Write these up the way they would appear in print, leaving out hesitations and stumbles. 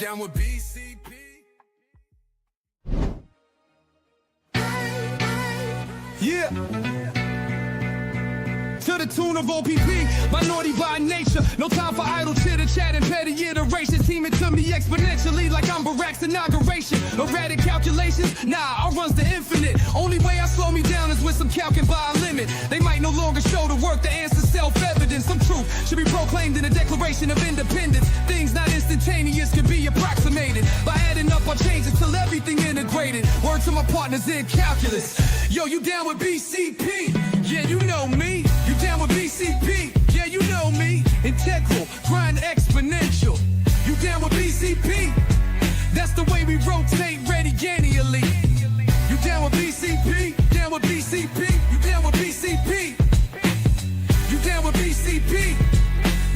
down with BCP? Yeah. To the tune of OPP, minority by nature. No time for idle chitter chat and petty iterations. Teaming to me exponentially like I'm Barack's inauguration. Erratic calculations, nah, I runs the infinite. Only way I slow me down is with some calc and by a limit. They might no longer show the work, the answer self-evident. Some truth should be proclaimed in the Declaration of Independence. Things not instantaneous can be approximated. By adding up our changes till everything integrated. Word to my partners in calculus. Yo, you down with BCP? Yeah, you know me. You down with BCP? Yeah, you know me. Integral, grind exponential. You down with BCP? That's the way we rotate radiannually. You down with BCP? Down with BCP? You down with BCP? You down with BCP?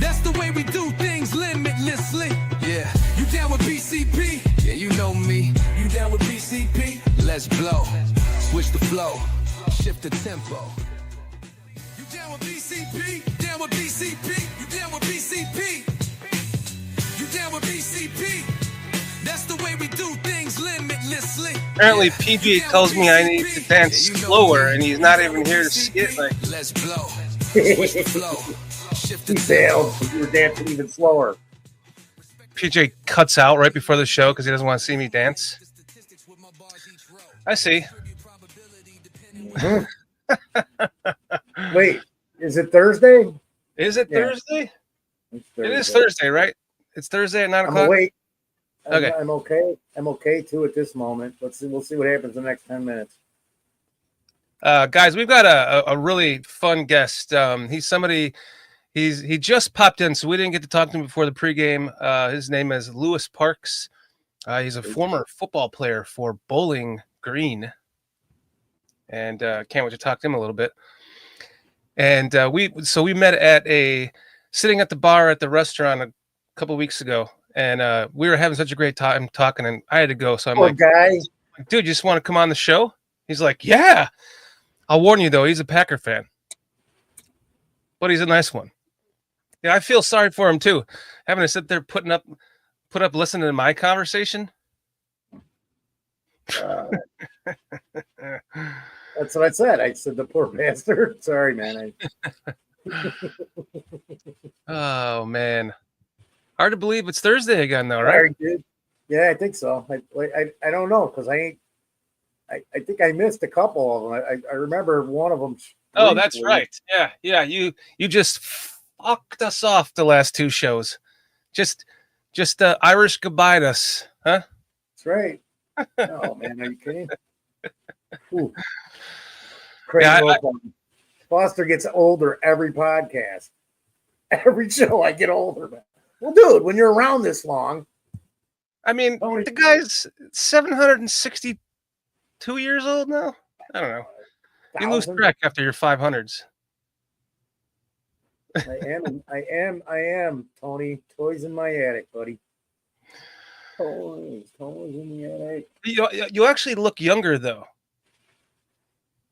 That's the way we do things limitlessly. Yeah. You down with BCP? Yeah, you know me. You down with BCP? Let's blow. Switch the flow. Shift the tempo. You down with BCP? Down with BCP? You down with BCP? You down with BCP? That's the way we do things limitlessly. Apparently, PJ tells me I need to dance slower, and he's not even here to see it. Like, let's blow. Switch the flow. Shift the Failed. You were dancing even slower. PJ cuts out right before the show because he doesn't want to see me dance. I see. Wait, is it Thursday? Is it Yeah. Thursday? It's It is Thursday, right? It's Thursday at 9 I'm o'clock. awake. Okay. I'm okay. I'm okay too at this moment. Let's see. We'll see what happens in the next 10 minutes. Guys, we've got a really fun guest. He's somebody. He just popped in, so we didn't get to talk to him before the pregame. His name is Lewis Parks. He's a former football player for Bowling Green, and can't wait to talk to him a little bit. And we met at sitting at the bar at the restaurant a couple weeks ago, and we were having such a great time talking, and I had to go. So I'm like, guy. dude, you just want to come on the show? He's like, yeah. I'll warn you though, he's a Packer fan, but he's a nice one. Yeah, I feel sorry for him too, having to sit there put up listening to my conversation. That's what I said. I said the poor bastard. Sorry, man. Oh man, hard to believe it's Thursday again, though, right? Sorry, dude. Yeah, I think so. I don't know because I think I missed a couple of them. I remember one of them. Oh, that's right. Yeah. You just fucked us off the last two shows. Just Irish goodbye us, huh? That's right. Oh man, are you kidding? Ooh. Crazy. Yeah, Foster gets older every podcast. Every show I get older, man. Well, dude, when you're around this long, I mean, the guy's 762 years old now. I don't know. You lose track after your 500s. I am, Tony. Toys in my attic, buddy. Toys in the attic. You actually look younger though.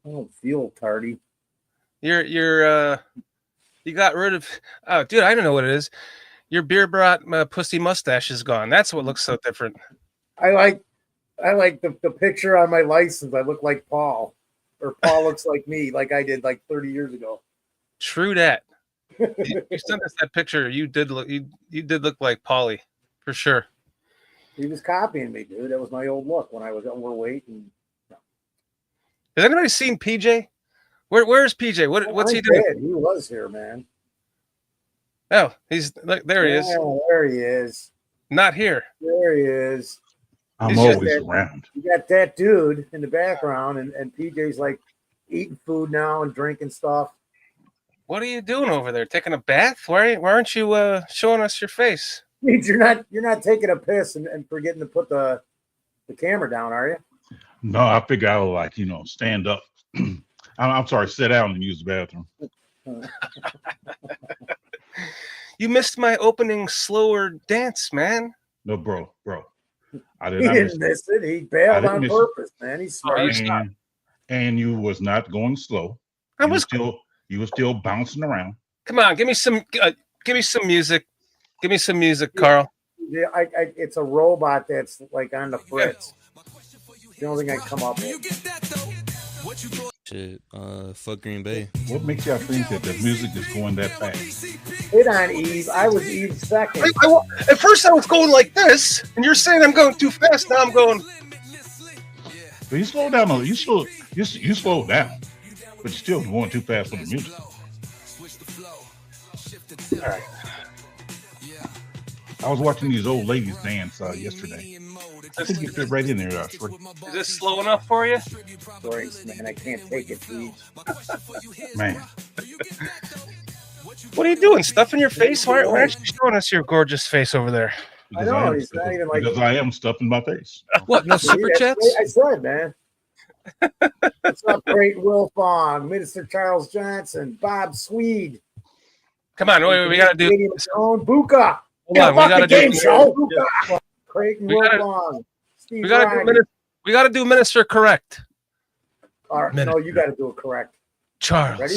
I don't feel tardy. You got rid of. Oh, dude, I don't know what it is. Your beer brought pussy mustache is gone. That's what looks so different. I like the picture on my license. I look like Paul, or Paul looks like me, like I did like 30 years ago. True that. You sent us that picture. You did look like Paulie, for sure. He was copying me, dude. That was my old look when I was overweight. And has anybody seen PJ? Where's PJ? What's he doing? He was here, man. Oh, there he is. Oh, there he is. Not here. There he is. I'm always around. You got that dude in the background, and PJ's like eating food now and drinking stuff. What are you doing over there? Taking a bath? Why aren't you showing us your face? You're not taking a piss and forgetting to put the camera down, are you? No, I figure I would stand up. I'm sorry, sit down and use the bathroom. You missed my opening slower dance, man. No, bro. I did He not didn't miss it. He bailed on purpose, man. He's smart. And you was not going slow. You were still bouncing around. Come on, give me some music. Give me some music, Carl. It's a robot that's like on the fritz. The only thing I come up with. Shit, fuck Green Bay. What makes y'all think that the music is going that fast? Hit on Eve. I was Eve's second. At first, I was going like this, and you're saying I'm going too fast. Now I'm going. But you slow down. You slow down, but you're still going too fast with the music. All right. I was watching these old ladies dance yesterday. I think you fit right in there, Shorty. Is this slow enough for you? Grace, man, I can't take it, Eve. Man, What are you doing? Stuff in your face? Why aren't you showing us your gorgeous face over there? I know, he's not even like. Because I am stuffing my face. What? No super chats? I said, man. What's up, great Will Fong, Minister Charles Johnson, Bob Swede. Come on, wait, we gotta do. Buka. Hold on, we gotta game do. show. Creighton Will Fong. We gotta do minister correct. All right, no, you got to do it correct. Charles. Ready?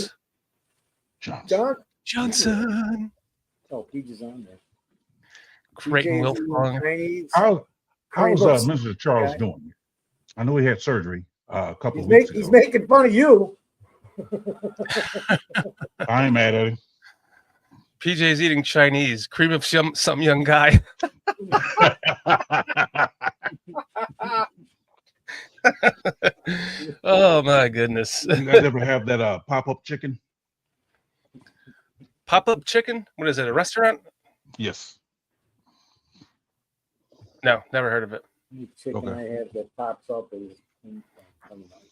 Johnson. Oh, Peach is on there. Creighton Will Fong. How's Mr. Charles doing? I know he had surgery a couple of weeks ago. He's making fun of you. I ain't mad at him. PJ's eating Chinese. Cream of some young guy. Oh my goodness. You guys ever have that pop-up chicken? Pop-up chicken? What is it? A restaurant? Yes. No, never heard of it. Chicken I have that pops up is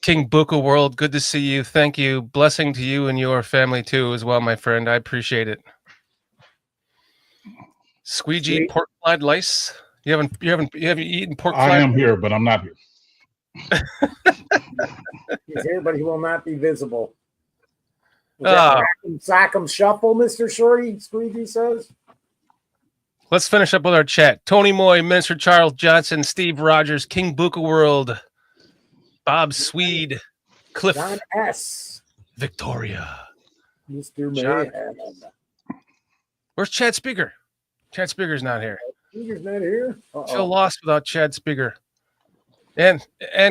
King Buka World, good to see you. Thank you. Blessing to you and your family too, as well, my friend. I appreciate it. Squeegee pork fried lice. You haven't eaten pork fried? I am here, but I'm not here. He's here, but he will not be visible. Sock'em shuffle, Mr. Shorty, Squeegee says. Let's finish up with our chat. Tony Moy, Minister Charles Johnson, Steve Rogers, King Buka World, Bob Swede, Cliff John S. Victoria. Mr. John. Mayhem. Where's Chad Speaker? Chad Speaker's not here. Speaker's not here. Feel lost without Chad Speaker. And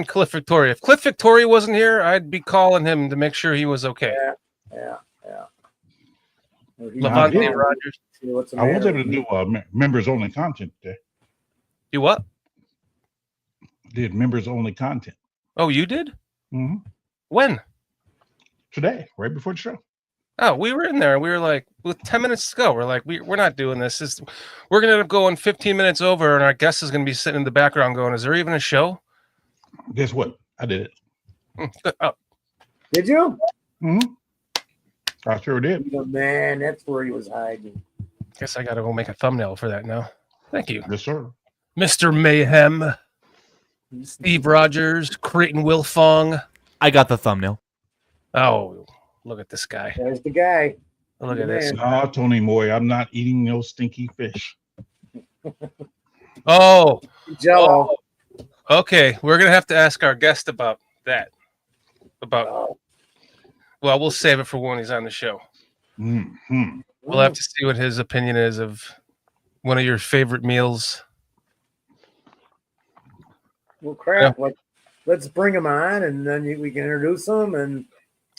Cliff Victoria. If Cliff Victoria wasn't here, I'd be calling him to make sure he was okay. Yeah. Levante Rogers. I was able to do members only content today. You what? Did members only content. Oh, you did? Mm-hmm. When? Today, right before the show. Oh, we were in there. We were like, with 10 minutes to go. We're like, we're not doing this. We're going to end up going 15 minutes over, and our guest is going to be sitting in the background going, is there even a show? Guess what? I did it. Oh. Did you? Mm-hmm. I sure did. Man, that's where he was hiding. Guess I got to go make a thumbnail for that now. Thank you. Yes, sir. Mr. Mayhem, Steve Rogers, Creighton Will Fong. I got the thumbnail. Oh, look at this guy. There's the guy. Look at this. Tony Moy, I'm not eating no stinky fish. Oh. Jello. Okay, we're going to have to ask our guest about that. Well, we'll save it for when he's on the show. Mm-hmm. We'll have to see what his opinion is of one of your favorite meals. Well, crap. Yeah. Let's bring him on, and then we can introduce him, and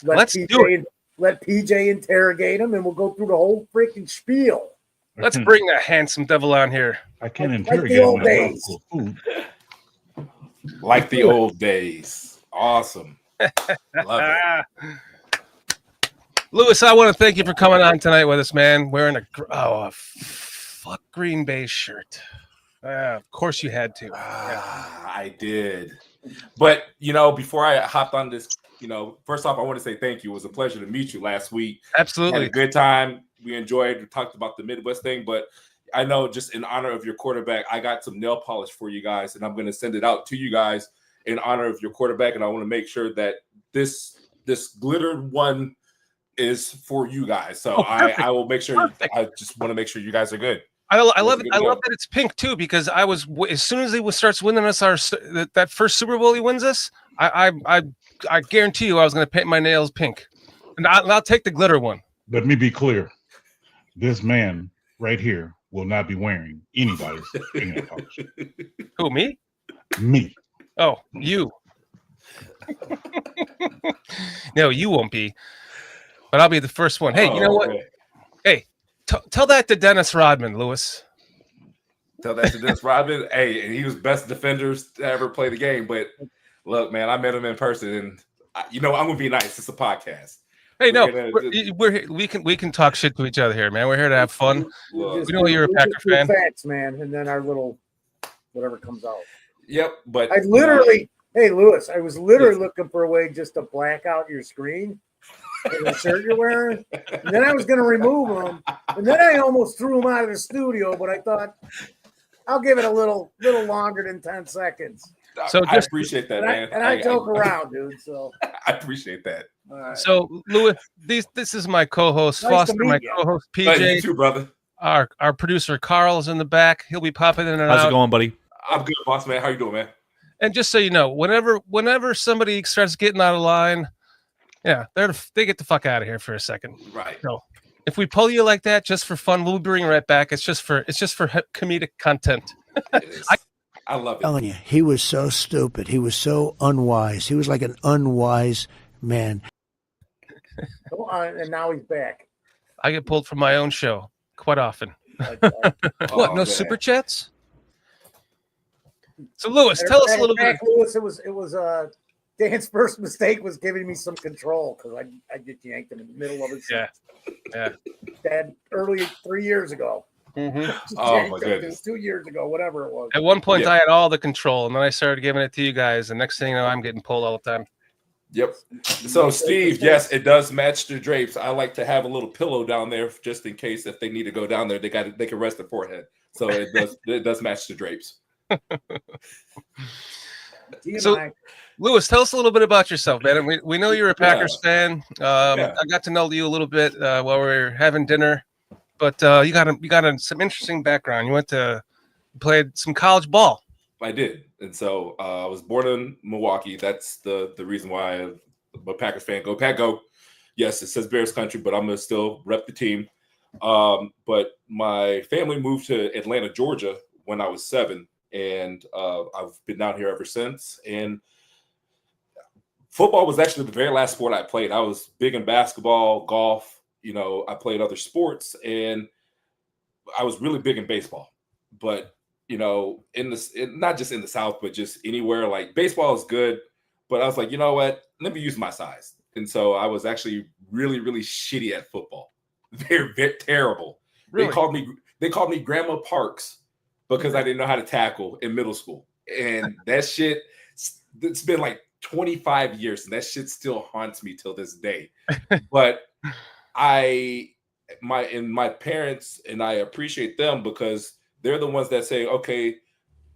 let PJ interrogate him, and we'll go through the whole freaking spiel. Let's bring that handsome devil on here. I can't interrogate the old days. Food. Like the old days. Awesome. Love it. Lewis, I want to thank you for coming on tonight with us, man. Wearing a fuck Green Bay shirt. Of course you had to. I did. But, before I hopped on this, first off, I want to say thank you. It was a pleasure to meet you last week. Absolutely. Had a good time. We enjoyed. We talked about the Midwest thing, but I know just in honor of your quarterback, I got some nail polish for you guys, and I'm going to send it out to you guys in honor of your quarterback. And I want to make sure that this glittered one is for you guys. So I will make sure. I just want to make sure you guys are good. I love it. I love that it's pink too, because as soon as he starts winning us that first Super Bowl he wins us, I guarantee you I was going to paint my nails pink, and I'll take the glitter one. Let me be clear. This man right here will not be wearing anybody's fingernail polish. Who, me? Me. Oh, you. No, you won't be. But I'll be the first one. Hey, you know what? Man. Hey, tell that to Dennis Rodman, Lewis. Tell that to Dennis Rodman. Hey, and he was best defenders to ever play the game. But look, man, I met him in person, and I'm gonna be nice. It's a podcast. Hey, we can talk shit to each other here, man. We're here to have fun. Look, We know you're a Packer fan. Facts, man, and then our little whatever comes out. Yep, but I literally, hey Lewis, I was literally looking for a way just to black out your screen and the shirt you're wearing, and then I was gonna remove them, and then I almost threw them out of the studio, but I thought I'll give it a little longer than 10 seconds. So I appreciate that, man. And I joke around, dude. So I appreciate that. right. So Lewis, this is my co-host Nice Foster, to my meet you. co-host Hey, PJ, you too, brother. our producer Carl's in the back. He'll be popping in and How's out. it going, buddy? I'm good, boss man. How you doing, man? And just so you know, whenever somebody starts getting out of line, yeah, they get the fuck out of here for a second. Right. So if we pull you like that just for fun, we'll bring you right back. It's just for comedic content. I love it. Telling you, he was so stupid. He was so unwise. He was like an unwise man. And now he's back. I get pulled from my own show quite often. What? Oh, No man. super chats? So Lewis, tell us a little bit. Lewis, it was Dan's first mistake was giving me some control because I get yanked in the middle of it. Yeah. Dad, early 3 years ago. Mm-hmm. Oh my goodness. 2 years ago, whatever it was. At one point, Yeah. I had all the control, and then I started giving it to you guys. And next thing you know, I'm getting pulled all the time. Yep. So Steve, yes, it does match the drapes. I like to have a little pillow down there just in case if they need to go down there, they can rest their forehead. So it does match the drapes. So, Lewis, tell us a little bit about yourself, man. We know you're a Packers fan. I got to know you a little bit while we were having dinner, but you got some interesting background. You played some college ball. I did, and so I was born in Milwaukee. That's the reason why I'm a Packers fan. Go Pack, go! Yes, it says Bears country, but I'm gonna still rep the team. But my family moved to Atlanta, Georgia, when I was 7, and I've been down here ever since. And football was actually the very last sport I played. I was big in basketball, golf. I played other sports, and I was really big in baseball. But not just in the South, but just anywhere. Like baseball is good, but I was like, you know what? Let me use my size. And so I was actually really, really shitty at football. Very, very terrible. Really? They called me Grandma Parks because I didn't know how to tackle in middle school. And that shit, it's been like 25 years, and that shit still haunts me till this day. But my parents, and I appreciate them because they're the ones that say, okay,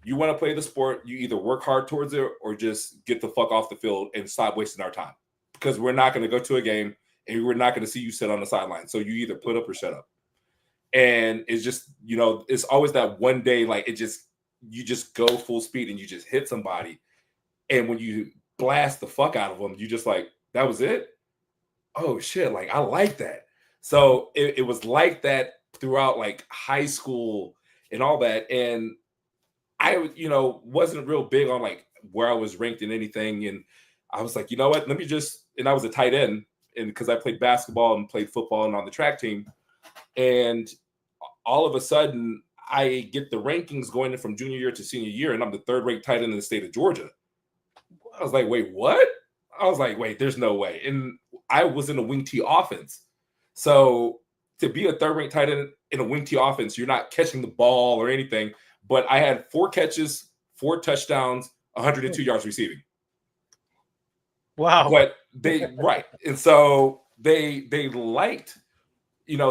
you want to play the sport, you either work hard towards it or just get the fuck off the field and stop wasting our time. Because we're not going to go to a game and we're not going to see you sit on the sideline. So you either put up or shut up. And it's just, it's always that one day, like you just go full speed and you just hit somebody. And when you blast the fuck out of them, you just like, that was it? Oh shit, like I like that. So it was like that throughout like high school and all that. And I, wasn't real big on like where I was ranked in anything. And I was like, you know what, and I was a tight end, and because I played basketball and played football and on the track team. And all of a sudden I get the rankings going in from junior year to senior year, and I'm the 3rd ranked tight end in the state of Georgia. I was like, wait, what? I was like, wait, there's no way. And I was in a wing T offense. So to be a 3rd ranked tight end in a wing T offense, you're not catching the ball or anything. But I had 4 catches, 4 touchdowns, 102 yards receiving. Wow. But right. And so they liked,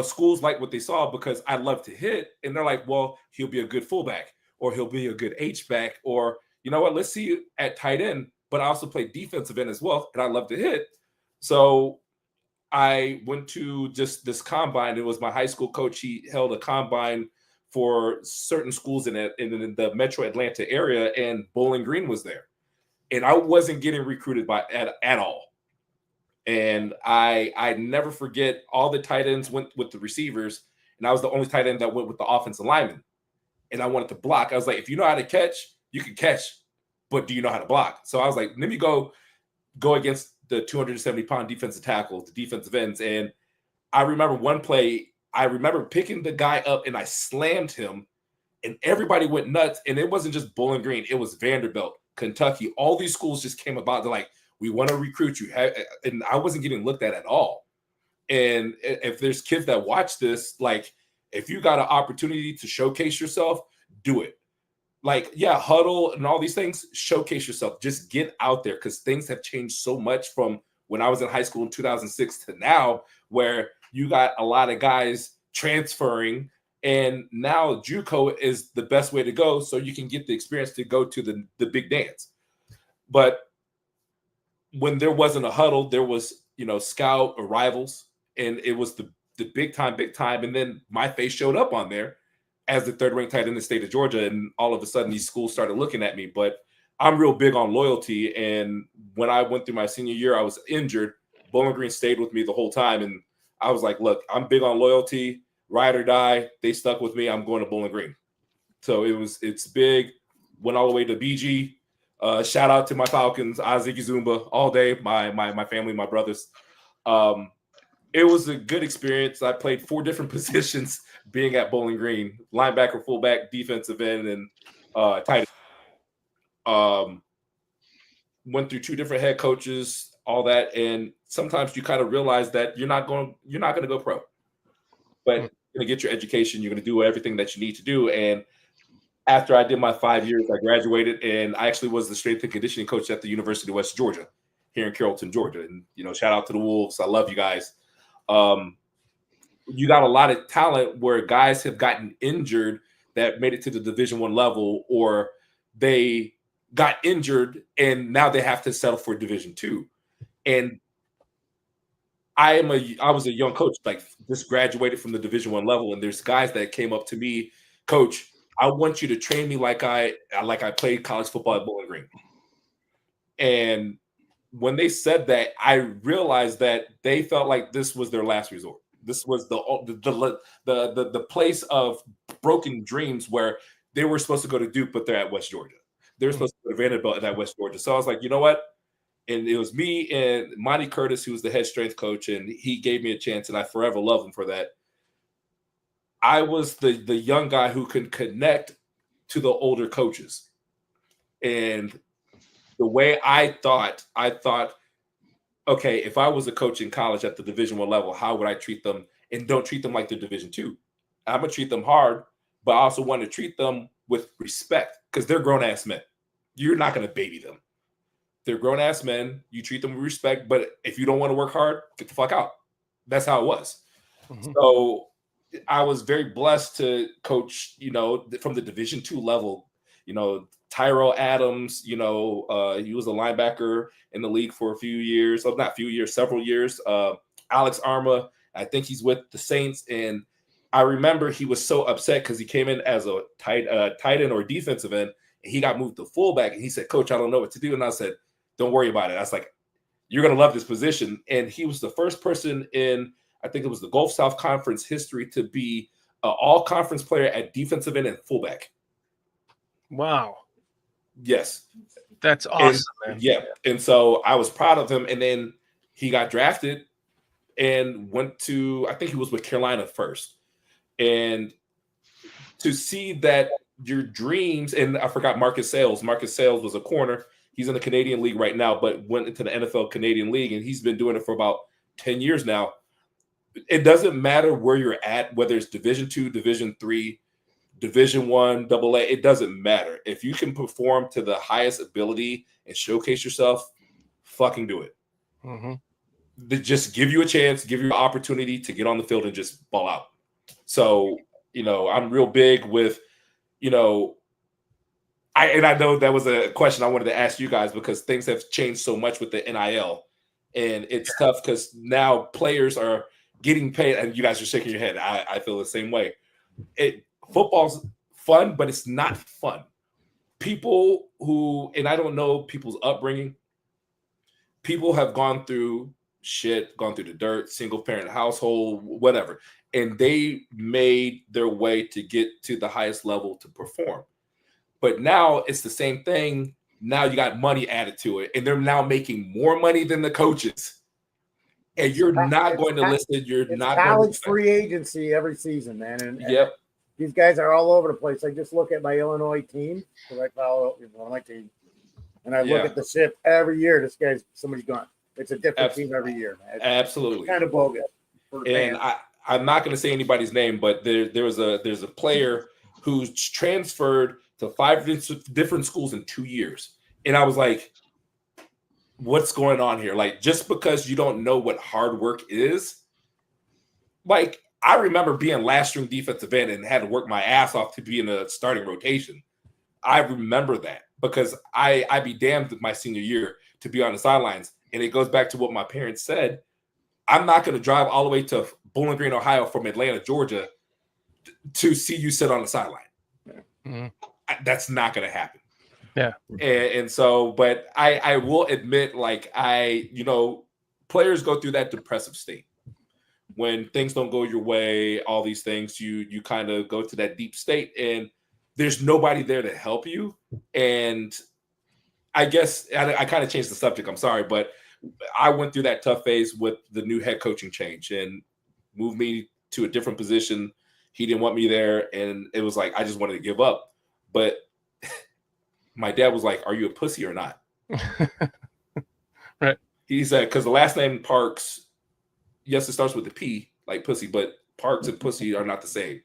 schools liked what they saw because I love to hit. And they're like, well, he'll be a good fullback, or he'll be a good H-back, or you know what, let's see you at tight end. But I also play defensive end as well, and I love to hit. So I went to just this combine. It was my high school coach. He held a combine for certain schools in the metro Atlanta area, and Bowling Green was there. And I wasn't getting recruited at all. And I never forget, all the tight ends went with the receivers, and I was the only tight end that went with the offensive lineman. And I wanted to block. I was like, if you know how to catch, you can catch, but do you know how to block? So I was like, let me go against the 270-pound defensive tackles, the defensive ends. And I remember one play, I remember picking the guy up and I slammed him, and everybody went nuts. And it wasn't just Bowling Green, it was Vanderbilt, Kentucky. All these schools just came about. They're like, we want to recruit you. And I wasn't getting looked at all. And if there's kids that watch this, like, if you got an opportunity to showcase yourself, do it. Like, yeah, huddle and all these things, showcase yourself. Just get out there, because things have changed so much from when I was in high school in 2006 to now, where you got a lot of guys transferring, and now JUCO is the best way to go, so you can get the experience to go to the big dance. But when there wasn't a huddle, there was, scout arrivals, and it was the big time. And then my face showed up on there as the third-ranked tight end in the state of Georgia, and all of a sudden these schools started looking at me. But I'm real big on loyalty, and when I went through my senior year, I was injured. Bowling Green stayed with me the whole time, and I was like, look, I'm big on loyalty, ride or die. They stuck with me. I'm going to Bowling Green. So it's big. Went all the way to BG. Shout out to my Falcons, Ozzy Zumba, all day, my family, my brothers. It was a good experience. I played 4 different positions being at Bowling Green: linebacker, fullback, defensive end, and tight end. Went through 2 different head coaches, all that, and sometimes you kind of realize that you're not going to go pro, but you're going to get your education. You're going to do everything that you need to do. And after I did my 5 years, I graduated, and I actually was the strength and conditioning coach at the University of West Georgia here in Carrollton, Georgia. And, shout out to the Wolves. I love you guys. You got a lot of talent where guys have gotten injured that made it to the Division I level, or they got injured and now they have to settle for Division II. And I was a young coach, like just graduated from the Division I level, and there's guys that came up to me, Coach, I want you to train me like I played college football at Bowling Green. And when they said that, I realized that they felt like this was their last resort. This was the place of broken dreams, where they were supposed to go to Duke, but they're at West Georgia. They were supposed to go to Vanderbilt at West Georgia. So I was like, you know what? And it was me and Monty Curtis, who was the head strength coach, and he gave me a chance, and I forever love him for that. I was the young guy who can connect to the older coaches. And the way I thought, okay, if I was a coach in college at the Division I level, how would I treat them? And don't treat them like they're Division II. I'm going to treat them hard, but I also want to treat them with respect, because they're grown-ass men. You're not going to baby them. They're grown-ass men. You treat them with respect, but if you don't want to work hard, get the fuck out. That's how it was. Mm-hmm. So I was very blessed to coach, from the Division II level, Tyrell Adams, he was a linebacker in the league for a few years. Oh, not a few years, several years. Alex Arma, I think he's with the Saints. And I remember he was so upset because he came in as a tight end or defensive end, and he got moved to fullback. And he said, Coach, I don't know what to do. And I said, don't worry about it. I was like, you're going to love this position. And he was the first person in, I think it was the Gulf South Conference history, to be an all-conference player at defensive end and fullback. Wow. Yes. That's awesome, man. Yeah. And so I was proud of him. And then he got drafted and went to, I think he was with Carolina first. And to see that your dreams, and I forgot Marcus Sales. Marcus Sales was a corner. He's in the Canadian League right now, but went into the NFL Canadian League, and he's been doing it for about 10 years now. It doesn't matter where you're at, whether it's Division II, Division III, Division I, AA, it doesn't matter. If you can perform to the highest ability and showcase yourself, fucking do it. Mm-hmm. They just give you a chance, give you an opportunity to get on the field and just ball out. So, I'm real big with, I know that was a question I wanted to ask you guys, because things have changed so much with the NIL, and it's tough because now players are getting paid, and you guys are shaking your head. I feel the same way. Football's fun, but it's not fun. People who, and I don't know people's upbringing, people have gone through shit, gone through the dirt, single parent household, whatever. and they made their way to get to the highest level to perform. But now it's the same thing. Now you got money added to it, and they're now making more money than the coaches. And you're not going to listen. You're not going college to free agency every season, man. And yep. These guys are all over the place. I just look at my Illinois team because I follow one of my team, and I look at the ship every year. Somebody's gone. It's a different team every year, man. Absolutely, kind of bogus. And I'm not going to say anybody's name, but there's a player who's transferred to 5 different schools in 2 years, and I was like, what's going on here? Like, just because you don't know what hard work is, like, I remember being last string defensive end and had to work my ass off to be in a starting rotation. I remember that because I'd be damned my senior year to be on the sidelines. And it goes back to what my parents said. I'm not going to drive all the way to Bowling Green, Ohio from Atlanta, Georgia to see you sit on the sideline. Mm-hmm. That's not going to happen. Yeah. And so, but I will admit, like, players go through that depressive state. When things don't go your way, all these things, you kind of go to that deep state, and there's nobody there to help you. And I guess I kind of changed the subject. I'm sorry, but I went through that tough phase with the new head coaching change and moved me to a different position. He didn't want me there, and it was like I just wanted to give up. But my dad was like, "Are you a pussy or not?" Right. He said, because the last name Parks, yes, it starts with a P, like pussy, but Parks and pussy are not the same.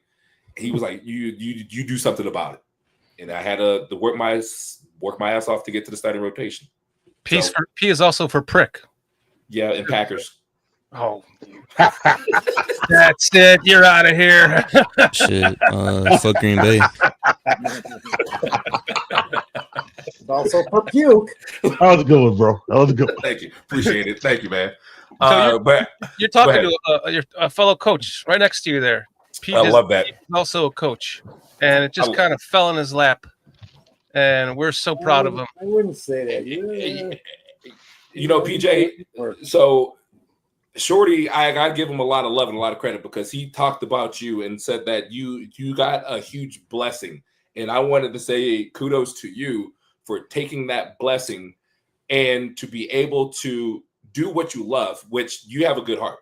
He was like, "You do something about it," and I had to work my ass off to get to the starting rotation. P is also for prick. Yeah, and Packers. Oh, that's it. You're out of here. Shit, fuck Green Bay. It's also for puke. That was a good one, bro. That was a good one. Thank you, appreciate it. Thank you, man. So But you're talking to a fellow coach right next to you there. Pete I love that. He's also a coach, and it just kind of fell in his lap, and we're so proud of him. I wouldn't say that. You know, PJ. So Shorty, I gotta give him a lot of love and a lot of credit because he talked about you and said that you got a huge blessing, and I wanted to say kudos to you for taking that blessing and to be able to do what you love, which you have a good heart.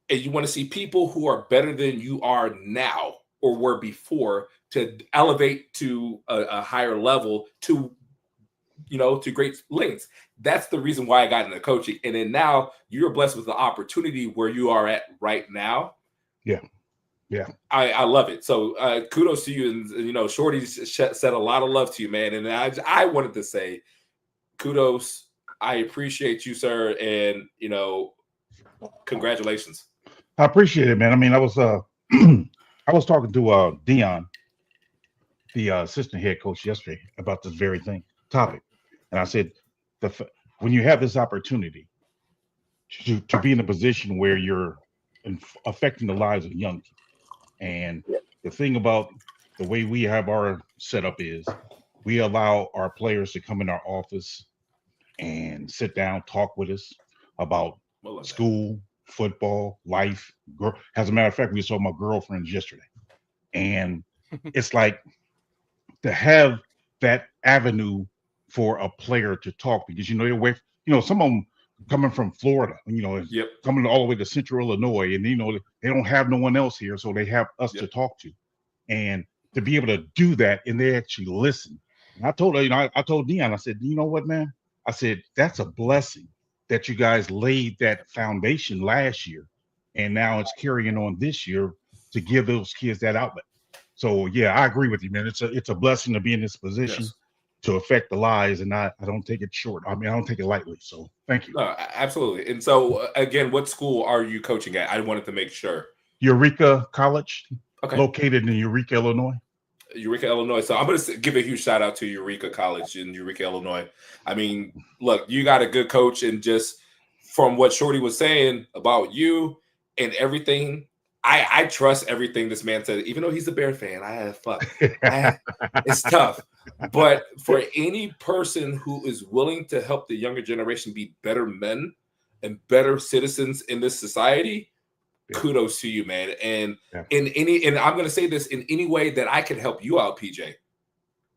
And you want to see people who are better than you are now or were before to elevate to a higher level to great lengths. That's the reason why I got into coaching. And then now you're blessed with the opportunity where you are at right now. Yeah. Yeah. I love it. So kudos to you. And, Shorty said a lot of love to you, man. And I wanted to say kudos. I appreciate you, sir. And, congratulations. I appreciate it, man. I mean, I was talking to Dion, the assistant head coach, yesterday about this very topic. And I said, when you have this opportunity to be in a position where you're affecting the lives of young people, and the thing about the way we have our setup is we allow our players to come in our office and sit down, talk with us about school, football, life. As a matter of fact, we saw my girlfriends yesterday. And it's like to have that avenue for a player to talk, because some of them coming from Florida, coming all the way to Central Illinois, and they don't have no one else here, so they have us to talk to, and to be able to do that, and they actually listen. And I told her, I told Dion, I said, you know what, man? I said that's a blessing that you guys laid that foundation last year, and now it's carrying on this year to give those kids that outlet. So yeah, I agree with you, man. It's a blessing to be in this position. Yes. To affect the lives, and I don't take it short. I mean, I don't take it lightly. So thank you. No, absolutely. And so again, what school are you coaching at? I wanted to make sure. Eureka College, located in Eureka, Illinois. Eureka, Illinois. So I'm going to give a huge shout out to Eureka College in Eureka, Illinois. I mean, look, you got a good coach, and just from what Shorty was saying about you and everything, I trust everything this man said. Even though he's a Bear fan, it's tough. But for any person who is willing to help the younger generation be better men and better citizens in this society, kudos to you, man. And Yeah. and I'm gonna say this, in any way that I can help you out, PJ,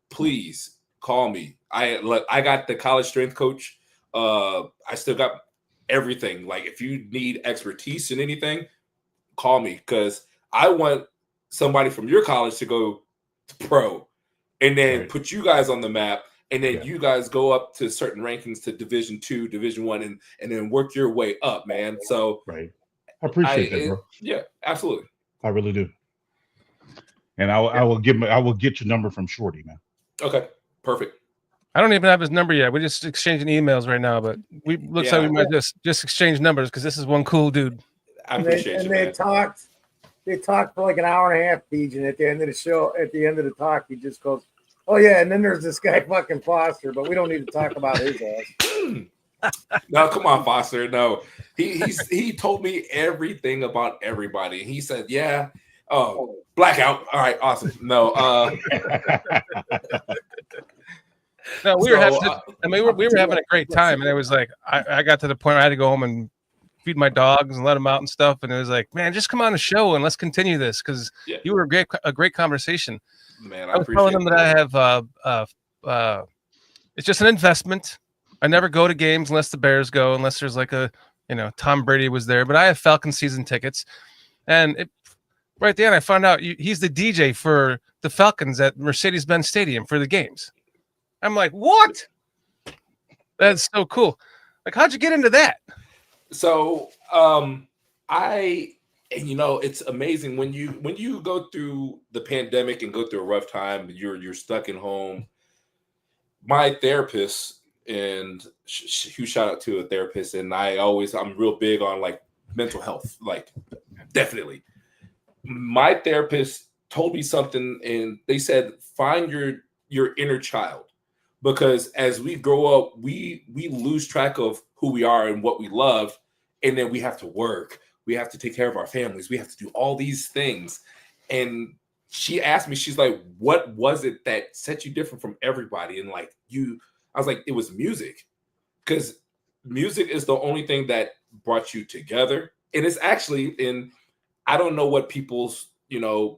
please call me. I got the college strength coach. I still got everything. Like, if you need expertise in anything, call me, because I want somebody from your college to go to pro and then Right. put you guys on the map. And then Yeah. you guys go up to certain rankings to Division 2, Division 1, and then work your way up, man. So Right. I appreciate that, bro. yeah, absolutely. I really do. And I will get your number from Shorty, man. Okay, perfect. I don't even have his number yet. We're just exchanging emails right now, but looks like we might just exchange numbers, because this is one cool dude. I appreciate you, they man. talked for like an hour and a half, Peach, and at the end of the show, at the end of the talk, he just goes, "Oh yeah," and then there's this guy fucking Foster, but we don't need to talk about his ass. No, come on, Foster. No, he told me everything about everybody. He said, "Yeah, oh, blackout. All right, awesome." No, No, we were having a great time, and it was like I got to the point where I had to go home and feed my dogs and let them out and stuff, and it was like, man, just come on the show and let's continue this, because you were a great conversation. Man, I was telling them that I have it's just an investment. I never go to games unless the Bears go, unless there's like Tom Brady was there, but I have Falcon season tickets, and right then I found out he's the DJ for the Falcons at Mercedes-Benz Stadium for the games. I'm like, what? That's so cool. Like, how'd you get into that? So, it's amazing when you go through the pandemic and go through a rough time, you're stuck in home. My therapist, and huge shout out to a therapist, and I'm real big on like mental health, like definitely. My therapist told me something, and they said, find your inner child. Because as we grow up, we lose track of who we are and what we love, and then we have to work. We have to take care of our families. We have to do all these things. And she asked me, she's like, "What was it that set you different from everybody?" And like I was like, "It was music, because music is the only thing that brought you together." And it's actually I don't know what people's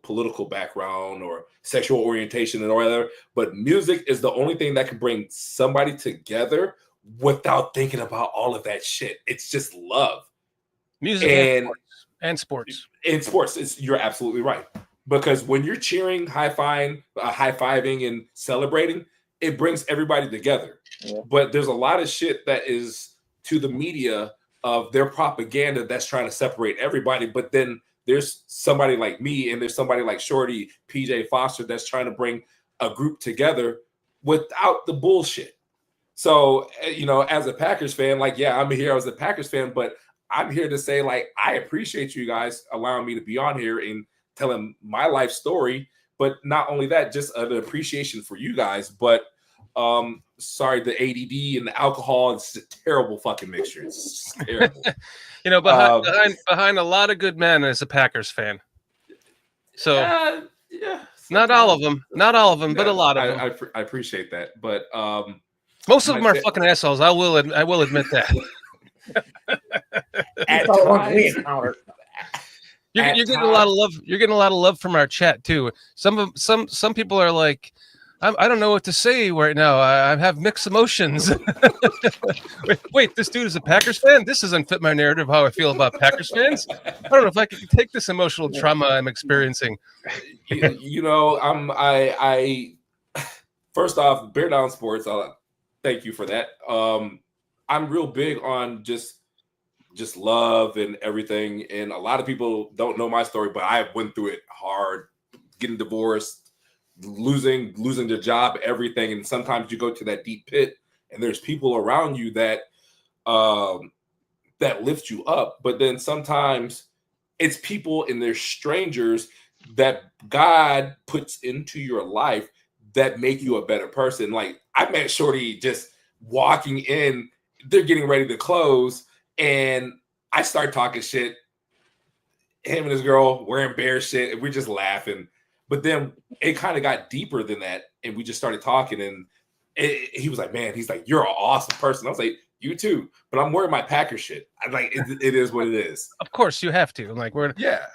political background or sexual orientation and whatever, but music is the only thing that can bring somebody together without thinking about all of that shit. It's just love. Music and sports. In sports, you're absolutely right. Because when you're cheering, high-fiving and celebrating, it brings everybody together. Yeah. But there's a lot of shit that is to the media of their propaganda that's trying to separate everybody, but then there's somebody like me and there's somebody like Shorty, PJ Foster, that's trying to bring a group together without the bullshit. So, as a Packers fan, like, yeah, I'm here as a Packers fan, but I'm here to say, like, I appreciate you guys allowing me to be on here and telling my life story. But not only that, just an appreciation for you guys. But sorry, the ADD and the alcohol, it's a terrible fucking mixture. It's terrible. Behind a lot of good men as a Packers fan. So yeah, not all of them, but a lot of them. I appreciate that, but most of them are fucking assholes. I will admit that. At times, you're getting a lot of love. You're getting a lot of love from our chat too. Some people are like, I don't know what to say right now. I have mixed emotions. Wait, this dude is a Packers fan? This doesn't fit my narrative how I feel about Packers fans. I don't know if I can take this emotional trauma I'm experiencing. I first off, Bear Down Sports, thank you for that. I'm real big on just love and everything. And a lot of people don't know my story, but I went through it hard, getting divorced, losing their job, everything. And sometimes you go to that deep pit and there's people around you that lift you up. But then sometimes it's people and they're strangers that God puts into your life that make you a better person. Like, I met Shorty just walking in, they're getting ready to close, and I start talking shit. Him and his girl wearing bear shit, and we're just laughing. But then it kind of got deeper than that, and we just started talking, and he was like, "Man," he's like, "You're an awesome person." I was like, You too. But I'm wearing my Packer shit. I like it is what it is. Of course, you have to. Like Yeah.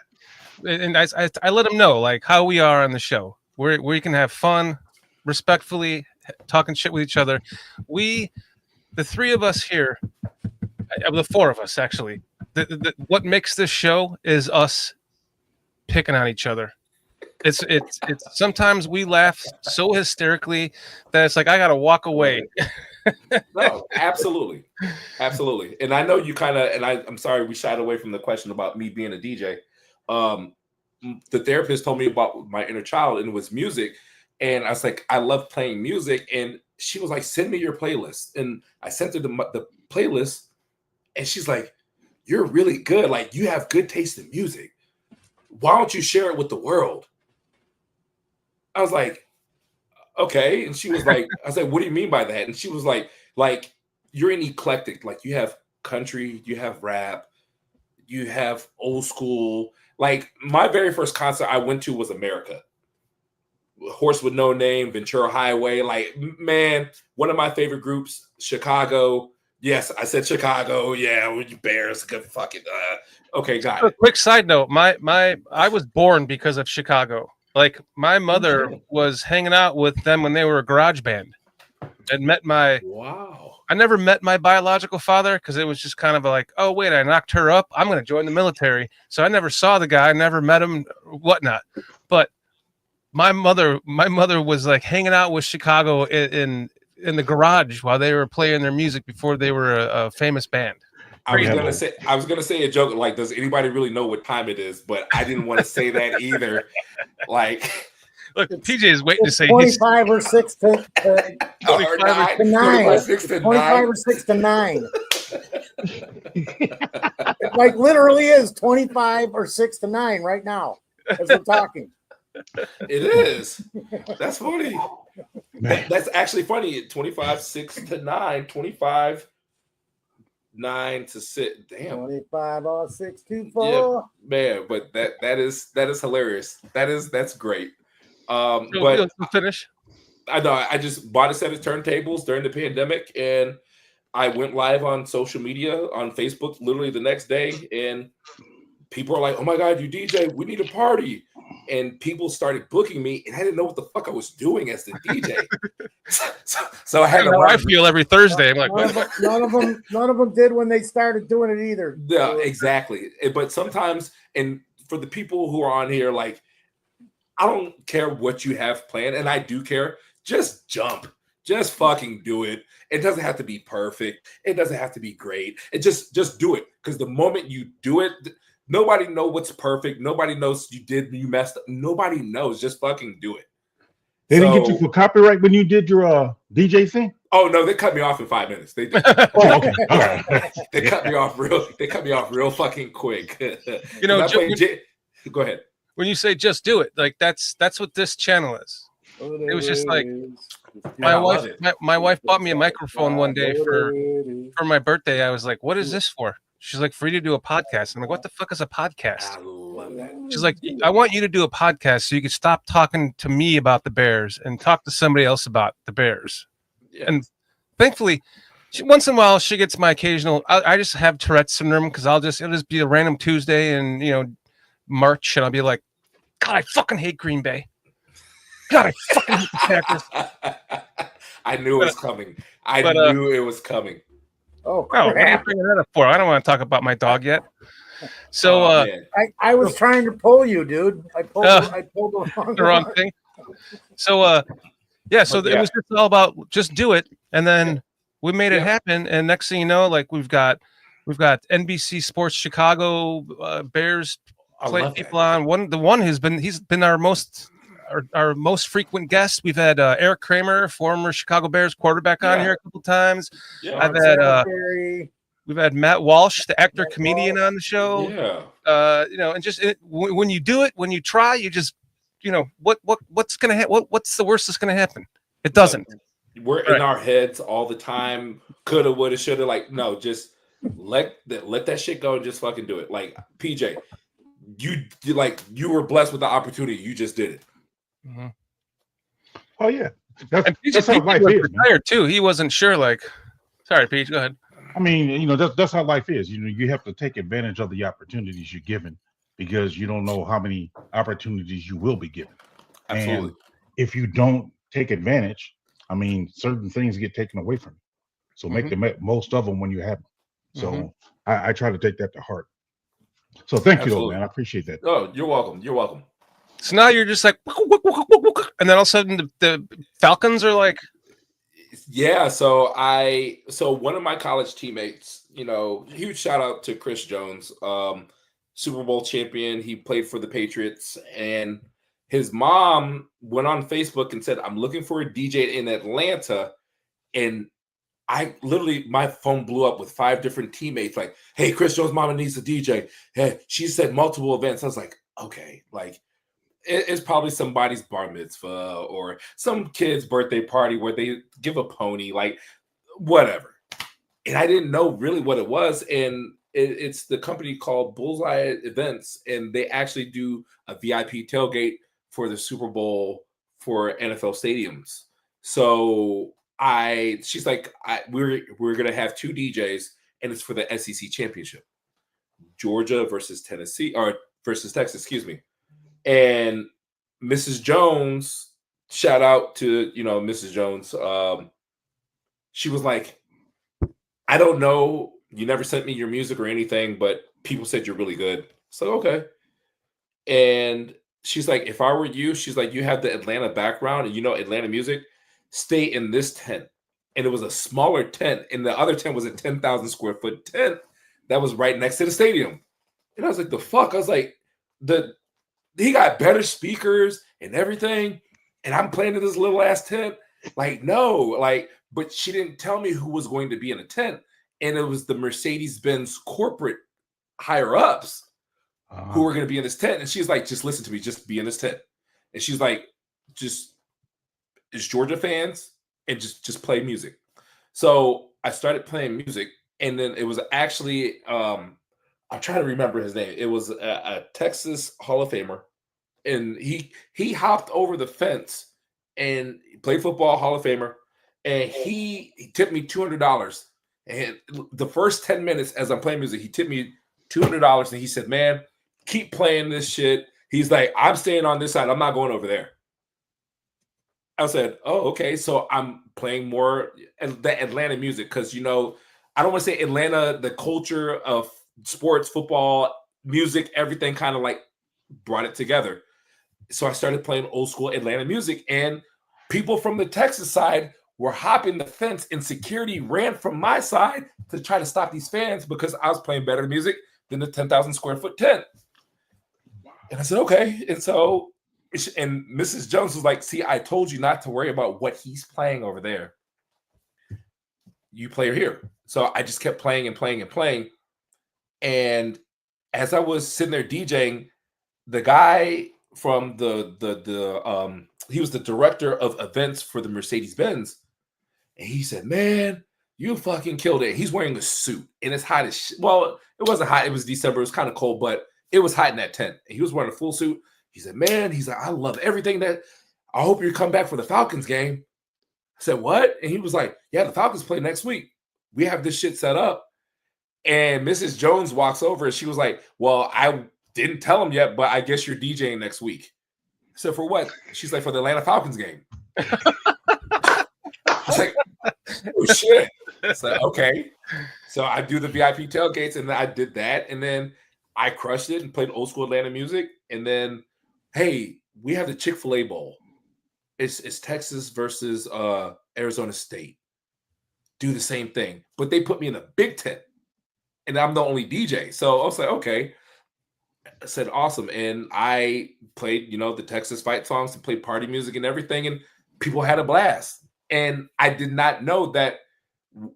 and I let them know like how we are on the show. We can have fun, respectfully, talking shit with each other. The three of us here, the four of us actually. What makes this show is us picking on each other. It's sometimes we laugh so hysterically that it's like I gotta walk away. No, absolutely. Absolutely. And I know you kind of, and I'm sorry we shied away from the question about me being a DJ. The therapist told me about my inner child, and it was music. And I was like, I love playing music. And she was like, send me your playlist. And I sent her the playlist, and she's like, you're really good. Like, you have good taste in music. Why don't you share it with the world? I was like, okay. And she was like, I was like, what do you mean by that? And she was like, you're an eclectic. Like, you have country, you have rap, you have old school. Like, my very first concert I went to was America. Horse with No Name, Ventura Highway. Like, man, one of my favorite groups, Chicago. Yes, I said Chicago. Yeah, with you Bears, good fucking. Okay, got it. Quick side note: I was born because of Chicago. Like, my mother was hanging out with them when they were a garage band, and met my. Wow. I never met my biological father because it was just kind of like, oh wait, I knocked her up. I'm going to join the military. So I never saw the guy, never met him, whatnot. But my mother was like hanging out with Chicago in the garage while they were playing their music before they were a famous band. I was gonna say a joke like, does anybody really know what time it is? But I didn't want to say that either. Like, look, PJ is waiting to say 25 or 6 to 25 to 9. 6 to 25 or 6 to 9. It like literally is 25 or 6 to 9 right now as we're talking. It is. That's funny. That's actually funny. 25, 6 to 9, 25, 9 to 6. Damn. 25 or 6 to 4. Yeah, man, but that is hilarious. That's great. but But finish. I know I just bought a set of turntables during the pandemic, and I went live on social media on Facebook literally the next day, and people are like, "Oh my God, you DJ, we need a party." And people started booking me, and I didn't know what the fuck I was doing as the DJ. so I had to. I feel every Thursday. I'm like, none of them did when they started doing it either. Yeah, exactly. But sometimes, and for the people who are on here, like, I don't care what you have planned, and I do care. Just jump. Just fucking do it. It doesn't have to be perfect. It doesn't have to be great. It just do it. Because the moment you do it, nobody knows what's perfect. Nobody knows you messed up. Nobody knows. Just fucking do it. They didn't get you for copyright when you did your DJ thing? Oh no, they cut me off in 5 minutes. They did. Oh, okay. All right. They cut me off real fucking quick. You know, go ahead. When you say just do it, like that's what this channel is. It was just like my wife bought me a microphone one day for my birthday. I was like, "What is this for?" She's like, "For you to do a podcast." I'm like, "What the fuck is a podcast?" I love that. She's like, "I want you to do a podcast so you can stop talking to me about the Bears and talk to somebody else about the Bears." Yeah. And thankfully, once in a while she gets my occasional. I just have Tourette's syndrome because it'll just be a random Tuesday in March, and I'll be like, "God, I fucking hate Green Bay. God, I fucking hate the Packers." I knew it was coming. I knew it was coming. Oh, what are you bringing that up for? I don't want to talk about my dog yet. So I was trying to pull you, dude. I pulled the wrong thing. So it was just all about just do it, and then we made it happen. And next thing you know, like we've got NBC Sports Chicago Bears play people on. The one he's been our most frequent guest. We've had Eric Kramer, former Chicago Bears quarterback, on here a couple times. Yeah. We've had Matt Walsh, the actor comedian, on the show. Yeah. And just when you do it, when you try, you just what's gonna happen? What's the worst that's gonna happen? It doesn't. We're in our heads all the time. Coulda, woulda, shoulda. Like, no, just let that shit go and just fucking do it. Like, PJ, you were blessed with the opportunity. You just did it. Mm-hmm. Oh yeah, that's how life is. Retired too. He wasn't sure. Like, sorry, Pete, go ahead. I mean, you know, that's how life is. You know, you have to take advantage of the opportunities you're given because you don't know how many opportunities you will be given. Absolutely. And if you don't take advantage, I mean, certain things get taken away from you. So make the most of them when you have them. So I try to take that to heart. So thank you, though, man. I appreciate that. Oh, you're welcome. You're welcome. So now you're just like, and then all of a sudden the Falcons are like, yeah. So one of my college teammates, you know, huge shout out to Chris Jones, Super Bowl champion. He played for the Patriots, and his mom went on Facebook and said, "I'm looking for a DJ in Atlanta," and I literally, my phone blew up with 5 different teammates. Like, hey, Chris Jones' mama needs a DJ. Hey, she said multiple events. I was like, okay, like. It's probably somebody's bar mitzvah or some kid's birthday party where they give a pony, like whatever. And I didn't know really what it was. And it's the company called Bullseye Events, and they actually do a VIP tailgate for the Super Bowl for NFL stadiums. So she's like, we're gonna have 2 DJs, and it's for the SEC championship, Georgia versus Tennessee or versus Texas, excuse me. And Mrs. Jones, shout out to, you know, Mrs. Jones. She was like, I don't know. You never sent me your music or anything, but people said you're really good. So, okay. And she's like, if I were you, she's like, you have the Atlanta background and you know Atlanta music, stay in this tent. And it was a smaller tent. And the other tent was a 10,000 square foot tent that was right next to the stadium. And I was like, the fuck? I was like, he got better speakers and everything, and I'm playing in this little ass tent. Like, no, like, but she didn't tell me who was going to be in the tent, and it was the Mercedes-Benz corporate higher ups who were going to be in this tent. And she's like, just listen to me, just be in this tent. And she's like, just it's Georgia fans and just play music. So I started playing music, and then it was actually I'm trying to remember his name. It was a Texas Hall of Famer, and he hopped over the fence and played football, Hall of Famer, and he tipped me $200. And the first 10 minutes as I'm playing music, he tipped me $200, and he said, "Man, keep playing this shit." He's like, "I'm staying on this side. I'm not going over there." I said, "Oh, okay." So I'm playing more the Atlanta music because, you know, I don't want to say Atlanta, the culture of sports, football, music, everything kind of like brought it together. So I started playing old school Atlanta music, and people from the Texas side were hopping the fence, and security ran from my side to try to stop these fans because I was playing better music than the 10,000 square foot tent. And I said, okay. And so, and Mrs. Jones was like, see, I told you not to worry about what he's playing over there. You play here. So I just kept playing and playing and playing. And as I was sitting there DJing, the guy from he was the director of events for the Mercedes-Benz. And he said, "Man, you fucking killed it." He's wearing a suit, and it's hot as shit. Well, it wasn't hot. It was December. It was kind of cold, but it was hot in that tent. And he was wearing a full suit. He said, "Man," he's like, "I love everything that. I hope you come back for the Falcons game." I said, "What?" And he was like, "Yeah, the Falcons play next week. We have this shit set up." And Mrs. Jones walks over, and she was like, "Well, I didn't tell him yet, but I guess you're DJing next week." I said, "For what?" She's like, "For the Atlanta Falcons game." She's like, "Oh shit!" It's like, okay. So I do the VIP tailgates, and then I did that, and then I crushed it and played old school Atlanta music. And then, hey, we have the Chick-fil-A Bowl. It's Texas versus Arizona State. Do the same thing, but they put me in a big tent, and I'm the only DJ. So I was like, okay. I said, awesome. And I played, you know, the Texas fight songs and played party music and everything, and people had a blast. And I did not know that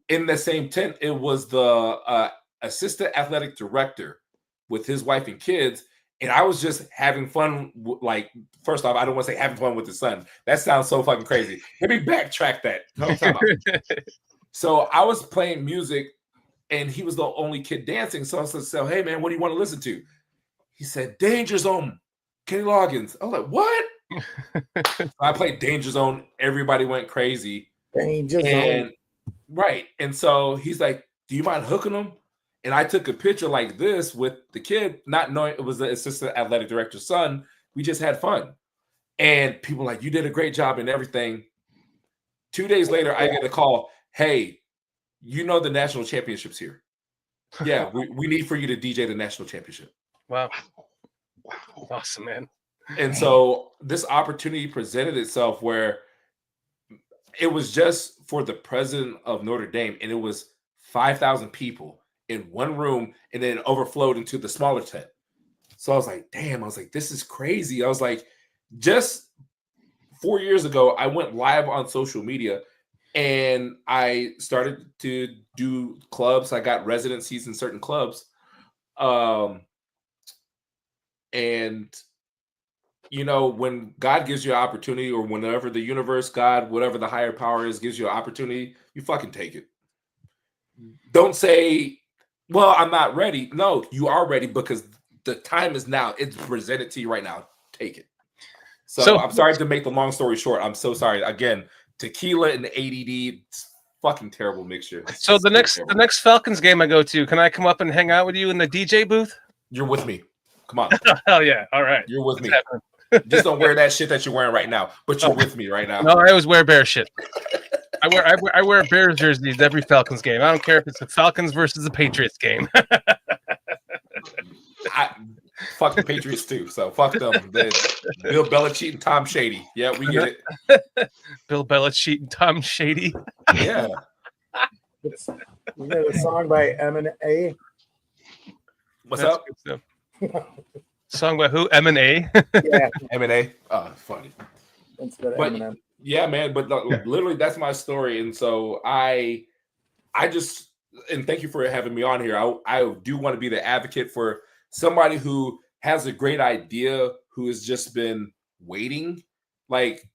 in the same tent, it was the assistant athletic director with his wife and kids. And I was just having fun. Like, first off, I don't want to say having fun with his son. That sounds so fucking crazy. Let me backtrack that. So I was playing music, and he was the only kid dancing. So I said, "So, hey, man, what do you want to listen to?" He said, "Danger Zone, Kenny Loggins." I was like, "What?" So I played Danger Zone. Everybody went crazy. Danger Zone. Right. And so he's like, do you mind hooking them? And I took a picture like this with the kid, not knowing it was the assistant athletic director's son. We just had fun. And people were like, you did a great job and everything. 2 days later, I get a call. Hey, you know the national championship's here. Yeah, we need for you to DJ the national championship. Wow. Awesome, man. And so this opportunity presented itself where it was just for the president of Notre Dame, and it was 5,000 people in one room, and then it overflowed into the smaller tent. So I was like, damn, I was like, this is crazy. I was like, just 4 years ago, I went live on social media and I started to do clubs. I got residencies in certain clubs. And you know, when God gives you an opportunity, or whenever the universe, God, whatever the higher power is, gives you an opportunity, you fucking take it. Don't say, well, I'm not ready. No, you are ready because the time is now. It's presented to you right now. Take it. So I'm sorry to make the long story short. I'm so sorry. Again, tequila and ADD, it's fucking terrible mixture. So the next Falcons game I go to, can I come up and hang out with you in the DJ booth? You're with me. Come on. Hell yeah. All right. You're with me. Just don't wear that shit that you're wearing right now. But you're with me right now. No, I always wear Bear shit. I wear Bears jerseys every Falcons game. I don't care if it's the Falcons versus the Patriots game. Fuck the Patriots too. So fuck them. Bill Belichick and Tom Shady. Yeah, we get it. Bill Belichick and Tom Shady. Yeah. You know the song by M&A? What's That's up? Song by who? M&A? Yeah. M&A. Oh, funny. Instead of But Eminem. yeah, man. But literally, that's my story. And so I just, and thank you for having me on here. I do want to be the advocate for somebody who has a great idea, who has just been waiting. Like,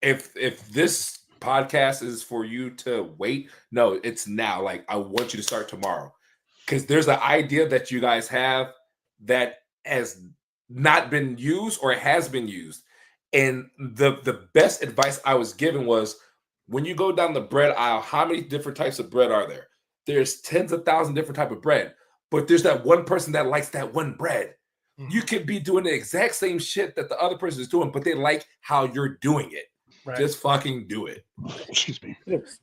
if this podcast is for you to wait, no, it's now. Like, I want you to start tomorrow, because there's an idea that you guys have that has not been used, or it has been used. And the best advice I was given was, when you go down the bread aisle, how many different types of bread are there? There's tens of thousands of different type of bread, but there's that one person that likes that one bread. Mm-hmm. You could be doing the exact same shit that the other person is doing, but they like how you're doing it. Right. Just fucking do it. Excuse me.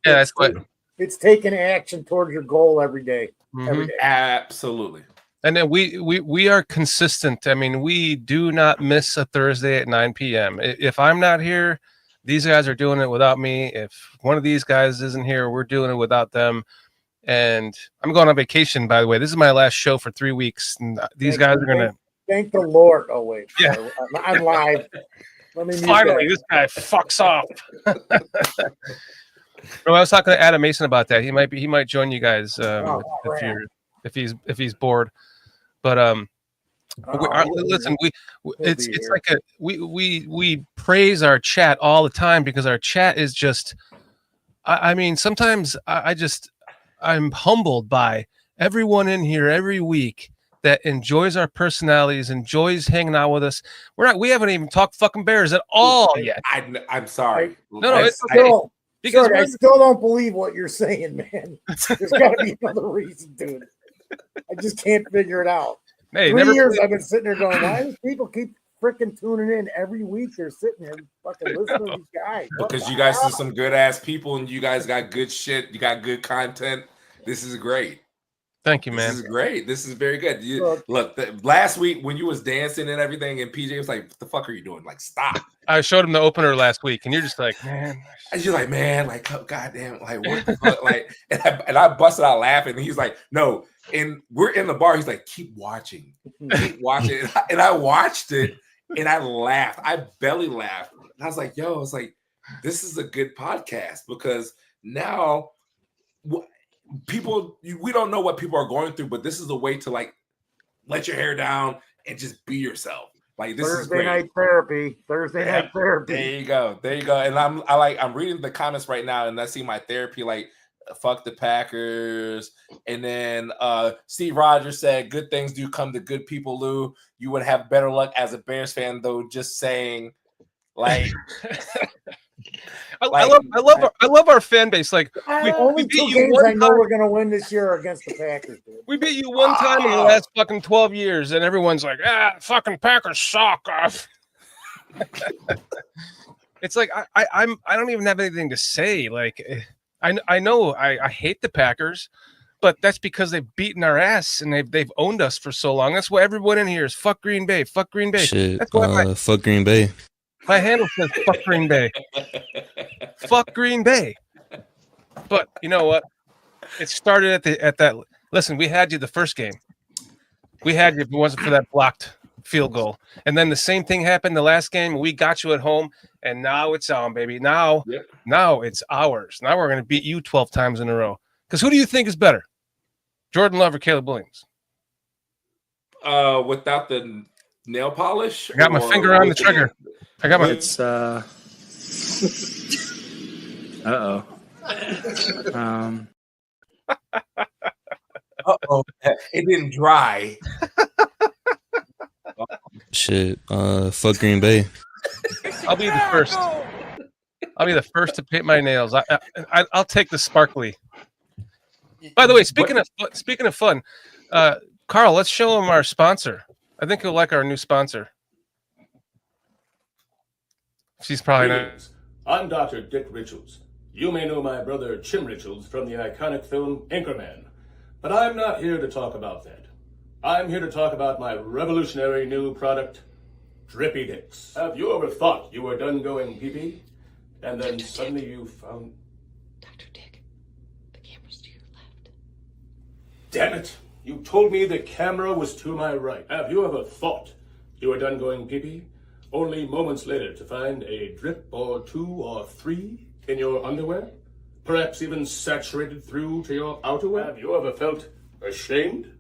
That's what it's taking action towards your goal every day. Mm-hmm. Every day. Absolutely. And then we are consistent. I mean, we do not miss a Thursday at 9 p.m. If I'm not here, these guys are doing it without me. If one of these guys isn't here, we're doing it without them. And I'm going on vacation, by the way. This is my last show for 3 weeks. And these guys are going to... Thank the Lord. Oh, wait. Yeah. I'm live. Let me Finally, this guy fucks off. No, I was talking to Adam Mason about that. He might join you guys if he's bored. But listen, it's like we praise our chat all the time, because our chat is just, I mean, sometimes I'm humbled by everyone in here every week that enjoys our personalities, enjoys hanging out with us. We haven't even talked fucking Bears at all yet. I'm sorry. It's because I still don't believe what you're saying, man. There's got to be another reason, dude. I just can't figure it out. Hey, 3 years I've been sitting there going, why do people keep freaking tuning in every week? They're sitting here fucking listening to these guys. Because you guys are some good ass people, and you guys got good shit. You got good content. This is great. Thank you, man. This is great. This is very good. Look, last week when you was dancing and everything, and PJ was like, "What the fuck are you doing? Like, stop!" I showed him the opener last week, and you're just like, man. And you're like, man, like, oh, goddamn, like, what the fuck? Like, and I busted out laughing. And he's like, no. And we're in the bar. He's like, keep watching. And I watched it, and I laughed. I belly laughed. And I was like, yo, it's like, this is a good podcast, because now people, we don't know what people are going through, but this is a way to, like, let your hair down and just be yourself. Like, this is great. Thursday night therapy. There you go. And I'm reading the comments right now, and I see my therapy, like, fuck the Packers. And then Steve Rogers said, good things do come to good people, Lou. You would have better luck as a Bears fan, though. Just saying, like, I love our fan base. Like Only we beat two you games one I know time. we're gonna win this year are against the Packers, dude. We beat you one time in the last fucking 12 years, and everyone's like, fucking Packers suck. It's like I don't even have anything to say. Like I know I hate the Packers, but that's because they've beaten our ass and they've owned us for so long. That's why everyone in here is fuck Green Bay, fuck Green Bay. Shit. That's why Fuck Green Bay. my handle says fuck Green Bay. Fuck Green Bay. But you know what? It started at that. Listen, we had you the first game. We had you if it wasn't for that blocked field goal. And then the same thing happened the last game. We got you at home, and now it's on, baby. Now it's ours. Now we're going to beat you 12 times in a row. Because who do you think is better, Jordan Love or Caleb Williams? Without the nail polish? I got my finger on the trigger. I got my. It's It didn't dry. Shit. Fuck Green Bay. I'll be the first. I'll be the first to paint my nails. I'll take the sparkly. By the way, speaking of fun, Carl, let's show him our sponsor. I think he'll like our new sponsor. She's probably not. Greetings. I'm Dr. Dick Richards. You may know my brother Chim Richards from the iconic film Anchorman, but I'm not here to talk about that. I'm here to talk about my revolutionary new product, Drippy Dicks. Have you ever thought you were done going pee-pee, and then suddenly you found... Dr. Dick, the camera's to your left. Damn it! You told me the camera was to my right. Have you ever thought you were done going pee-pee, only moments later to find a drip or 2 or 3 in your underwear? Perhaps even saturated through to your outerwear? Have you ever felt ashamed?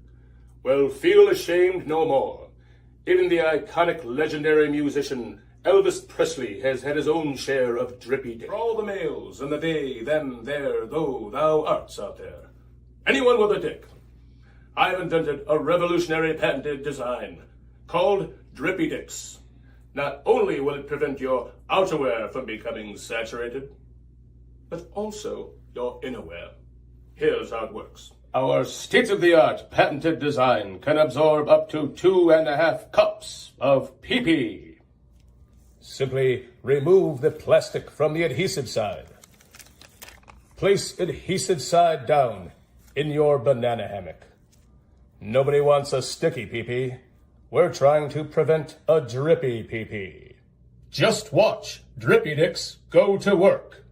Well, feel ashamed no more. Even the iconic legendary musician Elvis Presley has had his own share of drippy dick. For all the males and the they, them, their, though, thou arts out there. Anyone with a dick. I've invented a revolutionary patented design called Drippy Dicks. Not only will it prevent your outerwear from becoming saturated, but also your innerwear. Here's how it works. Our state-of-the-art patented design can absorb up to 2.5 cups of pee-pee. Simply remove the plastic from the adhesive side. Place adhesive side down in your banana hammock. Nobody wants a sticky pee-pee. We're trying to prevent a drippy pee-pee. Just watch Drippy Dicks go to work.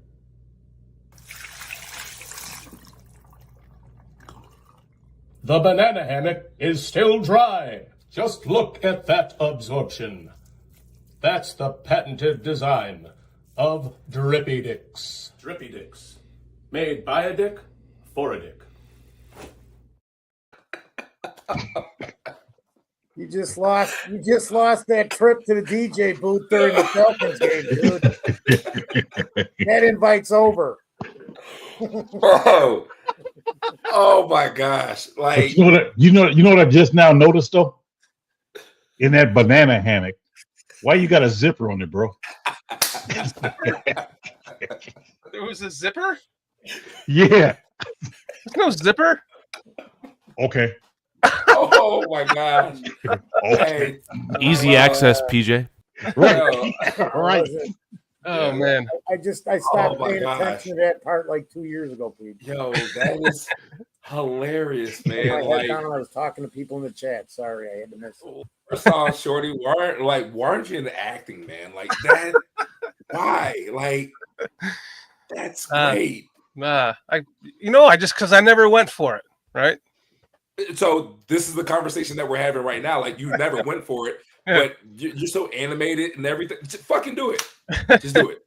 The banana hammock is still dry. Just look at that absorption. That's the patented design of Drippy Dicks. Drippy Dicks. Made by a dick, for a dick. You just lost that trip to the DJ booth during the Falcons game, dude. That invite's over. Oh my gosh! Like you know what I just now noticed though? In that banana hammock, why you got a zipper on it, bro? There was a zipper? Yeah. There's no zipper. Okay. Oh my gosh! Okay. Easy access, PJ. Right. Right. Oh man! I stopped paying attention to that part like 2 years ago, please. Yo, that was hilarious, man. I Like, was talking to people in the chat. Sorry, I had to miss it. first off, Shorty, weren't you in acting, man? Like that? Why? Like that's great. Because I never went for it, right? So this is the conversation that we're having right now. Like you never went for it, but you're so animated and everything. Just fucking do it. Just do it.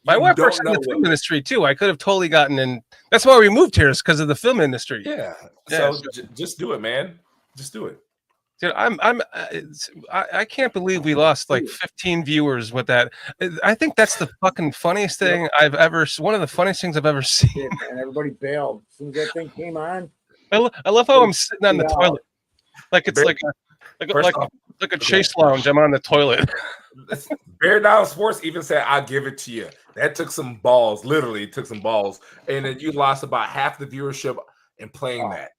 My wife works in the film industry too. I could have totally gotten in. That's why we moved here, is because of the film industry. Yeah. So just do it, man. Just do it. Dude, I can't believe we lost like 15 viewers with that. I think that's the fucking funniest thing one of the funniest things I've ever seen. And everybody bailed as soon as that thing came on. I love how I'm sitting on the toilet, like it's like a chase lounge. I'm on the toilet. Bear Down Sports even said, "I'll give it to you." That took some balls. Literally took some balls, and then you lost about half the viewership in playing that.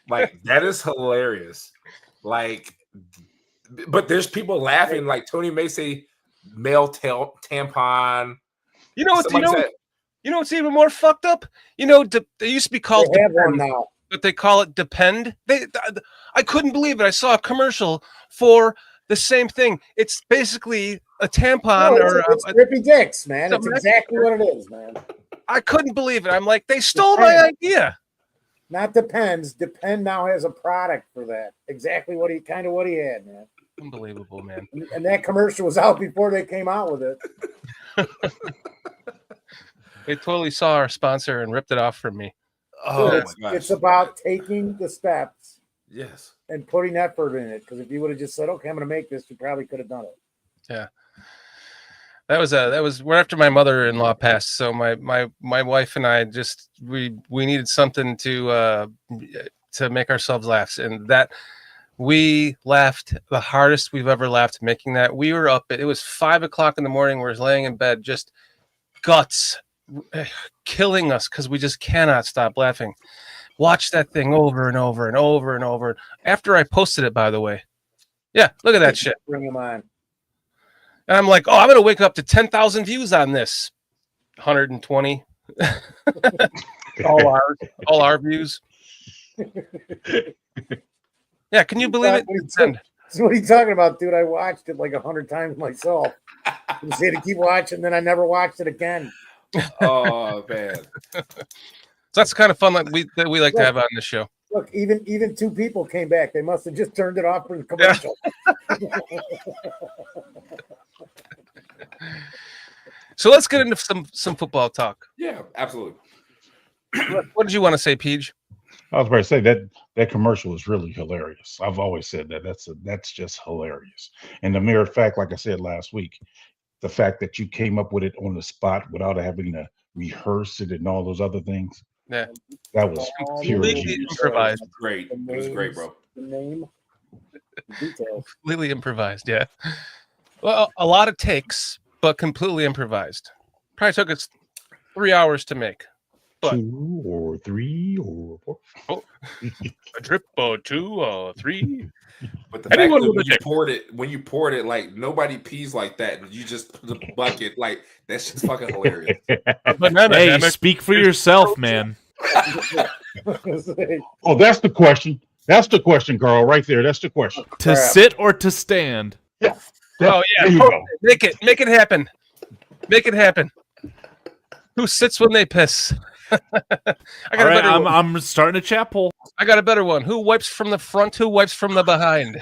Like that is hilarious. Like, but there's people laughing. Like Tony may say, "Male tampon." You know what's even more fucked up? You know, they used to be called They have one Depend, now. but they call it Depend. I couldn't believe it. I saw a commercial for the same thing. It's basically a tampon it's grippy dicks, man. It's something exactly what it is, man. I couldn't believe it. I'm like, they stole my idea. Not Depends. Depend now has a product for that. Exactly what he had, man. Unbelievable, man. And that commercial was out before they came out with it. They totally saw our sponsor and ripped it off from me. Oh my gosh. It's about taking the steps. Yes. And putting effort in it. Because if you would have just said, "Okay, I'm going to make this," you probably could have done it. Yeah. That was right after my mother-in-law passed. So my wife and I just we needed something to make ourselves laugh, and that we laughed the hardest we've ever laughed making that. We were up. It was 5 o'clock in the morning. We were laying in bed, just guts killing us because we just cannot stop laughing. Watch that thing over and over and over and over. After I posted it, by the way, yeah, look at that shit. Bring him on. And I'm like, oh, I'm going to wake up to 10,000 views on this. 120. all our views. Yeah, can you believe it? So what are you talking about, dude? I watched it like 100 times myself. You say to keep watching, then I never watched it again. Oh man. So that's the kind of fun that we like to have on the show. Look, even two people came back. They must have just turned it off for the commercial. Yeah. So let's get into some football talk. Yeah, absolutely. What did you want to say, Peach? I was about to say that commercial is really hilarious. I've always said that. That's just hilarious. And the mere fact, like I said last week, the fact that you came up with it on the spot without having to rehearse it and all those other things. Yeah, that was pure completely improvised. Great. It was great, bro. The name, the details. Completely improvised. Yeah. Well, a lot of takes, but completely improvised. Probably took us 3 hours to make. But 2 or 3 or 4. Oh, a drip or 2 or 3. But the fact that when you poured it, like nobody pees like that. You just put the bucket, like that's just fucking hilarious. Hey, speak for yourself, man. Oh, that's the question. That's the question, Carl. Right there. That's the question. To sit or to stand? Yeah. Oh yeah. You go. Make it happen. Make it happen. Who sits when they piss? I got All right, I'm starting a chat poll. I got a better one. Who wipes from the front? Who wipes from the behind?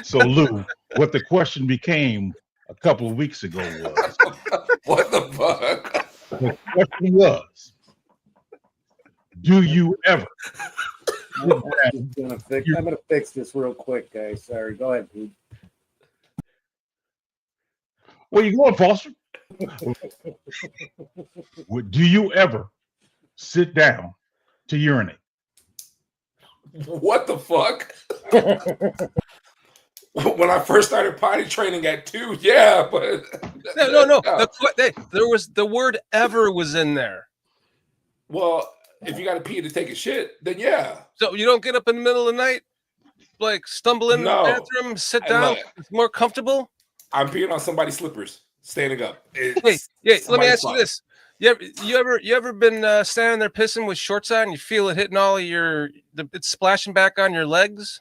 So, Lou, what the question became a couple of weeks ago was, what the fuck? The question was, do you ever? I'm gonna fix this real quick, guys. Sorry, go ahead, Pete. Where you going, Foster? Do you ever sit down to urinate? What the fuck? When I first started potty training at 2, yeah, but no. There was the word "ever" was in there. Well, if you got to pee to take a shit, then yeah. So you don't get up in the middle of the night, like stumble in the bathroom, sit down, it's more comfortable. I'm peeing on somebody's slippers, standing up. Hey, let me ask you this: you ever been standing there pissing with shorts on? And you feel it hitting all of it's splashing back on your legs.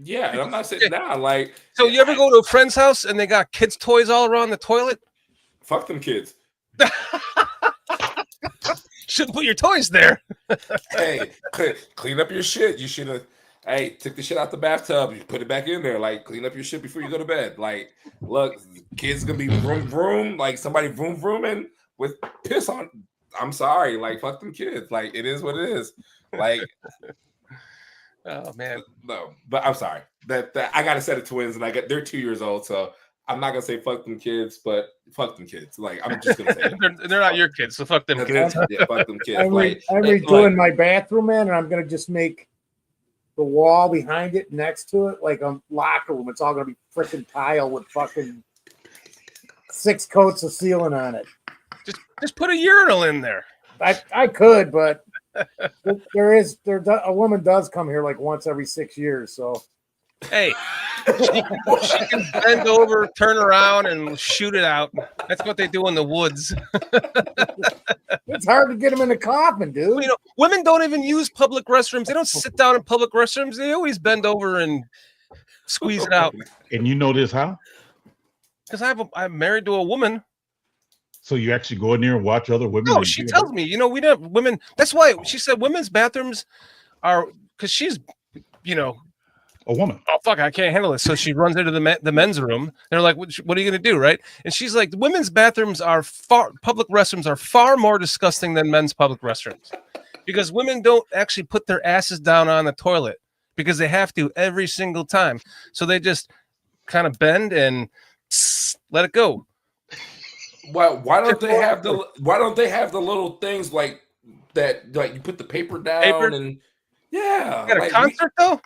Yeah, and I'm not sitting down. Like, so you ever go to a friend's house and they got kids' toys all around the toilet? Fuck them kids. Shouldn't put your toys there. Hey, clean up your shit. You should have. Hey, took the shit out the bathtub. You put it back in there. Like, clean up your shit before you go to bed. Like, look, kids gonna be vroom vroom. Like somebody vroom vrooming with piss on. I'm sorry. Like, fuck them kids. Like, it is what it is. Like. Oh man, no, but I'm sorry that I got a set of twins and they're 2 years old, so I'm not gonna say fuck them kids, but fuck them kids. Like I'm just gonna say they're not your kids, so fuck them kids. Yeah, fuck them kids. I'm redoing my bathroom, man, and I'm gonna just make the wall behind it next to it like a locker room. It's all gonna be freaking tile with fucking 6 coats of sealing on it. Just put a urinal in there. I could, but a woman does come here like once every 6 years, so. Hey, she can bend over, turn around, and shoot it out. That's what they do in the woods. It's hard to get them in the coffin, dude. You know, women don't even use public restrooms. They don't sit down in public restrooms. They always bend over and squeeze it out. And you know this how? Because I'm married to a woman. So you actually go in there and watch other women? No, she tells me. You know, we don't women. That's why she said women's bathrooms are because she's, you know. A woman. Oh fuck! I can't handle this. So she runs into the men's room. They're like, "What are you gonna do?" Right? And she's like, "Women's bathrooms public restrooms are far more disgusting than men's public restrooms, because women don't actually put their asses down on the toilet because they have to every single time. So they just kind of bend and let it go." Why don't they have the little things like that? Like you put the paper down and yeah. At a concert though.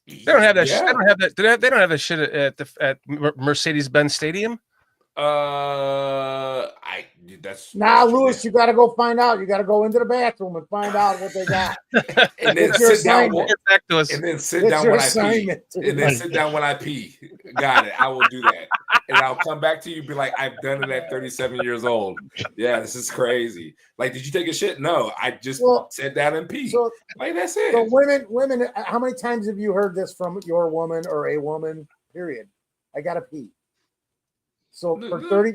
They don't have that. They don't have that. They don't have that shit at Mercedes-Benz Stadium. That's Lewis, you got to go find out. You got to go into the bathroom and find out what they got. And then sit down. And then sit down when I pee. And then sit down when I pee. Got it. I will do that, and I'll come back to you and be like, I've done it at 37 years old. Yeah, this is crazy. Like, did you take a shit? No, I just sat down and pee. So, like that's it. So women. How many times have you heard this from your woman or a woman? Period. I gotta pee. So for 30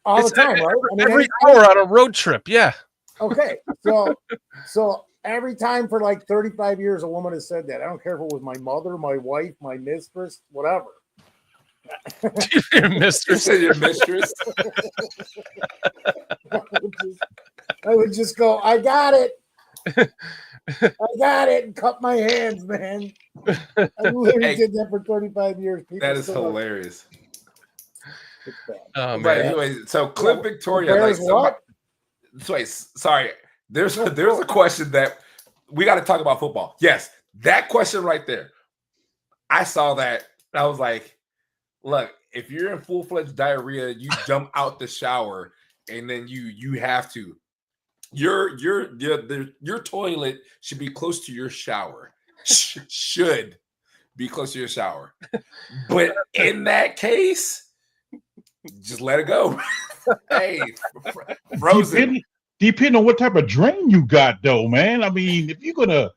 all the time, right? I mean, every hour on a road trip, yeah. Okay, so every time for like 35 years, a woman has said that. I don't care if it was my mother, my wife, my mistress, whatever. Your mistress. Your mistress. I would just go, I got it. I got it, and cup my hands, man. I literally did that for 35 years. People that is hilarious. Oh, man. Right. Anyway, so Clip Victoria, like sorry. There's a question that we got to talk about football. Yes, that question right there. I saw that. I was like, look, if you're in full-fledged diarrhea, you jump out the shower, and then you have to. Your toilet should be close to your shower. Should be close to your shower. But in that case, just let it go. Hey, frozen. Depending on what type of drain you got, though, man. I mean, if you're gonna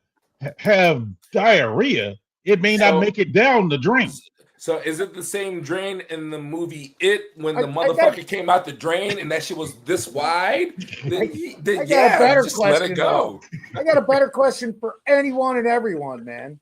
have diarrhea, it may not make it down the drain. So is it the same drain in the movie It when the motherfucker came out the drain and that shit was this wide? Then just let it go. I got a better question for anyone and everyone, man.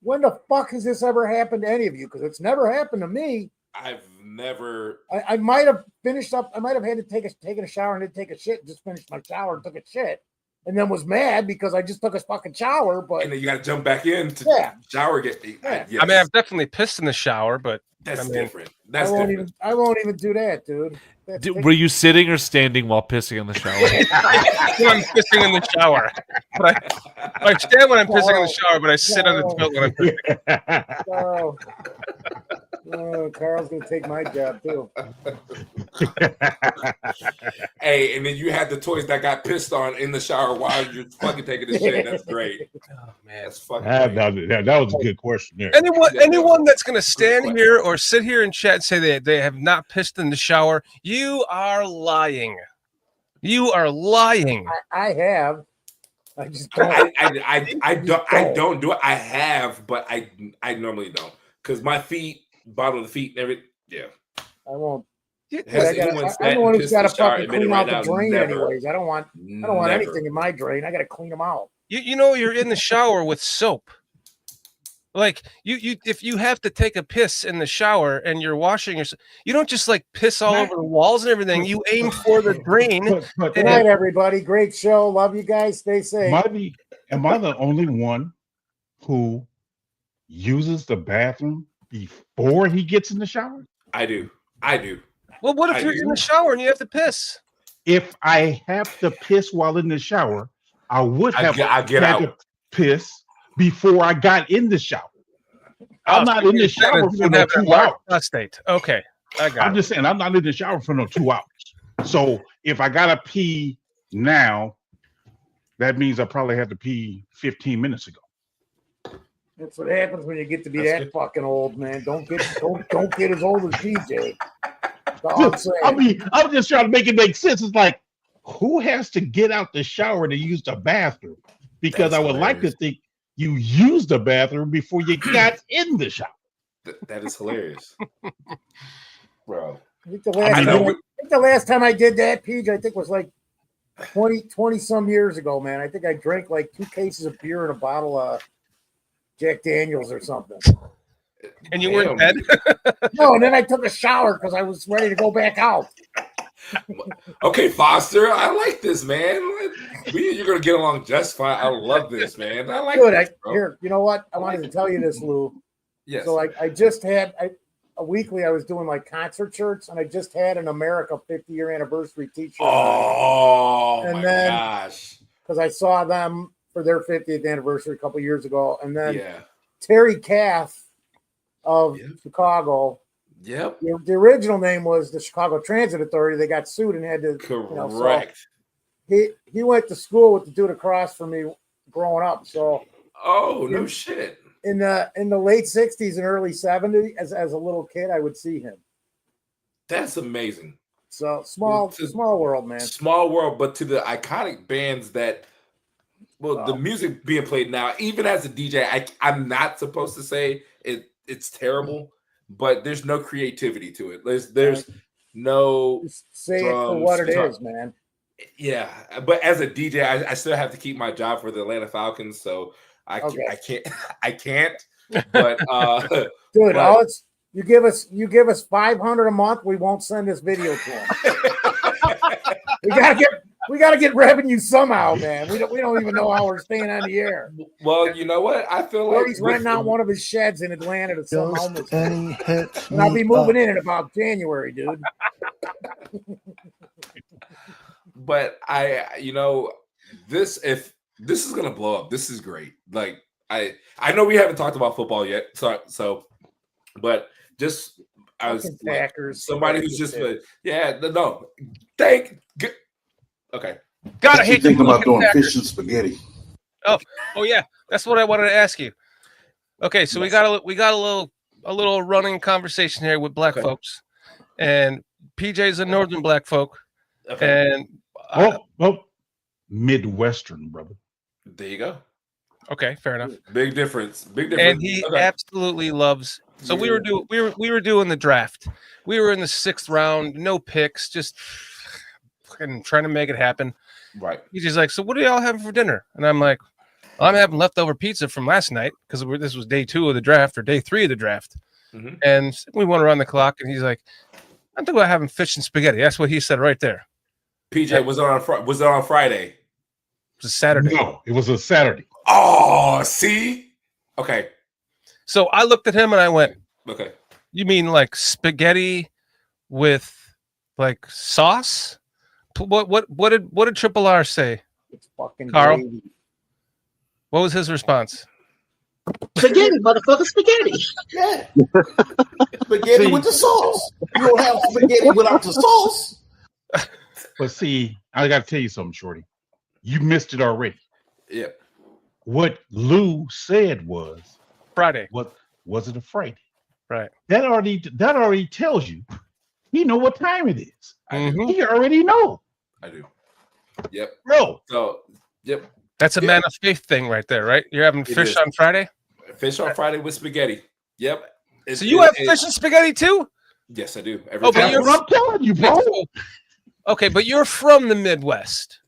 When the fuck has this ever happened to any of you? Because it's never happened to me. I've never. I might have finished up. I might have had to taken a shower and then take a shit. Just finished my shower and took a shit, and then was mad because I just took a fucking shower. But and then you got to jump back in to shower. Yes. I mean, I've definitely pissed in the shower, but that's different. That's different. I won't even do that, dude. Were you sitting or standing while pissing in the shower? I'm pissing in the shower. But I stand when I'm pissing in the shower, but I sit on the toilet when I'm pissing. Carl's gonna take my job too. Hey, and then you had the toys that got pissed on in the shower while you're fucking taking the shit. That's great. Oh man, that's fucking great. That was a good question there. Anyone that's gonna stand here or sit here and chat and say they have not pissed in the shower, you are lying. You are lying. I have. I just don't. I don't do it. I have, but I normally don't because my feet, bottom of the feet, everything. Yeah. I won't. I'm the one who's got to fucking clean out the drain anyways. I don't want anything in my drain. I got to clean them out. You know you're in the shower with soap. Like if you have to take a piss in the shower and you're washing yourself, you don't just like piss all over the walls and everything. You aim for the drain. Good night, everybody. Great show. Love you guys. Stay safe. Am I the only one who uses the bathroom before he gets in the shower? I do. Well, what if I you're do. in the shower and you have to piss? If I have to piss while in the shower, I would I have get had out. to piss before I got in the shower. I'm not in the shower for no 2 hours. Prostate. Okay, I got I'm it. just saying I'm not in the shower for no 2 hours. So if I gotta pee now, that means I probably had to pee 15 minutes ago. That's what happens when you get to be that fucking old, man. Don't get as old as PJ. That's all I'm saying. I'm just trying to make it make sense. It's like, who has to get out the shower to use the bathroom? Because I would like to think you used the bathroom before you got in the shower. That is hilarious, bro. I think the last time I did that, PJ, I think was like 20 some years ago, man. I think I drank like 2 cases of beer and a bottle of Jack Daniels or something. And you weren't dead? No, and then I took a shower because I was ready to go back out. Okay, Foster, I like this, man. You're gonna get along just fine. I love this, man. I like this, bro. Here, you know what? I wanted to tell you this, Lou. Yes. So I just had a weekly. I was doing like concert shirts, and I just had an America 50-year anniversary T-shirt. Oh and my then, gosh! Because I saw them for their 50th anniversary a couple years ago, and then Yeah. Terry Kath of Chicago. Yep. The original name was the Chicago Transit Authority. They got sued and had to. Correct. He went to school with the dude across from me growing up. So. Oh no shit. In the late 60s and early 70s, as a little kid, I would see him. That's amazing. So small world, man. Small world, but to the iconic bands that, the music being played now, even as a DJ, I'm not supposed to say it's terrible, but there's no creativity to it. There's no just say drums, it for what it is, man. Yeah, but as a DJ, I still have to keep my job for the Atlanta Falcons, so I can't. But dude, but, you give us 500 a month, we won't send this video to him. we gotta get revenue somehow, man. We don't even know how we're staying on the air. Well, you know what? I feel like he's renting out one of his sheds in Atlanta to some homeless. And I'll be moving in about January, dude. But if this is gonna blow up, this is great. Like I know we haven't talked about football yet, so but just as like, somebody who's just okay. Gotta hate thinking about doing fish and spaghetti. Oh yeah, that's what I wanted to ask you. Okay, so we got a little running conversation here with black folks, and PJ's a northern black folk, and Midwestern, brother. There you go. Okay, fair enough. Big difference. And he absolutely loves. So we were doing the draft. We were in the 6th round, no picks, just trying to make it happen. Right. He's just like, so what are y'all having for dinner? And I'm like, well, I'm having leftover pizza from last night because this was day 2 of the draft or day 3 of the draft. Mm-hmm. And we went around the clock, and he's like, I'm thinking about having fish and spaghetti. That's what he said right there. PJ, was it on Friday? It was a Saturday. No, it was a Saturday. Oh, see? Okay. So I looked at him and I went, okay. You mean like spaghetti with like sauce? What did Triple R say? It's fucking Carl. gravy. What was his response? Spaghetti, motherfucker, spaghetti. Yeah. Spaghetti with the sauce. You don't have spaghetti without the sauce. But see, I got to tell you something, Shorty. You missed it already. Yeah. What Lou said was Friday. What was it a Friday? Right. That already tells you. He know what time it is. Mm-hmm. He already know. I do. Yep. Bro. So yep. That's a man of faith thing right there, right? You're having fish on Friday? Fish on Friday with spaghetti. Yep. So you have fish and spaghetti too? Yes, I do. That's what I'm telling you, bro. Okay, but you're from the Midwest.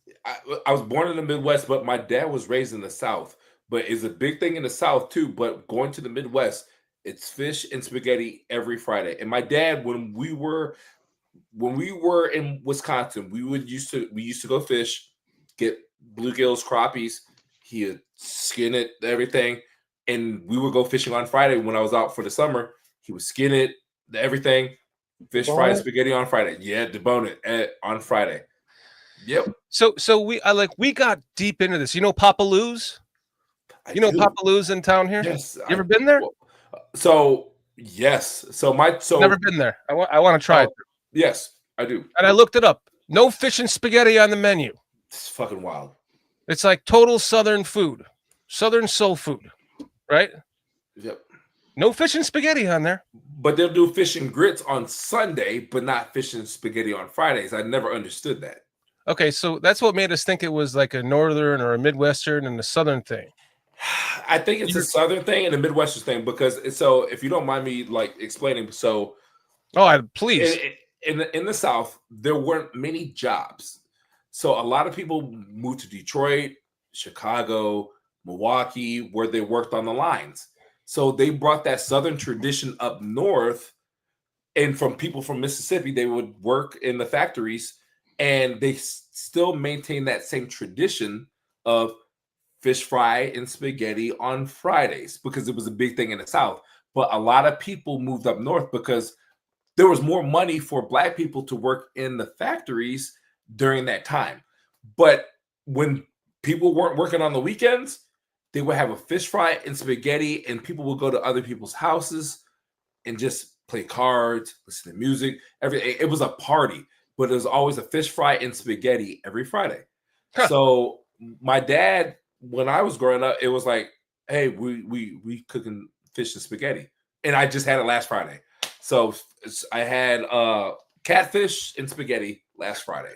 I was born in the Midwest, but my dad was raised in the South. But it's a big thing in the South too. But going to the Midwest, it's fish and spaghetti every Friday. And my dad, when we were in Wisconsin, we used to go fish, get bluegills, crappies. He'd skin it, everything, and we would go fishing on Friday when I was out for the summer. He would skin it, everything. Fish Debone fried it? spaghetti on Friday. Yeah, debone it on Friday. Yep. So we got deep into this. You know Papa Lou's? You know do. Papa Lou's in town here? Yes. You ever been there? So yes. Never been there. I want to try it. Yes, I do. And I looked it up. No fish and spaghetti on the menu. It's fucking wild. It's like total Southern food, Southern soul food, right? Yep. No fish and spaghetti on there. But they'll do fish and grits on Sunday, but not fish and spaghetti on Fridays. I never understood that. Okay, so that's what made us think it was like a northern or a midwestern and a southern thing. I think it's a southern thing and a midwestern thing because so if you don't mind me like explaining, so please. In the South there weren't many jobs, so a lot of people moved to Detroit, Chicago, Milwaukee, where they worked on the lines. So they brought that southern tradition up north, and from people from Mississippi, they would work in the factories, and they still maintain that same tradition of fish fry and spaghetti on Fridays because it was a big thing in the South. But a lot of people moved up north because there was more money for Black people to work in the factories during that time. But when people weren't working on the weekends, they would have a fish fry and spaghetti, and people would go to other people's houses and just play cards, listen to music. It was a party, but it was always a fish fry and spaghetti every Friday. So my dad, when I was growing up, it was like, hey, we cooking fish and spaghetti, and I just had it last Friday. So I had catfish and spaghetti last Friday.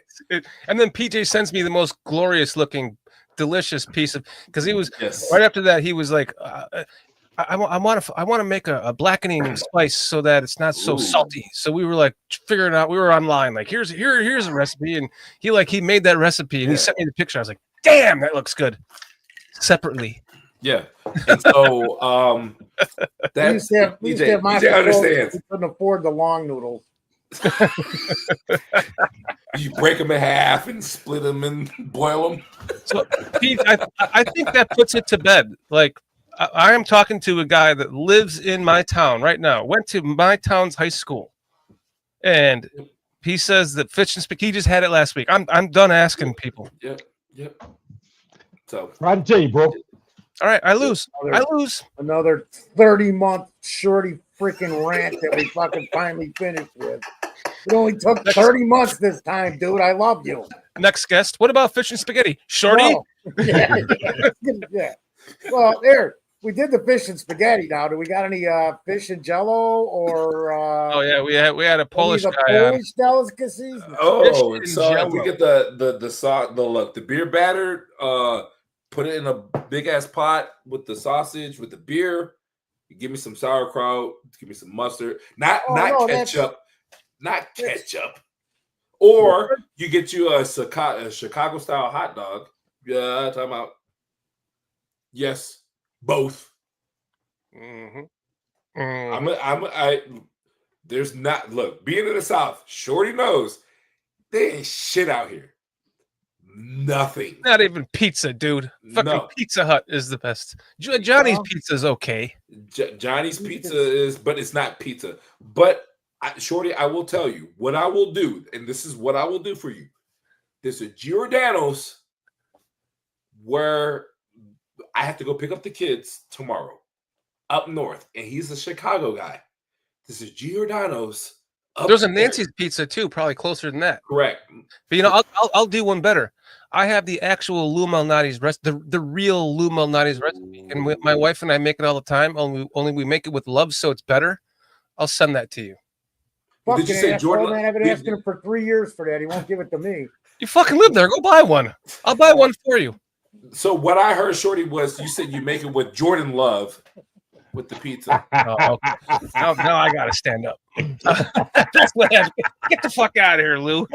And then PJ sends me the most glorious looking, delicious piece of, because he was right after that. He was like, I want to make a blackening spice so that it's not so salty. So we were like figuring out. We were online like here's a recipe, and he made that recipe and he sent me the picture. I was like, damn, that looks good. Separately. Yeah. And so that PJ understands. We couldn't afford the long noodles. You break them in half and split them and boil them. So Pete, I think that puts it to bed. Like I am talking to a guy that lives in my town right now, went to my town's high school, and he says that fish and spaghetti, he just had it last week. I'm done asking people. Yep. So I tell you, bro. All right, I lose. Another 30-month shorty freaking rant that we fucking finally finished with. It only took 30 months this time, dude. I love you. Next guest. What about fish and spaghetti? Shorty? Oh, yeah. Yeah. Well, there. We did the fish and spaghetti now. Do we got any fish and jello or oh yeah, we had a Polish guy Polish delicacies? Oh, so if we get the sauce, the beer batter, put it in a big ass pot with the sausage, with the beer. You give me some sauerkraut, give me some mustard, not ketchup, not ketchup. Or you get you a Chicago style hot dog. Yeah, talking about yes, both. There's not look being in the South. Shorty knows they ain't shit out here. Nothing. Not even pizza, dude. Fucking Pizza Hut is the best. Johnny's pizza is okay. Johnny's pizza is, but it's not pizza. But Shorty, I will tell you what I will do, and this is what I will do for you. There's a Giordano's where I have to go pick up the kids tomorrow up north, and he's a Chicago guy. This is Giordano's. There's a Nancy's Pizza too, probably closer than that. Correct. But I'll do one better. I have the actual Lou Malnati's recipe, the real Lou Malnati's recipe, and my wife and I make it all the time. Only we make it with love, so it's better. I'll send that to you. Did you say Jordan? Man, I've been asking him for 3 years for that. He won't give it to me. You fucking live there. Go buy one. I'll buy one for you. So what I heard, Shorty, was you said you make it with Jordan Love with the pizza. Oh, okay. Now I gotta stand up. That's what get the fuck out of here, Lou.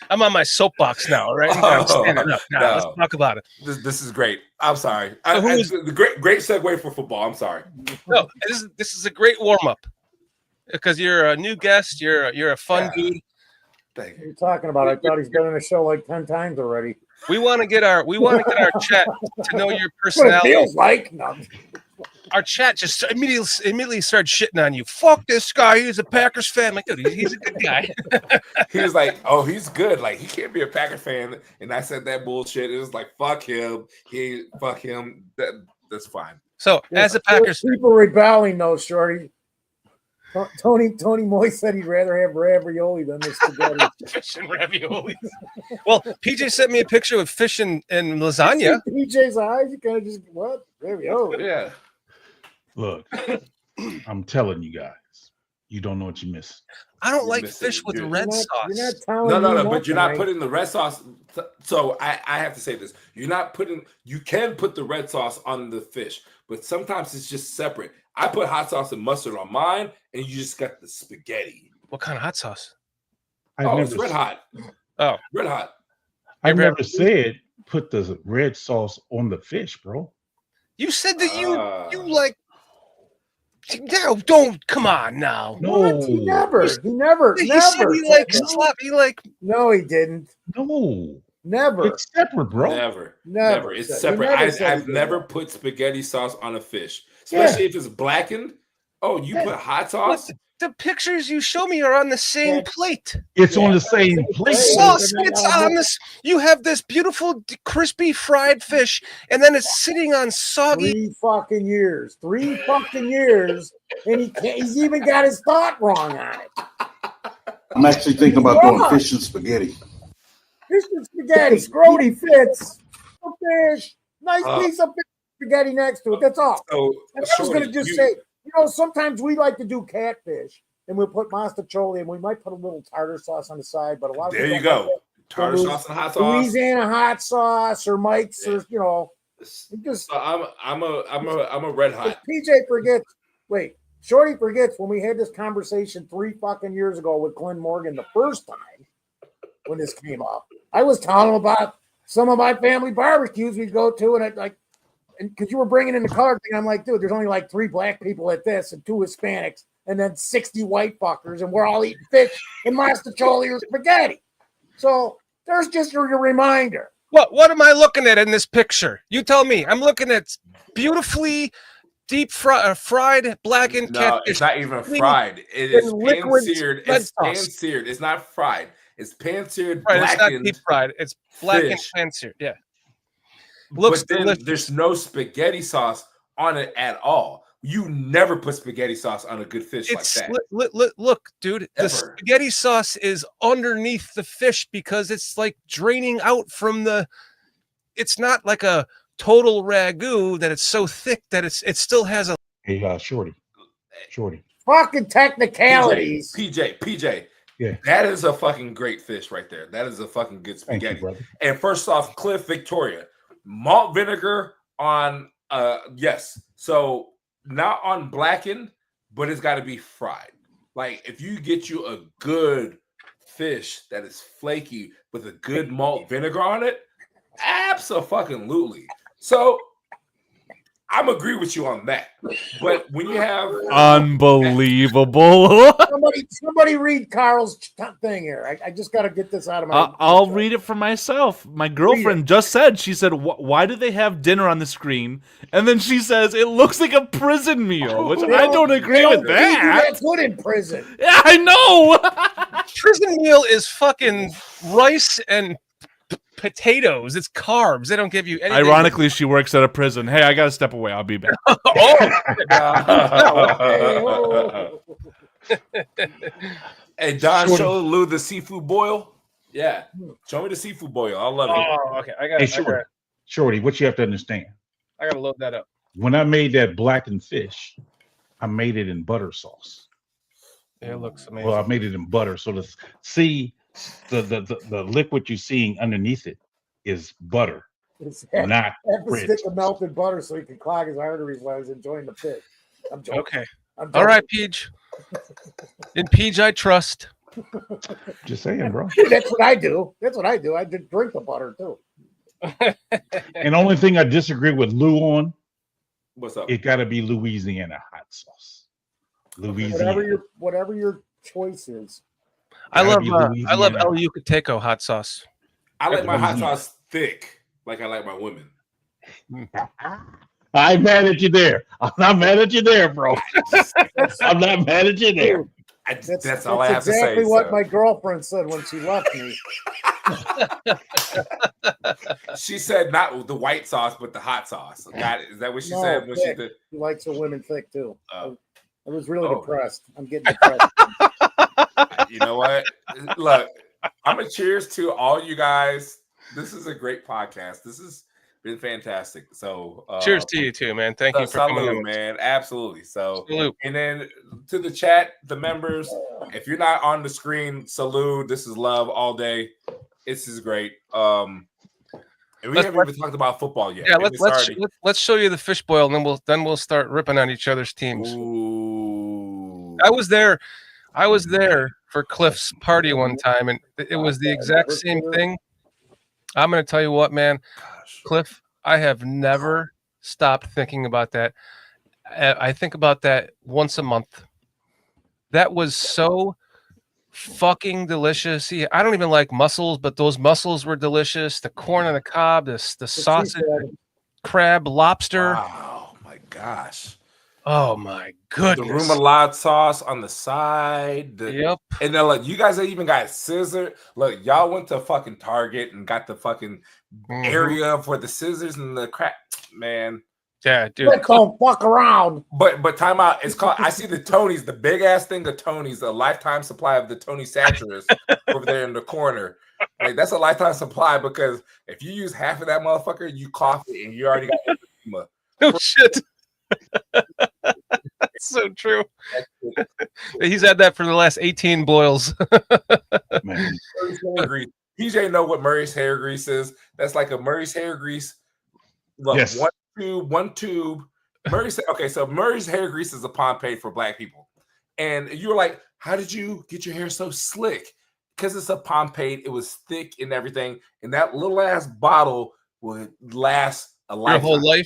I'm on my soapbox now, right? I'm standing up. Now, let's talk about it. This is great. I'm sorry. The great segue for football. I'm sorry. No, this is a great warm up because you're a new guest. You're a fun dude. What are you talking about? I thought he's been on the show like 10 times already. We want to get our chat to know your That's what it personality. feels like. No. Our chat just immediately started shitting on you. Fuck this guy. He's a Packers fan. Like, dude, he's a good guy. He was like, "Oh, he's good. Like, he can't be a Packer fan." And I said that bullshit. It was like, "Fuck him. Fuck him." That's fine. So, as a Packers fan, people rebelling, though, Shorty. Tony Moy said he'd rather have ravioli than this spaghetti. fish and raviolis. Well, PJ sent me a picture of fish and lasagna. PJ's eyes, you kind of just what ravioli? Yeah. Look, I'm telling you guys, you don't know what you miss. I don't You're like missing fish it. with You're red not sauce. telling No, me but you're not nothing, putting the red sauce. So I have to say this: you're not putting. You can put the red sauce on the fish, but sometimes it's just separate. I put hot sauce and mustard on mine, and you just got the spaghetti. What kind of hot sauce? It's red hot. Oh, red hot. I never said put the red sauce on the fish, bro. You said that you like. No, don't come on now. No, What? He never. He said he likes slop. He like. No, he didn't. No, never. it's separate, bro. Never. It's He separate. never said I've he did never that. put spaghetti sauce on a fish, especially if it's blackened. Oh, you put hot sauce? The pictures you show me are on the same plate. It's on the same plate. Sauce. It's on this. You have this beautiful, crispy fried fish, and then it's sitting on soggy. 3 fucking years. 3 fucking years, and he's even got his thought wrong on it. I'm actually thinking about doing fish and spaghetti. Fish and spaghetti. Scrody fits. A fish. Nice piece of fish spaghetti next to it. That's all. So, And I was going to just say, sometimes we like to do catfish, and we'll put mastacholi, and we might put a little tartar sauce on the side, but a lot of there people you don't go. like Tartar sauce and hot sauce. Louisiana hot sauce or Mike's or just. So I'm a red hot. PJ forgets. Wait, Shorty forgets when we had this conversation 3 fucking years ago with Glenn Morgan the first time when this came up. I was telling him about some of my family barbecues we'd go to, and because you were bringing in the color thing, I'm like, dude, there's only like 3 black people at this and 2 Hispanics, and then 60 white fuckers, and we're all eating fish and mastacholi or spaghetti. So there's just your reminder. What am I looking at in this picture? You tell me. I'm looking at beautifully deep fried blackened No, catfish. it's not even fried. It is liquid pan-seared. red It's sauce. pan-seared. It's not fried. It's pan-seared, Right, it's not blackened. deep fried. It's blackened fish. pan-seared. Yeah. Looks But then delicious. there's no spaghetti sauce on it at all. You never put spaghetti sauce on a good fish It's like that. look, dude. The Ever. spaghetti sauce is underneath the fish because it's like draining out from the. It's not like a total ragu that it's so thick that it still has a. Hey, Shorty. Fucking technicalities. PJ. Yeah. That is a fucking great fish right there. That is a fucking good Thank you, spaghetti. brother. And first off, Cliff Victoria, malt vinegar on yes. So not on blackened, but it's got to be fried. Like if you get you a good fish that is flaky with a good malt vinegar on it, abso-fucking-lutely. So I'm agree with you on that. But when you have Unbelievable. Somebody read Carl's thing here. I just got to get this out of my. I'll read it for myself. My girlfriend just said, she said, why do they have dinner on the screen? And then she says, it looks like a prison meal, which I don't agree with that. That's good in prison. Yeah, I know. Prison meal is fucking rice and potatoes. It's carbs. They don't give you anything. Ironically, she works at a prison. Hey, I got to step away. I'll be back. Hey, Don, show Lou the seafood boil. Yeah, show me the seafood boil. I love it. Oh, okay. I got it. Shorty, what you have to understand. I got to load that up. When I made that blackened fish, I made it in butter sauce. Yeah, it looks amazing. Well, I made it in butter. So the liquid you're seeing underneath it is butter, not Have to bread. stick the melted butter so he can clog his arteries while he's enjoying the fish. I'm joking. Okay. I'm All right, Peach. In Peach, I trust. Just saying, bro. That's what I do. I did drink the butter too. And the only thing I disagree with Lou on, what's up? It got to be Louisiana hot sauce. Louisiana. Whatever your choice is. I love El Yucateco hot sauce. I like my hot sauce thick, like I like my women. I ain't mad at you there. I'm not mad at you there, bro. I'm not mad at you there. That's all I have to say. Exactly what my girlfriend said when she left me. She said not the white sauce, but the hot sauce. Got it? Is that what she said when thick. she did? She likes her women thick too. I was really depressed. I'm getting depressed. You know what? Look, I'm a cheers to all you guys. This is a great podcast. This has been fantastic. So cheers to you too, man. Thank you for coming on, man. Absolutely. So salute. And then to the chat, the members, if you're not on the screen, salute. This is love all day. This is great. And we haven't even talked about football yet. Yeah, let's show you the fish boil, and then we'll start ripping on each other's teams. Ooh. I was there for Cliff's party one time, and it was the exact same thing. I'm going to tell you what, man. Cliff, I have never stopped thinking about that. I think about that once a month. That was so fucking delicious. See, I don't even like mussels, but those mussels were delicious. The corn on the cob, the sausage, crab, lobster. Wow, my gosh. Oh my goodness. The remoulade sauce on the side. Yep. And then like you guys even got scissors. Look, y'all went to fucking Target and got the fucking area for the scissors and the crap. Man. Yeah, dude. Don't fuck around. But time out. It's called. I see the Tonys, the big ass thing of Tonys, a lifetime supply of the Tony Saturatus over there in the corner. Like that's a lifetime supply because if you use half of that motherfucker, you cough it and you already got emphysema. Oh shit. That's so true. He's had that for the last 18 boils. Man. PJ know what Murray's hair grease is. That's like a Murray's hair grease. Look, yes. One tube. Murray's okay. So Murray's hair grease is a Pompeii for black people, and you were like, "How did you get your hair so slick?" Because it's a Pompeii. It was thick and everything, and that little ass bottle would last a lifetime. Your whole life.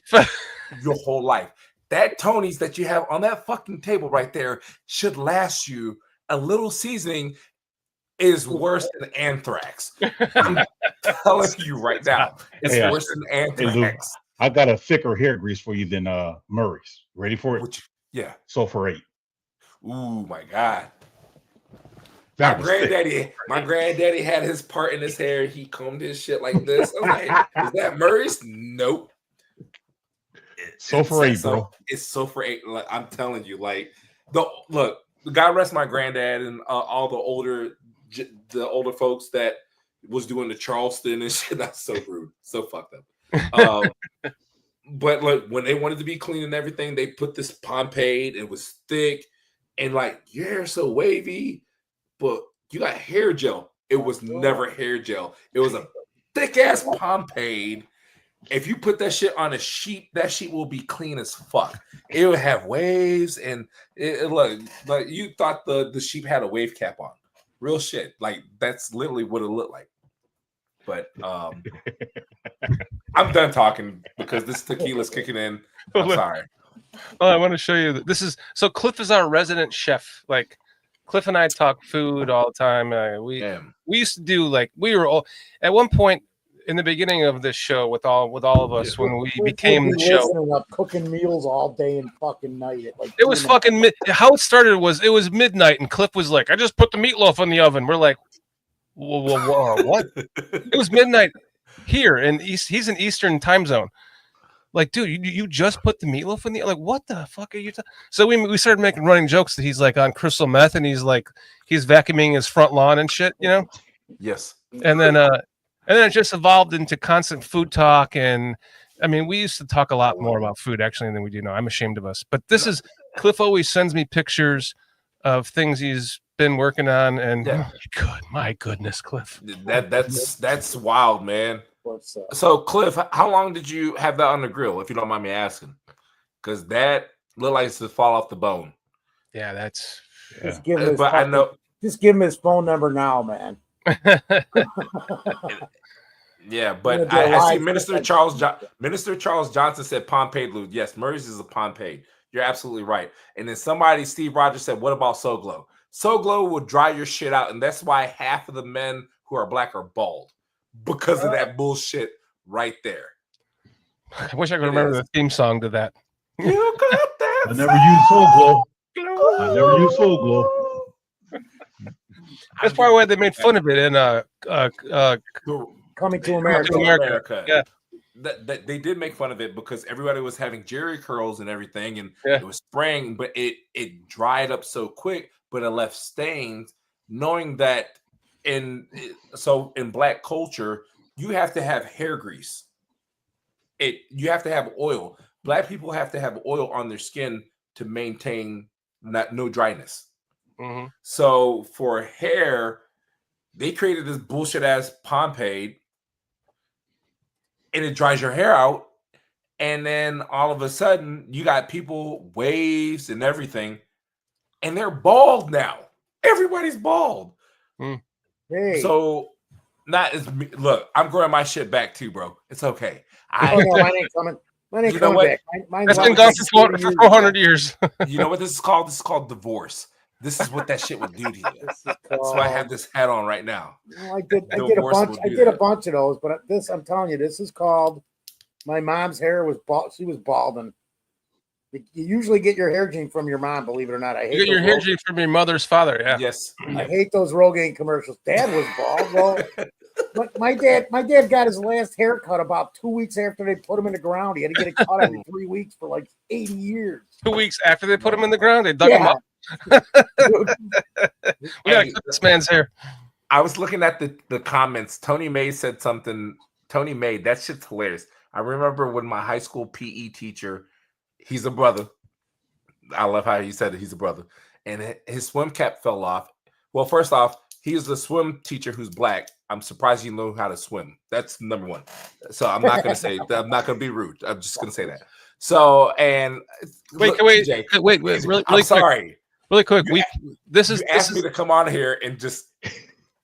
Your whole life. That Tony's that you have on that fucking table right there should last you. A little seasoning is worse than anthrax. I'm telling you right now, it's worse than anthrax. I got a thicker hair grease for you than Murray's. Ready for it? Yeah. Sulfurate. Ooh, my God. My granddaddy had his part in his hair. He combed his shit like this. I'm like, is that Murray's? Nope. Sulfurate, bro. It's sulfurate. Like, I'm telling you, like look, God rest my granddad and all the older folks that was doing the Charleston and shit. That's so rude, so fucked up. But like when they wanted to be clean and everything, they put this Pompeii. It was thick and like your hair's so wavy, but you got hair gel. It was never hair gel. It was a thick ass Pompeii. If you put that shit on a sheet, that sheet will be clean as fuck. It would have waves, and it look like you thought the sheep had a wave cap on. Real shit. Like that's literally what it looked like. But I'm done talking because this tequila's kicking in. I'm sorry. Well, I want to show you that this is so. Cliff is our resident chef. Like Cliff and I talk food all the time. We used to do like we were all at one point. In the beginning of this show with all of us when we became the show, up cooking meals all day and fucking night. It was fucking how it started was it was midnight and Cliff was like, I just put the meatloaf in the oven. We're like, whoa, what? It was midnight here in he's in Eastern time zone. Like, dude, you just put the meatloaf in the like, what the fuck are you? So we started making running jokes that he's like on crystal meth and he's vacuuming his front lawn and shit, you know? Yes. And then it just evolved into constant food talk. And I mean, we used to talk a lot more about food actually than we do now. I'm ashamed of us. But this is Cliff always sends me pictures of things he's been working on. And my goodness, Cliff. That's wild, man. So Cliff, how long did you have that on the grill, if you don't mind me asking? Because that looked like it's to fall off the bone. Yeah, that's just give him his phone number now, man. Yeah, but I see Minister Charles Johnson said Pompeii Lou. Yes, Murray's is a Pompeii. You're absolutely right. And then Steve Rogers said, what about So Glow? So Glow will dry your shit out, and that's why half of the men who are black are bald because of that bullshit right there. I wish I could remember the theme song to that. You got that. I never used Soul Glow. I never used Soul Glow. That's probably why they made fun of it in Coming to America. Yeah. That they did make fun of it because everybody was having Jerry curls and everything, and Yeah. it was spraying, but it dried up so quick, but it left stains. Knowing that in Black culture, you have to have hair grease. You have to have oil. Black people have to have oil on their skin to maintain no dryness. Mm-hmm. So for hair, they created this bullshit ass pomade, and it dries your hair out. And then all of a sudden, you got people, waves and everything, and they're bald now. Everybody's bald. Hey. So not as me. Look, I'm growing my shit back too, bro. It's okay. Oh, no, mine ain't coming. Mine ain't You know coming what? back. Mine's That's been always gone like for 40 400 years. You know what this is called? This is called divorce. This is what that shit would do to you. That's why I have this hat on right now. Well, I did a bunch of those, but this, I'm telling you, this is called. My mom's hair was bald. She was balding. You usually get your hair gene from your mom, believe it or not. I hate You get your hair gene from your mother's father. Yeah. Yes. I hate those Rogaine commercials. Dad was bald. Well, but my dad got his last haircut about 2 weeks after they put him in the ground. He had to get it cut every 3 weeks for like 80 years. 2 weeks after they put him in the ground, they dug him up. We gotta cut this man's hair. I was looking at the comments. Tony May said something. Tony May, that shit's hilarious. I remember when my high school PE teacher, he's a brother. I love how he said it. He's a brother. And his swim cap fell off. Well, first off, he's the swim teacher who's Black. I'm surprised you know how to swim. That's number one. So I'm not going to say that. I'm not going to be rude. I'm just going to say that. So, and wait, TJ, really I'm sorry. Really quick. You asked me to come on here and just.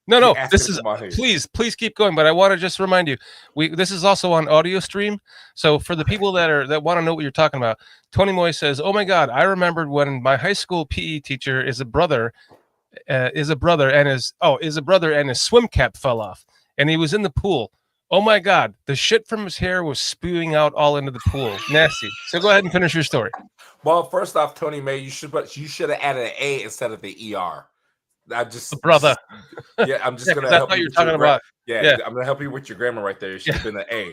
No. This is please keep going. But I want to just remind you, this is also on audio stream. So for the people that want to know what you're talking about, Tony Moy says, "Oh my God, I remembered when my high school PE teacher is a brother and his swim cap fell off, and he was in the pool. Oh my God, the shit from his hair was spewing out all into the pool. Nasty." So go ahead and finish your story. Well, first off, Tony May, you should have added an A instead of the ER. I'm just brother. I'm just gonna help you. You're talking about. Yeah, I'm gonna help you with your grammar right there. It should have been an A.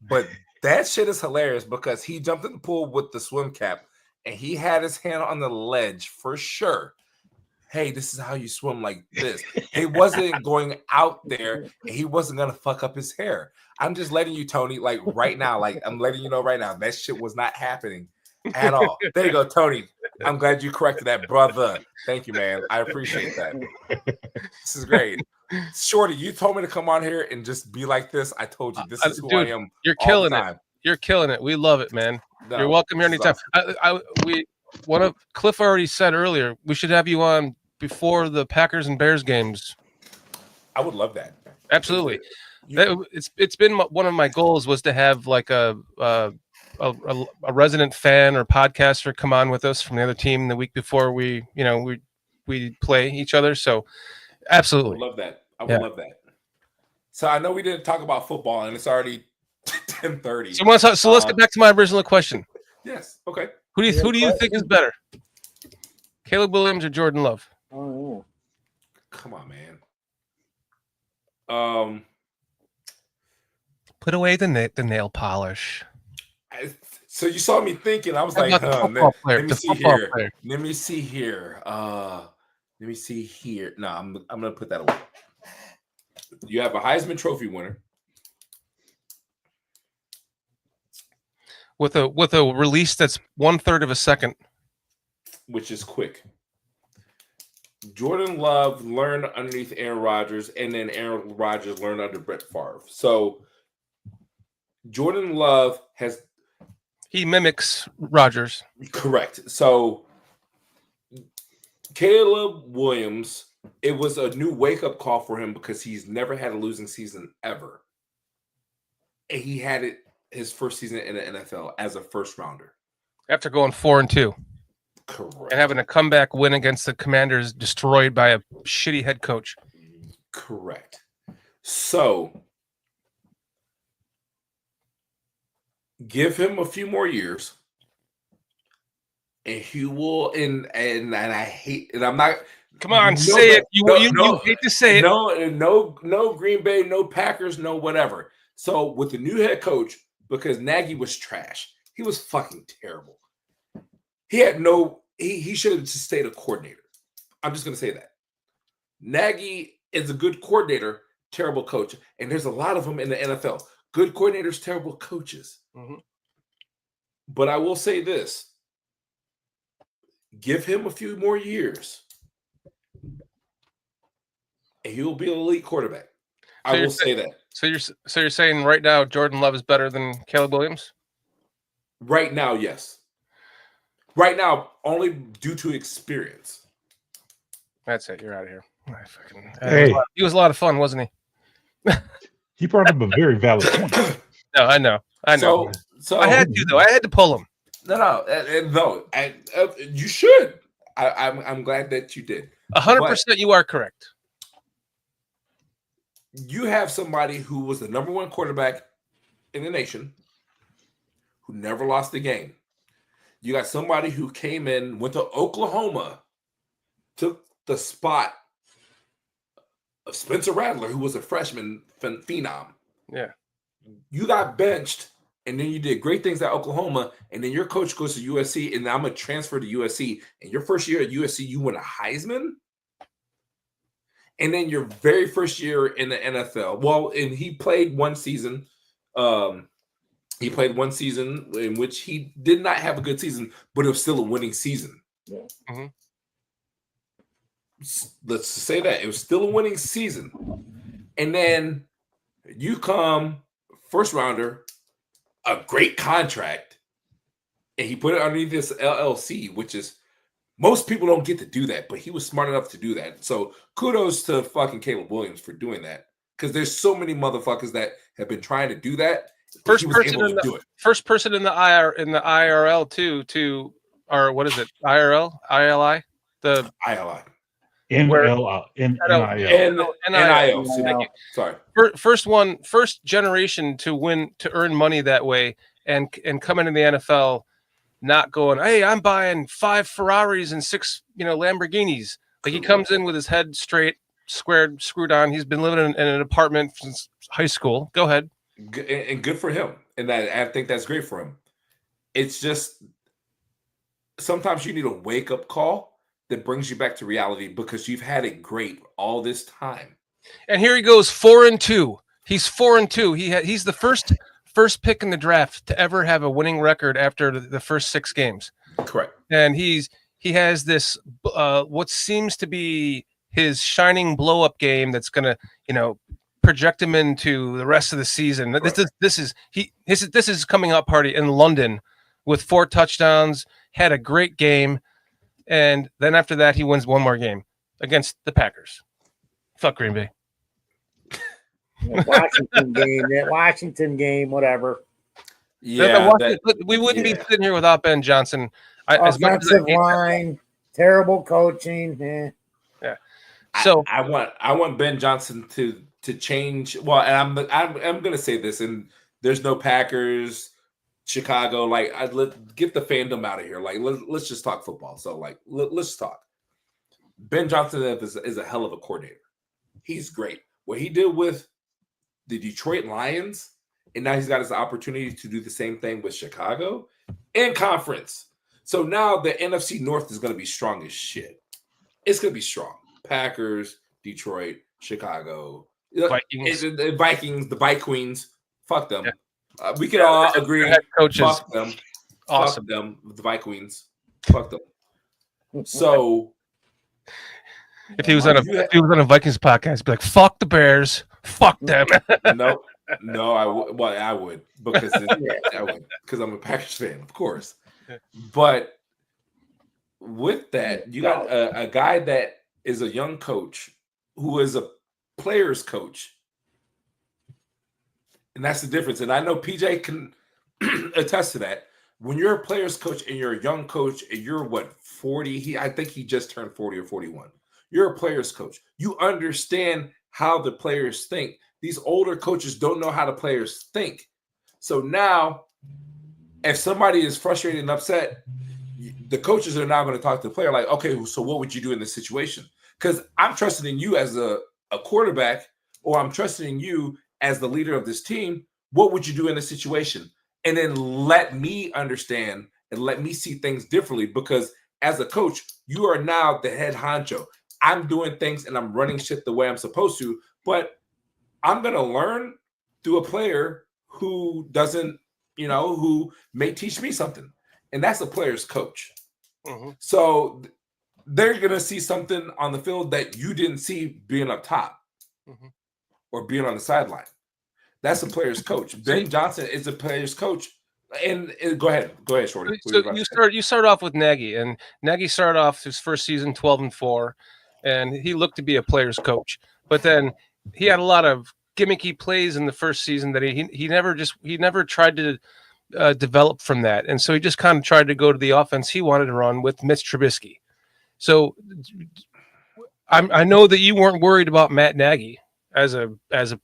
But that shit is hilarious because he jumped in the pool with the swim cap and he had his hand on the ledge for sure. Hey, this is how you swim like this. He wasn't going out there and he wasn't gonna fuck up his hair. I'm just letting you, Tony, like right now, like I'm letting you know right now, that shit was not happening at all. There you go, Tony. I'm glad you corrected that, brother. Thank you, man. I appreciate that. This is great. Shorty, you told me to come on here and just be like this. I told you this is who I am. You're killing it. You're killing it. We love it, man. No, you're welcome here anytime. Awesome. Cliff already said earlier, we should have you on before the Packers and Bears games. I would love that. Absolutely. It's been one of my goals was to have like a resident fan or podcaster come on with us from the other team the week before we play each other. So absolutely. I would love that. I would love that. So I know we didn't talk about football and it's already 10:30. So let's get back to my original question. Yes. Okay. Who do you think is better? Caleb Williams or Jordan Love? Oh, come on, man. Put away the nail polish. So you saw me thinking. I was like, let me see here. Let me see here. Let me see here. No, I'm gonna put that away. You have a Heisman Trophy winner with a release that's 1/3 of a second, which is quick. Jordan Love learned underneath Aaron Rodgers, and then Aaron Rodgers learned under Brett Favre. So Jordan Love he mimics Rodgers. Correct. So Caleb Williams, it was a new wake-up call for him because he's never had a losing season ever. And he had it his first season in the NFL as a first rounder. After going 4-2. Correct. And having a comeback win against the Commanders destroyed by a shitty head coach. Correct. So Give him a few more years, and he will. And I hate. And I'm not. Come on, say it. You hate to say it. No Green Bay, no Packers, no whatever. So with the new head coach, because Nagy was trash, he was fucking terrible. He had no. He should have just stayed a coordinator. I'm just going to say that. Nagy is a good coordinator, terrible coach, and there's a lot of them in the NFL. Good coordinators, terrible coaches. Mm-hmm. But I will say this: give him a few more years, and he'll be an elite quarterback. I will say that. So you're saying right now Jordan Love is better than Caleb Williams? Right now, yes. Right now, only due to experience. That's it. You're out of here. Hey. He was a lot of fun, wasn't he? He brought up a very valid point. No, I know. So I had to though. I had to pull him. No. You should. I'm glad that you did. 100%. You are correct. You have somebody who was the number one quarterback in the nation, who never lost a game. You got somebody who came in, went to Oklahoma, took the spot of Spencer Rattler, who was a freshman phenom. Yeah. You got benched, and then you did great things at Oklahoma, and then your coach goes to USC, and I'm going to transfer to USC. And your first year at USC, you win a Heisman? And then your very first year in the NFL. Well, and he played one season. He played one season in which he did not have a good season, but it was still a winning season. Yeah. Mm-hmm. Let's say that. It was still a winning season. And then you come first rounder, a great contract, and he put it underneath this LLC, which is most people don't get to do that, but he was smart enough to do that. So kudos to fucking Caleb Williams for doing that, because there's so many motherfuckers that have been trying to do that. First person in the IRL too, or what is it? IRL, ILI, the ILI. NIL. Sorry. First generation to earn money that way, and come into the NFL, not going, hey, I'm buying 5 Ferraris and 6, Lamborghinis. Like, he comes in with his head straight, squared, screwed on. He's been living in an apartment since high school. Go ahead. And good for him. And I think that's great for him. It's just sometimes you need a wake-up call that brings you back to reality, because you've had it great all this time. And here he goes, 4-2. He's 4-2. He's the first pick in the draft to ever have a winning record after the first 6 games. Correct. And he has this what seems to be his shining blow-up game that's going to, project him into the rest of the season. Right. This is his coming out party in London with 4 touchdowns, had a great game. And then after that, he wins one more game against the Packers. Fuck Green Bay. Washington game, whatever. Yeah, we wouldn't be sitting here without Ben Johnson. Offensive line, terrible coaching. Yeah. So I want Ben Johnson to change. Well, and I'm going to say this, and there's no Packers, Chicago. Like, get the fandom out of here. Like, let's just talk football. So, like, let's talk. Ben Johnson is a hell of a coordinator. He's great. What he did with the Detroit Lions, and now he's got his opportunity to do the same thing with Chicago in conference. So now the NFC North is going to be strong as shit. It's going to be strong. Packers, Detroit, Chicago, Vikings, the Bike Queens. Fuck them. Yeah. We can all agree. Coaches. Fuck them. Awesome. Fuck them. The Bike Queens. Fuck them. So if he was on a Vikings podcast, he'd be like, "Fuck the Bears. Fuck them." No, I would because I'm a Packers fan, of course. But with that, you got a guy that is a young coach who is a player's coach, and that's the difference. And I know PJ can attest to that. When you're a player's coach and you're a young coach and you're 40? I think he just turned 40 or 41. You're a player's coach. You understand how the players think. These older coaches don't know how the players think. So now if somebody is frustrated and upset, the coaches are now going to talk to the player like, okay, so what would you do in this situation? Because I'm trusting in you as a quarterback, or I'm trusting in you as the leader of this team. What would you do in this situation? And then let me understand and let me see things differently, because as a coach, you are now the head honcho. I'm doing things and I'm running shit the way I'm supposed to, but I'm going to learn through a player who doesn't, who may teach me something. And that's a player's coach. Mm-hmm. So they're going to see something on the field that you didn't see being up top or being on the sideline. That's a player's coach. Ben Johnson is a player's coach. And go ahead, Shorty. So you start off with Nagy, and Nagy started off his first season 12-4, and he looked to be a player's coach. But then he had a lot of gimmicky plays in the first season that he never tried to develop from that, and so he just kind of tried to go to the offense he wanted to run with Mitch Trubisky. So I know that you weren't worried about Matt Nagy as a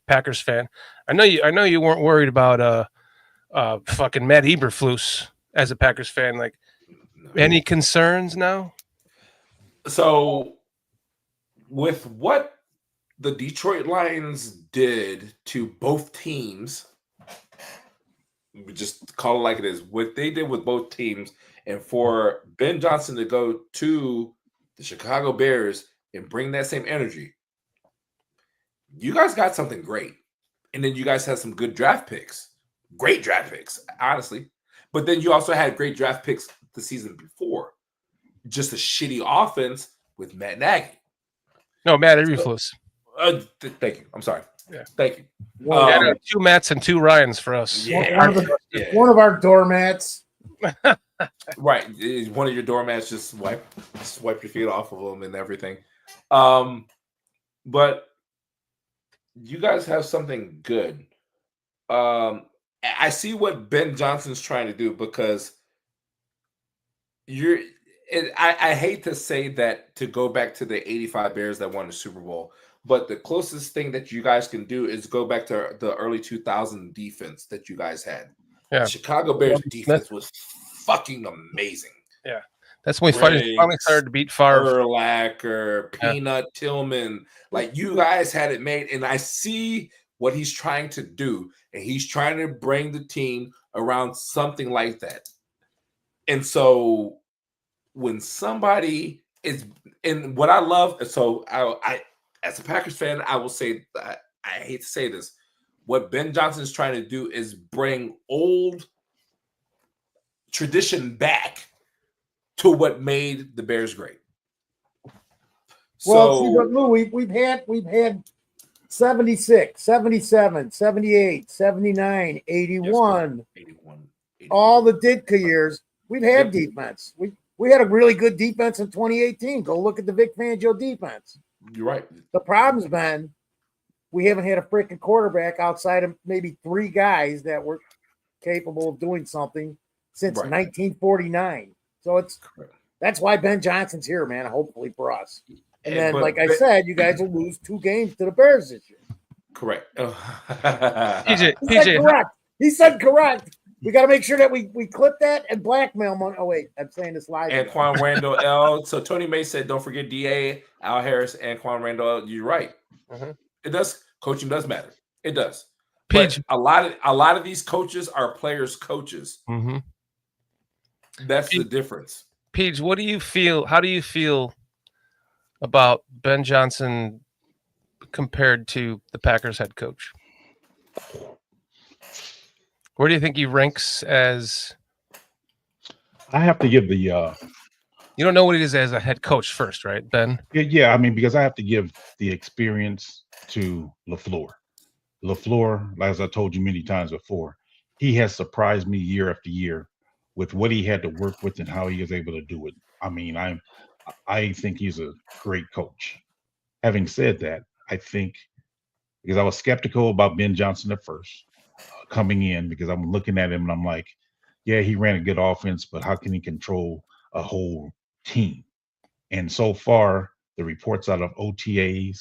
Packers fan. I know you weren't worried about fucking Matt Eberflus as a Packers fan. Like, any concerns now? So with what the Detroit Lions did to both teams, we just call it like it is, what they did with both teams, and for Ben Johnson to go to the Chicago Bears and bring that same energy, you guys got something great. And then you guys had some good draft picks. Great draft picks, honestly. But then you also had great draft picks the season before. Just a shitty offense with Matt Nagy. No, Matt Eberflus. Thank you. I'm sorry. Yeah. Thank you. Two Matts and two Ryans for us. Yeah. One of our doormats. Right. One of your doormats, just wipe your feet off of them and everything. But you guys have something good. I see what Ben Johnson's trying to do, because I hate to say that, to go back to the 85 Bears that won the Super Bowl, but the closest thing that you guys can do is go back to the early 2000 defense that you guys had. Yeah. The Chicago Bears defense was fucking amazing. Yeah. That's when we finally started to beat Favre. Urlacher, Peanut Tillman. Like, you guys had it made, and I see what he's trying to do, and he's trying to bring the team around something like that. And so when somebody is, and what I love, so I as a Packers fan, I will say that, I hate to say this, what Ben Johnson is trying to do is bring old tradition back to what made the Bears great. Well, see, but Lou, we've had 76, 77, 78, 79, 81, 81. All the Ditka years, we've had defense. We had a really good defense in 2018. Go look at the Vic Fangio defense. You're right. The problem's been we haven't had a freaking quarterback outside of maybe three guys that were capable of doing something since 1949. So that's why Ben Johnson's here, man, hopefully for us. And then, like I said, you guys will lose 2 games to the Bears this year. Correct. PJ. He said correct. We got to make sure that we clip that and blackmail money. Oh, wait, I'm saying this live. Anquan Randall L. So Tony May said, don't forget DA, Al Harris, Anquan Randall L. You're right. It does. Coaching does matter. It does. But a lot of these coaches are players' coaches. That's the difference. Paige, what do you feel? How do you feel about Ben Johnson compared to the Packers head coach? Where do you think he ranks as? I have to give the. You don't know what he is as a head coach first, right, Ben? Yeah. I mean, because I have to give the experience to LaFleur. LaFleur, as I told you many times before, he has surprised me year after year with what he had to work with and how he was able to do it. I mean, I think he's a great coach. Having said that, I think, because I was skeptical about Ben Johnson at first, coming in, because I'm looking at him and I'm like, yeah, he ran a good offense, but how can he control a whole team? And so far, the reports out of OTAs,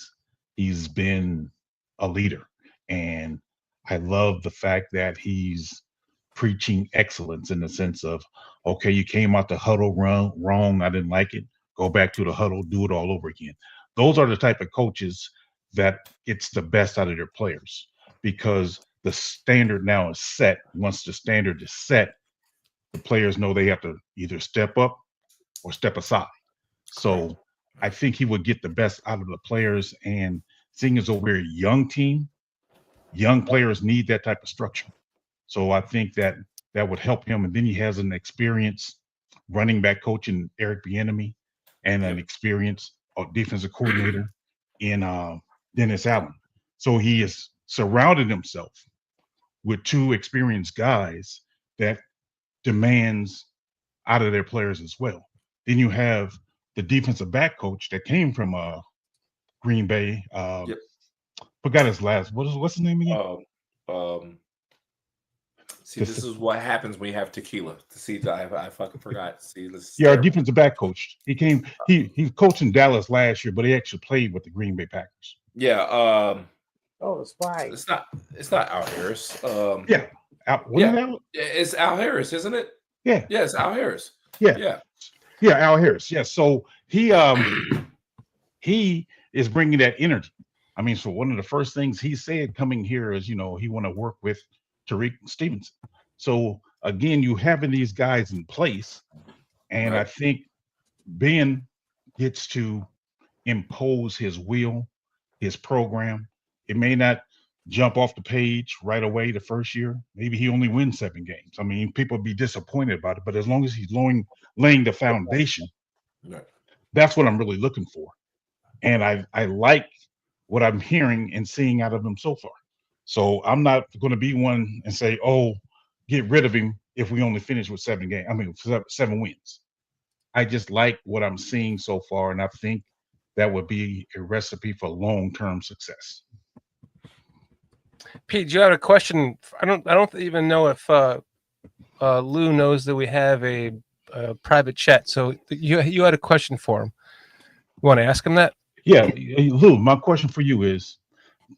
he's been a leader. And I love the fact that he's preaching excellence in the sense of, okay, you came out the huddle wrong. I didn't like it. Go back to the huddle, do it all over again. Those are the type of coaches that gets the best out of their players because the standard now is set. Once the standard is set, the players know they have to either step up or step aside. So I think he would get the best out of the players. And seeing as though we're a young team, young players need that type of structure. So I think that would help him. And then he has an experienced running back coach in Eric Bieniemy and an experienced defensive coordinator in Dennis Allen. So he has surrounded himself with two experienced guys that demands out of their players as well. Then you have the defensive back coach that came from Green Bay. Forgot his last. What's his name again? See, this is what happens when you have tequila. See, I fucking forgot. See, this our defensive back coach. He came. He coached in Dallas last year, but he actually played with the Green Bay Packers. Yeah. The spy. It's not Al Harris. It's Al Harris, isn't it? Yeah. Yeah, it's Al Harris. Yeah, Al Harris. Yeah. So he is bringing that energy. I mean, so one of the first things he said coming here is, he want to work with Tariq Stevenson. So again, you having these guys in place, and I think Ben gets to impose his will, his program. It may not jump off the page right away the first year. Maybe he only wins 7 games. I mean, people be disappointed about it, but as long as he's laying the foundation, that's what I'm really looking for. And I like what I'm hearing and seeing out of him so far. So I'm not going to be one and say, oh, get rid of him if we only finish with 7 games. I mean, 7 wins. I just like what I'm seeing so far, and I think that would be a recipe for long-term success. Pete, you had a question. I don't even know if Lou knows that we have a private chat. So you had a question for him. You want to ask him that? Yeah, Lou. My question for you is: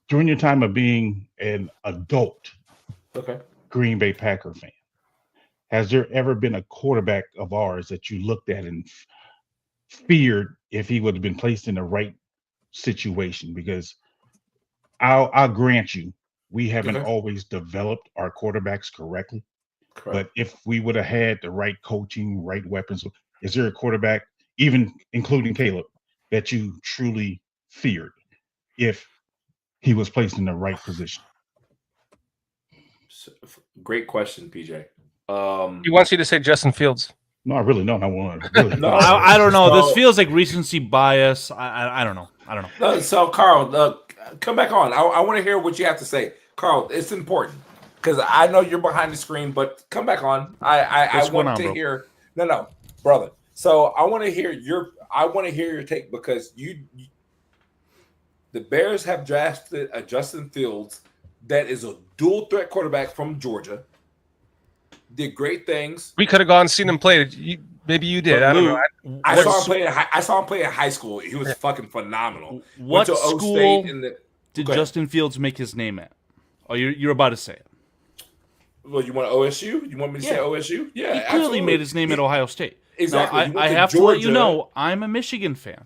during your time of being an adult, Green Bay Packer fan, has there ever been a quarterback of ours that you looked at and feared if he would have been placed in the right situation? Because I'll grant you, we haven't always developed our quarterbacks correctly. But if we would have had the right coaching, right weapons, is there a quarterback, even including Caleb, that you truly feared if he was placed in the right position? Great question, PJ. He wants you to say Justin Fields. No, I really don't. I want to. Really I don't know. This feels like recency bias. I don't know. No, so, Carl, come back on. I want to hear what you have to say. Carl, it's important because I know you're behind the screen, but come back on. I want to hear. No, brother. So I want to hear your take because the Bears have drafted a Justin Fields that is a dual threat quarterback from Georgia. Did great things. We could have gone and seen him play. Maybe you did. I don't know. I saw him play at high school. He was fucking phenomenal. What school did Justin Fields make his name at? Oh, you're about to say it. Well, you want OSU? You want me to say OSU? Yeah, he clearly made his name at Ohio State. Exactly. Now, I have to let you know, I'm a Michigan fan.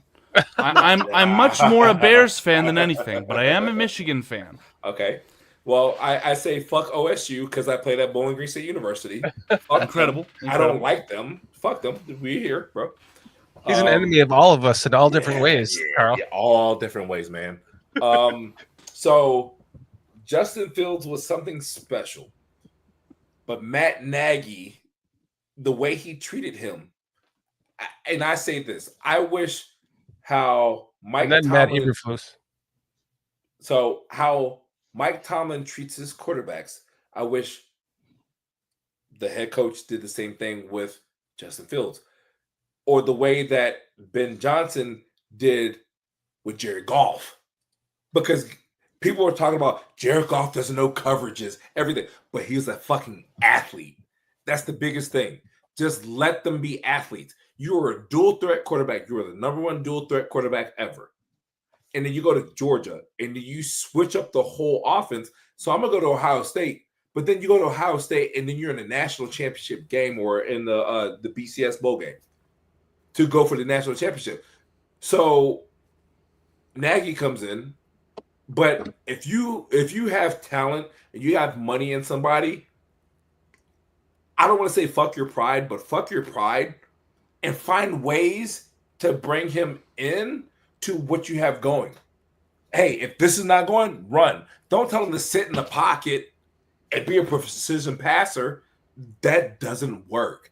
I'm much more a Bears fan than anything, but I am a Michigan fan. Okay. Well, I say fuck OSU because I played at Bowling Green State University. Incredible. I don't like them. Fuck them. We here, bro. He's an enemy of all of us in all different ways, Carl. Yeah, all different ways, man. So Justin Fields was something special. But Matt Nagy, the way he treated him, and I say this, I wish how Mike Tomlin, how Mike Tomlin treats his quarterbacks, I wish the head coach did the same thing with Justin Fields. Or the way that Ben Johnson did with Jared Goff. Because people were talking about Jared Goff doesn't know coverages, everything. But he's a fucking athlete. That's the biggest thing. Just let them be athletes. You are a dual threat quarterback. You are the number 1 dual threat quarterback ever. And then you go to Georgia and then you switch up the whole offense. So I'm going to go to Ohio State. But then you go to Ohio State, and then you're in the national championship game or in the BCS bowl game to go for the national championship. So Nagy comes in, but if you have talent and you have money in somebody, I don't want to say fuck your pride, but fuck your pride and find ways to bring him in to what you have going. Hey, if this is not going, run. Don't tell him to sit in the pocket and be a precision passer. That doesn't work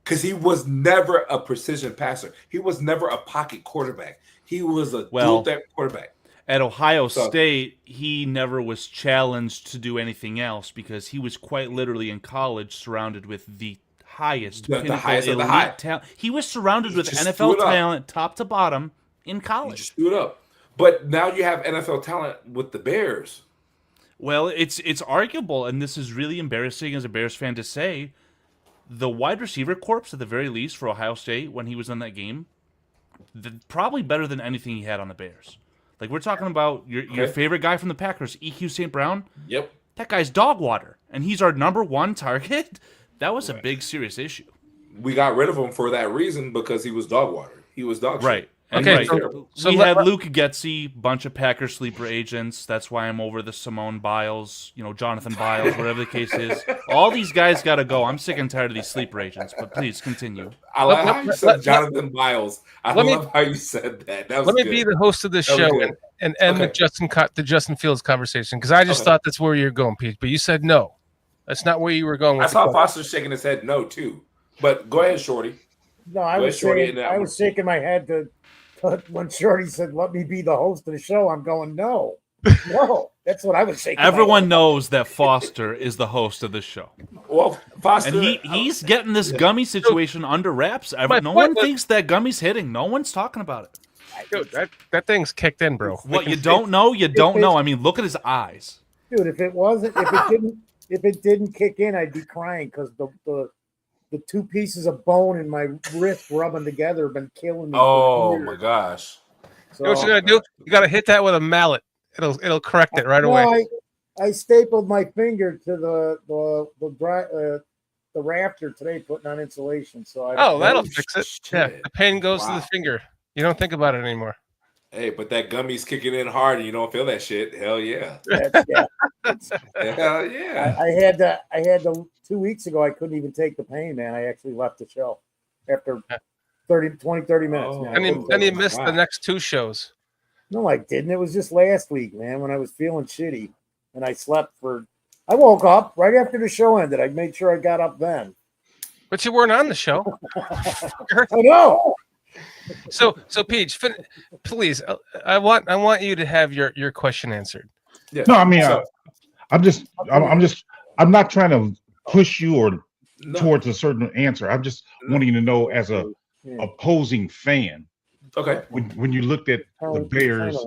because he was never a precision passer. He was never a pocket quarterback. He was a dual threat quarterback. At Ohio State, he never was challenged to do anything else because he was quite literally in college surrounded with the highest, the highest of the high talent. He was surrounded with NFL talent, top to bottom, in college. You just threw it up. But now you have NFL talent with the Bears. Well, it's arguable, and this is really embarrassing as a Bears fan to say. The wide receiver corps, at the very least, for Ohio State when he was in that game, probably better than anything he had on the Bears. Like, we're talking about your favorite guy from the Packers, EQ St. Brown. Yep. That guy's dog water, and he's our number one target. That was a big, serious issue. We got rid of him for that reason because he was dog water. He was dog shit. Right. And Okay, so we had Luke Getsy, bunch of Packer sleeper agents. That's why I'm over the Simone Biles, Jonathan Biles, whatever the case is. All these guys got to go. I'm sick and tired of these sleeper agents, but please continue. I love how you said Jonathan Biles. I love how you said that. That was let me good. be the host of this show and end the Justin Fields conversation because I just thought that's where you're going, Pete. But you said no. That's not where you were going with I saw Foster shaking his head no, too. But go ahead, Shorty. No, I was shaking my head when Shorty said, let me be the host of the show. I'm going, no. That's what I was shaking. Everyone knows that Foster is the host of this show. Well, Foster. And he's getting this gummy situation under wraps. No one thinks that gummy's hitting. No one's talking about it. Dude, that thing's kicked in, bro. What, you don't know? You don't know. I mean, look at his eyes. Dude, if it didn't kick in, I'd be crying because the two pieces of bone in my wrist rubbing together have been killing me. Oh my gosh! So, you know what you gotta do? You gotta hit that with a mallet. It'll correct it right away. I stapled my finger to the rafter today, putting on insulation. So that'll fix it. Yeah, the pain goes to the finger. You don't think about it anymore. Hey, but that gummy's kicking in hard, and you don't feel that shit. Hell yeah! Hell yeah! I had to 2 weeks ago. I couldn't even take the pain, man. I actually left the show after 30 minutes. And you missed the next two shows. No, I didn't. It was just last week, man, when I was feeling shitty, and I slept I woke up right after the show ended. I made sure I got up then. But you weren't on the show. I know. So Peach, please, I want you to have your question answered. Yeah. No, I mean, I'm not trying to push you or towards a certain answer. I'm just wanting to know as a opposing fan. Okay. When you looked at the Bears,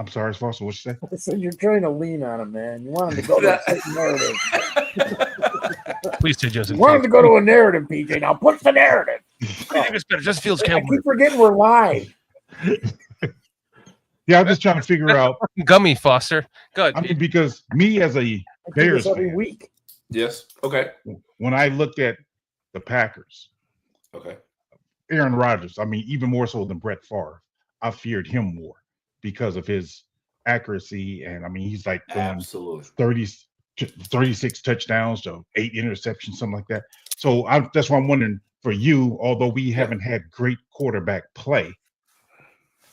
I'm sorry, Foster, what you say? I said you're trying to lean on him, man. You want him to go to a narrative. Please do, Joseph. You want him to go to a narrative, PJ. Now push the narrative. Just feels I keep forgetting we're live. Yeah, I'm just trying to figure out gummy, Foster. Good. I mean, because me as a Bears every fan, week. Yes. Okay. When I looked at the Packers, Aaron Rodgers, I mean, even more so than Brett Favre, I feared him more because of his accuracy. And I mean, he's like going 36 touchdowns to 8 interceptions, something like that. So that's why I'm wondering for you, although we haven't had great quarterback play,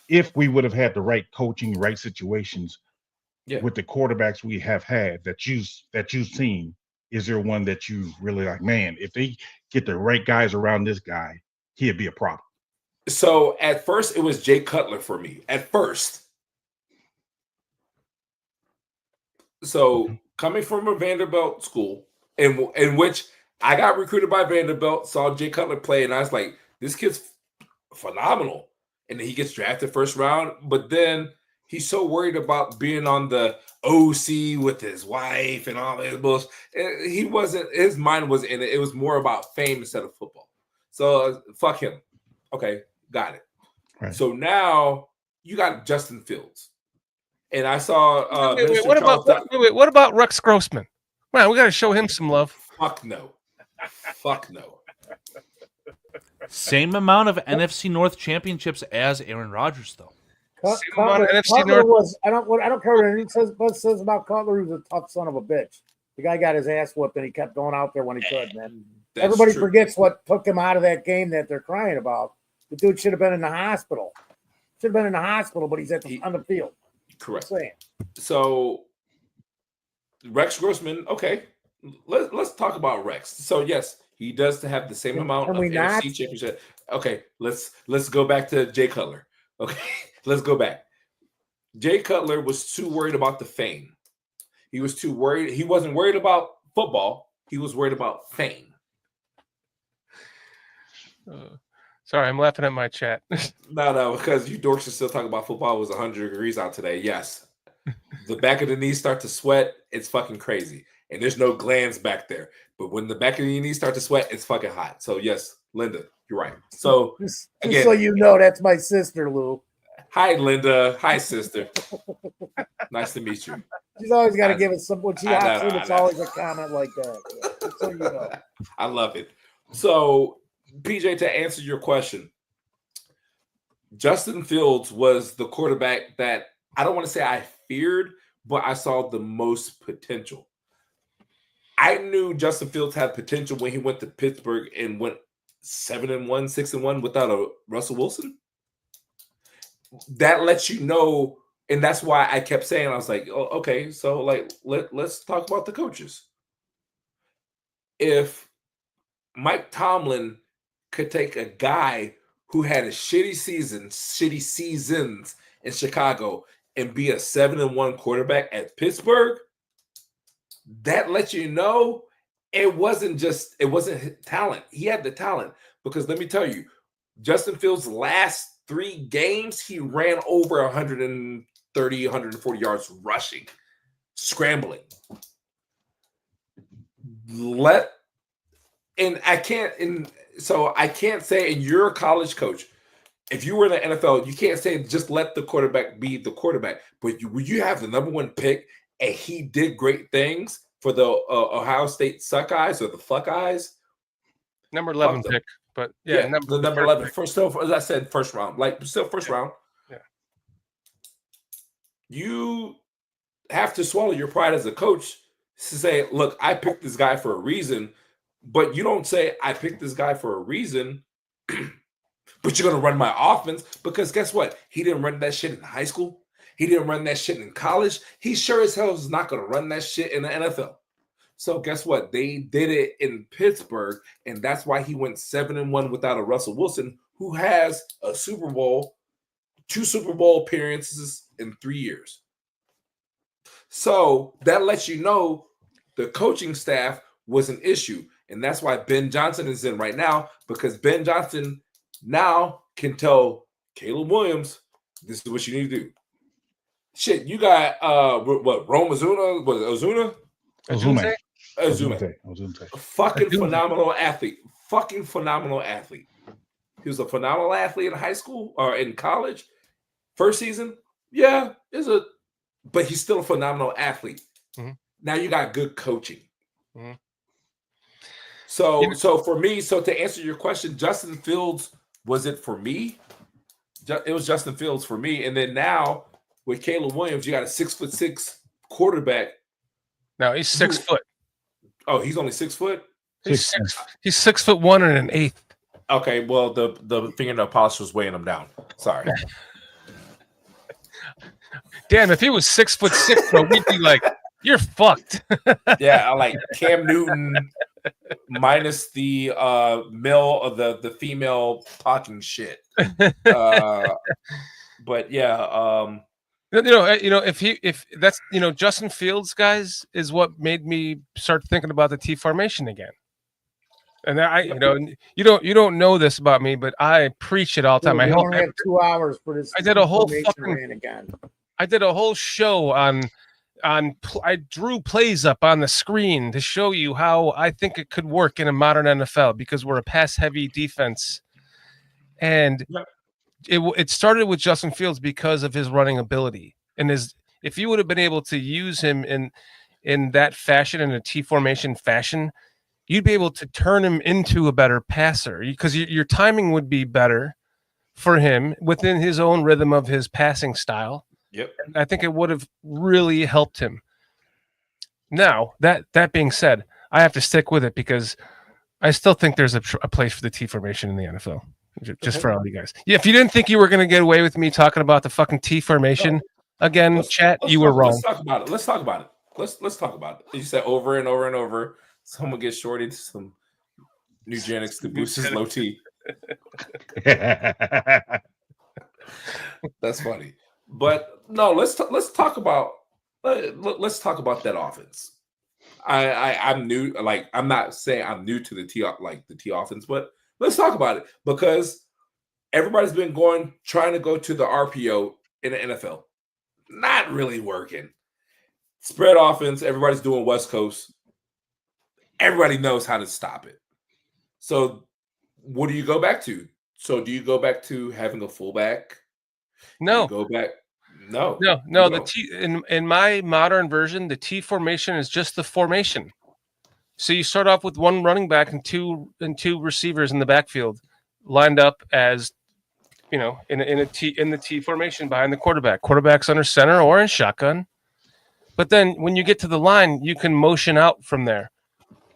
if we would have had the right coaching, right situations with the quarterbacks we have had that you've seen, is there one that you really like, man, if they get the right guys around this guy, he'd be a problem? So at first it was Jay Cutler for me. At first. So coming from a Vanderbilt school in which I got recruited by Vanderbilt, saw Jay Cutler play, and I was like, this kid's phenomenal. And then he gets drafted first round, but then he's so worried about being on the OC with his wife and all this bullshit. His mind wasn't in it. It was more about fame instead of football. So fuck him. Okay, got it. Right. So now you got Justin Fields. And I saw what about Rex Grossman? Man, we got to show him some love. Fuck no. Fuck no. Same amount of NFC North championships as Aaron Rodgers, though. Cutler was. I don't care what anyone says about Cutler. He was a tough son of a bitch. The guy got his ass whooped, and he kept going out there when he could. Man, everybody forgets what took him out of that game that they're crying about. The dude should have been in the hospital. Should have been in the hospital, but he's on the field. Correct. So Rex Grossman. Okay, let's talk about Rex. So yes, he does have the same amount of NFC championship. Okay, let's go back to Jay Cutler. Okay, let's go back. Jay Cutler was too worried about the fame. He was too worried. He wasn't worried about football. He was worried about fame. Sorry, I'm laughing at my chat. No, because you dorks are still talking about football. It was 100 degrees out today. Yes. The back of the knees start to sweat. It's fucking crazy. And there's no glands back there. But when the back of your knees start to sweat, it's fucking hot. So, yes, Linda, you're right. So, just so you know, that's my sister, Lou. Hi, Linda. Hi, sister. Nice to meet you. She's always got to give us some. When she hops in, it's always a comment like that. Yeah, just so you know. I love it. So, PJ, to answer your question, Justin Fields was the quarterback that I don't want to say I feared, but I saw the most potential. I knew Justin Fields had potential when he went to Pittsburgh and went 7-1, 6-1 without a Russell Wilson. That lets you know, and that's why I kept saying, I was like, oh, okay, so like let's talk about the coaches. If Mike Tomlin could take a guy who had a shitty seasons in Chicago and be a 7-1 quarterback at Pittsburgh, that lets you know it wasn't talent. He had the talent, because let me tell you, Justin Fields' last 3 games, he ran over 130, 140 yards rushing, scrambling. So I can't say, and you're a college coach, if you were in the NFL, you can't say just let the quarterback be the quarterback. But you have the number 1 pick, and he did great things for the Ohio State Suck Eyes or the Fuck Eyes. Number 11 pick, but the number 11. Still, as I said, first round, first round. Yeah. You have to swallow your pride as a coach to say, look, I picked this guy for a reason. But you don't say, I picked this guy for a reason, but you're going to run my offense, because guess what? He didn't run that shit in high school. He didn't run that shit in college. He sure as hell is not going to run that shit in the NFL. So guess what? They did it in Pittsburgh, and that's why he went 7-1 without a Russell Wilson, who has a Super Bowl, 2 Super Bowl appearances in 3 years. So that lets you know the coaching staff was an issue. And that's why Ben Johnson is in right now, because Ben Johnson now can tell Caleb Williams, this is what you need to do. Shit, you got Rome Ozuna? Was it Ozuna? Ozuna. Fucking phenomenal athlete. Fucking phenomenal athlete. He was a phenomenal athlete in high school or in college. First season, yeah, but he's still a phenomenal athlete. Mm-hmm. Now you got good coaching. Mm-hmm. So for me, to answer your question, Justin Fields, was it for me? It was Justin Fields for me. And then now with Caleb Williams, you got a 6'6" quarterback. No, he's 6 foot. Oh, he's only 6 foot? He's 6'1" and 1/8. Okay, well, the fingernail polish was weighing him down. Sorry. Damn, if he was 6'6", bro, we'd be like, you're fucked. Yeah, I like Cam Newton minus the male of the female talking shit. But yeah, if that's Justin Fields, guys, is what made me start thinking about the T formation again. And you don't know this about me, but I preach it all the time. I only have 2 hours for this. I did a whole I did a whole show on I drew plays up on the screen to show you how I think it could work in a modern NFL, because we're a pass heavy defense. And it started with Justin Fields because of his running ability, and if you would have been able to use him in that fashion, in a T formation fashion, you'd be able to turn him into a better passer because your timing would be better for him within his own rhythm of his passing style. Yep. I think it would have really helped him. Now, that being said, I have to stick with it because I still think there's a place for the T formation in the NFL. Just for all you guys. Yeah, if you didn't think you were going to get away with me talking about the fucking T formation again, chat, you were wrong. Let's talk about it. Let's talk about it. Let's talk about it. You said over and over and over. Someone gets shorted to some Nugenics to boost his low T. That's funny. But no, let's talk about that offense. I'm new. Like, I'm not saying I'm new to the T offense, but let's talk about it because everybody's been trying to go to the RPO in the NFL. Not really working. Spread offense, everybody's doing West Coast. Everybody knows how to stop it. So what do you go back to? So do you go back to having a fullback? No. Go back. No. The T in my modern version, the T formation is just the formation. So you start off with one running back and two receivers in the backfield, lined up as in the T formation behind the quarterback. Quarterback's under center or in shotgun. But then when you get to the line, you can motion out from there.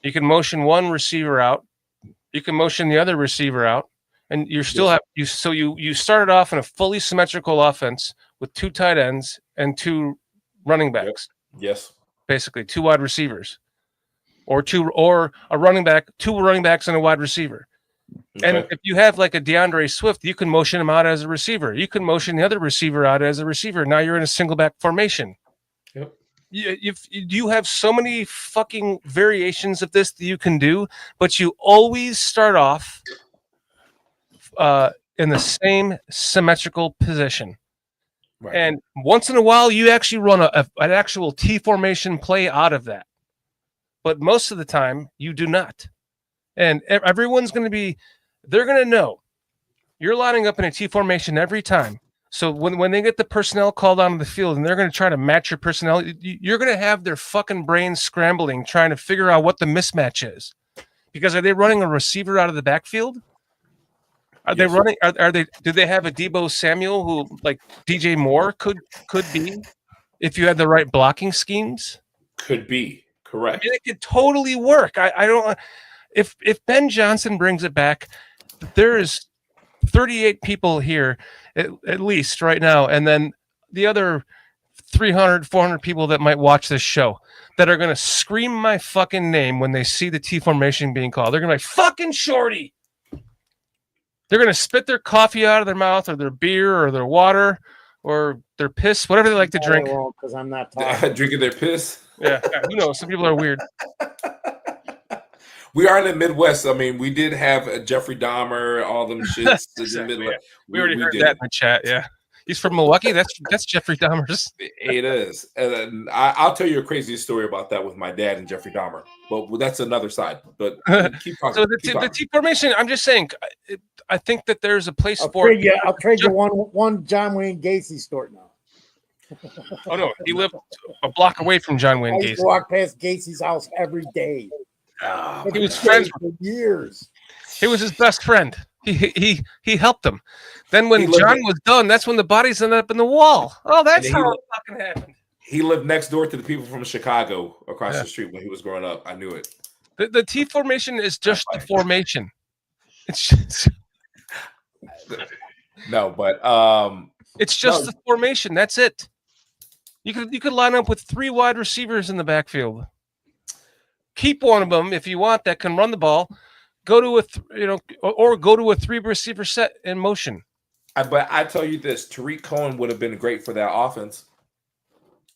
You can motion one receiver out. You can motion the other receiver out, and you still you started off in a fully symmetrical offense with two tight ends and two running backs. Yep. Yes, basically two wide receivers, or a running back, two running backs and a wide receiver. Okay. And if you have like a DeAndre Swift, you can motion him out as a receiver. You can motion the other receiver out as a receiver. Now you're in a single back formation. Yep. You have so many fucking variations of this that you can do, but you always start off in the same symmetrical position. Right. And once in a while, you actually run an actual T formation play out of that. But most of the time, you do not. And everyone's going to they're going to know you're lining up in a T formation every time. So when they get the personnel called onto the field and they're going to try to match your personnel, you're going to have their fucking brains scrambling, trying to figure out what the mismatch is. Because are they running a receiver out of the backfield? Are they running? Do they have a Deebo Samuel who, like DJ Moore, could be if you had the right blocking schemes? Could be correct. I mean, it could totally work. I don't. If Ben Johnson brings it back, there is 38 people here at least right now, and then the other 300, 400 people that might watch this show that are going to scream my fucking name when they see the T formation being called. They're going to be like, fucking Shorty. They're going to spit their coffee out of their mouth or their beer or their water or their piss, whatever they like to drink. Because I'm not talking. Drinking their piss? Yeah, who knows? Some people are weird. We are in the Midwest. I mean, we did have Jeffrey Dahmer, all them shits. Exactly, in the Midwest. Yeah. We already heard that in the chat. Yeah, he's from Milwaukee. That's Jeffrey Dahmer's. It is, and I'll tell you a crazy story about that with my dad and Jeffrey Dahmer. But that's another side. But keep talking. So the T formation. I'm just saying. I think that there's a place I'll for. I'll trade you one John Wayne Gacy story now. Oh no, he lived a block away from John Wayne I Gacy. used to walk past Gacy's house every day. He was friends for years. He was his best friend. He helped him. Then when John was done, that's when the bodies ended up in the wall. Oh, that's how it fucking happened. He lived next door to the people from Chicago across the street when he was growing up. I knew it. The T formation is just the formation. It's just no, but it's just the formation. That's it. You could line up with 3 wide receivers in the backfield. Keep one of them if you want that can run the ball. Go to or go to a 3 receiver set in motion. But I tell you this, Tariq Cohen would have been great for that offense.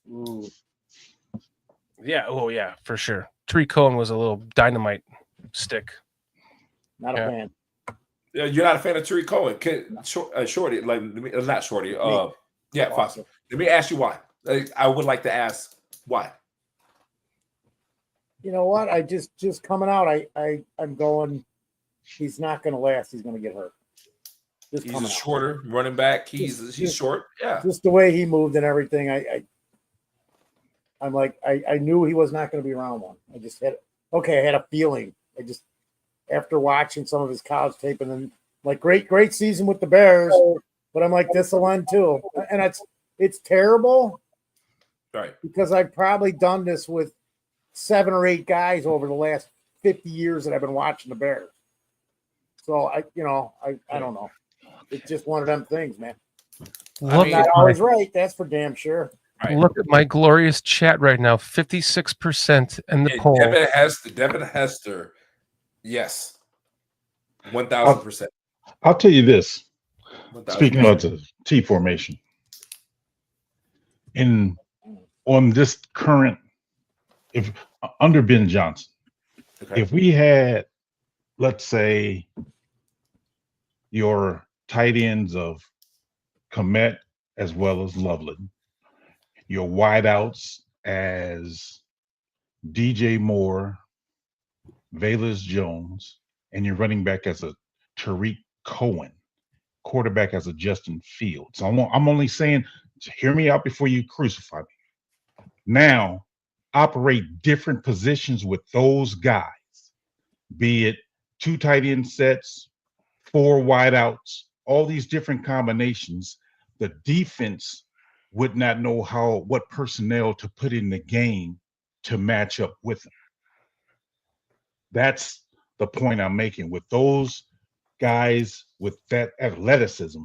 Ooh. Yeah. Oh yeah, for sure. Tariq Cohen was a little dynamite stick. Not a fan. You're not a fan of Tariq Cohen, Shorty? Like not Shorty. Yeah, Foster. Let me ask you why. I would like to ask why. You know what? I just coming out. I'm going. He's not going to last. He's going to get hurt. He's a shorter running back. He's short. Yeah. Just the way he moved and everything. I'm like, I knew he was not going to be around one. I just had, I had a feeling. After watching some of his college tape, and then like great season with the Bears, but I'm like, this will end too. And it's terrible. Right. Because I've probably done this with 7 or 8 guys over the last 50 years that I've been watching the Bears. So I don't know. It's just one of them things, man. I'm not always right. That's for damn sure. Right. Look at my glorious chat right now. 56% in the poll. Devin Hester. Yes. 1,000%. I'll tell you this. 1,000%. Speaking about the T formation, on this current, if under Ben Johnson, if we had, let's say, your tight ends of Komet as well as Loveland, your wideouts as DJ Moore, Valus Jones, and your running back as a Tariq Cohen, quarterback as a Justin Fields. So I'm only saying, hear me out before you crucify me. Now, operate different positions with those guys, be it 2 tight end sets, 4 wideouts, all these different combinations. The defense would not know what personnel to put in the game to match up with them. That's the point I'm making. With those guys with that athleticism,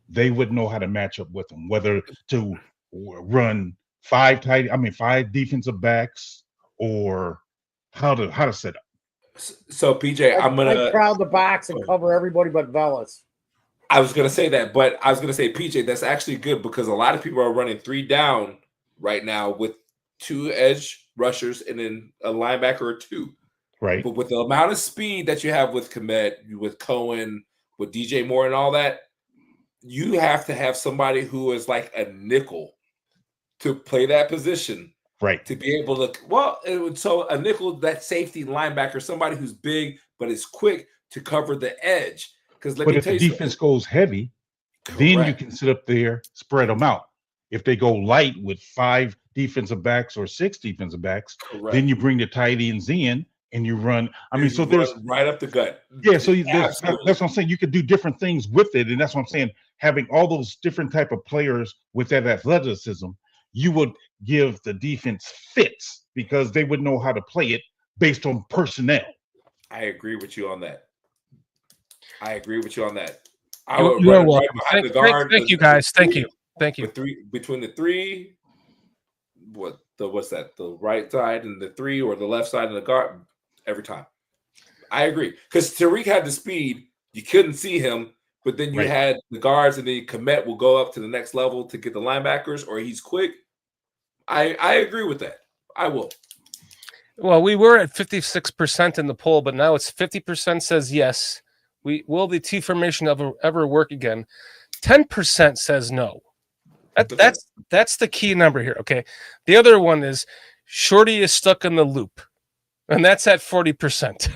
they would know how to match up with them, whether to run 5 defensive backs, or how to set up. So PJ, I crowd the box and cover everybody but Velas. I was gonna say that, but I was gonna say, PJ, that's actually good because a lot of people are running 3 down right now with 2 edge rushers and then a linebacker or 2. Right. But with the amount of speed that you have with Komet, with Cohen, with DJ Moore and all that, you have to have somebody who is like a nickel to play that position. Right. To be able to, so a nickel, that safety linebacker, somebody who's big but is quick to cover the edge. Because but if the defense goes heavy, then you can sit up there, spread them out. If they go light with 5 defensive backs or 6 defensive backs, then you bring the tight ends in and you run. So there's right up the gut. Yeah, so that's what I'm saying. You could do different things with it, and that's what I'm saying. Having all those different type of players with that athleticism, you would give the defense fits because they would know how to play it based on personnel. I agree with you on that. I would You're run welcome. right behind the guard. Thank you, guys. Thank you. Between the 3, what's that? The right side and the 3, or the left side and the guard every time. I agree because Tariq had the speed; you couldn't see him, but then you had the guards, and then Komet will go up to the next level to get the linebackers, or he's quick. I agree with that. I will. Well, we were at 56% in the poll, but now it's 50% says yes. Will the T formation ever work again? 10% says no. That's the key number here. Okay. The other one is Shorty is stuck in the loop, and that's at 40%.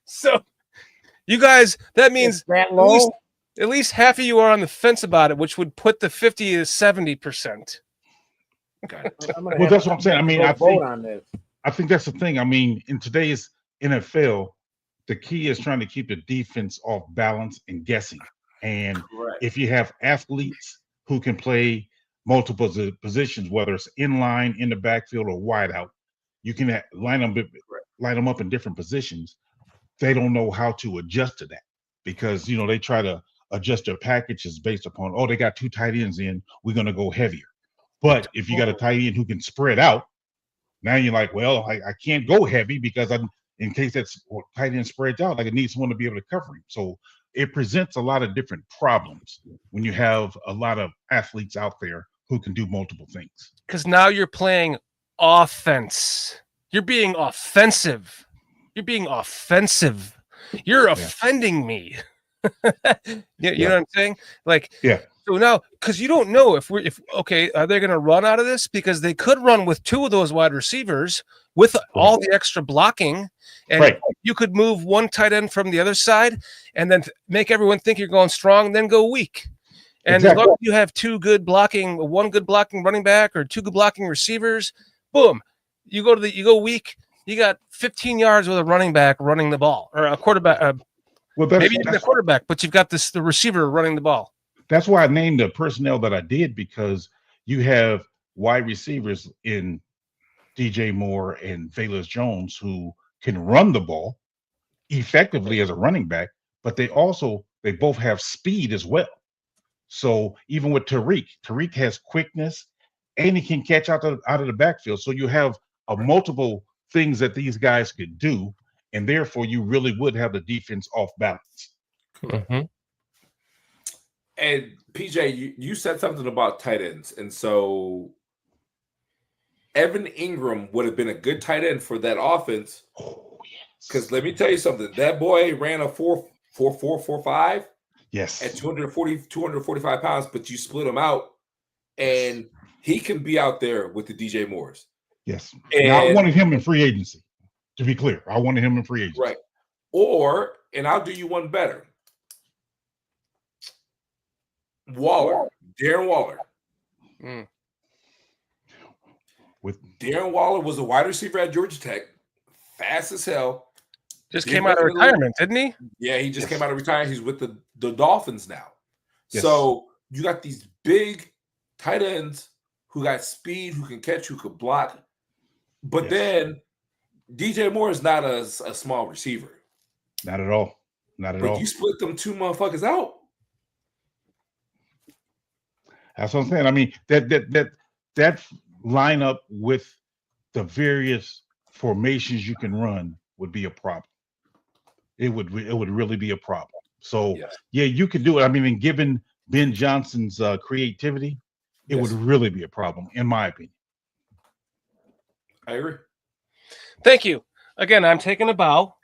So you guys, that means that low? At least half of you are on the fence about it, which would put the 50 to 70%. Okay. Well, that's what I'm saying. I think that's the thing. In today's NFL, the key is trying to keep the defense off balance and guessing. And if you have athletes who can play multiple positions, whether it's in line, in the backfield, or wide out, you can line them up in different positions. They don't know how to adjust to that because they try to adjust their packages based upon, they got 2 tight ends in, we're going to go heavier. But if you got a tight end who can spread out, now you're like, well, I can't go heavy because in case that's tight end spreads out, I need someone to be able to cover him. So it presents a lot of different problems when you have a lot of athletes out there who can do multiple things. Because now you're playing offense. You're being offensive. You're offending me. You know what I'm saying? So now, because you don't know if are they going to run out of this? Because they could run with 2 of those wide receivers with all the extra blocking, and you could move 1 tight end from the other side, and then make everyone think you're going strong, and then go weak. And as long as you have one good blocking running back or two good blocking receivers, boom, you go weak. You got 15 yards with a running back running the ball, or a quarterback. Maybe even a quarterback, but you've got the receiver running the ball. That's why I named the personnel that I did, because you have wide receivers in DJ Moore and Velus Jones who can run the ball effectively as a running back, but they both have speed as well. So even with Tariq has quickness and he can catch out of the backfield. So you have multiple things that these guys could do, and therefore you really would have the defense off balance. Mm-hmm. And PJ, you said something about tight ends, and so Evan Ingram would have been a good tight end for that offense. Oh, yes. Because let me tell you something, that boy ran a 4.45. Yes. At 245 pounds, but you split him out, and he can be out there with the DJ Moores. Yes. Now, I wanted him in free agency, to be clear. I wanted him in free agency. Right. And I'll do you one better. Darren Waller. Mm. Darren Waller was a wide receiver at Georgia Tech, fast as hell. Just came out of retirement, didn't he? Yeah, he just came out of retirement. He's with the Dolphins now. Yes. So you got these big tight ends who got speed, who can catch, who could block. But then DJ Moore is not a small receiver. Not at all. Not at all. But you split them two motherfuckers out. That's what I'm saying. I mean, that lineup with the various formations you can run would be a problem. It would really be a problem. So yeah, you could do it. I mean, and given Ben Johnson's creativity, it would really be a problem, in my opinion. I agree. Thank you. Again, I'm taking a bow.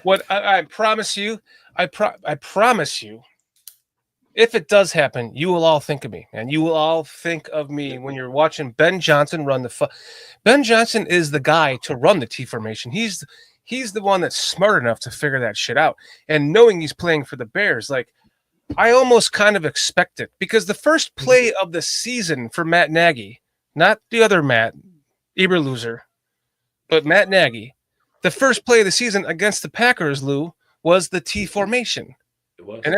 What I promise you, I promise you, if it does happen, you will all think of me, and you will all think of me when you're watching Ben Johnson run Ben Johnson is the guy to run the T formation. He's the one that's smart enough to figure that shit out. And knowing he's playing for the Bears, like, I almost kind of expect it, because the first play of the season for Matt Nagy, not the other Matt, Eberloser, but Matt Nagy, the first play of the season against the Packers, Lou, was the T formation. It was. And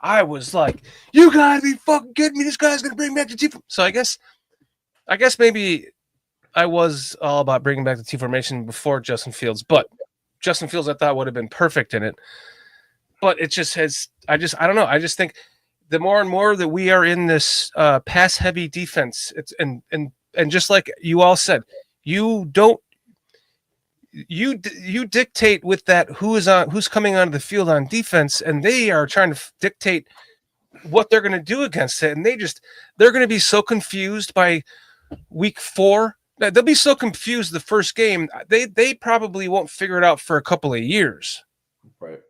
I was like, you gotta be fucking kidding me. This guy's gonna bring back the T formation. So I guess maybe I was all about bringing back the T formation before Justin Fields, but Justin Fields I thought would have been perfect in it. But it just has, I don't know. I just think the more and more that we are in this pass heavy defense, it's and just like you all said, you dictate with that who's coming onto the field on defense, and they are trying to dictate what they're going to do against it, and they're going to be so confused by week 4. They'll be so confused the first game, they probably won't figure it out for a couple of years. Right.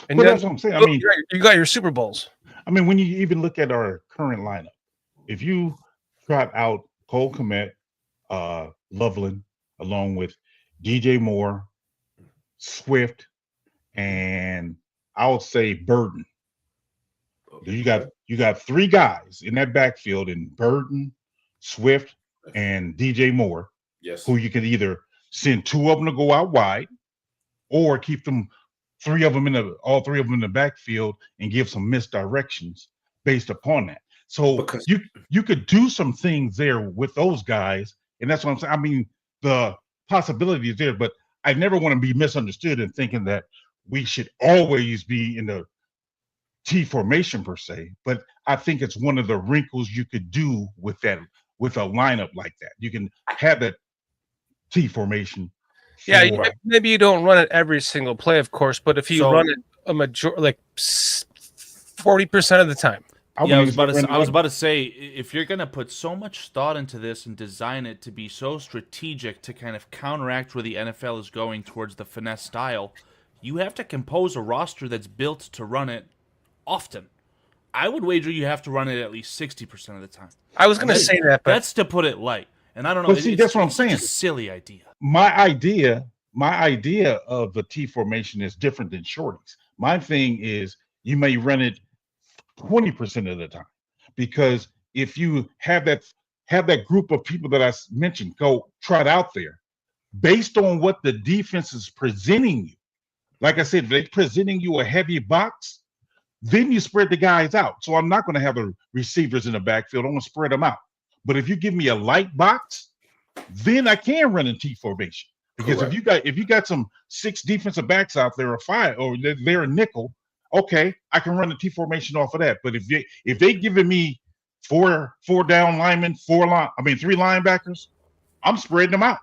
And that's what I'm saying. I mean, you got your Super Bowls. I mean, when you even look at our current lineup, if you trot out Cole Kmet, Loveland, along with DJ Moore, Swift, and I would say Burden. You got 3 guys in that backfield in Burden, Swift, and DJ Moore. Yes. Who you can either send 2 of them to go out wide, or keep them all 3 of them in the backfield and give some misdirections based upon that. So you could do some things there with those guys, and that's what I'm saying. I mean, the possibility is there, but I never want to be misunderstood in thinking that we should always be in the T formation per se. But I think it's one of the wrinkles you could do with a lineup like that. You can have that T formation. Yeah, maybe you don't run it every single play, of course, but if you run it a majority, like 40% of the time. I was about to say, if you're going to put so much thought into this and design it to be so strategic to kind of counteract where the NFL is going towards the finesse style, you have to compose a roster that's built to run it often. I would wager you have to run it at least 60% of the time. I was going to say that, but that's to put it light. And I don't know. But see, that's what I'm saying. It's a silly idea. My idea of the T formation is different than Shorty's. My thing is you may run it 20% of the time. Because if you have that group of people that I mentioned go trot out there, based on what the defense is presenting you, like I said, if they're presenting you a heavy box, then you spread the guys out. So I'm not going to have the receivers in the backfield. I'm going to spread them out. But if you give me a light box, then I can run in T formation. Because Correct. if you got some 6 defensive backs out there or 5, or they're a nickel, okay, I can run the T formation off of that. But if they giving me four down linemen, 3 linebackers, I'm spreading them out.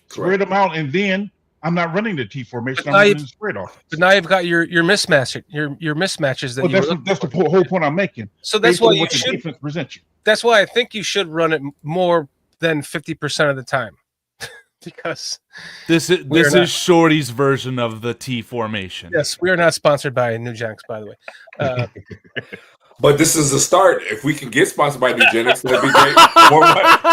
Spread them out, and then I'm not running the T formation. I'm running the spread off. But now you've got your mismatch, your mismatches that that's the whole point I'm making. So that's why what the defense presents you. That's why I think you should run it more than 50% of the time, because this is Shorty's version of the T formation. Yes, we are not sponsored by Nugenics, by the way. But this is a start. If we can get sponsored by Nugenics, that'd be great.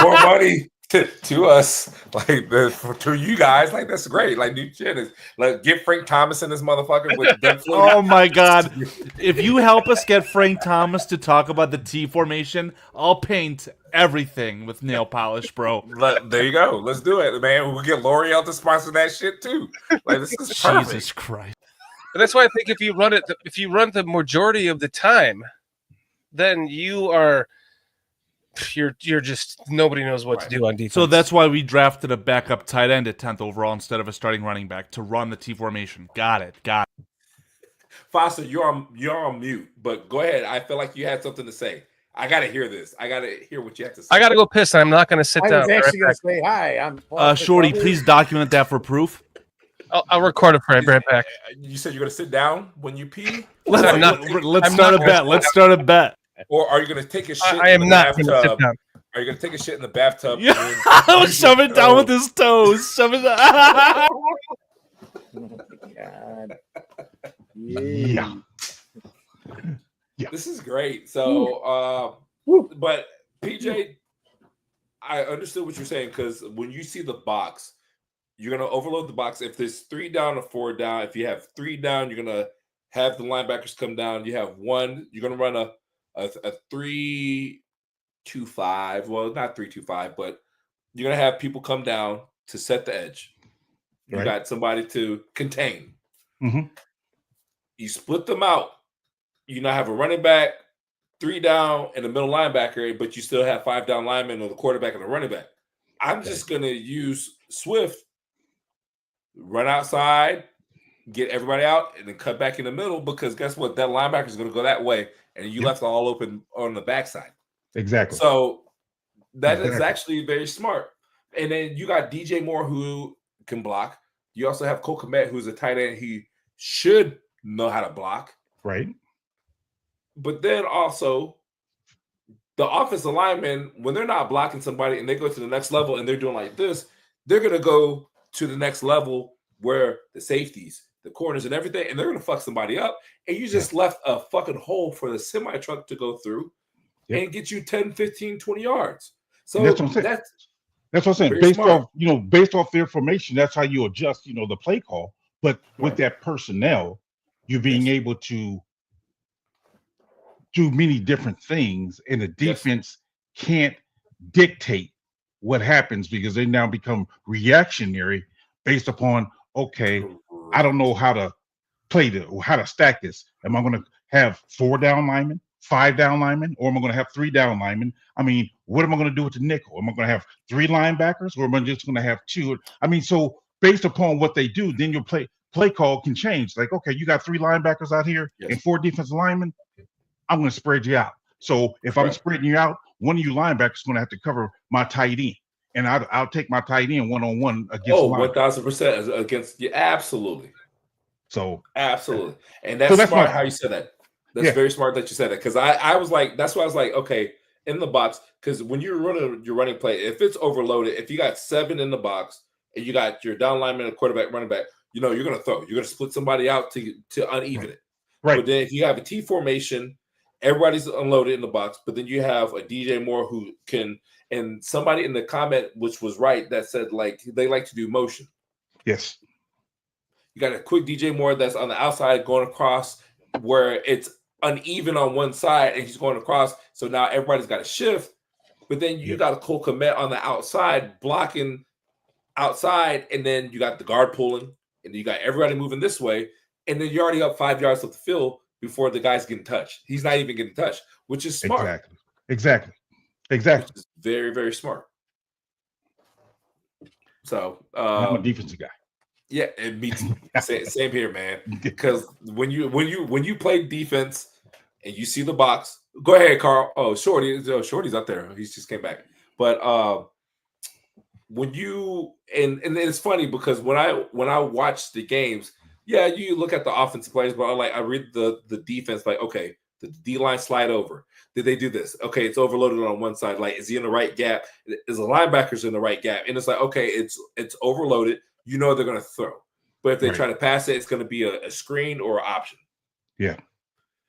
More money to us, to you guys. Like, that's great. Like, Nugenics, like, get Frank Thomas in this motherfucker with Doug Flutie. Oh my God! If you help us get Frank Thomas to talk about the T formation, I'll paint everything with nail polish, bro. There you go. Let's do it, man. We'll get L'Oreal to sponsor that shit too. Like, this is perfect. Jesus Christ. But that's why I think if you run the majority of the time, then you're just, nobody knows what to do on defense. So that's why we drafted a backup tight end at 10th overall instead of a starting running back to run the T formation. Got it. Foster, you're on mute, but go ahead. I feel like you had something to say. I gotta hear this. I gotta hear what you have to say. I gotta go piss, and I'm not gonna sit down. I was actually gonna say hi. I'm Shorty, please document that for proof. I'll record it for you right back. You said you're gonna sit down when you pee? Let's start a bet. Or are you gonna take a shit? I am not gonna sit down. Are you gonna take a shit in the bathtub? Yeah, I'll shove it down with his toes. Shove it down. God. Yeah. This is great. So, but PJ, I understood what you're saying, because when you see the box, you're gonna overload the box. If there's 3 down or 4 down, if you have 3 down, you're gonna have the linebackers come down. You have 1. You're gonna run a 3-2-5. Well, not 3-2-5, but you're gonna have people come down to set the edge. You got somebody to contain. Mm-hmm. You split them out. You now have a running back, 3 down, and a middle linebacker, but you still have 5 down linemen or the quarterback and the running back. I'm just going to use Swift, run outside, get everybody out, and then cut back in the middle, because guess what? That linebacker is going to go that way, and you left all open on the backside. Exactly. So that is actually very smart. And then you got DJ Moore, who can block. You also have Cole Kmet, who's a tight end. He should know how to block. Right. But then also, the offensive linemen, when they're not blocking somebody and they go to the next level and they're doing like this, they're going to go to the next level where the safeties, the corners, and everything, and they're going to fuck somebody up. And you just left a fucking hole for the semi-truck to go through and get you 10, 15, 20 yards. So that's what I'm saying. That's what I'm saying. Based off their formation, that's how you adjust, the play call. But with that personnel, you're being able to do many different things, and the defense can't dictate what happens, because they now become reactionary based upon, okay, I don't know how to play how to stack this. Am I going to have 4 down linemen, 5 down linemen, or am I going to have 3 down linemen? I mean, what am I going to do with the nickel? Am I going to have 3 linebackers, or am I just going to have 2? I mean, so based upon what they do, then your play call can change. Like, okay, you got 3 linebackers out here and 4 defensive linemen. I'm going to spread you out. So if I'm spreading you out, one of you linebackers is going to have to cover my tight end, and I'll take my tight end one-on-one against. 1,000% against you. Absolutely. So absolutely, and that's smart how you said that. That's very smart that you said that, because I was like, that's why I was like, okay, in the box, because when you're running your running play, if it's overloaded, if you got 7 in the box and you got your down lineman, a quarterback, running back, you're going to throw. You're going to split somebody out to uneven it. Right. But then if you have a T formation, everybody's unloaded in the box, but then you have a DJ Moore who can, and somebody in the comment, which was right, that said, like, they like to do motion. Yes. You got a quick DJ Moore that's on the outside going across where it's uneven on one side and he's going across. So now everybody's got to shift. But then you got a Cole Kmet on the outside blocking outside, and then you got the guard pulling, and you got everybody moving this way, and then you're already up 5 yards up the field before the guy's getting touched. He's not even getting touched, which is smart. Exactly. Which is very, very smart. So I'm a defensive guy. Yeah, and me too. Same here, man. Because when you play defense and you see the box, go ahead, Carl. Oh, Shorty's up there. He just came back. But when you and it's funny because when I watch the games, yeah, you look at the offensive players, but I read the defense, like, okay, the D line slide over. Did they do this? Okay, it's overloaded on one side. Like, is he in the right gap? Is the linebackers in the right gap? And it's like, okay, it's overloaded. You know they're going to throw, but if they try to pass it, it's going to be a screen or an option. Yeah.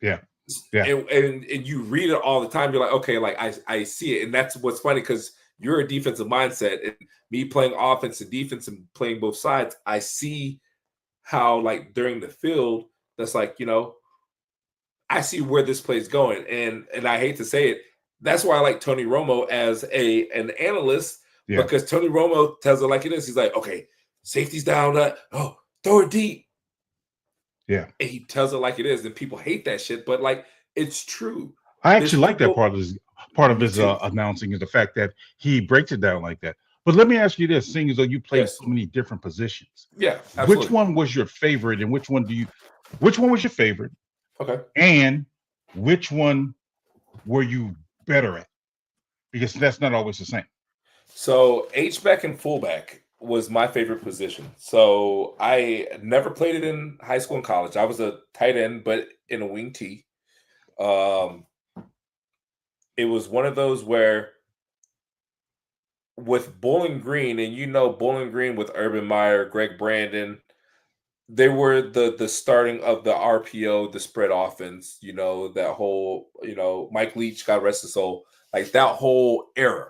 And you read it all the time. You're like, okay, like I see it, and that's what's funny because you're a defensive mindset, and me playing offense and defense and playing both sides, I see how like during the field, that's like, I see where this play is going, and I hate to say it, that's why I like Tony Romo as an analyst because Tony Romo tells it like it is. He's like, okay, safety's down, throw it deep. Yeah, and he tells it like it is, and people hate that shit, but like it's true. I actually like that part of his announcing is the fact that he breaks it down like that. But let me ask you this: seeing as though you played so many different positions, absolutely. Which one was your favorite, and which one was your favorite? Okay, and which one were you better at? Because that's not always the same. So H-back and fullback was my favorite position. So I never played it in high school and college. I was a tight end, but in a wing T. It was one of those where with Bowling Green, and Bowling Green with Urban Meyer, Greg Brandon, they were the starting of the RPO, the spread offense, that whole, Mike Leach, God rest his soul, like that whole era.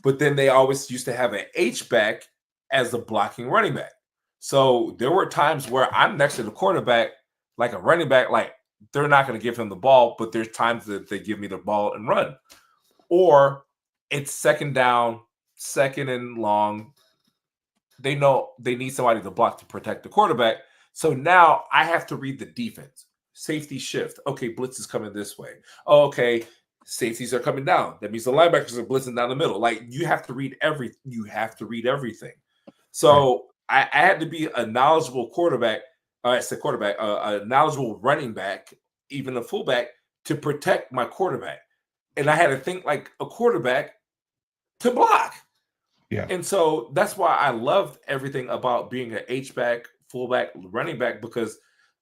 But then they always used to have an H-back as a blocking running back. So there were times where I'm next to the quarterback, like a running back, like they're not going to give him the ball, but there's times that they give me the ball and run. Or it's second down, second and long. They know they need somebody to block to protect the quarterback. So now I have to read the defense. Safety shift. Okay, blitz is coming this way. Oh, okay, safeties are coming down. That means the linebackers are blitzing down the middle. Like you have to read everything. So I had to be a knowledgeable quarterback. A knowledgeable running back, even a fullback, to protect my quarterback. And I had to think like a quarterback to block. Yeah. And so that's why I loved everything about being an H-back, fullback, running back, because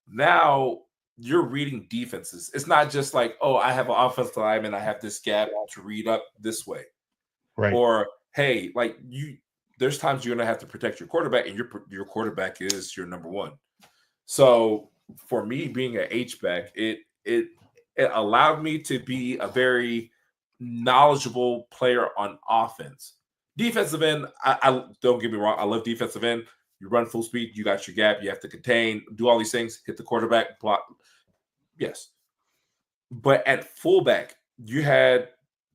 now you're reading defenses. It's not just like, oh, I have an offensive line and I have this gap to read up this way. Right. Or, hey, like there's times you're going to have to protect your quarterback, and your quarterback is your number one. So for me, being an H-back, it allowed me to be a very knowledgeable player on offense. Defensive end, I don't get me wrong, I love defensive end. You run full speed, you got your gap, you have to contain, do all these things, hit the quarterback, block. Yes. But at fullback, you had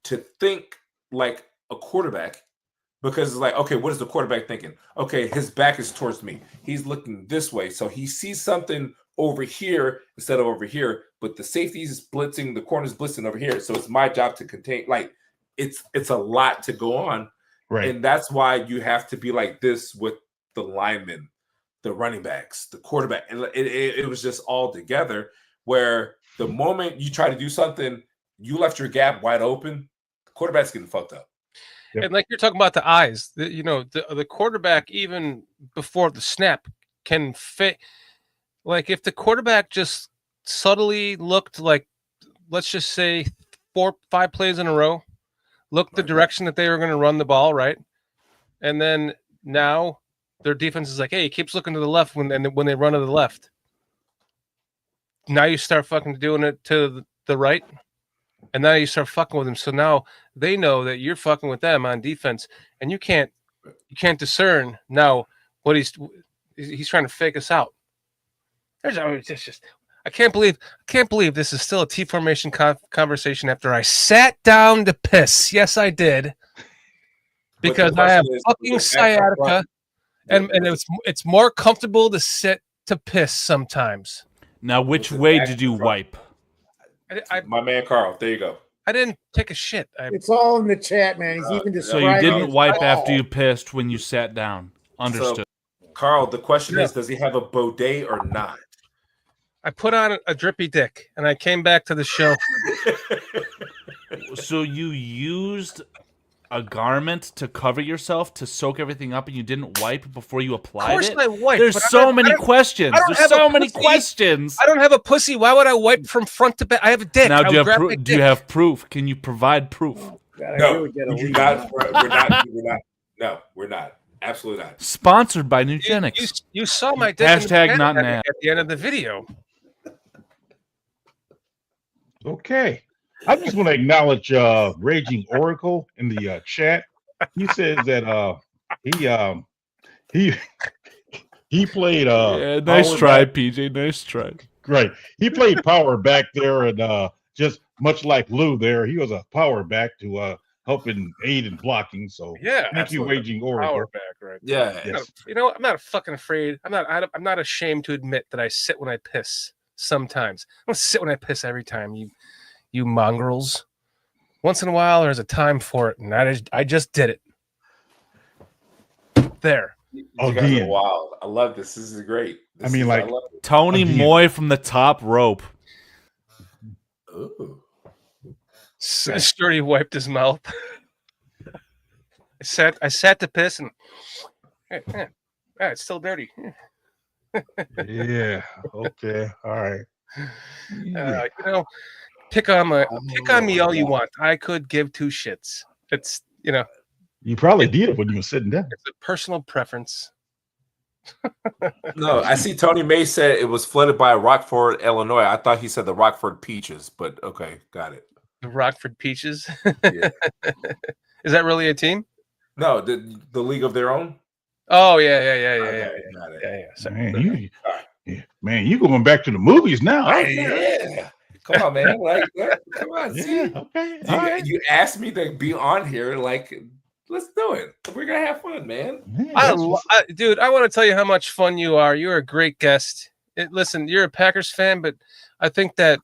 to think like a quarterback, because it's like, okay, what is the quarterback thinking? Okay, his back is towards me. He's looking this way. So he sees something over here instead of over here, but the safety is blitzing, the corner's blitzing over here. So it's my job to contain. Like it's a lot to go on. Right. And that's why you have to be like this with the linemen, the running backs, the quarterback. And it was just all together, where the moment you try to do something, you left your gap wide open, the quarterback's getting fucked up. Yep. And like you're talking about the eyes, the quarterback, even before the snap, can fit. Like if the quarterback just subtly looked like, let's just say 4-5 plays in a row, looked the direction that they were going to run the ball, right? And then now their defense is like, hey, he keeps looking to the left when they run to the left. Now you start fucking doing it to the right, and now you start fucking with him. So now they know that you're fucking with them on defense, and you can't discern now what he's trying to fake us out. I can't believe this is still a T formation conversation after I sat down to piss. Yes, I did. Because I have fucking sciatica, and it's more comfortable to sit to piss sometimes. Now, which way did you wipe? My man Carl, there you go. I didn't take a shit. It's all in the chat, man. He's even So describing. you didn't his wipe ball. after you pissed when you sat down. Understood. So, Carl, the question is, does he have a bidet or not? I put on a drippy dick, and I came back to the show. So you used a garment to cover yourself to soak everything up, and you didn't wipe before you applied course it? I wiped, There's but so many questions. There's so many questions. I don't have a pussy. Why would I wipe from front to back? I have a dick. Now, I do you would grab my have do you dick. have proof? Can you provide proof? No, we do not. We're not. No, we're not. Absolutely not. Sponsored by Nugenics. You saw my dick in the Hashtag not at an ad. the end of the video. Okay. I just want to acknowledge Raging Oracle in the chat. He says that he played Yeah, nice Power try, back. PJ. Nice try. Right. He played power back there, and just much like Lou there, he was a power back to helping aid in blocking. So Yeah, thank you, Raging Oracle. Power back, right? Yeah. Yes. You know, I'm not fucking afraid. I'm not ashamed to admit that I sit when I piss. Sometimes I don't sit when I piss every time. You mongrels. Once in a while, there's a time for it, and I just did it. There. You guys are wild. I love this. This is great. I love it. Tony Moy from the top rope. Ooh. Sturdy wiped his mouth. I sat to piss, and it's still dirty. Yeah. Okay. All right. You know, pick on me all you want. I could give two shits. It's You probably did when you were sitting down. It's a personal preference. No, I see Tony May said it was flooded by Rockford, Illinois. I thought he said the Rockford Peaches, but okay, got it. The Rockford Peaches. Yeah. Is that really a team? No, the League of Their Own. Oh yeah. Got it. Yeah. Sorry. Man, you going back to the movies now? Yeah. Come on, man. Like, come on. Yeah, See? okay. You asked me to be on here. Like, let's do it. We're gonna have fun, man. Dude, I want to tell you how much fun you are. You're a great guest. Listen, you're a Packers fan, but I think that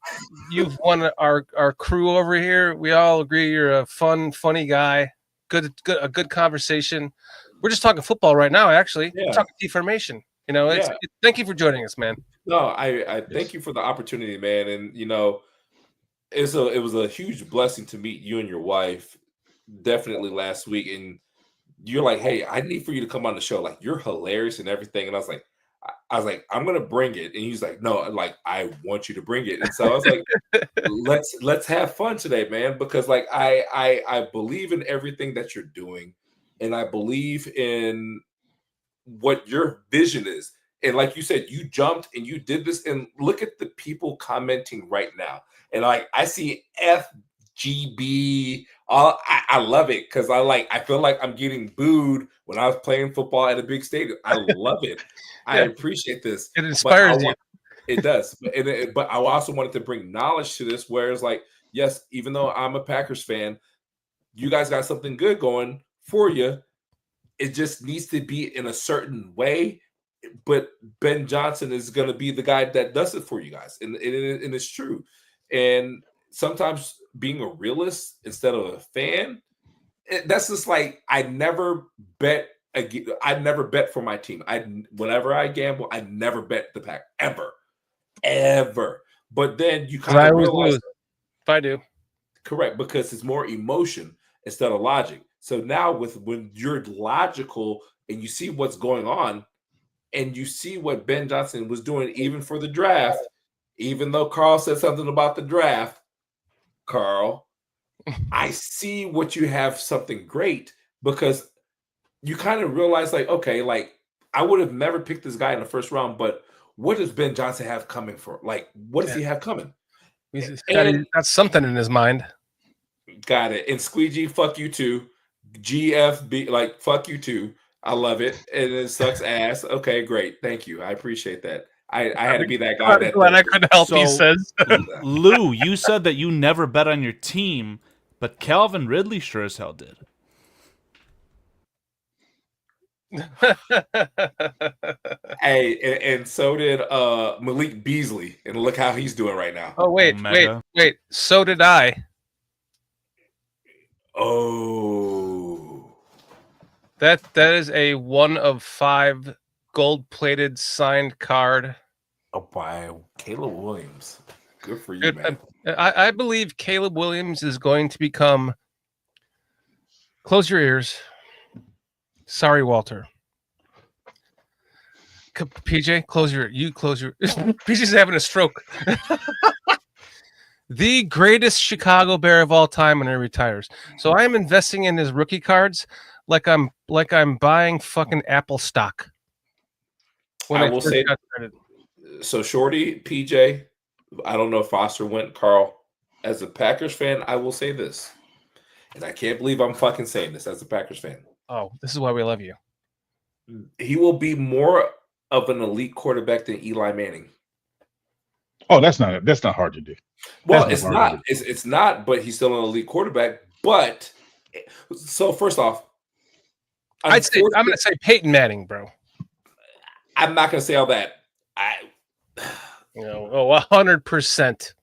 you've won our crew over here. We all agree you're a funny guy. A good conversation. We're just talking football right now, actually. Yeah. We're talking deformation. Thank you for joining us, man. No, I thank you for the opportunity, man. And it was a huge blessing to meet you and your wife definitely last week. And you're like, hey, I need for you to come on the show. Like, you're hilarious and everything. And I was like, I'm gonna bring it. And he's like, no, like, I want you to bring it. And so I was like, let's have fun today, man. Because like I believe in everything that you're doing, and I believe in what your vision is. And like you said, you jumped and you did this. And look at the people commenting right now. And like I see FGB. I love it because I feel like I'm getting booed when I was playing football at a big stadium. I love it. I appreciate this. It inspires you. It does. But I also wanted to bring knowledge to this, where it's like, yes, even though I'm a Packers fan, you guys got something good going for you. It just needs to be in a certain way. But Ben Johnson is going to be the guy that does it for you guys. And it's true. And sometimes being a realist instead of a fan, that's just like, I never bet for my team. Whenever I gamble, I never bet the Pack ever. But then you kind of realize, if I do, correct, because it's more emotion instead of logic. So now when you're logical and you see what's going on, and you see what Ben Johnson was doing even for the draft, even though Carl said something about the draft, Carl, I see what you have something great, because you kind of realize like, okay, like I would have never picked this guy in the first round, but what does Ben Johnson have coming for? Like, what does he have coming? He's got something in his mind. Got it. And Squeegee, fuck you too. GFB, like, fuck you too. I love it. And it sucks ass. Okay, great. Thank you. I appreciate that. I had to be that guy. I'm glad I couldn't help. He says, Lou, you said that you never bet on your team, but Calvin Ridley sure as hell did. Hey, and so did Malik Beasley, and look how he's doing right now. Oh wait. So did I. Oh, that is a 1 of 5 gold-plated signed card. Oh, by Caleb Williams. Good for you, man. I believe Caleb Williams is going to become. Close your ears. Sorry, Walter. PJ, close your. PJ's having a stroke. The greatest Chicago Bear of all time when he retires. So I am investing in his rookie cards like I'm buying fucking Apple stock. I will say. So Shorty, PJ, I don't know if Foster went, Carl. As a Packers fan, I will say this, and I can't believe I'm fucking saying this as a Packers fan. Oh, this is why we love you. He will be more of an elite quarterback than Eli Manning. Oh, that's not hard to do. Well, it's not. It's not, but he's still an elite quarterback. But so first off, I'm going to say Peyton Manning, bro. I'm not going to say all that. 100%.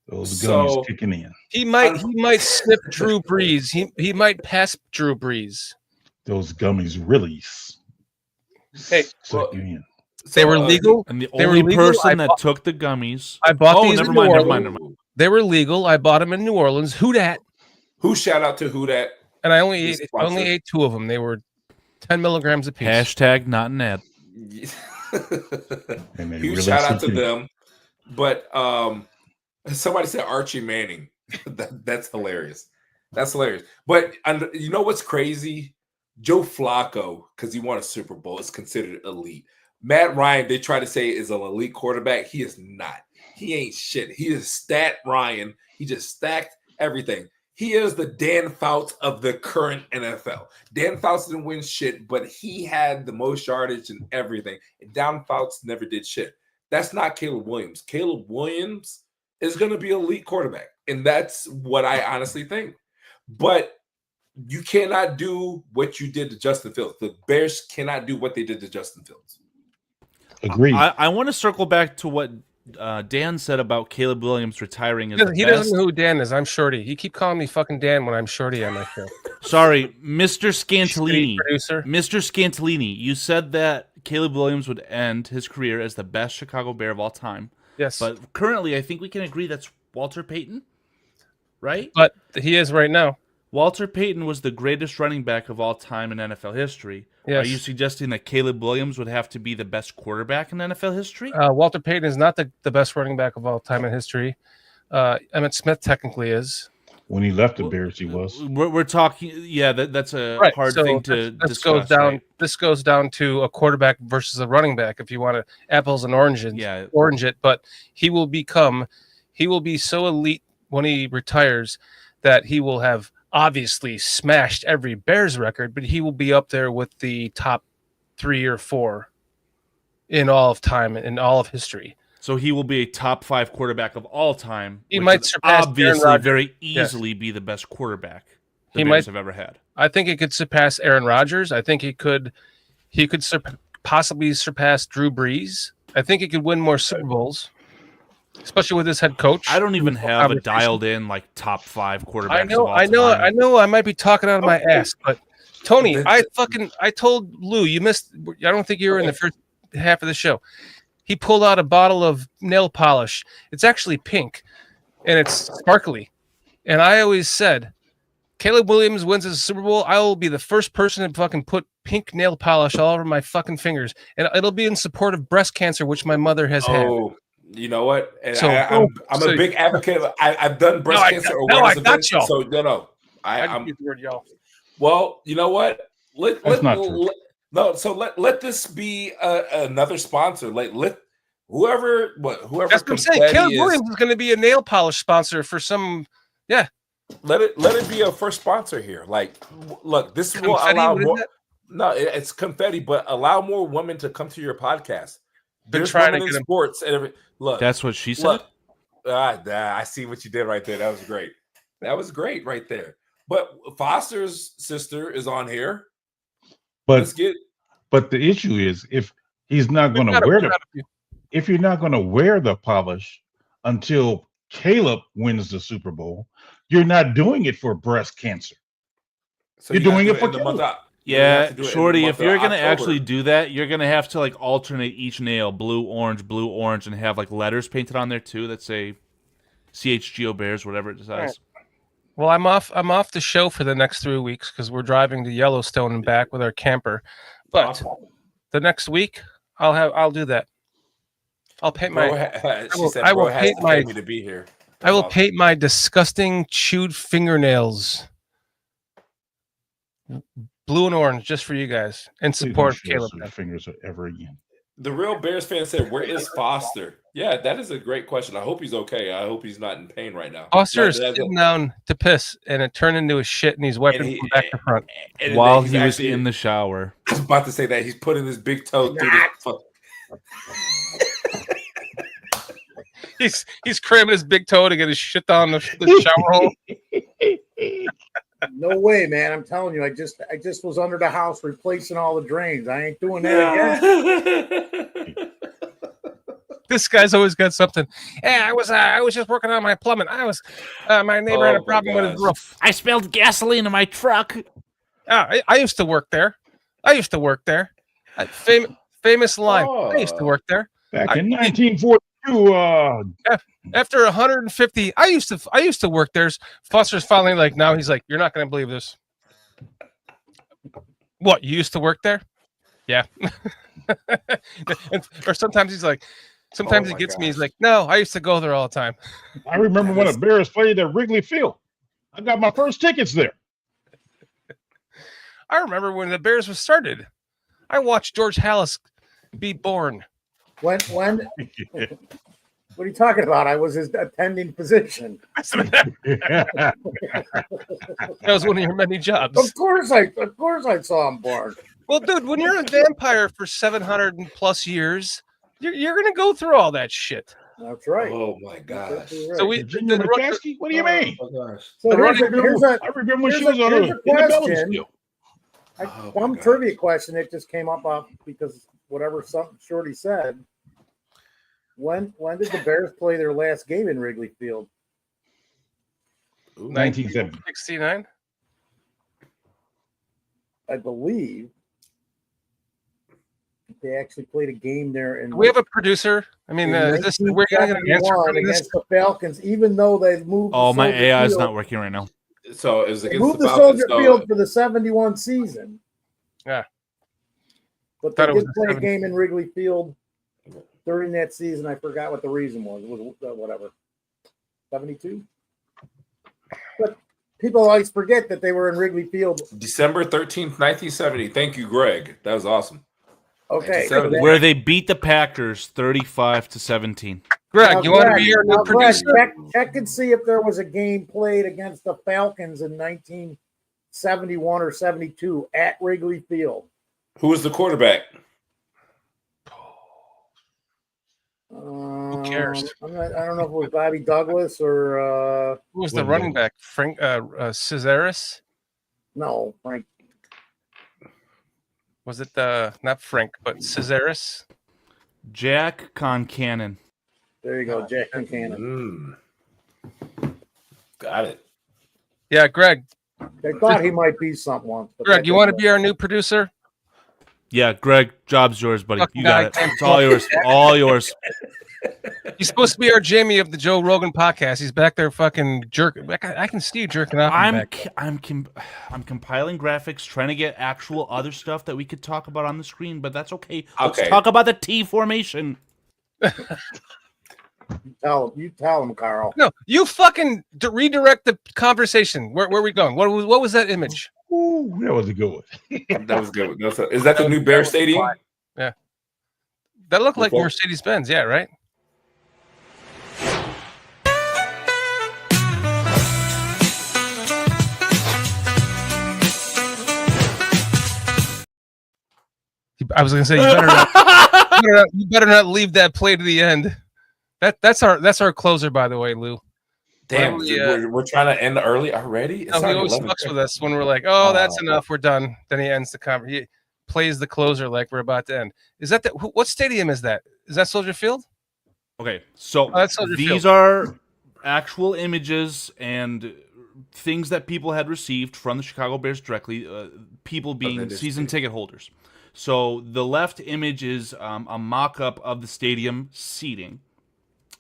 Those gummies kicking in. He might snip Drew Brees. He might pass Drew Brees. Those gummies really. Hey, suck you in. They were legal. And the only person that took the gummies. I bought these. Never mind. They were legal. I bought them in New Orleans. Who dat? Who shout out to who dat? And I only ate 2 of them. They were 10 milligrams a piece. Hashtag not an ad. Huge shout out to them. But somebody said Archie Manning. That's hilarious. That's hilarious. But you know what's crazy? Joe Flacco, because he won a Super Bowl, is considered elite. Matt Ryan, they try to say is an elite quarterback. He is not. He ain't shit. He is stat Ryan. He just stacked everything. He is the Dan Fouts of the current NFL. Dan Fouts didn't win shit, but he had the most yardage and everything. And Dan Fouts never did shit. That's not Caleb Williams. Caleb Williams is going to be an elite quarterback. And that's what I honestly think. But you cannot do what you did to Justin Fields. The Bears cannot do what they did to Justin Fields. Agreed. I want to circle back to what Dan said about Caleb Williams retiring as He doesn't know who Dan is. I'm Shorty. You keep calling me fucking Dan when I'm Shorty on my show. Sorry, Mr. Scantolini. Producer. Mr. Scantolini, you said that Caleb Williams would end his career as the best Chicago Bear of all time. Yes. But currently, I think we can agree that's Walter Payton, right? But he is right now. Walter Payton was the greatest running back of all time in NFL history. Yes. Are you suggesting that Caleb Williams would have to be the best quarterback in NFL history? Walter Payton is not the best running back of all time in history. Emmitt Smith technically is. When he left the Bears, he was. We're talking, yeah. That's a hard thing to discuss. Goes down. Right? This goes down to a quarterback versus a running back. If you want to apples and oranges, orange it. But he will be so elite when he retires that he will have obviously smashed every Bears record, but he will be up there with the top 3 or 4 in all of time, in all of history. So he will be a top 5 quarterback of all time. He might surpass obviously very easily be the best quarterback the Bears have ever had. I think he could surpass Aaron Rodgers. I think he could possibly surpass Drew Brees. I think he could win more Super Bowls, especially with his head coach. I don't even have a dialed in like top 5 quarterbacks. I know. I might be talking out of my ass, but Tony, I told Lou you missed. I don't think you were in the first half of the show. He pulled out a bottle of nail polish. It's actually pink, and it's sparkly. And I always said, Caleb Williams wins a Super Bowl, I will be the first person to fucking put pink nail polish all over my fucking fingers, and it'll be in support of breast cancer, which my mother has had. You know what? And so, I'm a big advocate. I've done breast cancer awareness events. So I'm word, y'all. Well, you know what? That's not true. Let this be another sponsor. Let whoever. That's what I'm saying. Caleb Williams is going to be a nail polish sponsor for some. Yeah. Let it be a first sponsor here. Like, look, this will allow more. No, it's confetti, but allow more women to come to your podcast. been There's trying to women get in him. sports. And look, That's what she said. look. I see what you did right there. That was great. That was great right there. But Foster's sister is on here. But Let's get. but the issue is if he's not going to wear if you're not going to wear the polish until Caleb wins the Super Bowl, you're not doing it for breast cancer. So you're you doing have it to for do it in the month Caleb. of- Yeah, do it in the Shorty, month if you're of going to October. actually do that, you're going to have to like alternate each nail, blue, orange, and have like letters painted on there too that say CHGO Bears, whatever it says. Right. Well, I'm off the show for the next 3 weeks because we're driving to Yellowstone and back with our camper. But the next week, I'll do that. I'll paint my. I will paint my. Me to be here. I will paint my disgusting chewed fingernails blue and orange just for you guys in support of Caleb. Fingers ever again. The real Bears fan said, "Where is Foster?" Yeah, that is a great question. I hope he's okay. I hope he's not in pain right now. Foster is sitting down to piss, and it turned into a shit, and he's wiping from back to front. While he was in the shower. I was about to say that he's putting his big toe through the. He's cramming his big toe to get his shit down the shower hole. No way, man! I'm telling you, I just was under the house replacing all the drains. I ain't doing that again. This guy's always got something. Yeah, I was just working on my plumbing. My neighbor had a problem with his roof. I spilled gasoline in my truck. I used to work there. Famous line. I used to work there. Back in 1942. After 150, I used to work there. Foster's finally like, now he's like, you're not going to believe this. What, you used to work there? Yeah. Or sometimes he's like, he gets me. He's like, no, I used to go there all the time. I remember when the Bears played at Wrigley Field. I got my first tickets there. I remember when the Bears was started. I watched George Halas be born. When? What are you talking about? I was his attending physician. That was one of your many jobs. Of course I saw him born. Well, dude, when you're a vampire for 700 and plus years, you're gonna go through all that shit. That's right. Oh my gosh. So what do you mean? Oh my gosh. So I remember when she was on the question. Some trivia question that just came up because whatever Shorty said. When did the Bears play their last game in Wrigley Field? 1969. I believe they actually played a game there. We have a producer. I mean, is this we're going to answer against the Falcons, even though they moved. Oh, my AI is not working right now. So it was against moved the Soldier Falcons, Field for the 71 season. Yeah, but they did play a game in Wrigley Field during that season. I forgot what the reason was. It was whatever, 72. But people always forget that they were in Wrigley Field. December 13th, 1970. Thank you, Greg. That was awesome. Okay. Where they beat the Packers 35-17. Greg, you want to be your new producer? Check and see if there was a game played against the Falcons in 1971 or 72 at Wrigley Field. Who was the quarterback? Who cares? I don't know if it was Bobby Douglas or who was the running back? Frank Cesaris? No, Frank. Was it not Frank, but Cesaris? Jack Concannon. There you go, Jack Concannon. Got it. Yeah, Greg. I thought he might be something once. Greg, you want to be our new producer? Yeah, Greg, job's yours, buddy. You got it. It's all yours. All yours. He's supposed to be our Jamie of the Joe Rogan podcast. He's back there fucking jerking. I can see you jerking off. I'm compiling graphics, trying to get actual other stuff that we could talk about on the screen, but that's okay. Let's talk about the T formation. You tell him, Carl. No, you fucking redirect the conversation. Where are we going? What was that image? Ooh, that was a good one. That was good. Is that the new Bear Stadium? Yeah. That looked like Mercedes-Benz. Yeah, right? I was going to say, you better not. You better not leave that play to the end. That's our closer, by the way, Lou. Damn, Whenever we're trying to end early already. It's no, he already always 11. fucks with us when we're like, "Oh, that's enough, we're done." Then he ends the conversation. He plays the closer like we're about to end. Is that what stadium is that? Is that Soldier Field? Okay, so that's Soldier these Field. are actual images and things that people had received from the Chicago Bears directly, people being season ticket holders. So the left image is a mock-up of the stadium seating,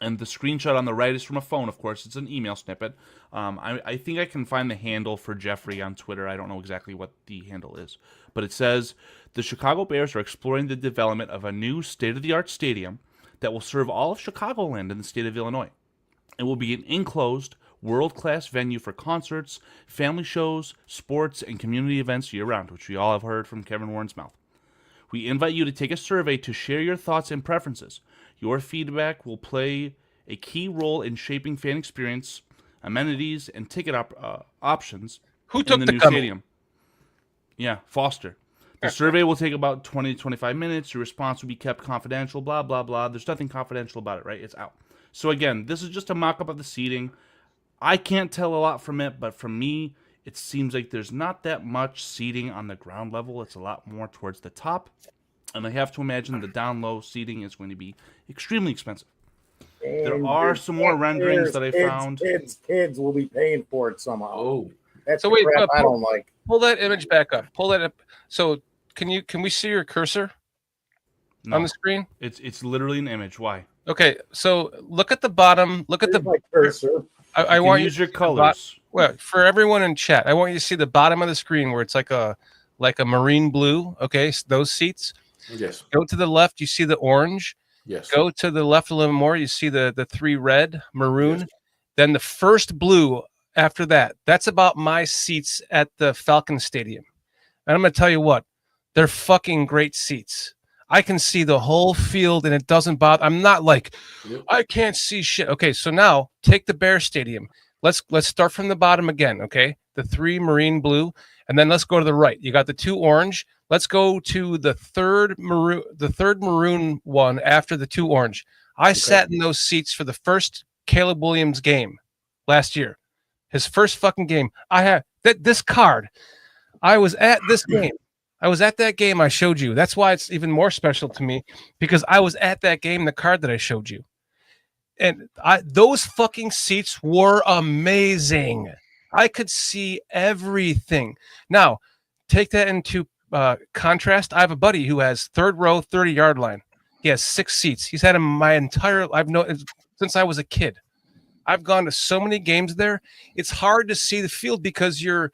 and the screenshot on the right is from a phone, of course. It's an email snippet. I think I can find the handle for Jeffrey on Twitter. I don't know exactly what the handle is. But it says, the Chicago Bears are exploring the development of a new state-of-the-art stadium that will serve all of Chicagoland in the state of Illinois. It will be an enclosed, world-class venue for concerts, family shows, sports, and community events year-round, which we all have heard from Kevin Warren's mouth. We invite you to take a survey to share your thoughts and preferences. Your feedback will play a key role in shaping fan experience, amenities, and ticket options Who took in the the new gummy? stadium. Yeah, Foster. The survey will take about 20 to 25 minutes. Your response will be kept confidential, blah, blah, blah. There's nothing confidential about it, right? It's out. So again, this is just a mock-up of the seating. I can't tell a lot from it, but from me, it seems like there's not that much seating on the ground level. It's a lot more towards the top. And I have to imagine the down low seating is going to be extremely expensive. There are some more renderings that I found. Kids will be paying for it somehow. Oh, that's So the wait, crap I don't like. Pull that image back up. Pull that up. So can we see your cursor on the screen? It's literally an image. Why? Okay, so look at the bottom. Look at my cursor. I want you use to your see the bot- colors. Well, for everyone in chat, I want you to see the bottom of the screen where it's like a marine blue. Okay, those seats. Yes. Go to the left, you see the orange. Yes. Go to the left a little more, you see the three red, maroon. Yes. Then the first blue after that. That's about my seats at the Falcon Stadium. And I'm going to tell you what, they're fucking great seats. I can see the whole field and it doesn't bother. I'm not like, I can't see shit. Okay, so now take the Bear Stadium. Let's start from the bottom again, okay? The three marine blue, and then let's go to the right. You got the two orange. Let's go to the third maroon one after the two orange. I sat in those seats for the first Caleb Williams game last year. His first fucking game. I had this card. I was at this game. I was at that game I showed you. That's why it's even more special to me, because I was at that game, the card that I showed you. And those fucking seats were amazing. I could see everything. Now, take that into contrast. I have a buddy who has third row, 30-yard line. He has 6 seats. He's had him since I was a kid. I've gone to so many games there. It's hard to see the field because you're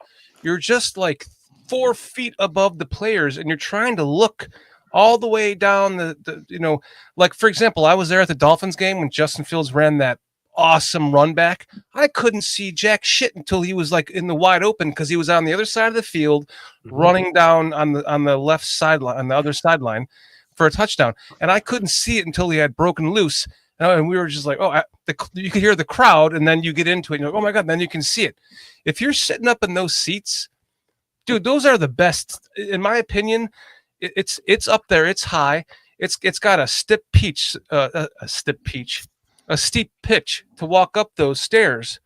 just like 4 feet above the players, and you're trying to look all the way down the like, for example, I was there at the Dolphins game when Justin Fields ran that awesome run back. I couldn't see jack shit until he was like in the wide open, because he was on the other side of the field running down on the left sideline, on the other sideline for a touchdown. And I couldn't see it until he had broken loose. And we were just like, you could hear the crowd, and then you get into it and you're like, oh my God, and then you can see it. If you're sitting up in those seats, dude, those are the best. In my opinion, it's up there. It's high. It's got a steep pitch to walk up those stairs.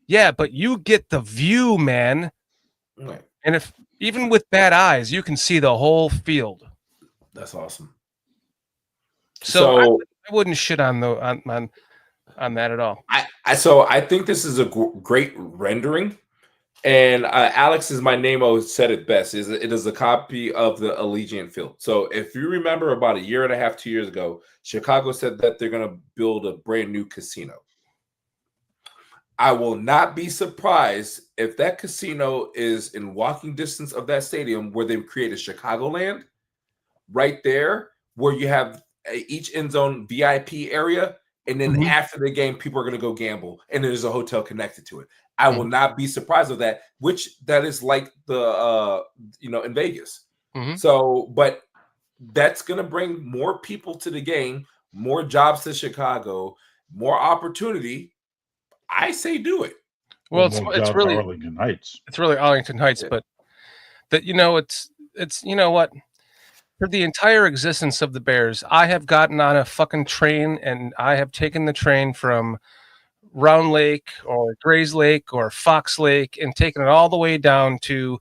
Yeah, but you get the view, man. Right. And if even with bad eyes, you can see the whole field. That's awesome. So I wouldn't shit on that at all. I think this is a great rendering. And Alex is my name. Said it best. It is a copy of the Allegiant Field. So if you remember, about 1.5 years, 2 years ago, Chicago said that they're going to build a brand new casino. I will not be surprised if that casino is in walking distance of that stadium, where they've created Chicagoland right there, where you have each end zone VIP area. And then after the game, people are going to go gamble, and there's a hotel connected to it. I will not be surprised with that, that is like the, in Vegas. So, but that's going to bring more people to the game, more jobs to Chicago, more opportunity. I say do it. Well, it's really Arlington Heights. It's really Arlington Heights, but that, it's you know what? for the entire existence of the Bears, I have gotten on a fucking train and I have taken the train from Round Lake or Grays Lake or Fox Lake and taken it all the way down to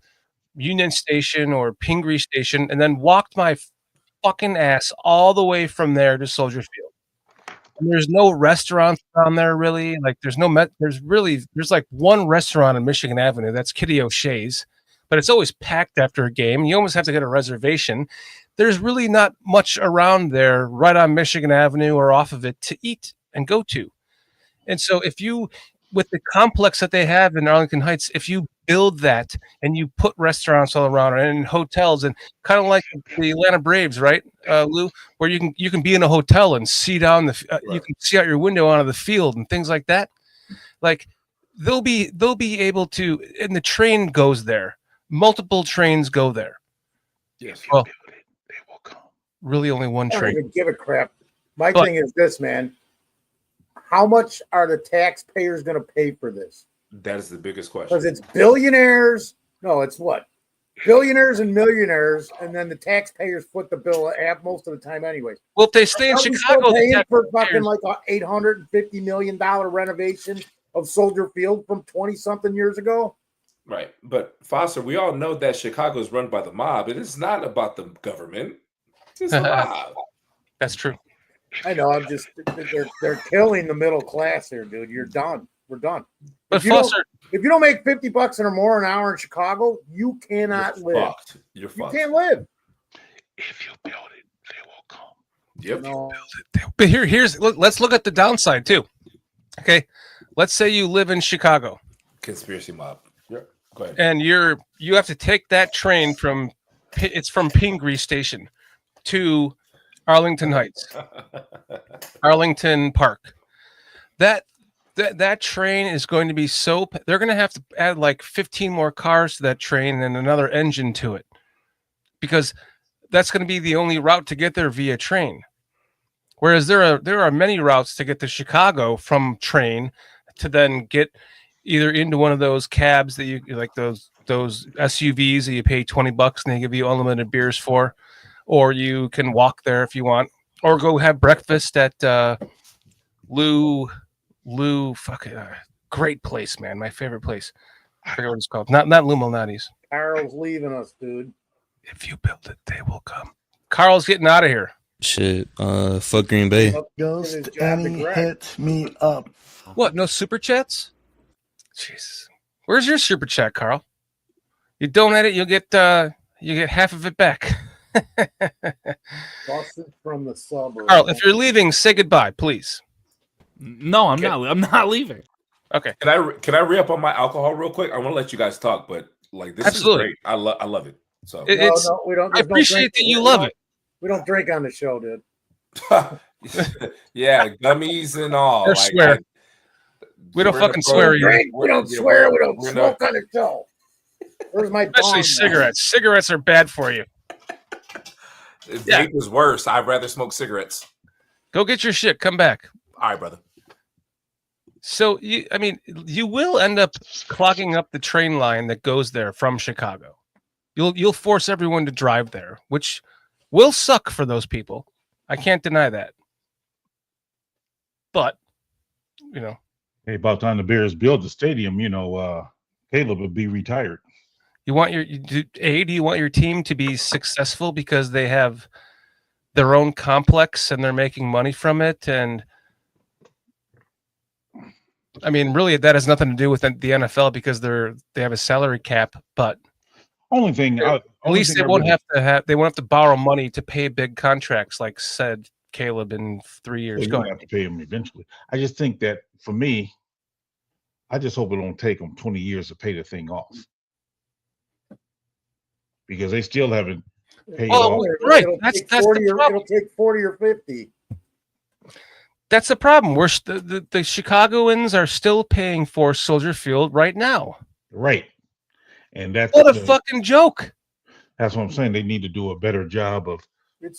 Union Station or Pingree Station and then walked my fucking ass all the way from there to Soldier Field. And there's no restaurants down there really. Like there's like one restaurant on Michigan Avenue. That's Kitty O'Shea's, but it's always packed after a game. You almost have to get a reservation. There's really not much around there right on Michigan Avenue or off of it to eat and go to. And so if you, with the complex that they have in Arlington Heights, if you build that and you put restaurants all around and hotels and kind of like the Atlanta Braves, right, Lou, where you can be in a hotel and see down you can see out your window onto the field and things like that. Like they'll be able to, and the train goes there. Multiple trains go there. Yes. Well, they will come. Really, only one I don't train. even give a crap. My thing is this, man. How much are the taxpayers going to pay for this? That is the biggest question. Because it's billionaires. No, it's what? Billionaires and millionaires, and then the taxpayers foot the bill most of the time anyway. Well, if they stay in Chicago, paying for fucking like a $850 million renovation of Soldier Field from 20-something years ago. Right. But Foster, we all know that Chicago is run by the mob. It is not about the government. It's the mob. That's true. I know. I'm just they're killing the middle class here, dude. You're done. We're done. But if you don't make $50 or more an hour in Chicago, you cannot live. Fucked. You're fucked. You can't live. If you build it, they will come. Yep. No. But let's look at the downside too. Okay, let's say you live in Chicago. Conspiracy mob. Yep. Go ahead. And you have to take that train from Pingree Station to Arlington Heights, Arlington Park. That train is going to be they're going to have to add like 15 more cars to that train and another engine to it, because that's going to be the only route to get there via train. Whereas there are many routes to get to Chicago from train to then get either into one of those cabs that you like, those SUVs that you pay $20 and they give you unlimited beers for, or you can walk there if you want, or go have breakfast at Lou, great place, man. My favorite place. I forget what it's called. Not Lou Malnati's. Carl's leaving us, dude. If you build it, they will come. Carl's getting out of here. Shit. Fuck Green Bay. Ghost Annie hit me up. What? No super chats? Jesus. Where's your super chat, Carl? You donate it, you get half of it back. Busted from the suburbs. Carl, if you're leaving, say goodbye, please. No, I'm not. I'm not leaving. Okay. Can I re-up on my alcohol real quick? I want to let you guys talk, but like this Absolutely. is great. I love it. So No, we don't. I appreciate that you love it. We don't drink on the show, dude. yeah, gummies and all. Or swear. We don't fucking swear either. We don't swear. We don't smoke on the show. Where's my Especially bong, cigarettes. Cigarettes are bad for you. Vape is worse. I'd rather smoke cigarettes. Go get your shit. Come back. All right, brother. So you will end up clogging up the train line that goes there from Chicago. You'll force everyone to drive there, which will suck for those people. I can't deny that. But Hey, about time the Bears build the stadium, Caleb would be retired. You want do you want your team to be successful because they have their own complex and they're making money from it? And I mean, really, that has nothing to do with the NFL because they have a salary cap. But only thing, at least they won't have to borrow money to pay big contracts, like said Caleb in 3 years. You're gonna have to pay him eventually. I just think that for me, I just hope it don't take them 20 years to pay the thing off, because they still haven't paid off. Right, That's the problem. It'll take 40 or 50. That's the problem. The Chicagoans are still paying for Soldier Field right now. Right, and that's what a fucking joke. That's what I'm saying. They need to do a better job of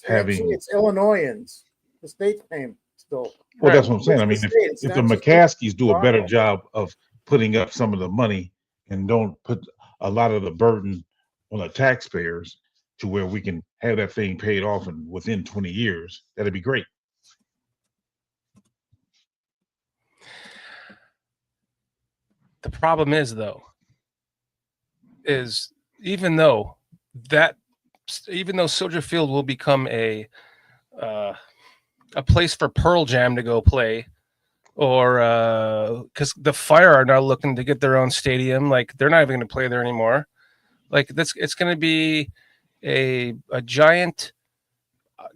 having. It's Illinoisans. The state's paying still. Well, that's what I'm saying. I mean, if the McCaskies do a better job of putting up some of the money and don't put a lot of the burden on the taxpayers to where we can have that thing paid off and within 20 years. That'd be great. The problem is, though, is even though Soldier Field will become a place for Pearl Jam to go play, or because the Fire are now looking to get their own stadium, like they're not even going to play there anymore. Like it's going to be a giant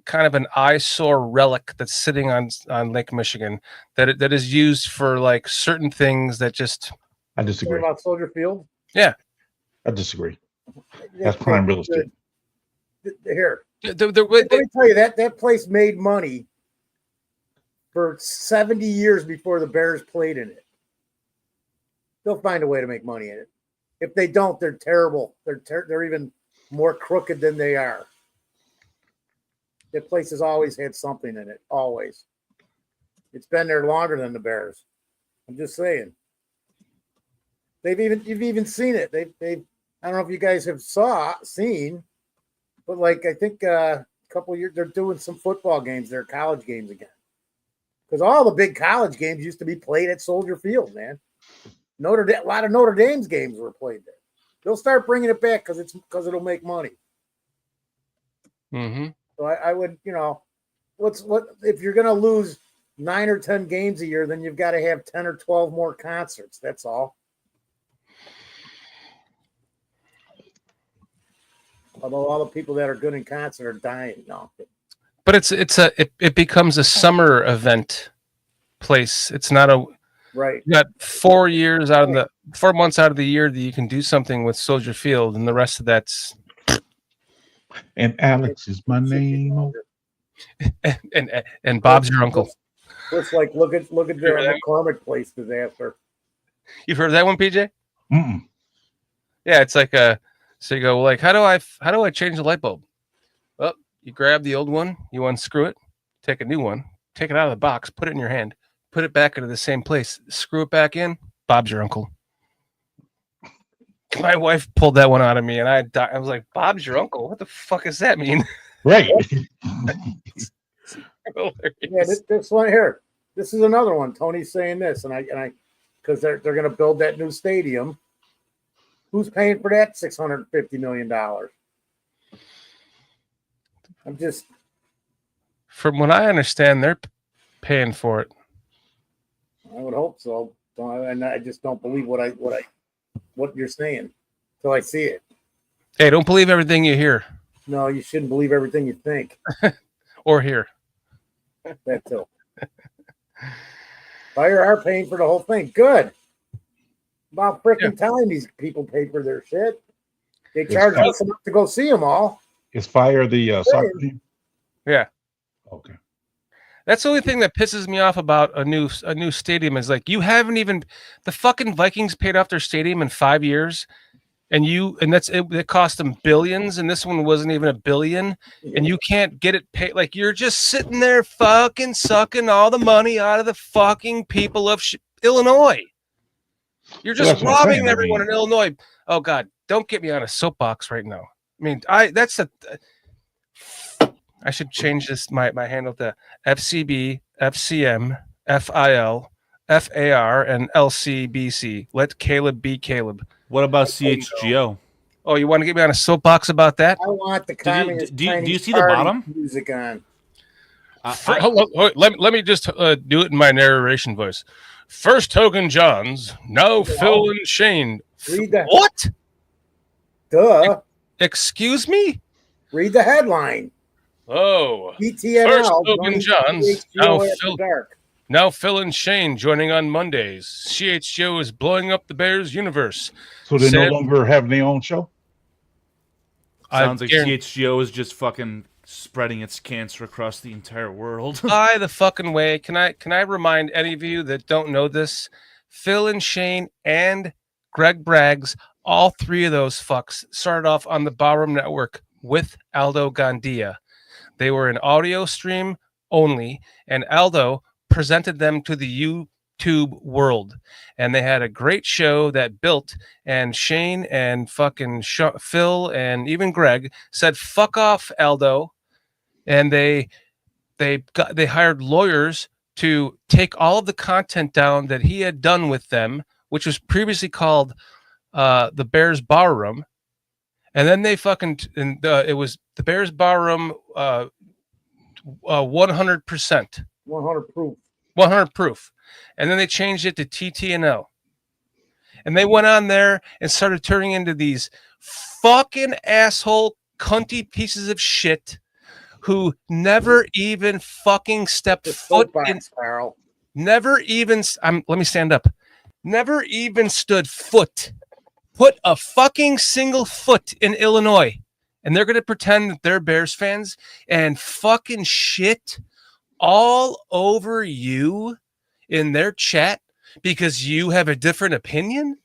kind of an eyesore relic that's sitting on Lake Michigan that is used for like certain things that just. I disagree. About Soldier Field? Yeah. I disagree. That's prime real estate. Here. Let me tell you, that place made money for 70 years before the Bears played in it. They'll find a way to make money in it. If they don't, they're terrible. They're even more crooked than they are. That place has always had something in it. Always. It's been there longer than the Bears. I'm just saying. You've even seen it. They've I don't know if you guys have seen, but like I think a couple of years they're doing some football games, they're college games again. Because all the big college games used to be played at Soldier Field, man. A lot of Notre Dame's games were played there. They'll start bringing it back because it'll make money. Mm-hmm. So I would, what if you're going to lose 9 or 10 games a year, then you've got to have 10 or 12 more concerts. That's all. Although all the people that are good in concert are dying now. But it becomes a summer event place. It's not a right. You got 4 months out of the year that you can do something with Soldier Field, and the rest of that's. And Alex is my name. And Bob's your uncle. Looks like look at the McCormick Place disaster. You've heard of that one, PJ? Mm-mm. Yeah, it's like so you go like, how do I change the light bulb? Well, you grab the old one, you unscrew it, take a new one, take it out of the box, put it in your hand, put it back into the same place, screw it back in. Bob's your uncle. My wife pulled that one out of me, and I was like, "Bob's your uncle? What the fuck does that mean?" Right. Yeah, this one here. This is another one. Tony's saying this, and I, because they're going to build that new stadium. Who's paying for that $650 million? I'm just. From what I understand, they're paying for it. I would hope so, and I just don't believe what you're saying until I see it. Hey, don't believe everything you hear. No, you shouldn't believe everything you think or hear. That too. Fire are paying for the whole thing. Good. About freaking time these people pay for their shit. They charge us enough to go see them all. Is Fire the soccer team? Yeah. Okay. That's the only thing that pisses me off about a new stadium is like you haven't even the fucking Vikings paid off their stadium in 5 years, and it cost them billions, and this one wasn't even $1 billion, and you can't get it paid. Like you're just sitting there fucking sucking all the money out of the fucking people of Illinois. You're just robbing everyone in Illinois. Oh God, don't get me on a soapbox right now. I mean, I should change this my handle to FCB, FCM, FIL, FAR, and LCBC. Let Caleb be Caleb. What about CHGO? Oh, you want to get me on a soapbox about that? I want the communist. Do you see the bottom music on? Let me just do it in my narration voice. First Hogan Johns, now Phil and Shane. Read that. What? Duh. Excuse me? Read the headline. Oh. BTNL. First Hogan Johns, Dark. Now Phil and Shane joining on Mondays. CHGO is blowing up the Bears universe. So they no longer have their own show? Sounds like CHGO is just fucking spreading its cancer across the entire world. By the fucking way, can I remind any of you that don't know this? Phil and Shane and Greg Braggs, all three of those fucks started off on the Ballroom Network with Aldo Gandia. They were an audio stream only, and Aldo presented them to the YouTube world. And they had a great show that built, and Shane and fucking Phil and even Greg said, fuck off, Aldo. And they hired lawyers to take all of the content down that he had done with them, which was previously called the Bears Barroom. And then they fucking, it was the Bears Barroom 100%. 100 proof. 100 proof. And then they changed it to TTNL. And they went on there and started turning into these fucking asshole cunty pieces of shit who never even fucking stepped foot in. Barrel. Never even, let me stand up. Never even stood foot. Put a fucking single foot in Illinois. And they're going to pretend that they're Bears fans and fucking shit all over you in their chat because you have a different opinion.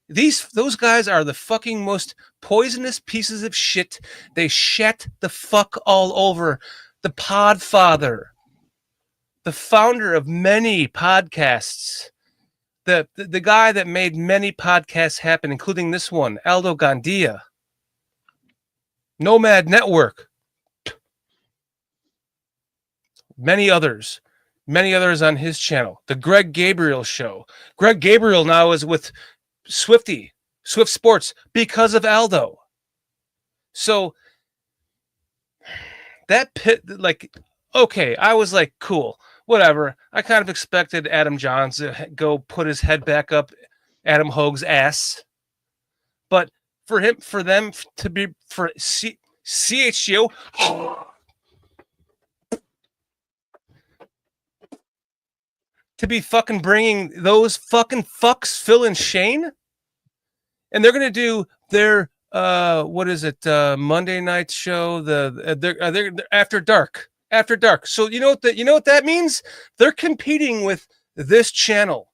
Those guys are the fucking most poisonous pieces of shit. They shat the fuck all over the Podfather, the founder of many podcasts, the guy that made many podcasts happen, including this one, Aldo Gandia, Nomad Network, many others on his channel, the Greg Gabriel Show. Greg Gabriel now is with Swift Sports because of Aldo. So that okay, I was like, cool, whatever. I kind of expected Adam Johns to go put his head back up Adam Hogue's ass. But for them to be, for CHGO to be fucking bringing those fucking fucks, Phil and Shane, and they're gonna do their Monday night show, they're after dark. So you know what that means? They're competing with this channel,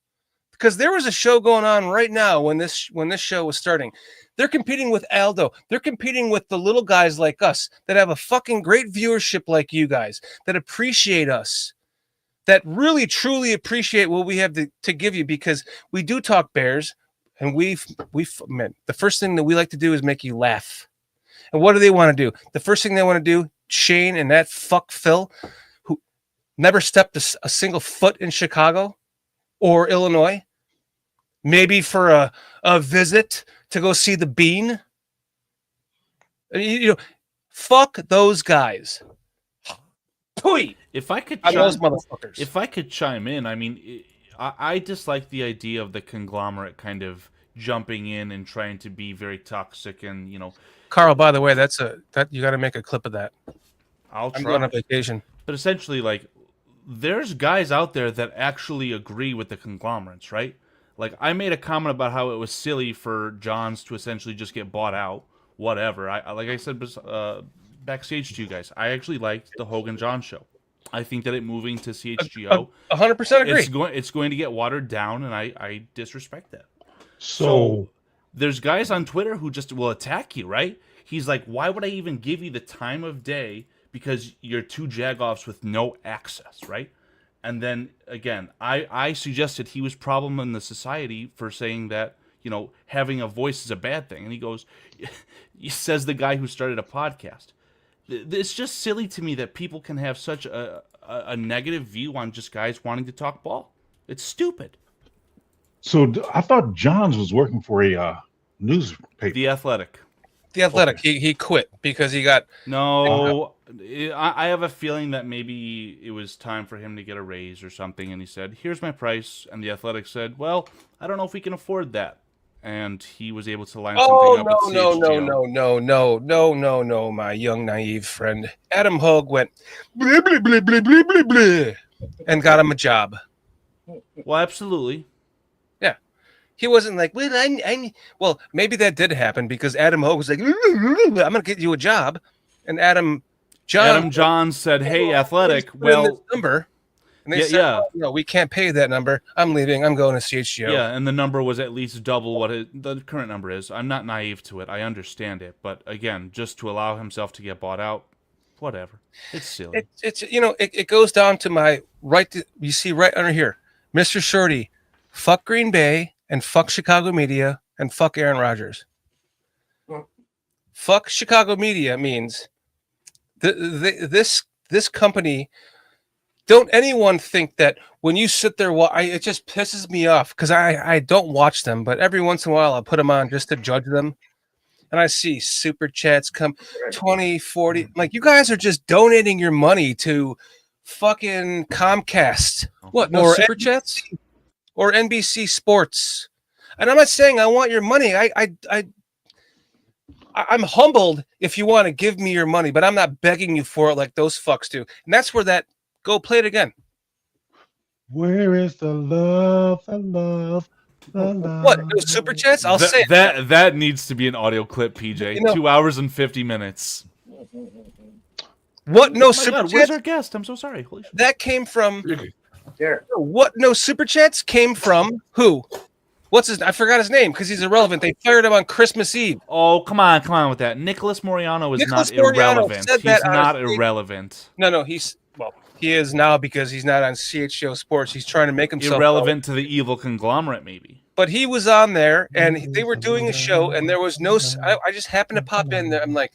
because there was a show going on right now when this show was starting. They're competing with Aldo. They're competing with the little guys like us that have a fucking great viewership like you guys, that appreciate us, that really truly appreciate what we have to give you, because we do talk Bears, and man, the first thing that we like to do is make you laugh. And what do they want to do? The first thing they want to do, Shane and that fuck Phil, who never stepped a single foot in Chicago or Illinois, maybe for a visit to go see the Bean. Fuck those guys. If I could those motherfuckers. If I could chime in, I mean, I dislike the idea of the conglomerate kind of jumping in and trying to be very toxic and, Carl, by the way, that you got to make a clip of that. I'm going on vacation. But essentially, like, there's guys out there that actually agree with the conglomerates, right? Like, I made a comment about how it was silly for Johns to essentially just get bought out. Whatever. Like I said backstage to you guys, I actually liked the Hogan John show. I think that it moving to CHGO, 100% agree. It's going to get watered down, and I disrespect that. So there's guys on Twitter who just will attack you, right? He's like, why would I even give you the time of day? Because you're two jagoffs with no access, right? And then, again, I suggested he was problem in the society for saying that, having a voice is a bad thing. And he goes, he says the guy who started a podcast. It's just silly to me that people can have such a negative view on just guys wanting to talk ball. It's stupid. So I thought Johns was working for a newspaper. The Athletic. Okay. He quit because he got... No, I have a feeling that maybe it was time for him to get a raise or something, and he said, here's my price. And the Athletic said, well, I don't know if we can afford that. And he was able to line something up at CHGO. No, my young naive friend. Adam Hogue went blah, blah, blah, blah, blah, blah, blah, and got him a job. Well, absolutely. Yeah. He wasn't like, well, maybe that did happen because Adam Hogue was like, I'm going to get you a job. And Adam Johns said, hey, Athletic, well, number. And they said, no, we can't pay that number. I'm leaving. I'm going to CHGO. Yeah, and the number was at least double what the current number is. I'm not naive to it. I understand it. But again, just to allow himself to get bought out, whatever. It's silly. It goes down to my right. You see right under here, Mr. Shorty, fuck Green Bay and fuck Chicago media and fuck Aaron Rodgers. Fuck Chicago media means this company. Don't anyone think that when you sit there, it just pisses me off because I don't watch them, but every once in a while I'll put them on just to judge them. And I see super chats come 20, 40. I'm like, you guys are just donating your money to fucking Comcast. What? No or super chats? Or NBC Sports. And I'm not saying I want your money. I'm humbled if you want to give me your money, but I'm not begging you for it like those fucks do. And that's where that go play it again. Where is the love, the love, the love? What? No super chats? I'll say that. That needs to be an audio clip, PJ. 2 hours and 50 minutes. What? No super chats? Where's our guest? I'm so sorry. Holy shit. That came from. There. What? No super chats came from who? What's his? I forgot his name because he's irrelevant. They fired him on Christmas Eve. Oh, come on with that. Nicholas Moriano is not irrelevant. He's not irrelevant. No, he is now because he's not on CHGO Sports. He's trying to make himself irrelevant to the evil conglomerate, maybe. But he was on there, and they were doing a show, and there was no. I just happened to pop in there. I'm like,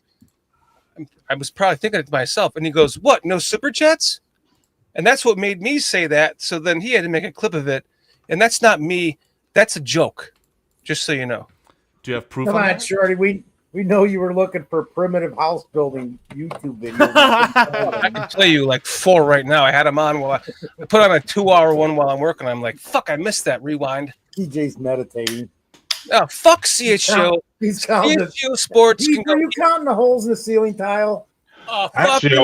I was probably thinking it to myself, and he goes, "What? No super chats?" And that's what made me say that. So then he had to make a clip of it, and that's not me. That's a joke, just so you know. Do you have proof? Come on on, that? Shorty. We know you were looking for primitive house building YouTube videos. I can play you like 4 right now. I had them on while I put on a 2-hour one while I'm working. I'm like, fuck, I missed that. Rewind. TJ's meditating. Oh, fuck CHGO. He's counting. CHGO Sports. Are you counting the holes in the ceiling tile? Actually,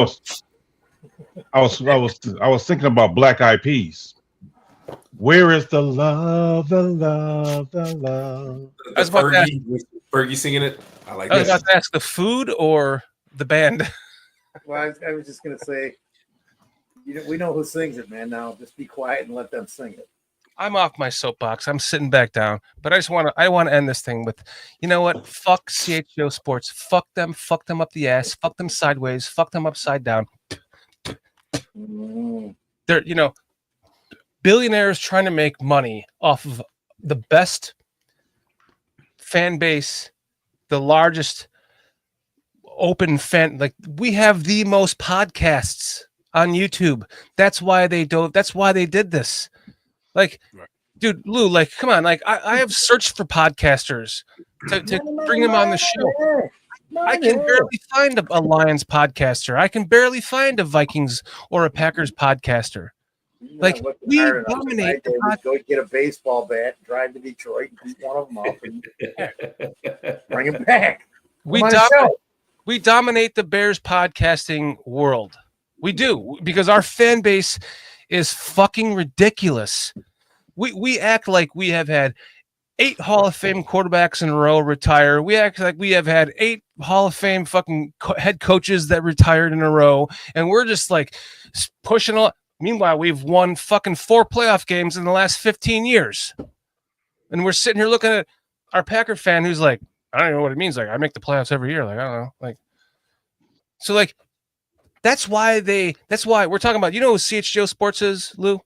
I was thinking about Black Eyed Peas. Where is the love, the love, the love? I was about Fergie singing it. I was about to ask the food or the band. Well, I was just gonna say, we know who sings it, man. Now just be quiet and let them sing it. I'm off my soapbox. I'm sitting back down, but I want to end this thing with, you know what? Fuck CHGO Sports. Fuck them. Fuck them up the ass. Fuck them sideways. Fuck them upside down. They're billionaires trying to make money off of the best fan base, the largest open fan. Like, we have the most podcasts on YouTube. That's why they did this. Like, dude, Lou, like, come on. Like, I have searched for podcasters to bring them on the show. I can barely find a Lions podcaster. I can barely find a Vikings or a Packers podcaster. Like, we dominate. Go get a baseball bat, drive to Detroit, and beat one of them up, and bring him back. We dominate the Bears podcasting world. We do, because our fan base is fucking ridiculous. We act like we have had 8 Hall of Fame quarterbacks in a row retire. We act like we have had 8 Hall of Fame fucking head coaches that retired in a row, and we're just like pushing a. Meanwhile, we've won fucking 4 playoff games in the last 15 years. And we're sitting here looking at our Packer fan who's like, I don't know what it means. Like, I make the playoffs every year. Like, I don't know. Like, so like, that's why we're talking about, who CHGO Sports is, Lou?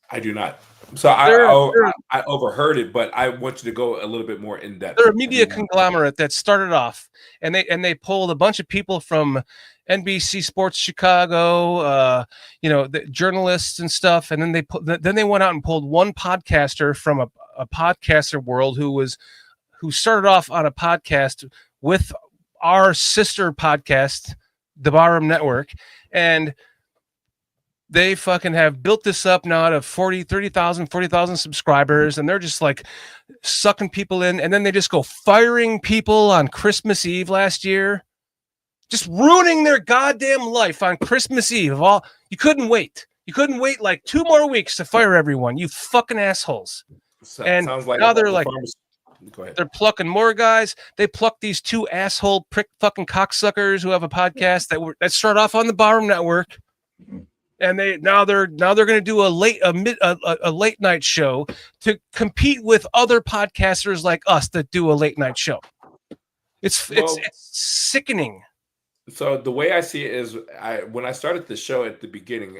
I do not. So I overheard it, but I want you to go a little bit more in depth. They're a media conglomerate that started off, and they pulled a bunch of people from NBC Sports Chicago, the journalists and stuff, and then they went out and pulled one podcaster from a podcaster world who started off on a podcast with our sister podcast, the Barroom Network, and they fucking have built this up now to 30,000 subscribers, and they're just like sucking people in, and then they just go firing people on Christmas Eve last year, just ruining their goddamn life on Christmas Eve. You couldn't wait like 2 more weeks to fire everyone, you fucking assholes. And sounds like now they're like, go ahead. They're plucking more guys. They plucked these 2 asshole prick fucking cocksuckers who have a podcast that start off on the Barroom Network. And they're going to do a late night show to compete with other podcasters like us that do a late night show. It's sickening. So the way I see it is, when I started the show at the beginning,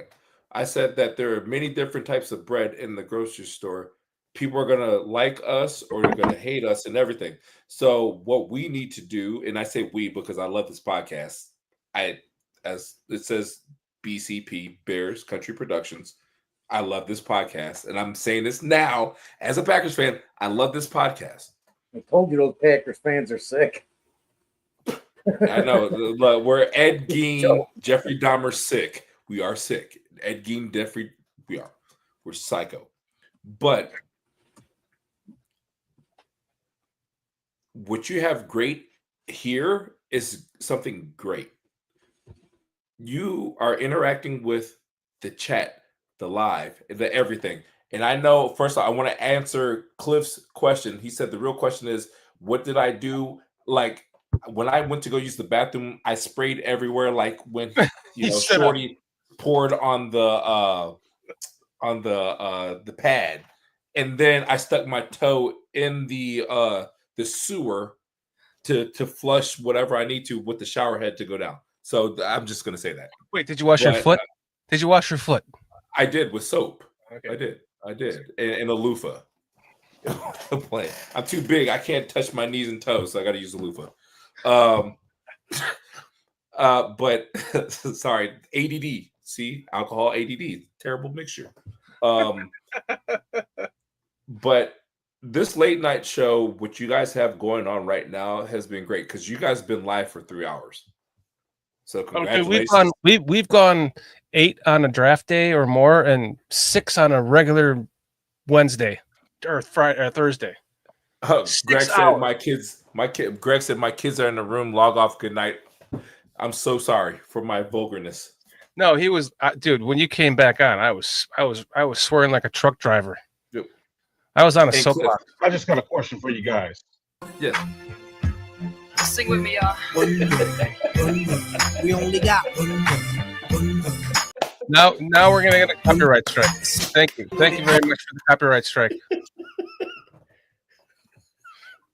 I said that there are many different types of bread in the grocery store. People are gonna like us or they're gonna hate us and everything. So what we need to do, and I say we because I love this podcast. As it says BCP, Bears Country Productions. I love this podcast. And I'm saying this now as a Packers fan. I love this podcast. I told you those Packers fans are sick. I know. Look, we're Ed Gein, Jeffrey Dahmer sick. We are sick. Ed Gein, Jeffrey, we're psycho. But what you have great here is something great. You are interacting with the chat, the live, the everything. And I know, first of all, I want to answer Cliff's question. He said the real question is, what did I do? Like, when I went to go use the bathroom, I sprayed everywhere. Like when Shorty poured on the pad, and then I stuck my toe in the sewer to flush whatever I need to with the shower head to go down. So I'm just gonna say that. Wait, did you wash your foot? Did you wash your foot? I did with soap. Okay. I did, and a loofah. I'm too big. I can't touch my knees and toes, so I got to use a loofah. But sorry, ADD. See, alcohol, ADD, terrible mixture. But this late night show, what you guys have going on right now, has been great because you guys have been live for 3 hours. So congratulations. We've gone 8 on a draft day or more, and 6 on a regular Wednesday or Friday or Thursday. Greg said Greg said my kids are in the room. Log off. Good night. I'm so sorry for my vulgarness. No, he was, dude. When you came back on, I was swearing like a truck driver. Yep. I was on a soapbox. I just got a question for you guys. Yes. Sing with me, y'all. We only got one. Now we're gonna get a copyright strike. Thank you very much for the copyright strike.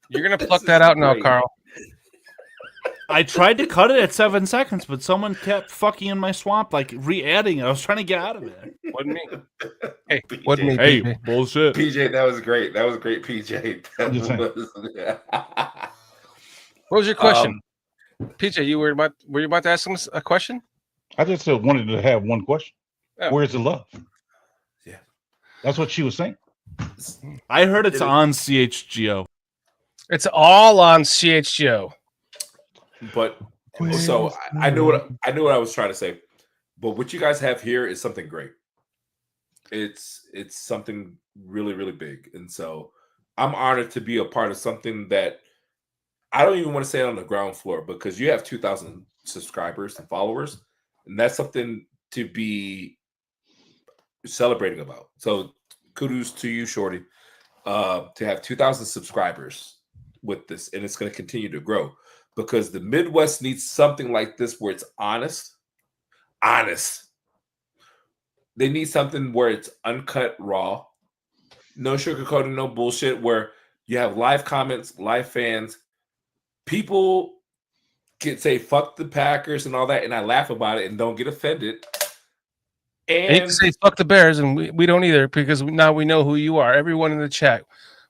You're gonna pluck that out now, Carl. I tried to cut it at 7 seconds, but someone kept fucking in my swamp, like re-adding it. I was trying to get out of it. Wasn't me. Hey, wasn't me. Hey, PJ. bullshit. PJ, that was great. That was great, PJ. What was your question, PJ? Were you about to ask him a question? I just wanted to have one question. Oh. Where's the love? Yeah, that's what she was saying. I heard it's on CHGO. It's all on CHGO. But so I knew what I was trying to say. But what you guys have here is something great. It's something really, really big. And so I'm honored to be a part of something that I don't even want to say it on the ground floor, because you have 2,000 subscribers and followers, and that's something to be celebrating about. So kudos to you, Shorty, to have 2,000 subscribers with this, and it's going to continue to grow, because the Midwest needs something like this where it's honest. They need something where it's uncut, raw, no sugarcoating, no bullshit, where you have live comments, live fans. People can say fuck the Packers and all that, and I laugh about it and don't get offended. And you can say fuck the Bears, and we don't either, because now we know who you are. Everyone in the chat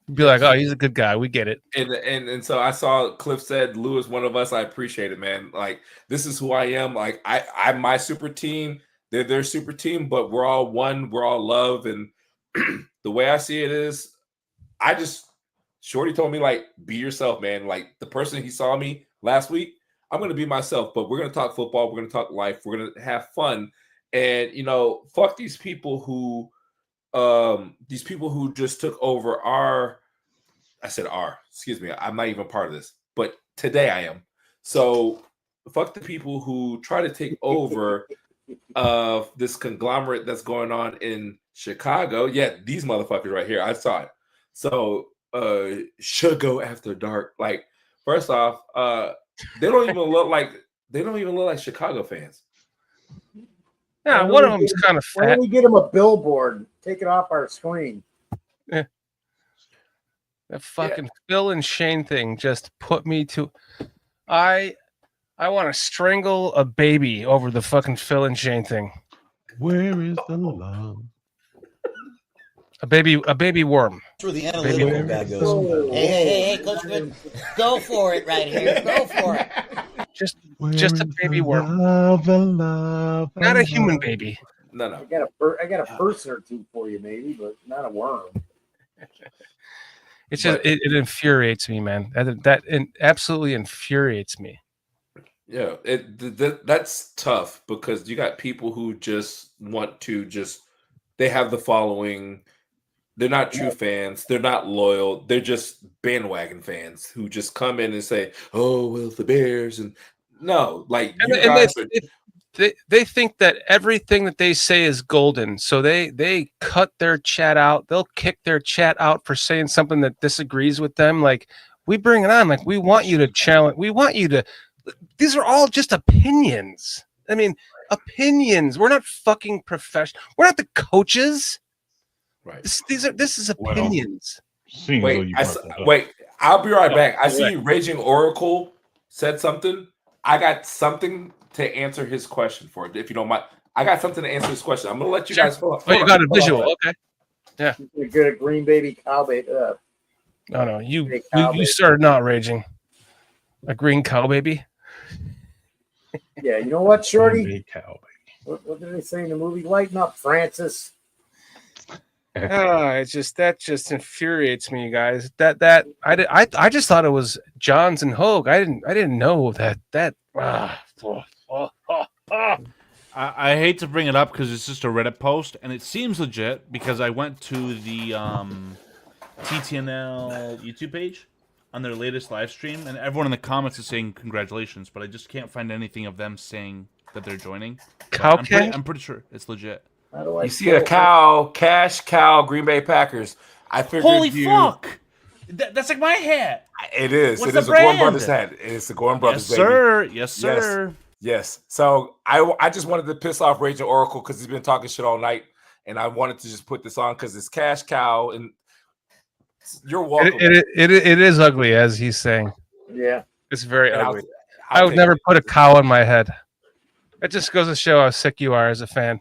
would be like, oh, he's a good guy. We get it. And so I saw Cliff said, Lewis, one of us. I appreciate it, man. Like, this is who I am. Like, I'm my super team. They're their super team, but we're all one. We're all love. And the way I see it is, Shorty told me, like, be yourself, man. Like, the person he saw me last week, I'm going to be myself, but we're going to talk football. We're going to talk life. We're going to have fun. And, fuck these people who just took over excuse me, I'm not even part of this, but today I am. So fuck the people who try to take over this conglomerate that's going on in Chicago. Yeah, these motherfuckers right here. I saw it. So should go after dark. Like, first off, they don't even look like Chicago fans. Yeah, one of them is kind of fat. Why don't we get him a billboard? Take it off our screen. Yeah. That fucking Phil and Shane thing just put me to. I want to strangle a baby over the fucking Phil and Shane thing. Where is the love? A baby worm. That's where the Baby analytical worm. guy goes. Hey, Coach Good, go for it right here. Go for it. Just Where a is baby the worm. love, love, Not a human baby. No. I got a person or two for you, maybe, but not a worm. It's just it infuriates me, man. That absolutely infuriates me. Yeah, that's tough because you got people who just want to they have the following. They're not true fans. They're not loyal. They're just bandwagon fans who just come in and say, "Oh, well, the Bears." And no, like they think that everything that they say is golden. So they cut their chat out. They'll kick their chat out for saying something that disagrees with them. Like, we bring it on. Like, we want you to challenge. We want you to. These are all just opinions. I mean, opinions. We're not fucking professional. We're not the coaches. Right. This is opinions. Wait, I'll be right back. I see Raging Oracle said something. I got something to answer his question for it, if you don't mind. I got something to answer his question. I'm gonna let you guys hold you got a visual, okay? Yeah. You're good at green baby cow baby. No, you started not raging. A green cow baby. Yeah, you know what, Shorty? Green cow baby. What did they say in the movie? Lighten up, Francis. That just infuriates me, you guys. I just thought it was Johns and Hogue. I didn't know that. I hate to bring it up because it's just a Reddit post, and it seems legit because I went to the TTNL YouTube page on their latest live stream, and everyone in the comments is saying congratulations, but I just can't find anything of them saying that they're joining. I'm pretty sure it's legit. You see a cow, cash cow, Green Bay Packers. I figured Holy fuck! That's like my hat. It is. What's it is the a Gorham brand? Brothers hat. It is the Gorham Brothers. Yes, sir. Yes, sir. Yes. So I just wanted to piss off Raging Oracle because he's been talking shit all night, and I wanted to just put this on because it's cash cow, and you're welcome. It is ugly, as he's saying. Yeah, it's very ugly. I'll I would never put a cow on my head. It just goes to show how sick you are as a fan.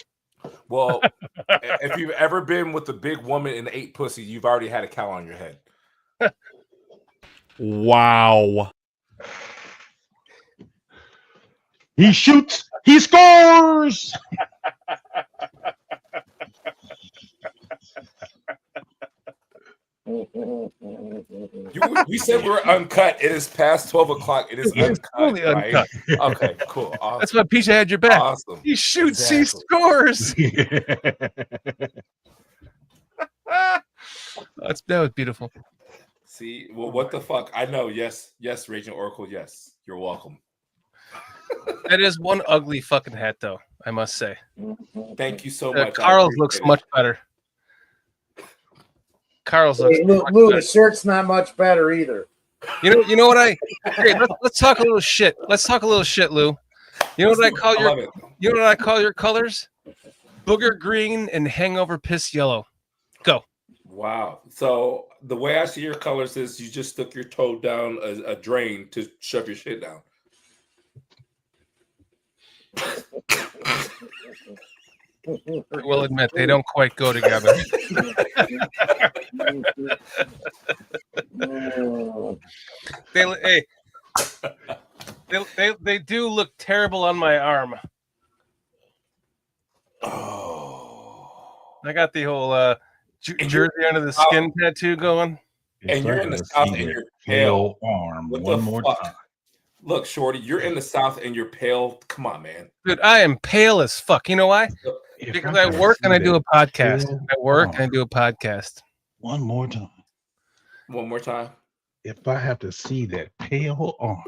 Well, if you've ever been with a big woman and ate pussy, you've already had a cow on your head. Wow. He shoots, he scores. We said we're uncut. It is past 12 o'clock. It is uncut. Totally right? uncut. Okay, cool. Awesome. That's why PJ had your back. Awesome. He shoots, Exactly. he scores. That was beautiful. See, well, what the fuck? I know. Yes, Raging Oracle. Yes, you're welcome. That is one ugly fucking hat, though, I must say. Thank you so much. Carl's looks much better. Carl's looks much Lou, better. the shirt's not much better either. You know what let's talk a little shit. Let's talk a little shit, Lou. You know what I call your colors? Booger green and hangover piss yellow. Go. Wow. So the way I see your colors is you just stuck your toe down a drain to shove your shit down. I will admit they don't quite go together. They do look terrible on my arm. I got the whole jersey under the skin tattoo going. And you're in the South and you're pale. Arm. What One the more fuck? time. Look, Shorty, you're in the South and you're pale. Come on, man. Dude, I am pale as fuck. You know why? Because I work and I do a podcast. I work and I do a podcast. One more time. One more time. If I have to see that pale arm,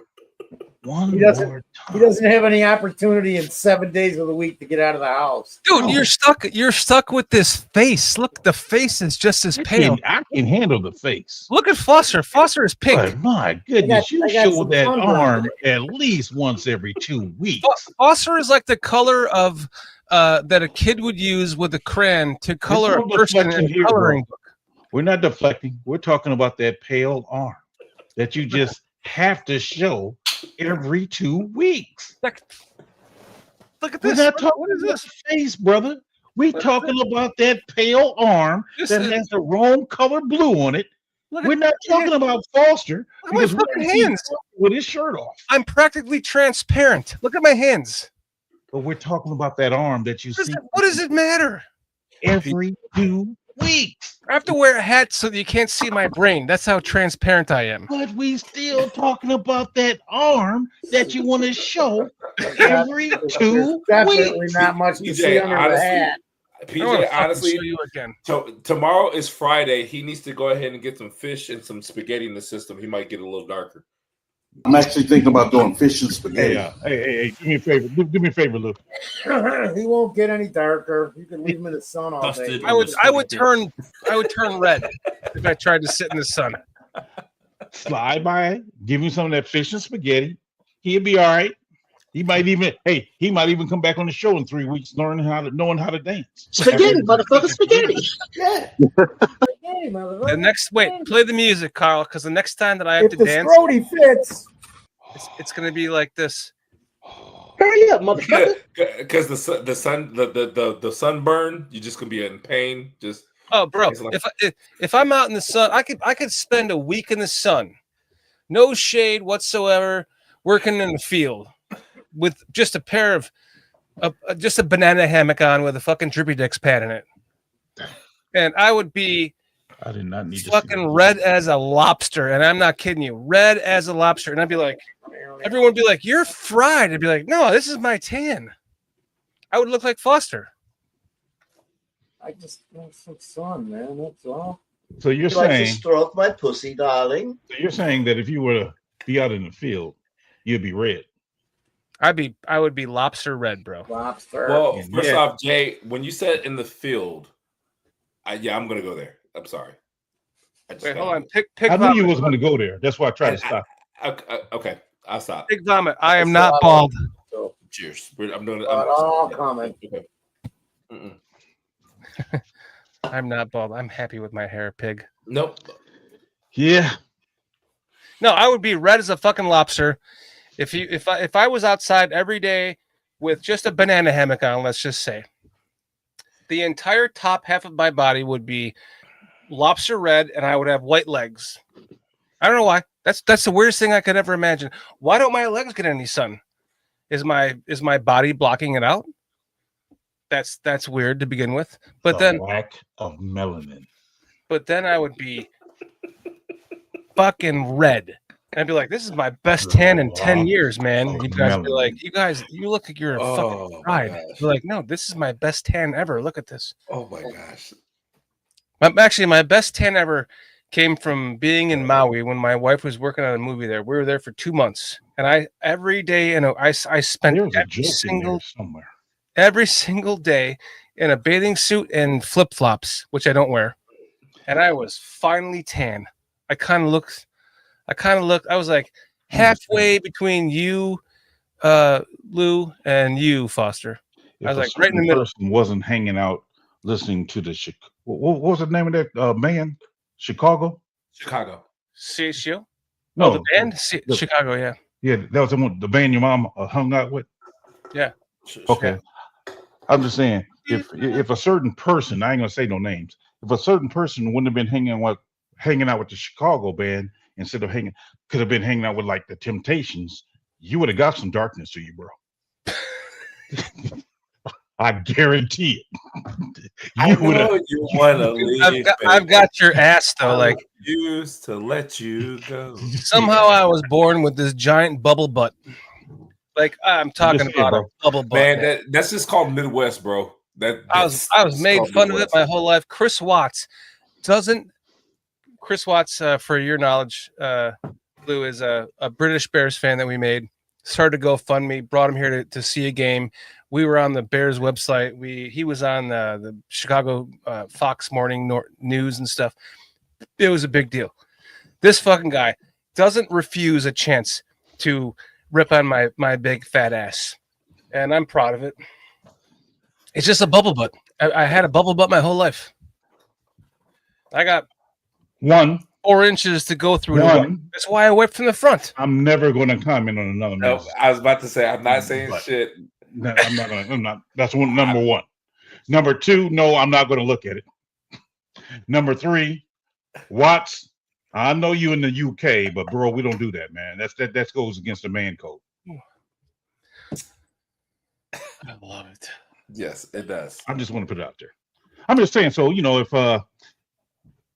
one He more doesn't. time. He doesn't have any opportunity in 7 days of the week to get out of the house. Dude, you're stuck. You're stuck with this face. Look, the face is just as pale. I can handle the face. Look at Foster. Foster is pink. But my goodness, you I got show some that sunburn arm today. at least once every 2 weeks. Foster is like the color of that a kid would use with a crayon to color a no person deflection in a here, coloring bro. book. We're not deflecting. We're talking about that pale arm that you just have to show every 2 weeks. Look at We're this. not talking What is about this? the face, brother. We're talking about that pale arm that has the wrong color blue on it. We're not talking about Foster Look at my because we fucking don't see hands. Foster with his shirt off. I'm practically transparent. Look at my hands. But we're talking about that arm that you see. What does it matter? Every 2 weeks. I have to wear a hat so that you can't see my brain. That's how transparent I am. But we still talking about that arm that you want to show every 2 Definitely weeks. not much to PJ, see under the honestly, hat. PJ, honestly, show you again. Tomorrow is Friday. He needs to go ahead and get some fish and some spaghetti in the system. He might get a little darker. I'm actually thinking about doing fish and spaghetti. Hey, do me a favor. Do me a favor, Luke. He won't get any darker. You can leave him in the sun all day. I would turn red if I tried to sit in the sun. Slide by, give him some of that fish and spaghetti. He'll be all right. He might even come back on the show in 3 weeks, knowing how to dance. Spaghetti, motherfucker, spaghetti. Yeah. Play the music, Carl, because the next time that I have If to the dance, scroty fits, it's going to be like this. Hurry up, motherfucker. Because the sunburn, you're just gonna be in pain. Just bro, if I'm out in the sun, I could spend a week in the sun, no shade whatsoever, working in the field with just a pair of just a banana hammock on with a fucking Drippy Dicks pad in it, and I would be I did not need fucking red as a lobster, and I'm not kidding you, red as a lobster, and I'd be like, everyone would be like, "You're fried." I'd be like, "No, this is my tan." I would look like Foster. I just want some sun, man. That's all. So you're Would you like to saying stroke my pussy, darling? So you're saying that if you were to be out in the field, you'd be red. I would be lobster red, bro. Lobster. well. First off, Jay, when you said in the field, I'm gonna go there. I'm sorry. Wait, hold on. Pick I knew vomit. you was going to go there. That's why I tried to stop. Okay, I'll stop. Pick vomit. I am not bald. Cheers. I'm doing it. All coming. Okay. I'm not bald. I'm happy with my hair, pig. Nope. Yeah. No, I would be red as a fucking lobster. If I was outside every day with just a banana hammock on, let's just say, the entire top half of my body would be lobster red, and I would have white legs. I don't know why. That's the weirdest thing I could ever imagine. Why don't my legs get any sun? Is my body blocking it out? That's weird to begin with. But then lack of melanin. But then I would be fucking red. And I'd be like, this is my best tan in 10 years, man. And you guys would be like, you look like you're a fucking bride. You're like, no, this is my best tan ever. Look at this. Oh my gosh. Actually, my best tan ever came from being in Maui when my wife was working on a movie there. We were there for 2 months. And I spent every single day in a bathing suit and flip-flops, which I don't wear. And I was finally tan. I was like halfway between you, Lou, and you, Foster. If I was like right in the middle. Person wasn't hanging out listening to the what was the name of that band? Chicago. CSU? No, the band. Chicago. Yeah. Yeah, that was the band your mom hung out with. Yeah. Okay. I'm just saying, if a certain person, I ain't gonna say no names, if a certain person wouldn't have been hanging out with the Chicago band instead of could have been hanging out with like the Temptations, you would have got some darkness to you, bro. I guarantee it. I've got your ass though. Like used to let you go. Somehow I was born with this giant bubble butt. Like I'm talking about a bubble butt. Man, that's just called Midwest, bro. I was made fun of it my whole life. Chris Watts, for your knowledge, Lou is a British Bears fan that we made. Started to GoFundMe, brought him here to see a game. We were on the Bears website. He was on the Chicago Fox Morning News and stuff. It was a big deal. This fucking guy doesn't refuse a chance to rip on my big fat ass, and I'm proud of it. It's just a bubble butt. I had a bubble butt my whole life. I got 4 inches to go through. That's why I wiped from the front. I'm never going to comment on another. No, I was about to say I'm not saying shit. No, I'm not gonna. I'm not. That's number one. Number two, no, I'm not gonna look at it. Number three, Watts. I know you in the UK, but bro, we don't do that, man. That goes against the man code. I love it. Yes, it does. I just want to put it out there. I'm just saying. So if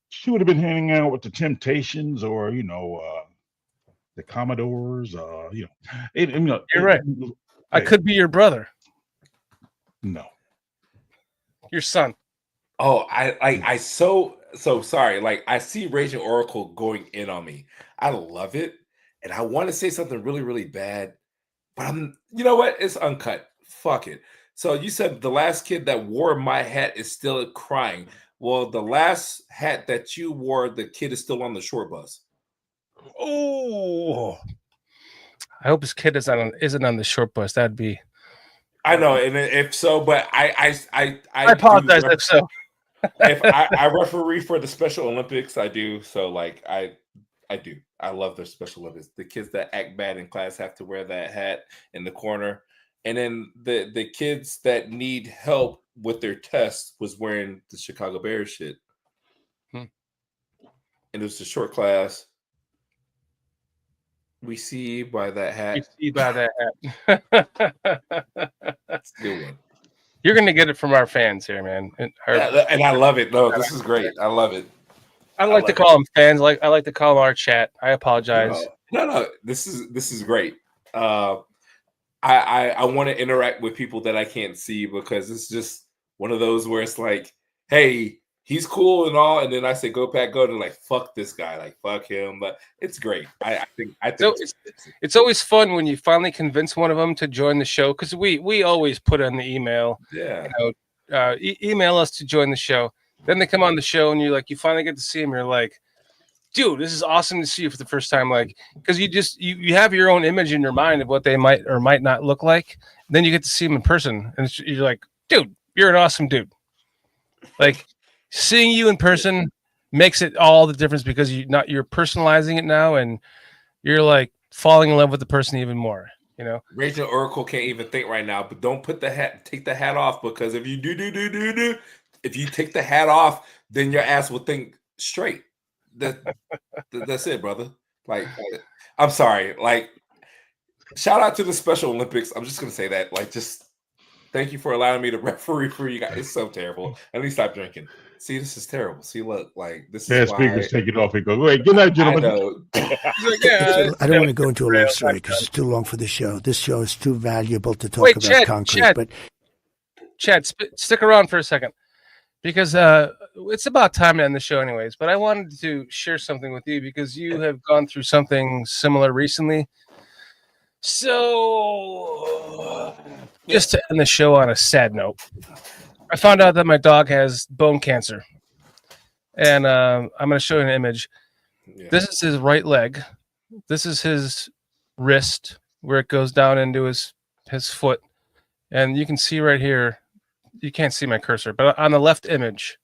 she would have been hanging out with the Temptations or the Commodores, You're right. I could be your brother. No. Your son. Oh, I so sorry. Like I see Raging Oracle going in on me. I love it, and I want to say something really, really bad, but you know what? It's uncut. Fuck it. So you said the last kid that wore my hat is still crying. Well, the last hat that you wore, the kid is still on the short bus. Oh, I hope his kid isn't on the short bus. That'd be. I know, and if so, but I apologize if so. If I referee for the Special Olympics, I do. So like I do. I love the Special Olympics. The kids that act bad in class have to wear that hat in the corner. And then the kids that need help with their tests was wearing the Chicago Bears shit. And it was a short class. We see by that hat. We see by that hat. Still one. You're going to get it from our fans here, man. And I love it. No, this is great. I love it. I like to call them fans. I like to call them our chat. I apologize. No. This is great. I want to interact with people that I can't see because it's just one of those where it's like, hey, he's cool and all, and then I say go Pat go, and like fuck this guy, like fuck him. But it's great. I think so it's always fun when you finally convince one of them to join the show because we always put on the email, email us to join the show. Then they come on the show and you finally get to see them. You're like, dude, this is awesome to see you for the first time. Like, because you have your own image in your mind of what they might or might not look like. Then you get to see them in person, and you're like, dude, you're an awesome dude. Like, seeing you in person makes it all the difference because you're personalizing it now, and you're like falling in love with the person even more. Raging Oracle can't even think right now, but don't take the hat off because if you do, if you take the hat off, then your ass will think straight. That's it, brother. Like, I'm sorry. Like, shout out to the Special Olympics. I'm just gonna say that. Like, just thank you for allowing me to referee for you guys. It's so terrible. At least stop drinking. See, this is terrible. See, look, like this is why speakers take it off and go, wait, good night, gentlemen. I don't want to go into a love story because it's too long for the show. This show is too valuable to talk about concrete. But Chad, stick around for a second. Because it's about time to end the show anyways. But I wanted to share something with you because you have gone through something similar recently. So just to end the show on a sad note, I found out that my dog has bone cancer. And I'm going to show you an image. Yeah. This is his right leg. This is his wrist where it goes down into his foot. And you can see right here, you can't see my cursor, but on the left image.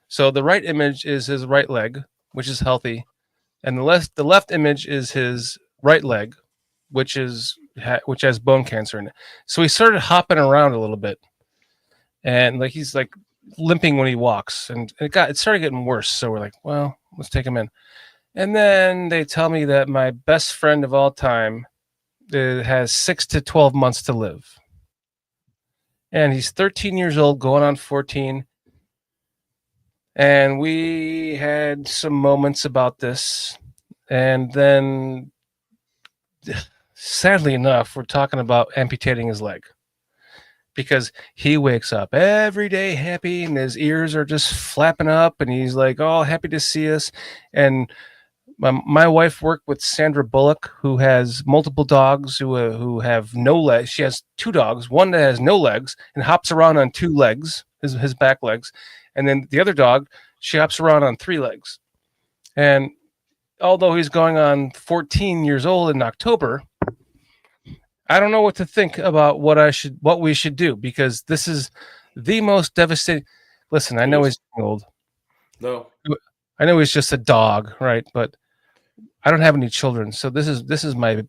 So the right image is his right leg, which is healthy. And the left image is his right leg, which has bone cancer in it. So he started hopping around a little bit. And like he's like limping when he walks. And it started getting worse. So we're like, well, let's take him in. And then they tell me that my best friend of all time has 6 to 12 months to live. And he's 13 years old, going on 14. And we had some moments about this. And then, sadly enough, we're talking about amputating his leg. Because he wakes up every day happy, and his ears are just flapping up, and he's like, oh, happy to see us. And my wife worked with Sandra Bullock, who has multiple dogs who have no legs. She has 2 dogs, one that has no legs and hops around on 2 legs, his back legs. And then the other dog, she hops around on 3 legs. And although he's going on 14 years old in October, I don't know what to think about what we should do, because this is the most devastating. Listen, I know he's old. No. I know he's just a dog, right? But I don't have any children, so this is my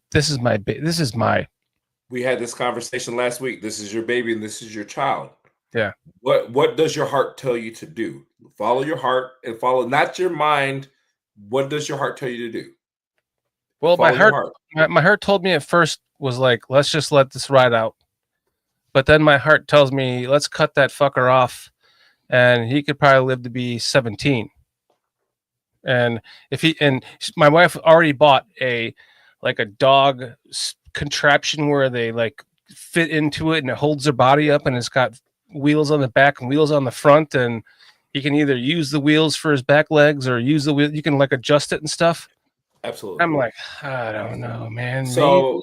We had this conversation last week. This is your baby and this is your child. Yeah. What does your heart tell you to do? Follow your heart and follow not your mind. What does your heart tell you to do? Well, Follow my your heart, my heart told me at first was like, let's just let this ride out. But then my heart tells me, let's cut that fucker off, and he could probably live to be 17. And my wife already bought a dog contraption where they like fit into it and it holds their body up, and it's got wheels on the back and wheels on the front, and he can either use the wheels for his back legs or use the wheel. You can like adjust it and stuff. Absolutely. I'm like, I don't know, man. So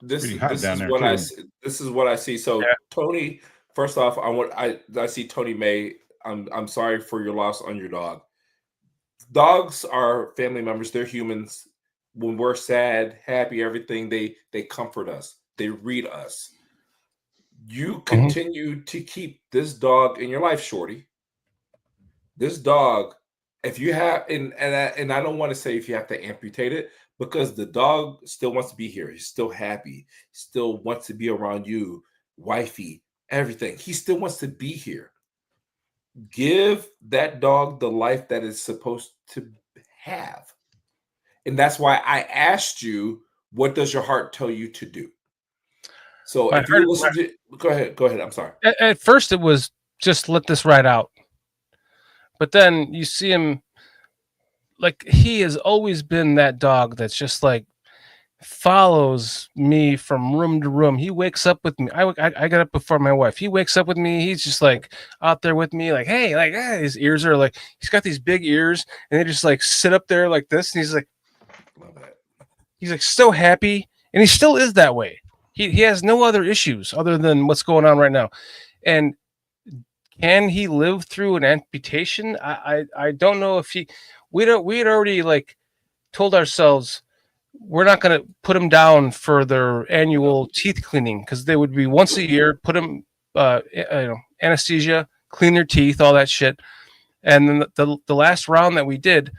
this is what I see. So Tony, first off, I see Tony May. I'm sorry for your loss on your dog. Dogs are family members. They're humans. When we're sad, happy, everything, they comfort us. They read us. You continue to keep this dog in your life, Shorty. This dog, if you have, and I don't want to say if you have to amputate it, because the dog still wants to be here. He's still happy. Still wants to be around you, wifey, everything. He still wants to be here. Give that dog the life that it's supposed to have. And that's why I asked you, what does your heart tell you to do? So if you listen to, go ahead. I'm sorry. At first it was just let this ride out. But then you see him, like, he has always been that dog that's just like follows me from room to room. He wakes up with me. I got up before my wife. He wakes up with me. He's just like out there with me, like, hey, like, his ears are like, he's got these big ears, and they just like sit up there like this, and he's like, love that. He's like so happy, and he still is that way. He has no other issues other than what's going on right now. And can he live through an amputation? I don't know if we had already like told ourselves we're not going to put him down for their annual teeth cleaning, because they would be once a year, put him anesthesia, clean their teeth, all that shit. And then the last round that we did,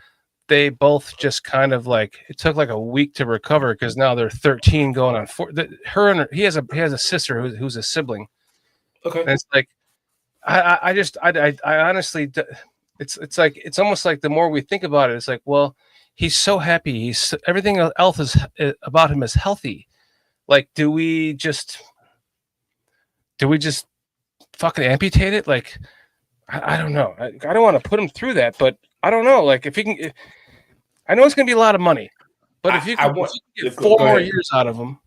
they both just kind of like, it took like a week to recover, because now they're 13 going on 4. He has a sister who's a sibling. Okay. And it's like, I honestly, it's like, it's almost like the more we think about it, it's like, well, he's so happy. Everything else is about him is healthy. Like, do we just fucking amputate it? Like, I don't know. I don't want to put him through that, but I don't know. Like, if he can, I know it's going to be a lot of money, but if you can get 4 more years out of him.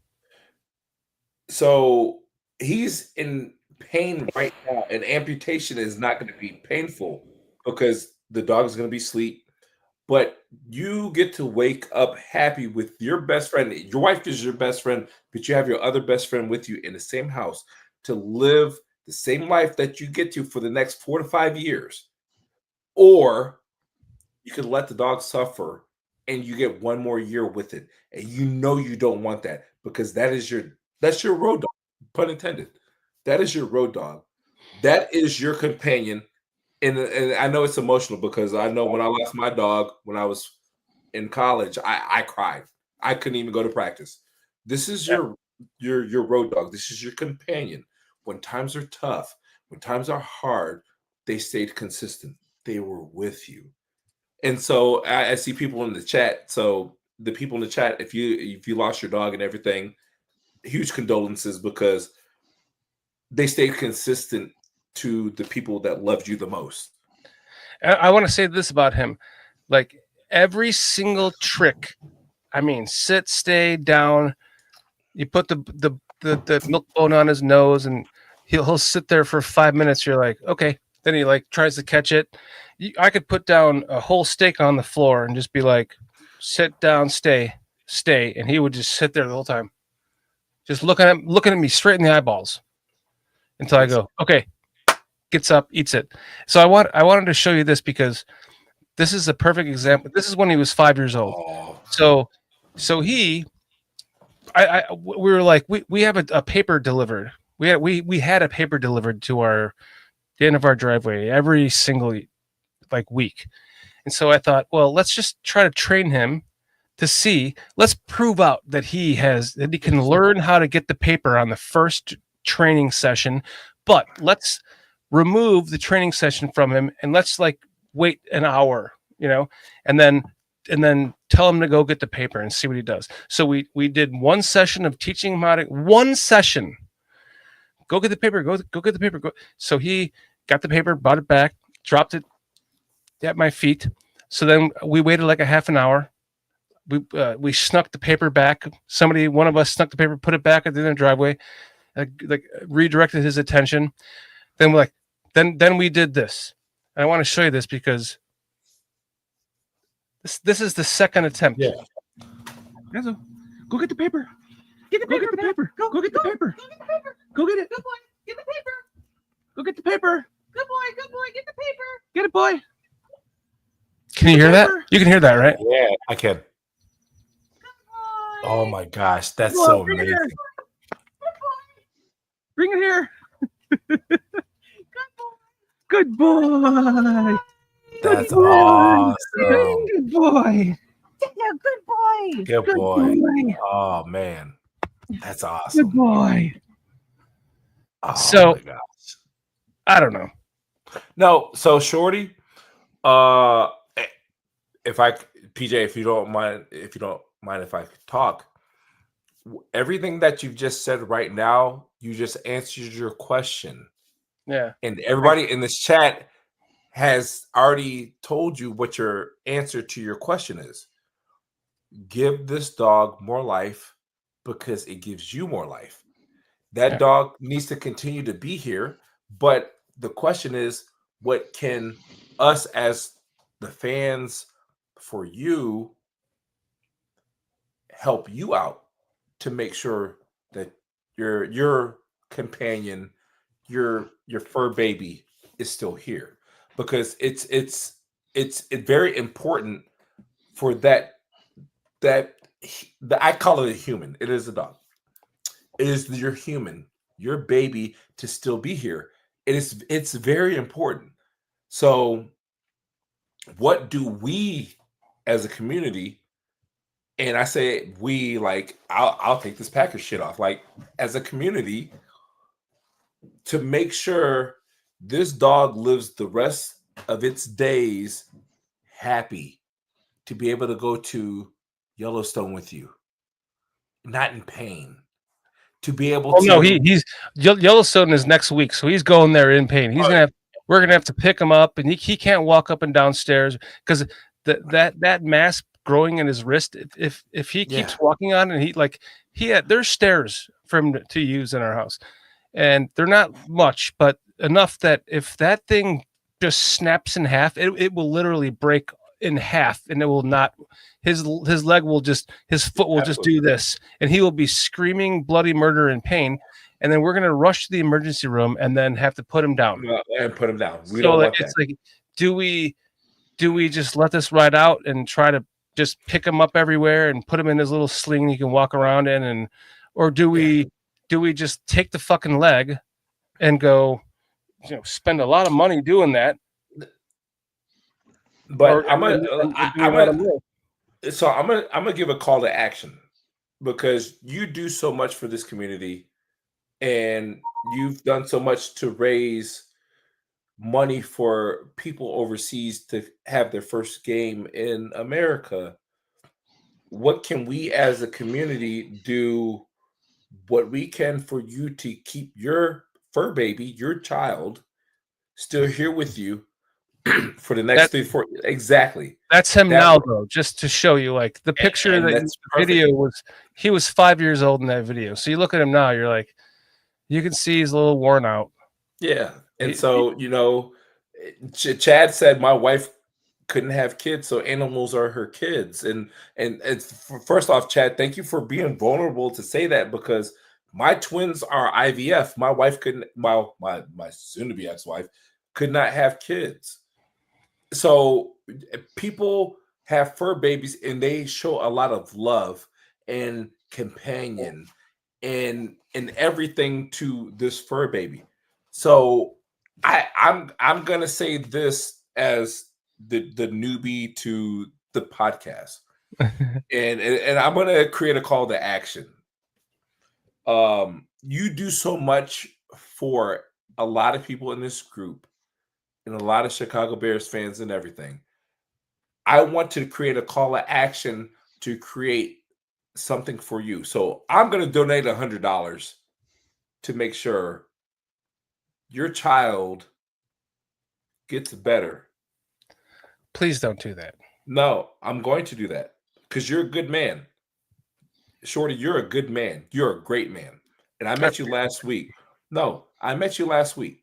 So he's in pain right now, and amputation is not going to be painful because the dog is going to be asleep. But you get to wake up happy with your best friend. Your wife is your best friend, but you have your other best friend with you in the same house to live the same life that you get to for the next 4 to 5 years. Or you could let the dog suffer and you get 1 more year with it. And you know you don't want that, because that's your road dog, pun intended. That is your road dog. That is your companion. And I know it's emotional, because I know when I lost my dog when I was in college, I cried. I couldn't even go to practice. This is your road dog. This is your companion. When times are tough, when times are hard, they stayed consistent. They were with you. And so I see people in the chat. So the people in the chat, if you lost your dog and everything, huge condolences, because they stayed consistent to the people that loved you the most. I want to say this about him. Like, every single trick, I mean, sit, stay, down, you put the milk bone on his nose, and he'll sit there for 5 minutes. You're like, okay. Then he like tries to catch it. I could put down a whole steak on the floor and just be like, sit down, stay, and he would just sit there the whole time, just looking at me straight in the eyeballs until I go, okay, gets up, eats it. So I wanted to show you this, because this is a perfect example. This is when he was 5 years old. So we were like, we have a paper delivered. We had a paper delivered to the end of our driveway every single like week. And so I thought, well, let's just try to train him to see. Let's prove out that he can learn how to get the paper on the first training session, but let's remove the training session from him and let's like wait an hour, and then tell him to go get the paper and see what he does. So we did one session of teaching him how to one session. Go get the paper. Go get the paper. Go. So he got the paper, brought it back, dropped it at my feet. So then we waited like a half an hour. We snuck the paper back. One of us snuck the paper, put it back at the end of the driveway, like redirected his attention. Then then we did this. And I want to show you this because this is the second attempt. Yeah. Go get the paper. Get the paper. Go get the paper. Go get it. Good boy. Get the paper. Go get the paper. Good boy. Good boy. Get the paper. Get it, boy. Can you hear that? You can hear that, right? Yeah, I can. Oh my gosh, that's so amazing. Bring it here. Good boy. That's awesome. Good boy. Yeah, good boy. Good boy. Oh man, that's awesome. Good boy. Oh, so, my gosh. I don't know. No, so Shorty, PJ, if you don't mind if I talk, everything that you've just said right now, you just answered your question. Yeah. And everybody in this chat has already told you what your answer to your question is. Give this dog more life because it gives you more life. That dog needs to continue to be here. But the question is, what can us as the fans for you help you out to make sure that your companion, your fur baby is still here? Because it's very important for that I call it a human. It is a dog. It is your human, your baby to still be here. It's very important. So what do we as a community, and I say we, like I'll take this Packers shit off, like as a community, to make sure this dog lives the rest of its days happy, to be able to go to Yellowstone with you, not in pain, to be able to. No, he's Yellowstone is next week, so he's going there in pain. We're gonna have to pick him up, and he can't walk up and down stairs because that mass growing in his wrist. If he keeps walking on, and there's stairs for him to use in our house, and they're not much, but enough that if that thing just snaps in half, it will literally break in half, and it will not. His leg will his foot will just do this, and he will be screaming bloody murder in pain. And then we're gonna rush to the emergency room and then have to put him down. And put him down. We so don't want it's that. like, do we just let this ride out and try to just pick him up everywhere and put him in his little sling he can walk around in, or do we just take the fucking leg and go, spend a lot of money doing that? But I'm gonna give a call to action, because you do so much for this community, and you've done so much to raise money for people overseas to have their first game in America. What can we as a community do what we can for you to keep your fur baby, your child, still here with you for the next 3-4? Exactly. That's him now, though, just to show you, like the picture and the video was, he was 5 years old in that video. So you look at him now, you're like, you can see he's a little worn out. Yeah. And so, Chad said my wife couldn't have kids, so animals are her kids. And first off, Chad, thank you for being vulnerable to say that, because my twins are IVF. My wife couldn't, my soon-to-be ex-wife could not have kids. So people have fur babies, and they show a lot of love and companion and everything to this fur baby. So I'm gonna say this as the newbie to the podcast. and I'm gonna create a call to action. You do so much for a lot of people in this group and a lot of Chicago Bears fans and everything. I want to create a call to action to create something for you. So I'm going to donate $100 to make sure your child gets better. Please don't do that. No, I'm going to do that because you're a good man. Shorty, you're a good man. You're a great man. And I met you last week. No, I met you last week.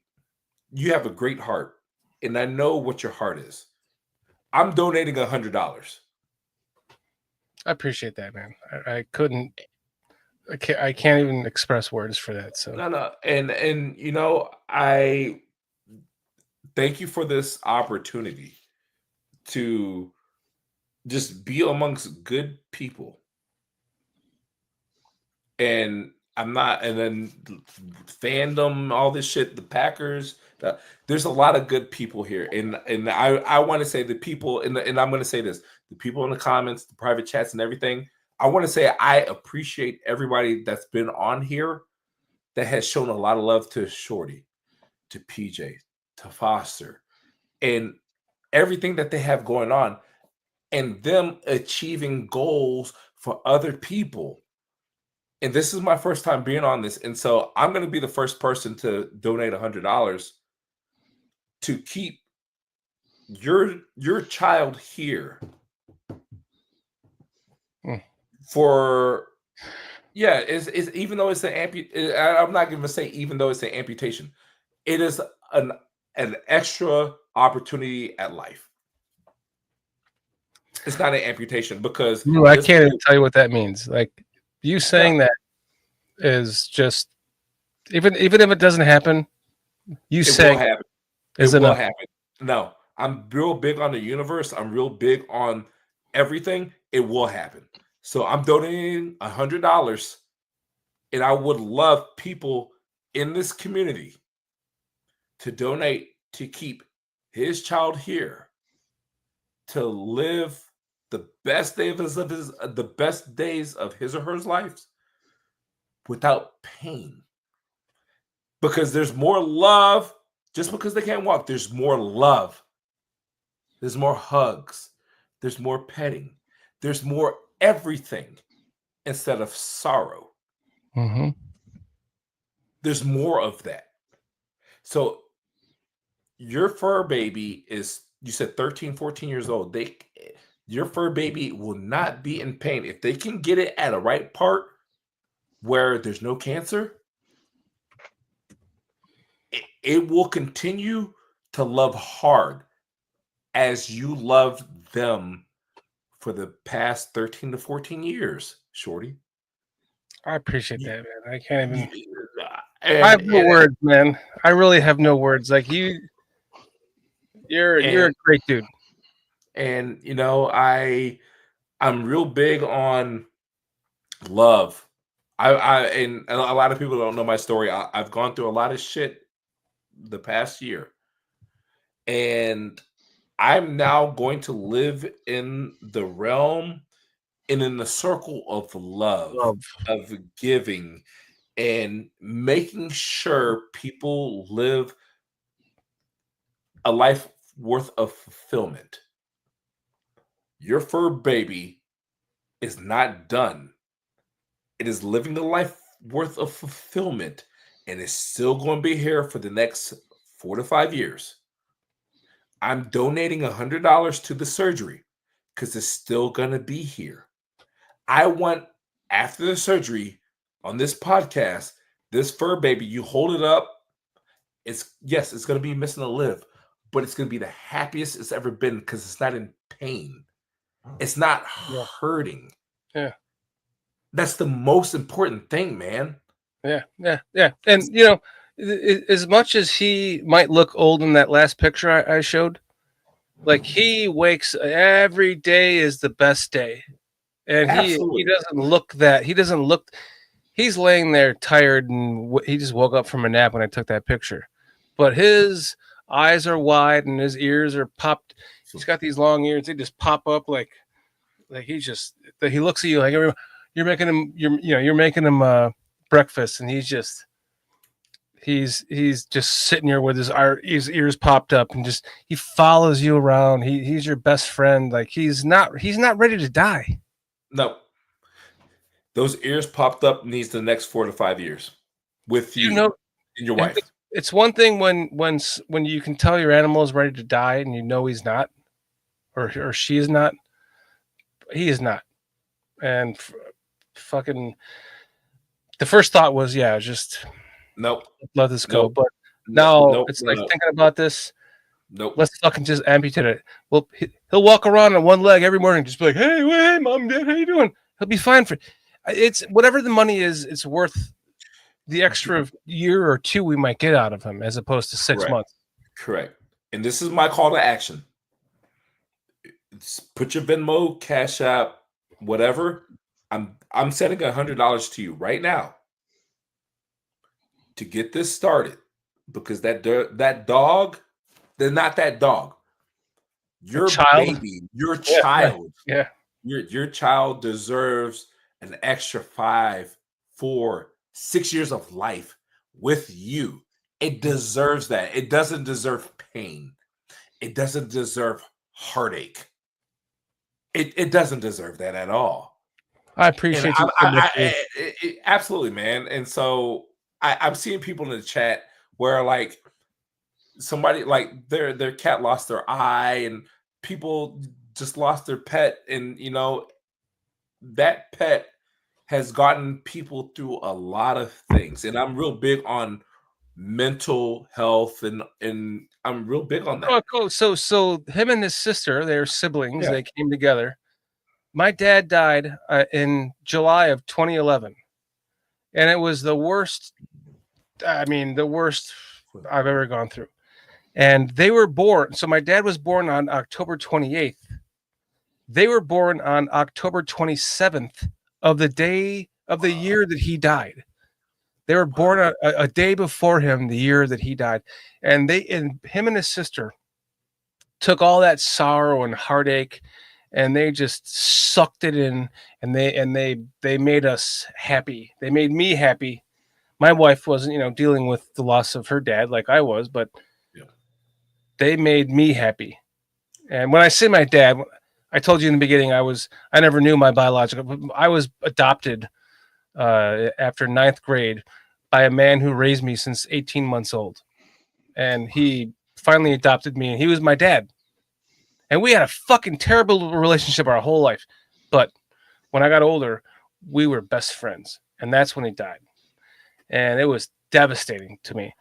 You have a great heart. And I know what your heart is. I'm donating $100. I appreciate that, man. I can't even express words for that. So No. And you know, I thank you for this opportunity to just be amongst good people. And I'm not, and then fandom, all this shit, the Packers. There's a lot of good people here, and I want to say the people, and I'm going to say this: the people in the comments, the private chats, and everything. I want to say I appreciate everybody that's been on here that has shown a lot of love to Shorty, to PJ, to Foster, and everything that they have going on, and them achieving goals for other people. And this is my first time being on this. And so I'm going to be the first person to donate $100 to keep your child here for, yeah, it's even though it's an I'm not going to say even though it's an amputation, it is an extra opportunity at life. It's not an amputation because I can't even tell you what that means. Like, you saying that is just even if it doesn't happen, you saying it will happen. No, I'm real big on the universe. I'm real big on everything. It will happen. So I'm donating $100, and I would love people in this community to donate to keep his child here to live the best days of his or her life without pain. Because there's more love. Just because they can't walk, there's more love. There's more hugs. There's more petting. There's more everything instead of sorrow. Mm-hmm. There's more of that. So your fur baby is, you said 13, 14 years old. Your fur baby will not be in pain. If they can get it at a right part where there's no cancer, it will continue to love hard as you loved them for the past 13 to 14 years, Shorty. I appreciate that, man. I can't even. I have no words, man. I really have no words. Like you're a great dude. And you know, I'm real big on love. And a lot of people don't know my story. I've gone through a lot of shit the past year, and I'm now going to live in the realm and in the circle of love. Of giving, and making sure people live a life worth of fulfillment. Your fur baby is not done. It is living the life worth of fulfillment, and it's still going to be here for the next 4 to 5 years. I'm donating $100 to the surgery because it's still going to be here. I want, after the surgery on this podcast, this fur baby, you hold it up. It's going to be missing a lip, but it's going to be the happiest it's ever been because it's not in pain. It's not hurting. Yeah. That's the most important thing, man. Yeah. And you know, as much as he might look old in that last picture I showed, like he wakes every day is the best day. And he doesn't look that. He's laying there tired, and he just woke up from a nap when I took that picture. But his eyes are wide and his ears are popped. He's got these long ears. They just pop up like Like he looks at you like you're making him breakfast, and he's just sitting here with his ears popped up, and just he follows you around. He's your best friend. Like he's not ready to die. No, those ears popped up needs the next 4 to 5 years with you, and your wife. It's one thing when you can tell your animal is ready to die, and you know he's not, or she is not. He is not, and fucking. The first thought was, just nope, let this go. Nope. But now it's like thinking about this. Nope. Let's fucking just amputate it. Well, he'll walk around on one leg every morning, just be like, "Hey, mom, dad, how you doing?" He'll be fine for. It's whatever the money is. It's worth the extra year or two we might get out of him, as opposed to 6 months. Correct. And this is my call to action. Put your Venmo, Cash App, whatever. I'm sending $100 to you right now to get this started, because that dog, they're not that dog. Your baby, your child, your child deserves an extra 5, 4, 6 years of life with you. It deserves that. It doesn't deserve pain. It doesn't deserve heartache. It doesn't deserve that at all. I appreciate you. Absolutely, man. And so I'm seeing people in the chat where like somebody like their cat lost their eye, and people just lost their pet, and that pet has gotten people through a lot of things. And I'm real big on mental health, and I'm real big on that. Oh, cool. So him and his sister, they're siblings. Yeah. They came together. My dad died in July of 2011, and it was the worst. I mean, the worst I've ever gone through. And they were born. So my dad was born on October 28th. They were born on October 27th of the day of the year that he died. They were born a day before him, the year that he died. And him and his sister took all that sorrow and heartache, and they just sucked it in, and they made us happy. They made me happy. My wife wasn't, dealing with the loss of her dad like I was, but they made me happy. And when I say my dad, I told you in the beginning, I never knew my biological. I was adopted after 9th grade by a man who raised me since 18 months old. And he finally adopted me, and he was my dad. And we had a fucking terrible relationship our whole life. But when I got older, we were best friends. And that's when he died. And it was devastating to me.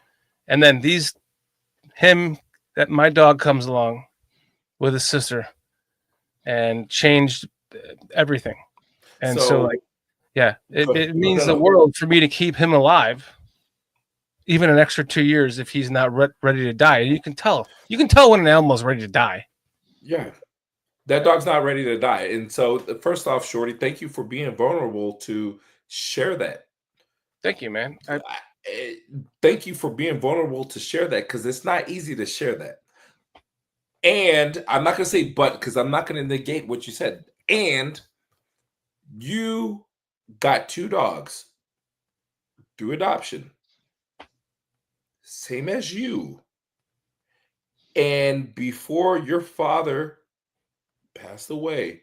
And then my dog comes along with his sister and changed everything. And so it means the world for me to keep him alive, even an extra 2 years if he's not ready to die. And you can tell when an animal is ready to die. Yeah, that dog's not ready to die. And so first off, Shorty, thank you for being vulnerable to share that. Thank you, man. Thank you for being vulnerable to share that, because it's not easy to share that. And I'm not going to say but, because I'm not going to negate what you said. And you got 2 dogs through adoption, same as you. And before your father passed away,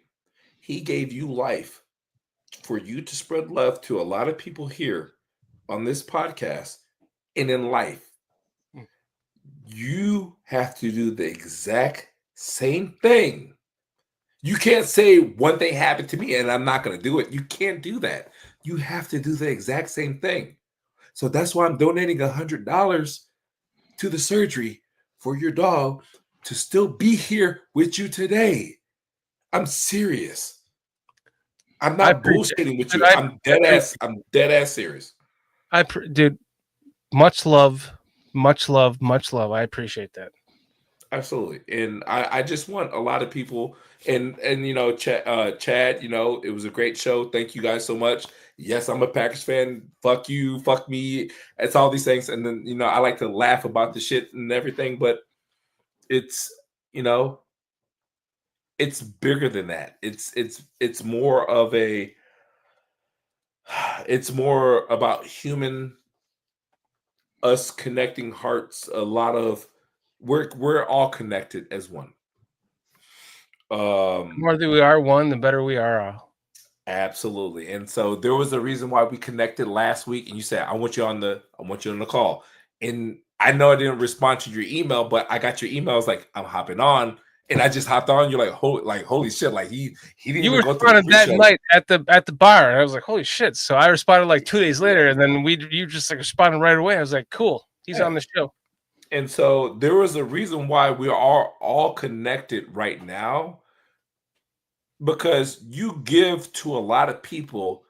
he gave you life for you to spread love to a lot of people here on this podcast and in life. You have to do the exact same thing. You can't say one thing happened to me and I'm not going to do it. You can't do that. You have to do the exact same thing. So that's why I'm donating $100 to the surgery for your dog to still be here with you today. I'm serious. I'm not bullshitting with you. I'm dead ass serious. Dude, much love, much love, much love. I appreciate that. Absolutely. And I just want a lot of people and Chad, it was a great show. Thank you guys so much. Yes, I'm a Packers fan. Fuck you, fuck me. It's all these things. And then, I like to laugh about the shit and everything, but it's, it's bigger than that. It's more of a it's more about human us connecting hearts. A lot of we're all connected as one. The more that we are one, the better we are all. Absolutely. And so there was a reason why we connected last week, and you said, I want you on the call. And I know I didn't respond to your email, but I got your emails like I'm hopping on, and I just hopped on. You're like, holy shit, like he didn't You even go through responded the that pre-show. night at the bar, and I was like, holy shit. So I responded like 2 days later, and then you just like responded right away. I was like, cool, he's on the show. And so there was a reason why we are all connected right now, because you give to a lot of people,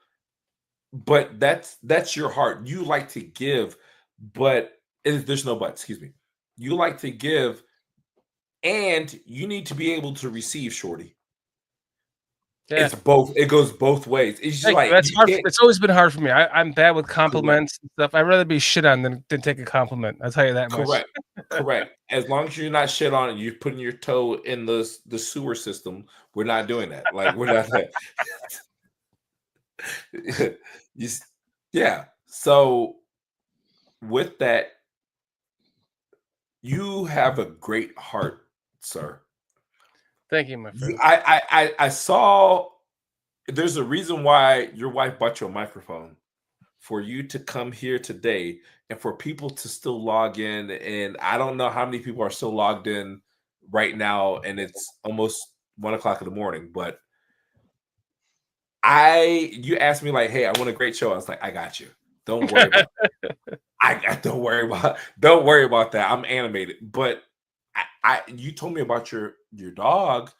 but that's your heart. You like to give, but there's no but, excuse me. You like to give, and you need to be able to receive, Shorty. Yeah. It's both. It goes both ways. It's just like that's hard. It's always been hard for me. I'm bad with compliments and stuff. I'd rather be shit on than take a compliment. I'll tell you that much. Correct. Correct. As long as you're not shit on it, you're putting your toe in the sewer system. We're not doing that. Like we're not. Yeah. So with that, you have a great heart, sir. Thank you, my friend. I saw there's a reason why your wife bought you a microphone, for you to come here today and for people to still log in. And I don't know how many people are still logged in right now, and it's almost 1 o'clock in the morning, but you asked me like, hey, I want a great show. I was like, I got you. Don't worry about it. Don't worry about that. I'm animated. But you told me about your dog,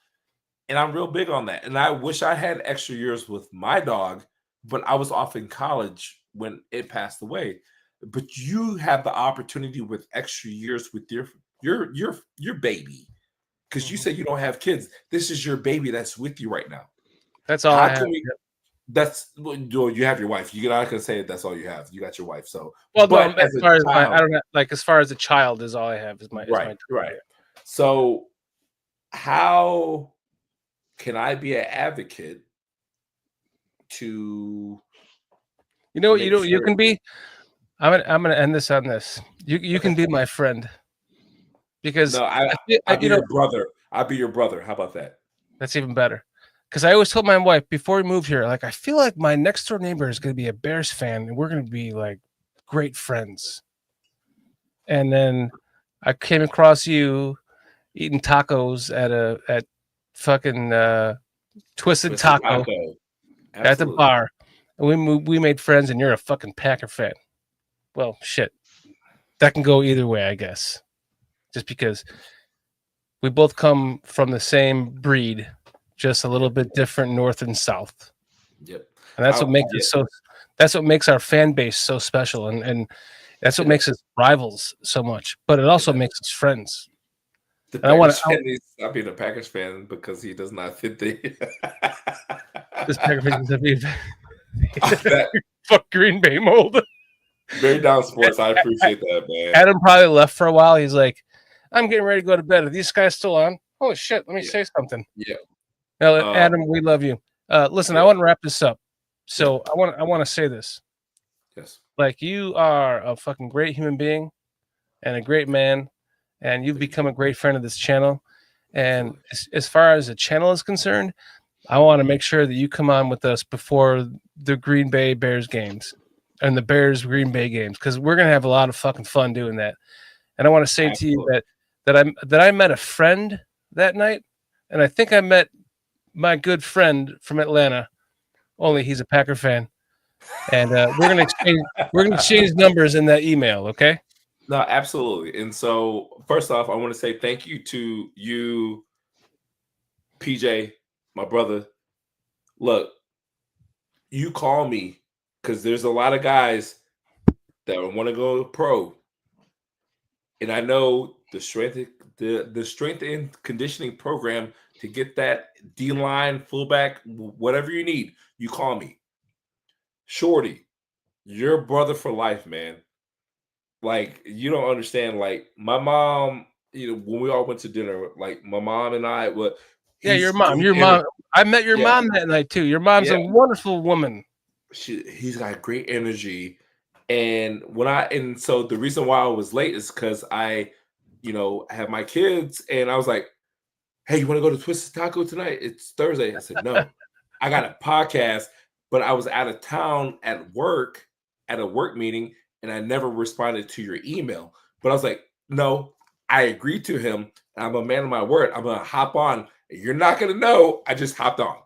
and I'm real big on that. And I wish I had extra years with my dog, but I was off in college when it passed away. But you have the opportunity with extra years with your baby, because you said you don't have kids. This is your baby that's with you right now. That's all I have. You have your wife. You're not gonna say that's all you have. You got your wife. So well, but no, as far as I don't know, like as far as a child is all I have is my right. So how can I be an advocate to you can be? I'm gonna end this on this. You can be my friend, because I'll be your brother. I'll be your brother. How about that? That's even better. Because I always told my wife before we moved here, like, I feel like my next door neighbor is going to be a Bears fan, and we're going to be like great friends. And then I came across you eating tacos at fucking Twisted Taco at the bar, and we made friends. And you're a fucking Packer fan. Well, shit, that can go either way, I guess. Just because we both come from the same breed, just a little bit different north and south. Yep. And that's what makes it so. That's what makes our fan base so special, and that's what makes us rivals so much. But it also makes us friends. I'll be the Packers fan because he does not fit the. This Packers fan doesn't be fuck Green Bay mold. Very down sports. I appreciate that, man. Adam probably left for a while. He's like, I'm getting ready to go to bed. Are these guys still on? Holy shit! Let me say something. Yeah. Now, Adam, we love you. Listen, I want to wrap this up. So I want to say this. Yes. Like, you are a fucking great human being and a great man, and you've become a great friend of this channel. And as far as the channel is concerned, I want to make sure that you come on with us before the Green Bay Bears games and the Bears Green Bay games, because we're gonna have a lot of fucking fun doing that. And I want to say to you that I met a friend that night, and I think I met my good friend from Atlanta, only he's a Packer fan. And we're gonna exchange numbers in that email, okay? No, absolutely. And so, first off, I want to say thank you to you, PJ, my brother. Look, you call me because there's a lot of guys that want to go pro, and I know the strength and conditioning program to get that D-line, fullback, whatever you need. You call me. Shorty, you're brother for life, man. Like, you don't understand. Like, my mom, when we all went to dinner, like my mom and I, Yeah, your mom. Your mom. I met your mom that night too. Your mom's a wonderful woman. He's got great energy. And so the reason why I was late is because I, have my kids, and I was like, "Hey, you want to go to Twisted Taco tonight? It's Thursday." I said, "No, I got a podcast," but I was out of town at a work meeting, and I never responded to your email. But I was like, "No, I agreed to him. I'm a man of my word. I'm gonna hop on. You're not gonna know. I just hopped on."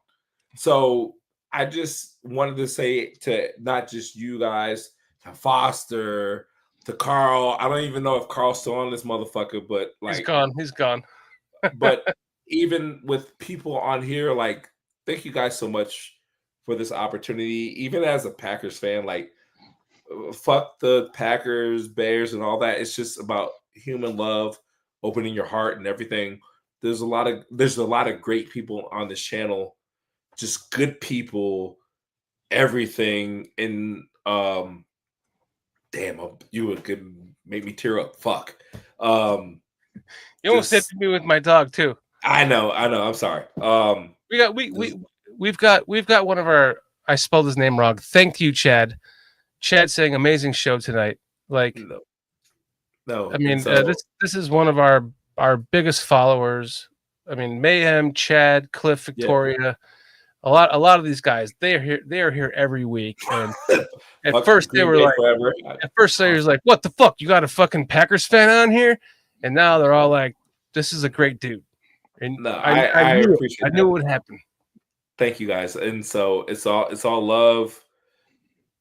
So I just wanted to say to not just you guys, to Foster, to Carl. I don't even know if Carl's still on this motherfucker, but he's gone. He's gone. But even with people on here, like, thank you guys so much for this opportunity. Even as a Packers fan, like, fuck the Packers, Bears, and all that. It's just about human love, opening your heart, and everything. There's a lot of great people on this channel, just good people, everything. And damn, you would make me tear up. Fuck. You almost hit me with my dog too. I know. I'm sorry. We've got one of our. I spelled his name wrong. Thank you, Chad. Chad saying amazing show tonight. Like, no. I mean, this is one of our biggest followers. I mean, Mayhem, Chad, Cliff, Victoria, a lot of these guys. They are here every week. And at first they were like, "What the fuck? You got a fucking Packers fan on here?" And now they're all like, "This is a great dude." And I knew it would happen. Thank you guys. And so it's all love.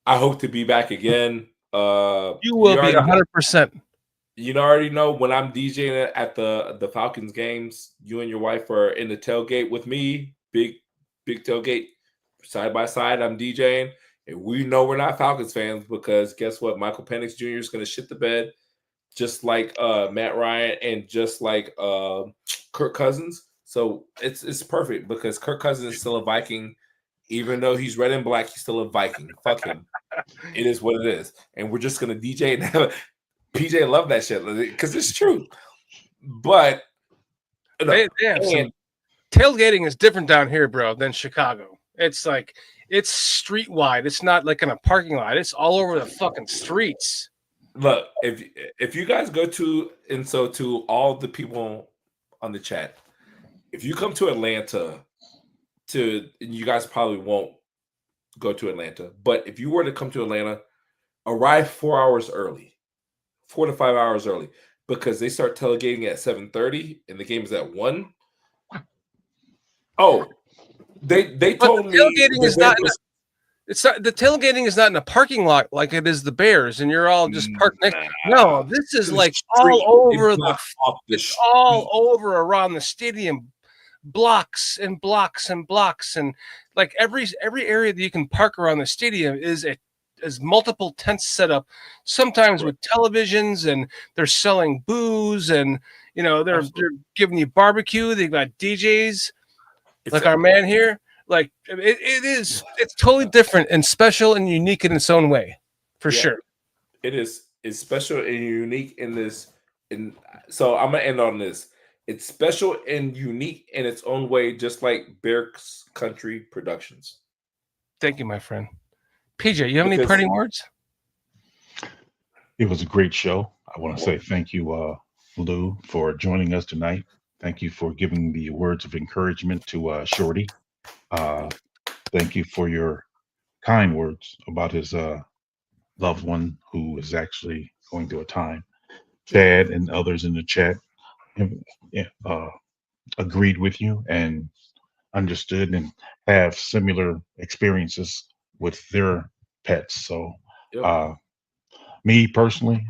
I hope to be back again. You will be 100%. You already know when I'm DJing at the Falcons games, you and your wife are in the tailgate with me. Big tailgate, side by side. I'm DJing, and we know we're not Falcons fans because guess what? Michael Penix Jr. is going to shit the bed, just like Matt Ryan and just like Kirk Cousins. So it's perfect because Kirk Cousins is still a Viking. Even though he's red and black, he's still a Viking. Fuck him. It is what it is. And we're just going to DJ and have PJ love that shit because it's true. But tailgating is different down here, bro, than Chicago. It's like it's street wide. It's not like in a parking lot. It's all over the fucking streets. Look, if you guys go to all the people on the chat, if you come to Atlanta, you guys probably won't go to Atlanta, but if you were to come to Atlanta, arrive 4 hours early, 4 to 5 hours early, because they start tailgating at 7:30 and the game is at 1. Oh, they told me tailgating is not. It's not the tailgating is not in a parking lot like it is the Bears, and you're all just parked next. No, this is like all over all over around the stadium. Blocks and blocks and blocks, and like every area that you can park around the stadium is multiple tents set up, sometimes with televisions, and they're selling booze, and they're giving you barbecue. They've got DJs, like our man here. Like it's totally different and special and unique in its own way, for sure. It is. It's special and unique in this. And so I'm gonna end on this. It's special and unique in its own way, just like Bears Country Productions. Thank you, my friend. PJ, you have any parting words? It was a great show. I want to say thank you, Lou, for joining us tonight. Thank you for giving the words of encouragement to Shorty. Thank you for your kind words about his loved one who is actually going through a time. Chad and others in the chat agreed with you and understood and have similar experiences with their pets. So me personally,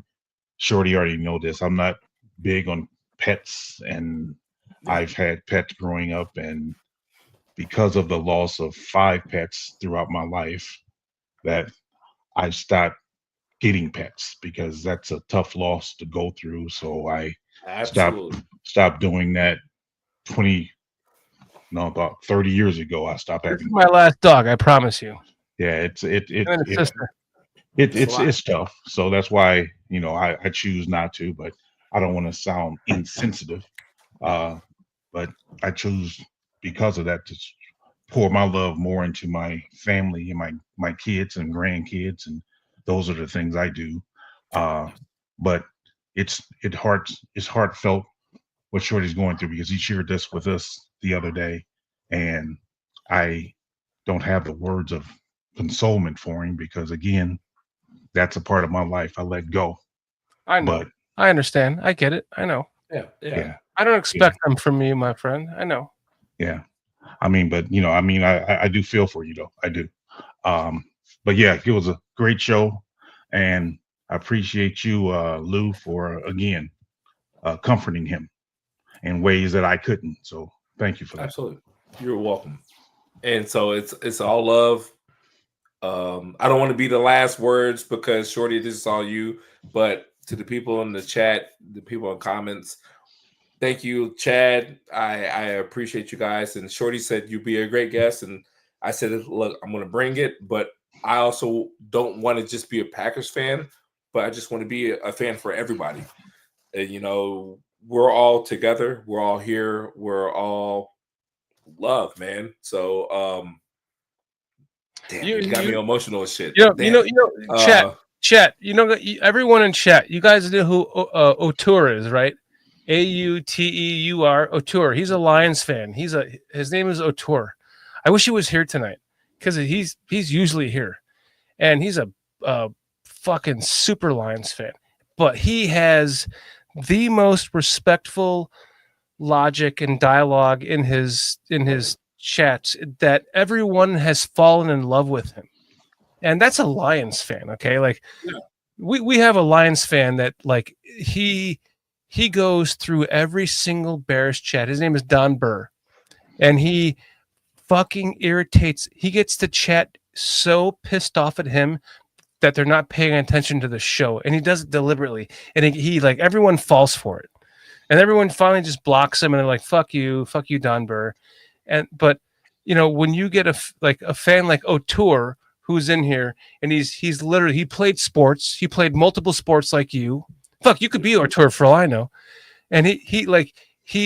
Shorty already know this. I'm not big on pets, and I've had pets growing up, and because of the loss of 5 pets throughout my life, that I've stopped getting pets because that's a tough loss to go through. So I stopped doing that 30 years ago. I stopped having. This is my last dog, I promise you. Yeah, it's tough. So that's why I choose not to, but I don't want to sound insensitive. But I choose because of that, to pour my love more into my family and my kids and grandkids, and those are the things I do. But it's heartfelt what Shorty's going through, because he shared this with us the other day, and I don't have the words of consolement for him, because again, that's a part of my life I let go. I know. But I understand. I get it. I know. yeah. I don't expect them from you, my friend. I know. Yeah. I mean, but I do feel for you though. I do. But yeah, it was a great show, and I appreciate you, Lou, for again comforting him in ways that I couldn't. So thank you for that. Absolutely. You're welcome. And so it's all love. I don't want to be the last words, because Shorty, this is all you, but to the people in the chat, the people in comments, thank you, Chad. I appreciate you guys. And Shorty said you'd be a great guest, and I said, look, I'm going to bring it, but I also don't want to just be a Packers fan, but I just want to be a fan for everybody. And, we're all together. We're all here. We're all love, man. So, damn, you got me emotional as shit. Chat. Everyone in chat, you guys know who Auteur is, right? Auteur. Auteur. He's a Lions fan. His name is Auteur. I wish he was here tonight, because he's usually here, and he's a fucking super Lions fan. But he has the most respectful logic and dialogue in his chats, that everyone has fallen in love with him. And that's a Lions fan, okay? Like, we have a Lions fan that, like, he goes through every single Bears chat. His name is Don Burr, and he fucking irritates. He gets to chat so pissed off at him that they're not paying attention to the show, and he does it deliberately. And he like, everyone falls for it, and everyone finally just blocks him, and they're like, fuck you, Don Burr. But when you get a fan like Auteur, who's in here, and he's literally, he played sports. He played multiple sports like you. Fuck, you could be Auteur for all I know. And he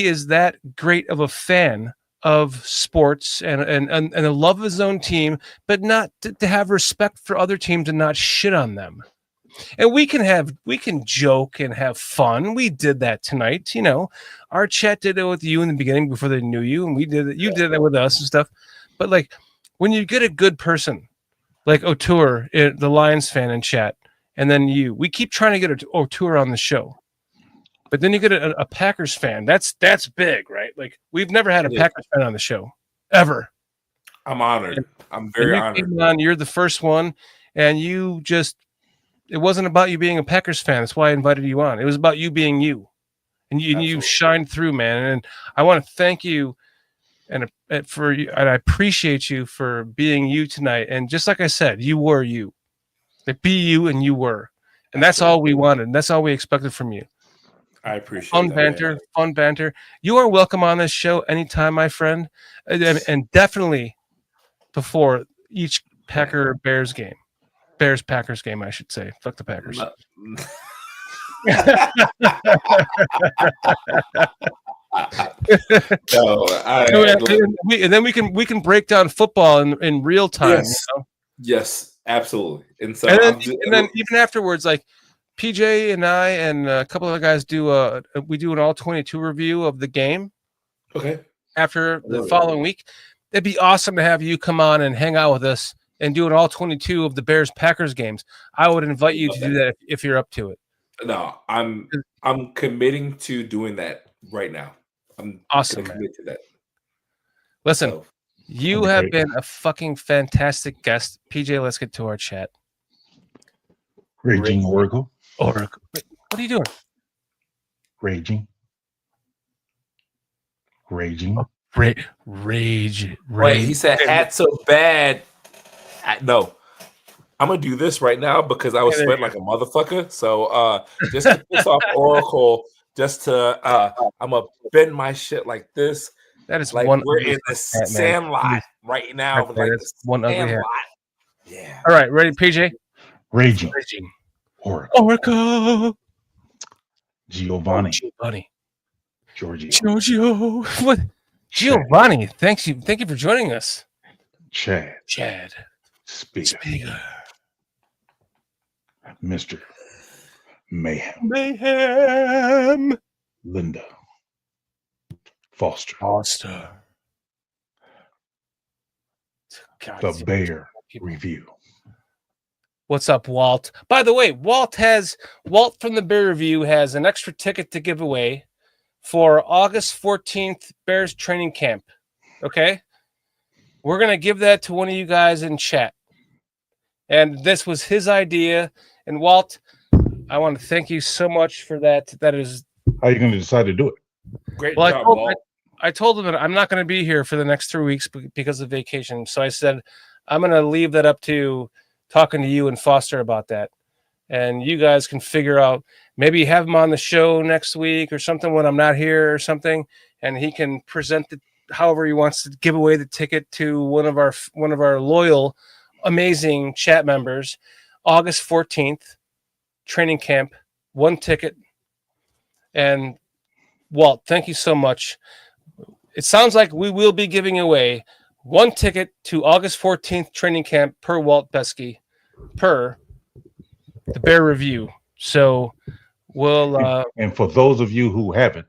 is that great of a fan of sports and a love of his own team, but not to have respect for other teams and not shit on them. And we can joke and have fun. We did that tonight. Our chat did it with you in the beginning before they knew you, and we did it. You did that with us and stuff. But like, when you get a good person like Auteur, the Lions fan in chat, and then we keep trying to get Auteur on the show, but then you get a Packers fan. That's big, right? Like, we've never had a Packers fan on the show ever. I'm honored. I'm very honored. You're the first one, and it wasn't about you being a Packers fan. That's why I invited you on. It was about you being you, and you shined through, man. And I want to thank you, and I appreciate you for being you tonight. And just like I said, you were you. Like, be you, and you were, and that's all we wanted. And that's all we expected from you. I appreciate fun banter. You are welcome on this show anytime, my friend, and definitely before each Packers game, I should say. Fuck the Packers. And then we can break down football in real time. Yes, yes, absolutely. And so, and then even afterwards, like, PJ and I and a couple of other guys do an all 22 review of the game. Okay. After the following week, it'd be awesome to have you come on and hang out with us and do an all 22 of the Bears Packers games. I would invite you to do that if you're up to it. No, I'm committing to doing that right now. I'm awesome. Commit to that. Listen, you have been a fucking fantastic guest. PJ, let's get to our chat. Raging Oracle. Wait, what are you doing? Raging. Rage. Wait, he said hat so bad. No, I'm gonna do this right now because I was sweating like a motherfucker. So just to piss off Oracle, I'm gonna bend my shit like this. That is like one. We're in the sandlot right now. Okay, like that's one ugly hat. Yeah. All right, ready, PJ? Raging. Oracle. Giovanni. Giovanni. Giorgio. What? Giovanni, thank you for joining us. Chad. Speaker. Mr. Mayhem. Linda. Foster. God, The Bear Review. What's up, Walt? By the way, Walt from the Bear Review has an extra ticket to give away for August 14th Bears training camp. Okay? We're going to give that to one of you guys in chat. And this was his idea. And Walt, I want to thank you so much for that. That is. How are you going to decide to do it? Great job, Walt. I told him that I'm not going to be here for the next 3 weeks because of vacation. So I said, I'm going to leave that up to talking to you and Foster about that. And you guys can figure out, maybe have him on the show next week or something when I'm not here or something. And he can present it however he wants to give away the ticket to one of our loyal, amazing chat members. August 14th, training camp, 1 ticket. And Walt, thank you so much. It sounds like we will be giving away 1 ticket to August 14th training camp per Walt Besky, per the Bear Review. So we'll. And for those of you who haven't,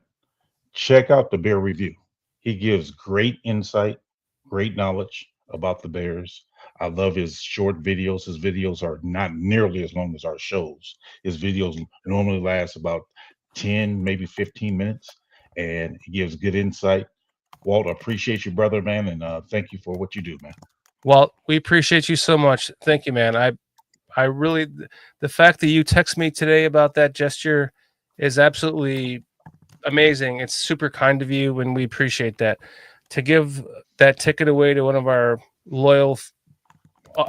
check out the Bear Review. He gives great insight, great knowledge about the Bears. I love his short videos. His videos are not nearly as long as our shows. His videos normally last about 10, maybe 15 minutes, and he gives good insight. Walt, I appreciate you, brother, man, and thank you for what you do, man. Walt, we appreciate you so much. Thank you, man. I really, the fact that you text me today about that gesture is absolutely amazing. It's super kind of you, and we appreciate that. To give that ticket away to one of our loyal,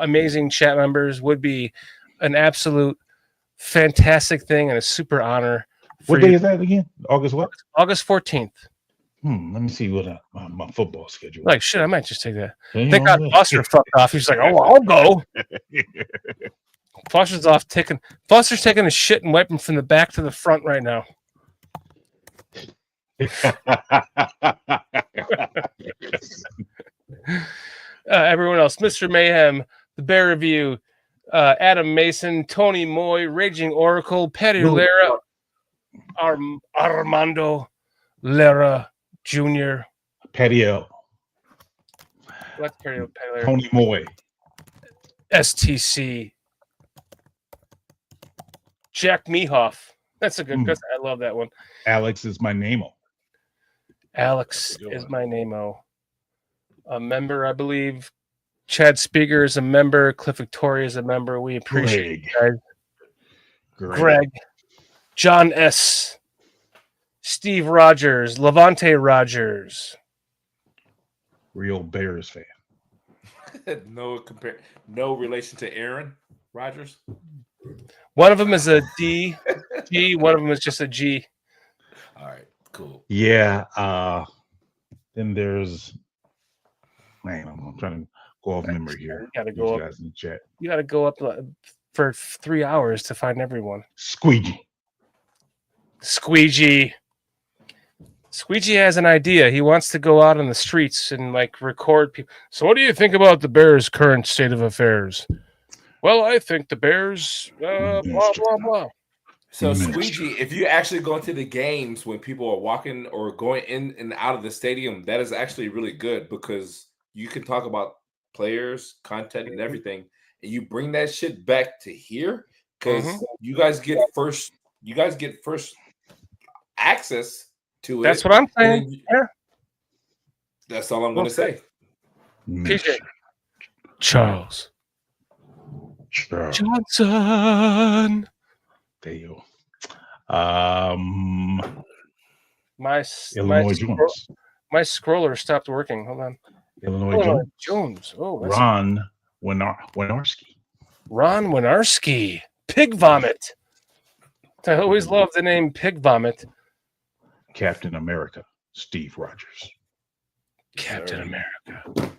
amazing chat members would be an absolute fantastic thing and a super honor. What day is that again? August what? August 14th. Let me see what my football schedule. Like, shit, I might just take that. Thank God Foster fucked off. He's like, oh, I'll go. Foster's taking a shit and wiping from the back to the front right now. Everyone else, Mr. Mayhem, the Bear Review, Adam Mason, Tony Moy, Raging Oracle, Patty Lara, Armando Lara Jr. Patty L. What's Patty Lara? Tony Moy. STC. Jack Mehoff. That's a good. I love that one. Alex is my name-o. Alex is my name-o. A member, I believe. Chad Speaker is a member. Cliff Victoria is a member. We appreciate you guys. Greg. John S. Steve Rogers. Levante Rogers. Real Bears fan. No relation to Aaron Rodgers. One of them is a D. G. One of them is just a G. All right, cool. Yeah. Then there's. Man, I'm trying to go off memory here. You gotta go up. Guys in the chat. You got to go up for 3 hours to find everyone. Squeegee. Squeegee has an idea. He wants to go out on the streets and like record people. So, what do you think about the Bears' current state of affairs? Well, I think the Bears, blah blah blah. So, Squeegee, if you actually go into the games when people are walking or going in and out of the stadium, that is actually really good because you can talk about players, content, and everything, and you bring that shit back to here because you guys get first access to it. That's what I'm saying. Yeah. That's all I'm going to say. PJ. Charles Johnson. There you go. My scroller stopped working. Hold on. Illinois Jones. Oh, Ron Winarski. Ron Winarski. Pig Vomit. I always love the name Pig Vomit. Captain America. Steve Rogers. Captain America.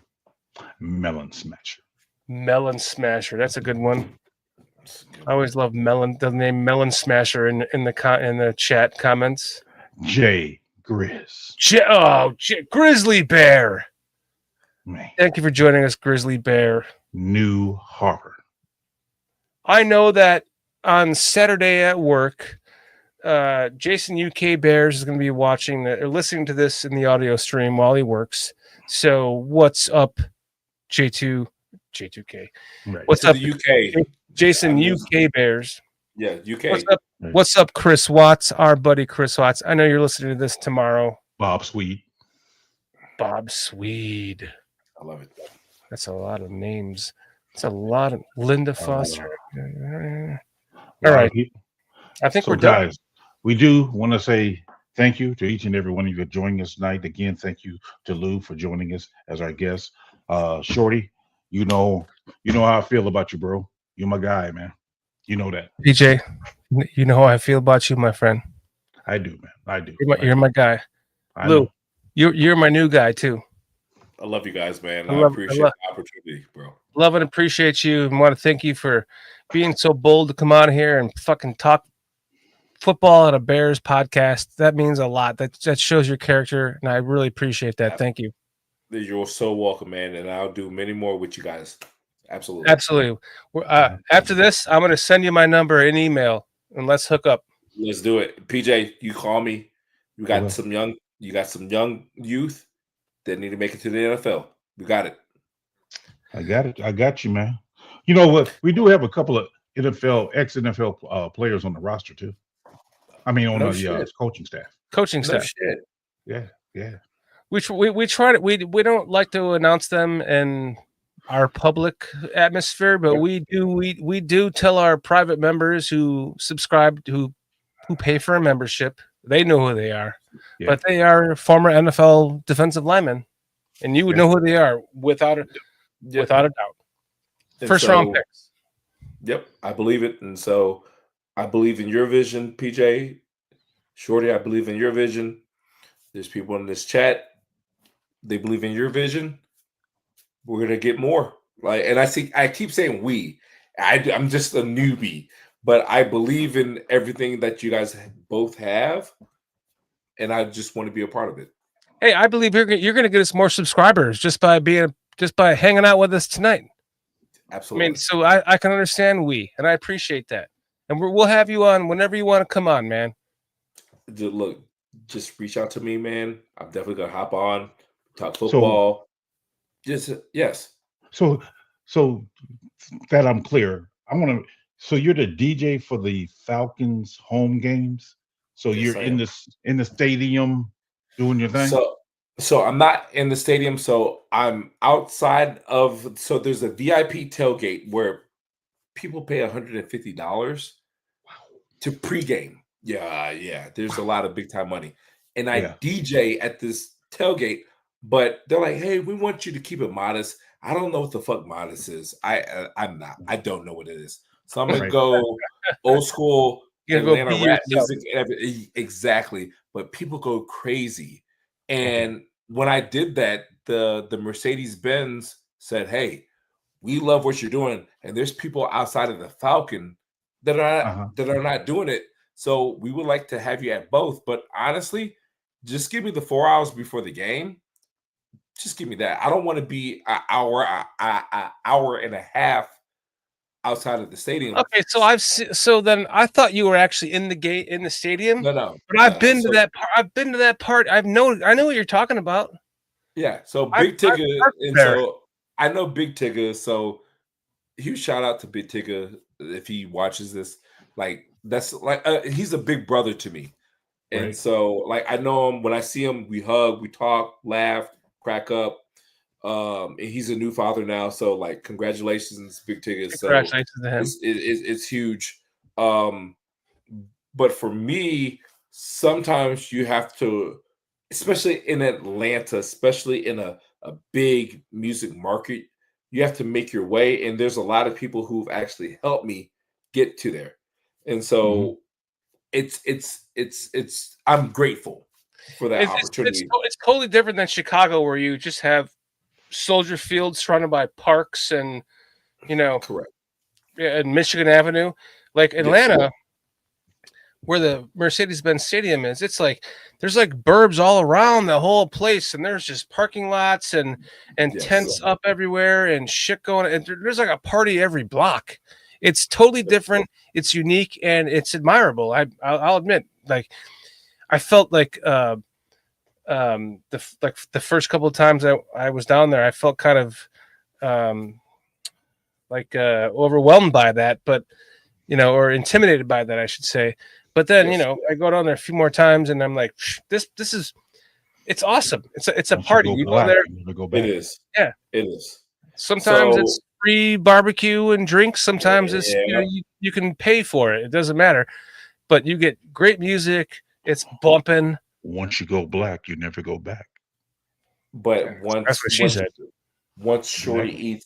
Melon Smasher. Melon Smasher. That's a good one. I always love the name Melon Smasher in the chat comments. Jay Grizz. Grizzly Bear. Man. Thank you for joining us, Grizzly Bear. New Harbor. I know that on Saturday at work, Jason UK Bears is going to be watching or listening to this in the audio stream while he works. So what's up, J2K? Right. What's To up, the UK? Jason UK Bears? Yeah, UK. What's up? What's up, Chris Watts? Our buddy Chris Watts. I know you're listening to this tomorrow. Bob Swede. Bob Swede. I love it. That's a lot of names. It's a lot of Linda Foster. All right. I think we're done. Guys, we do want to say thank you to each and every one of you for joining us tonight. Again, thank you to Lou for joining us as our guest. Shorty, you know how I feel about you, bro. You're my guy, man. You know that. PJ, you know how I feel about you, my friend. I do, man. I do. You're my guy. Lou, you're my new guy too. I love you guys, man. I appreciate the opportunity, bro. Love and appreciate you, and want to thank you for being so bold to come out here and fucking talk football on a Bears podcast. That means a lot. That shows your character, and I really appreciate that. Thank you. You're so welcome, man, and I'll do many more with you guys. Absolutely. Absolutely. After this, I'm going to send you my number in email, and let's hook up. Let's do it. PJ, you call me. You got some young youth that need to make it to the NFL. We got it. I got it. I got you, man. You know what? We do have a couple of ex-NFL players on the roster too. I mean, on the coaching staff. Coaching staff. Yeah, yeah. We try to we don't like to announce them in our public atmosphere, but we do tell our private members who subscribe who pay for a membership. They know who they are, but they are former NFL defensive linemen, and you would know who they are without a doubt. First round picks. Yep, I believe it, and so I believe in your vision, PJ. Shorty, I believe in your vision. There's people in this chat. They believe in your vision. We're gonna get more. And I keep saying we. I'm just a newbie, but I believe in everything that you guys both have, and I just want to be a part of it. Hey, I believe you're gonna get us more subscribers just by hanging out with us tonight. Absolutely. I mean, so I can understand and I appreciate that, and we'll have you on whenever you want to come on, man. Look, just reach out to me, man. I'm definitely gonna hop on, talk football. Yes. So that I'm clear, so you're the DJ for the Falcons home games. So you're in the stadium doing your thing. So I'm not in the stadium. So I'm outside of. So there's a VIP tailgate where people pay $150 to pregame. Yeah. There's a lot of big time money, and I DJ at this tailgate. But they're like, hey, we want you to keep it modest. I don't know what the fuck modest is. I'm not. I don't know what it is. So I'm gonna go old school Atlanta rap music. Exactly. But people go crazy. And when I did that, the Mercedes-Benz said, hey, we love what you're doing. And there's people outside of the Falcon that are not doing it. So we would like to have you at both. But honestly, just give me the 4 hours before the game. Just give me that. I don't want to be an hour and a half outside of the stadium. Okay, so then I thought you were actually in the stadium. No. But I've been to that part. I've been to that part. I know what you're talking about. Yeah. So Big Tigger, and so I know Big Tigger. So huge shout out to Big Tigger if he watches this. Like that's like he's a big brother to me, and so like I know him. When I see him, we hug, we talk, laugh, crack up. And he's a new father now, so like congratulations, Big Tigger. Congratulations to him. It's huge. But for me, sometimes you have to, especially in Atlanta, especially in a big music market, you have to make your way. And there's a lot of people who've actually helped me get to there. And so it's I'm grateful for that opportunity. It's totally different than Chicago, where you just have Soldier Field surrounded by parks and correct. Yeah, and Michigan Avenue. Like Atlanta, where the Mercedes-Benz Stadium is, it's like there's like burbs all around the whole place, and there's just parking lots and tents up everywhere and shit going. And there's like a party every block. It's totally different. It's unique and it's admirable. I'll admit, like I felt like the first couple of times I was down there, I felt kind of overwhelmed by that, but or intimidated by that, I should say. But then I go down there a few more times, and I'm like, this is it's awesome. It's a party. You go there. It is. Yeah, it is. Sometimes it's free barbecue and drinks. Sometimes it's you can pay for it. It doesn't matter, but you get great music. It's bumping. Once you go black, you never go back. But that's what she said. Once Shorty eats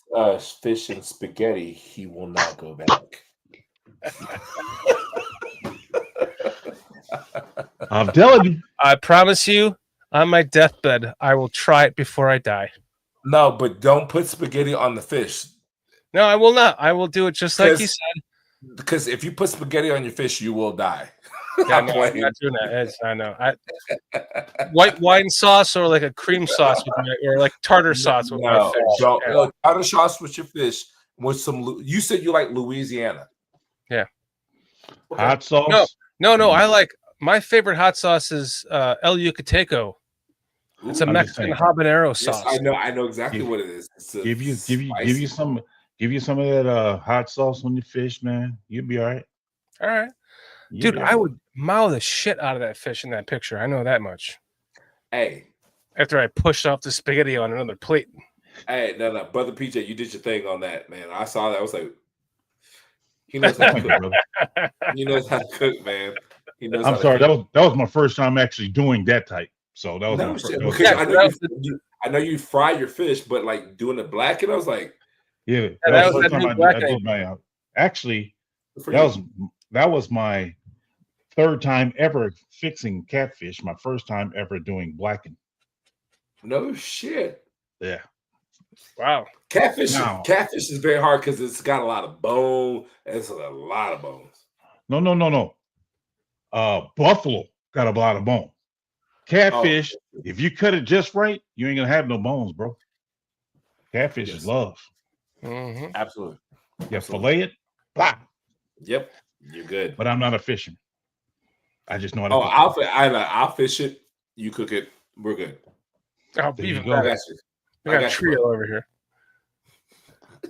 fish and spaghetti, he will not go back. I'm telling you. I promise you, on my deathbed, I will try it before I die. No, but don't put spaghetti on the fish. No, I will not. I will do it just like you said. Because if you put spaghetti on your fish, you will die. Yeah, I'm not doing that. I know. White wine sauce or like a cream sauce or like tartar sauce with my fish. No, tartar sauce with your fish with some. You said you like Louisiana. Yeah. Okay. Hot sauce. No. I like my favorite hot sauce is El Yucateco. It's a Mexican habanero sauce. Yes, I know exactly what it is. Give you some of that hot sauce on your fish, man. You'll be all right. All right. Dude, I would mouth the shit out of that fish in that picture. I know that much. Hey. After I pushed off the spaghetti on another plate. Hey, no. Brother PJ, you did your thing on that, man. I saw that. I was like, he knows how to cook, brother. He knows how to cook, man. I'm sorry. That was my first time actually doing that type. So that was I know you fry your fish, but like doing it black, and I was like, yeah, that was the first time I did my actually that was my third time ever fixing catfish. My first time ever doing blacking. No shit. Yeah. Wow. Catfish is very hard because it's got a lot of bone. It's a lot of bones. No. Buffalo got a lot of bone. Catfish, if you cut it just right, you ain't gonna have no bones, bro. Catfish is love. Mm-hmm. Absolutely. You fillet it, blah. Yep, you're good. But I'm not a fisherman. I just know how to I'll fish it. You cook it. We're good. I'll be even better. We got a trio over here.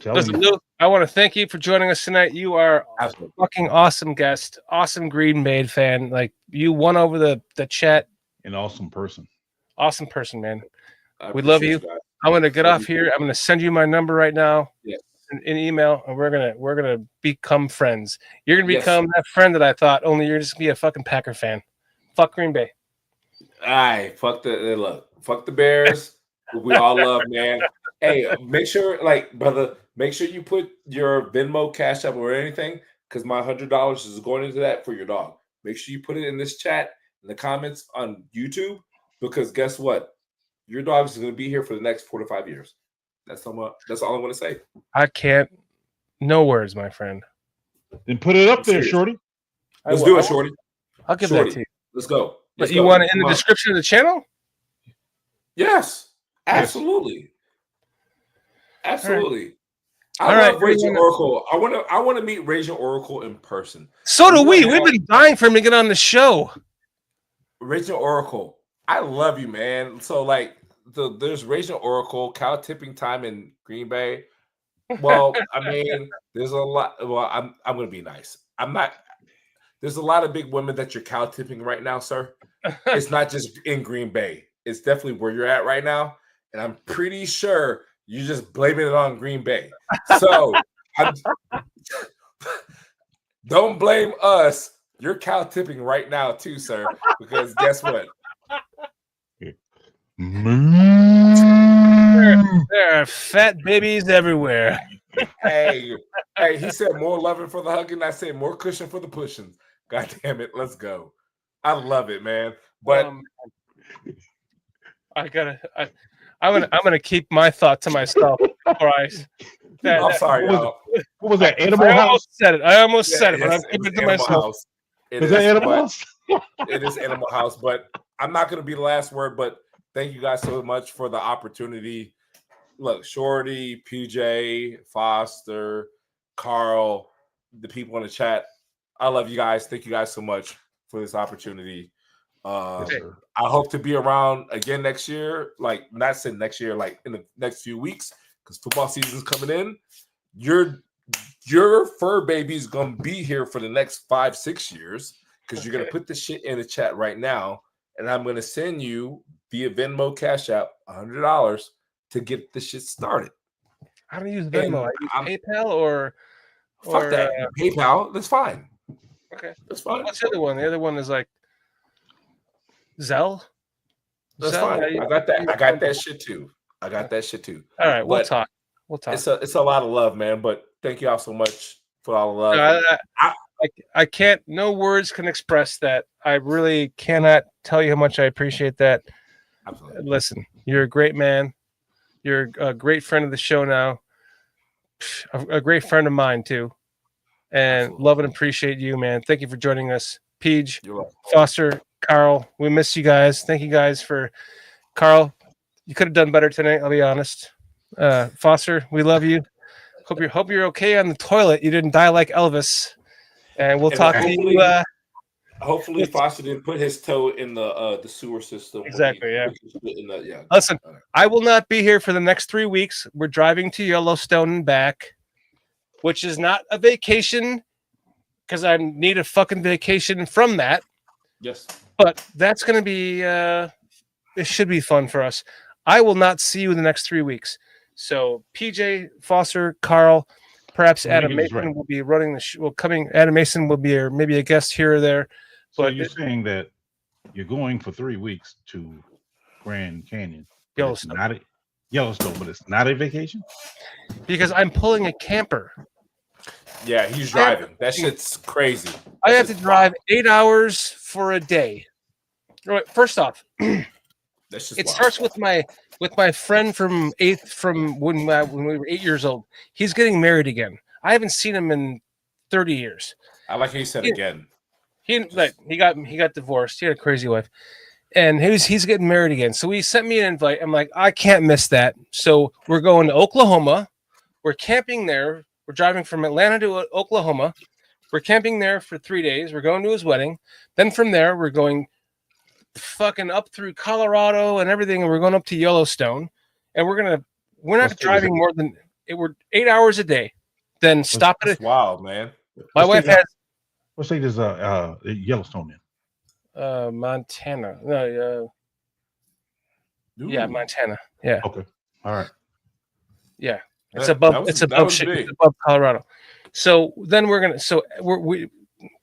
Listen, Luke, I want to thank you for joining us tonight. You are a fucking awesome guest, awesome Green Bay fan. Like you won over the chat. An awesome person. Awesome person, man. We love you. I'm gonna get off here. I'm gonna send you my number right now. Yes. In email, and we're gonna become friends. You're gonna become that friend that I thought. Only you're just gonna be a fucking Packer fan. Fuck Green Bay. All right, fuck the Bears. We all love, man. Hey, make sure you put your Venmo, Cash App, or anything, because my $100 is going into that for your dog. Make sure you put it in this chat in the comments on YouTube, because guess what? Your dog is going to be here for the next 4 to 5 years. That's all I want to say. I can't. No words, my friend. Then put it up there, Shorty. Let's do it, Shorty. I'll give that to you. Let's go. But you want it in the description of the channel? Yes, absolutely. Absolutely. All I love Raging Oracle. I want to meet Raging Oracle in person. So do we. We've been dying for him to get on the show. Raging Oracle, I love you, man. So there's Raging Oracle, cow tipping time in Green Bay. Well, I mean, there's a lot. Well, I'm gonna be nice. I'm not. There's a lot of big women that you're cow tipping right now, sir. It's not just in Green Bay. It's definitely where you're at right now, and I'm pretty sure you're just blaming it on Green Bay. So don't blame us. You're cow tipping right now too, sir. Because guess what? There are fat babies everywhere. Hey, he said more loving for the hugging. I said more cushion for the pushing. God damn it, let's go. I love it, man. But I'm gonna keep my thought to myself. I'm sorry. What was that? Animal I House? almost said it. I almost said it, but I'm keeping it to myself. House. Is that Animal House? It is Animal House, but I'm not going to be the last word. But thank you guys so much for the opportunity. Look, Shorty, PJ, Foster, Carl, the people in the chat. I love you guys. Thank you guys so much for this opportunity. I hope to be around again next year. Like, not saying next year, like in the next few weeks, because football season's coming in. Your fur baby's gonna be here for the next 5-6 years, because you're gonna put the shit in the chat right now, and I'm gonna send you via Venmo, Cash App, $100 to get the shit started. How do you use Venmo? I use PayPal or fuck that. PayPal, that's fine. Okay, that's fine. What's the other one? The other one is like Zelle. That's fine. I got that shit too. I got that shit too. All right, we'll But talk. We'll talk. It's a lot of love, man. But thank you all so much for all the love. I can't. No words can express that. I really cannot tell you how much I appreciate that. Absolutely. Listen, you're a great man. You're a great friend of the show now. A great friend of mine too. And love and appreciate you, man. Thank you for joining us, Peach, Foster, Carl. We miss you guys. Thank you guys for Carl. You could have done better tonight. I'll be honest. Foster, we love you. Hope you're okay on the toilet. You didn't die like Elvis. And we'll talk to you. Hopefully, Foster didn't put his toe in the sewer system. Exactly. Yeah. Yeah. Listen, I will not be here for the next 3 weeks. We're driving to Yellowstone and back, which is not a vacation, because I need a fucking vacation from that. Yes. But that's going to be, it should be fun for us. I will not see you in the next 3 weeks. So PJ, Foster, Carl, perhaps Adam Mason will be running the show. Adam Mason will be maybe a guest here or there. So you're saying that you're going for 3 weeks to Grand Canyon. Yellowstone. Yellowstone, but it's not a vacation? Because I'm pulling a camper. Yeah, he's driving. That shit's crazy. I have to drive 8 hours for a day. Right, first off, it starts with my friend from when we were 8 years old. He's getting married again. I haven't seen him in 30 years. I like how you said again. He got divorced. He had a crazy wife, and he's getting married again. So he sent me an invite. I'm like, I can't miss that. So we're going to Oklahoma. We're camping there. We're driving from Atlanta to Oklahoma. We're camping there for 3 days. We're going to his wedding. Then from there, we're going fucking up through Colorado and everything, and we're going up to Yellowstone. And we're not driving more than we're 8 hours a day. Then stop at it. Wow, man. My wife has. What state is Yellowstone in? Montana. No, yeah, Montana. Yeah. Okay. All right. Yeah. It's above Colorado. So then we're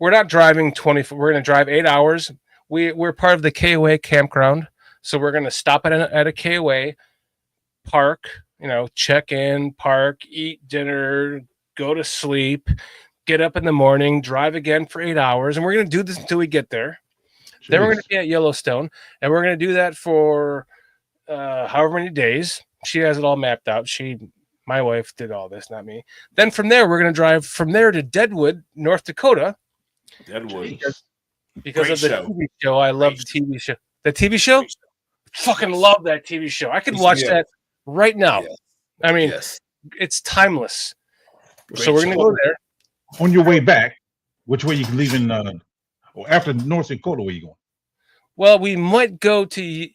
not driving 24. We're gonna drive 8 hours. We're part of the KOA campground, so we're gonna stop at a KOA, park, check in, park, eat dinner, go to sleep, get up in the morning, drive again for 8 hours, and we're gonna do this until we get there. Jeez. Then we're gonna be at Yellowstone, and we're gonna do that for however many days. She has it all mapped out. My wife did all this, not me. Then from there, we're going to drive from there to Deadwood, North Dakota. Deadwood. Because of the TV show. I love the TV show. The TV show? Fucking love that TV show. I could watch that right now. Yes. I mean, it's timeless. So we're going to go there. On your way back, which way you can leave in, after North Dakota, where you going? Well, we might go to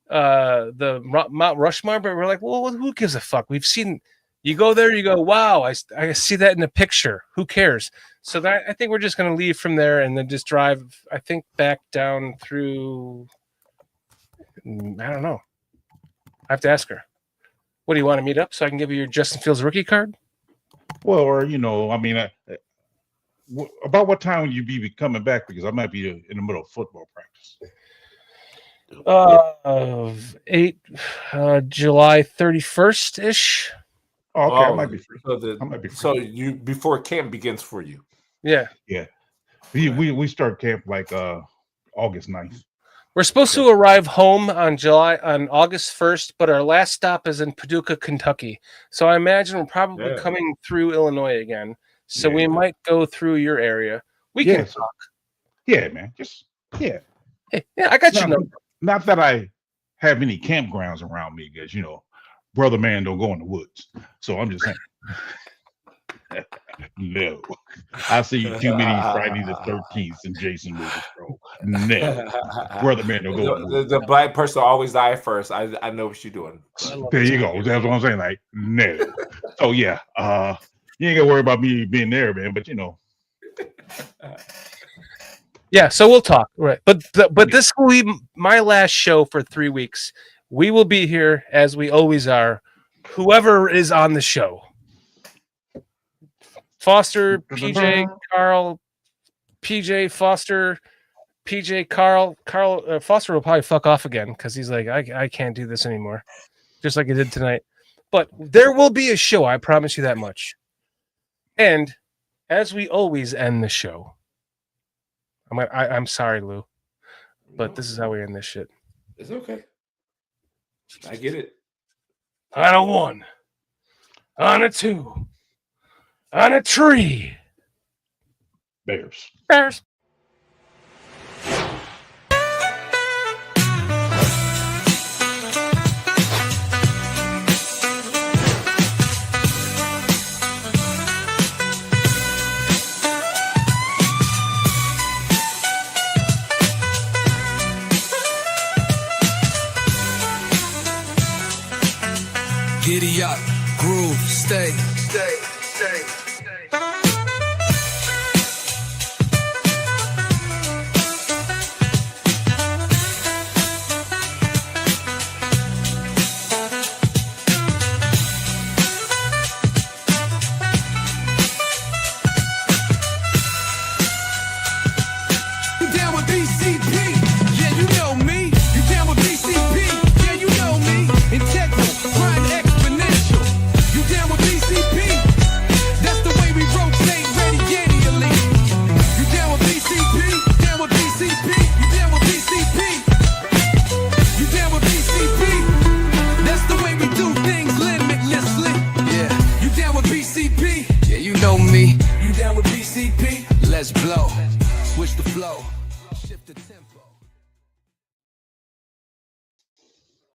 the Mount Rushmore, but we're like, well, who gives a fuck? We've seen you go there, you go, wow, I see that in the picture. Who cares? So I think we're just going to leave from there and then just drive, I think, back down through. I don't know. I have to ask her. What do you want to meet up so I can give you your Justin Fields rookie card? Well, or I mean, about what time would you be coming back? Because I might be in the middle of football practice. July 31st ish. Oh, okay, I might be free. So you before camp begins for you. Yeah. We start camp like August 9th. We're supposed to arrive home on August 1st, but our last stop is in Paducah, Kentucky. So I imagine we're probably coming through Illinois again. So we might go through your area. We can talk. Yeah, man. Just yeah. Hey, yeah, I got you. Not that I have any campgrounds around me, because brother man don't go in the woods. So I'm just saying. No, I see too many Friday the 13th and Jason movies, bro. No, brother man don't go in the woods. The black person always die first. I know what you're doing. There you go. That's what I'm saying. Like, no. So yeah, you ain't gotta worry about me being there, man. But Yeah, so we'll talk, right? But this will be my last show for 3 weeks. We will be here as we always are. Whoever is on the show, Foster, PJ, Carl, PJ, Foster, PJ, Carl. Foster will probably fuck off again because he's like, I can't do this anymore, just like he did tonight. But there will be a show, I promise you that much. And as we always end the show, I'm sorry, Lou, but this is how we end this shit. It's okay. I get it. On a 1, on a 2, on a tree. Bears. Giddy up, groove, stay. You down with BCP? Yeah, you know me. You down with BCP? Yeah, you know me. Integral, grind exponential. You down with BCP? That's the way we rotate radially. You down with BCP? Down with BCP? You down with BCP? You down with BCP? That's the way we do things limitlessly. Yeah. You down with BCP? Yeah, you know me. You down with BCP? Let's blow. Switch the flow. Shift the tempo.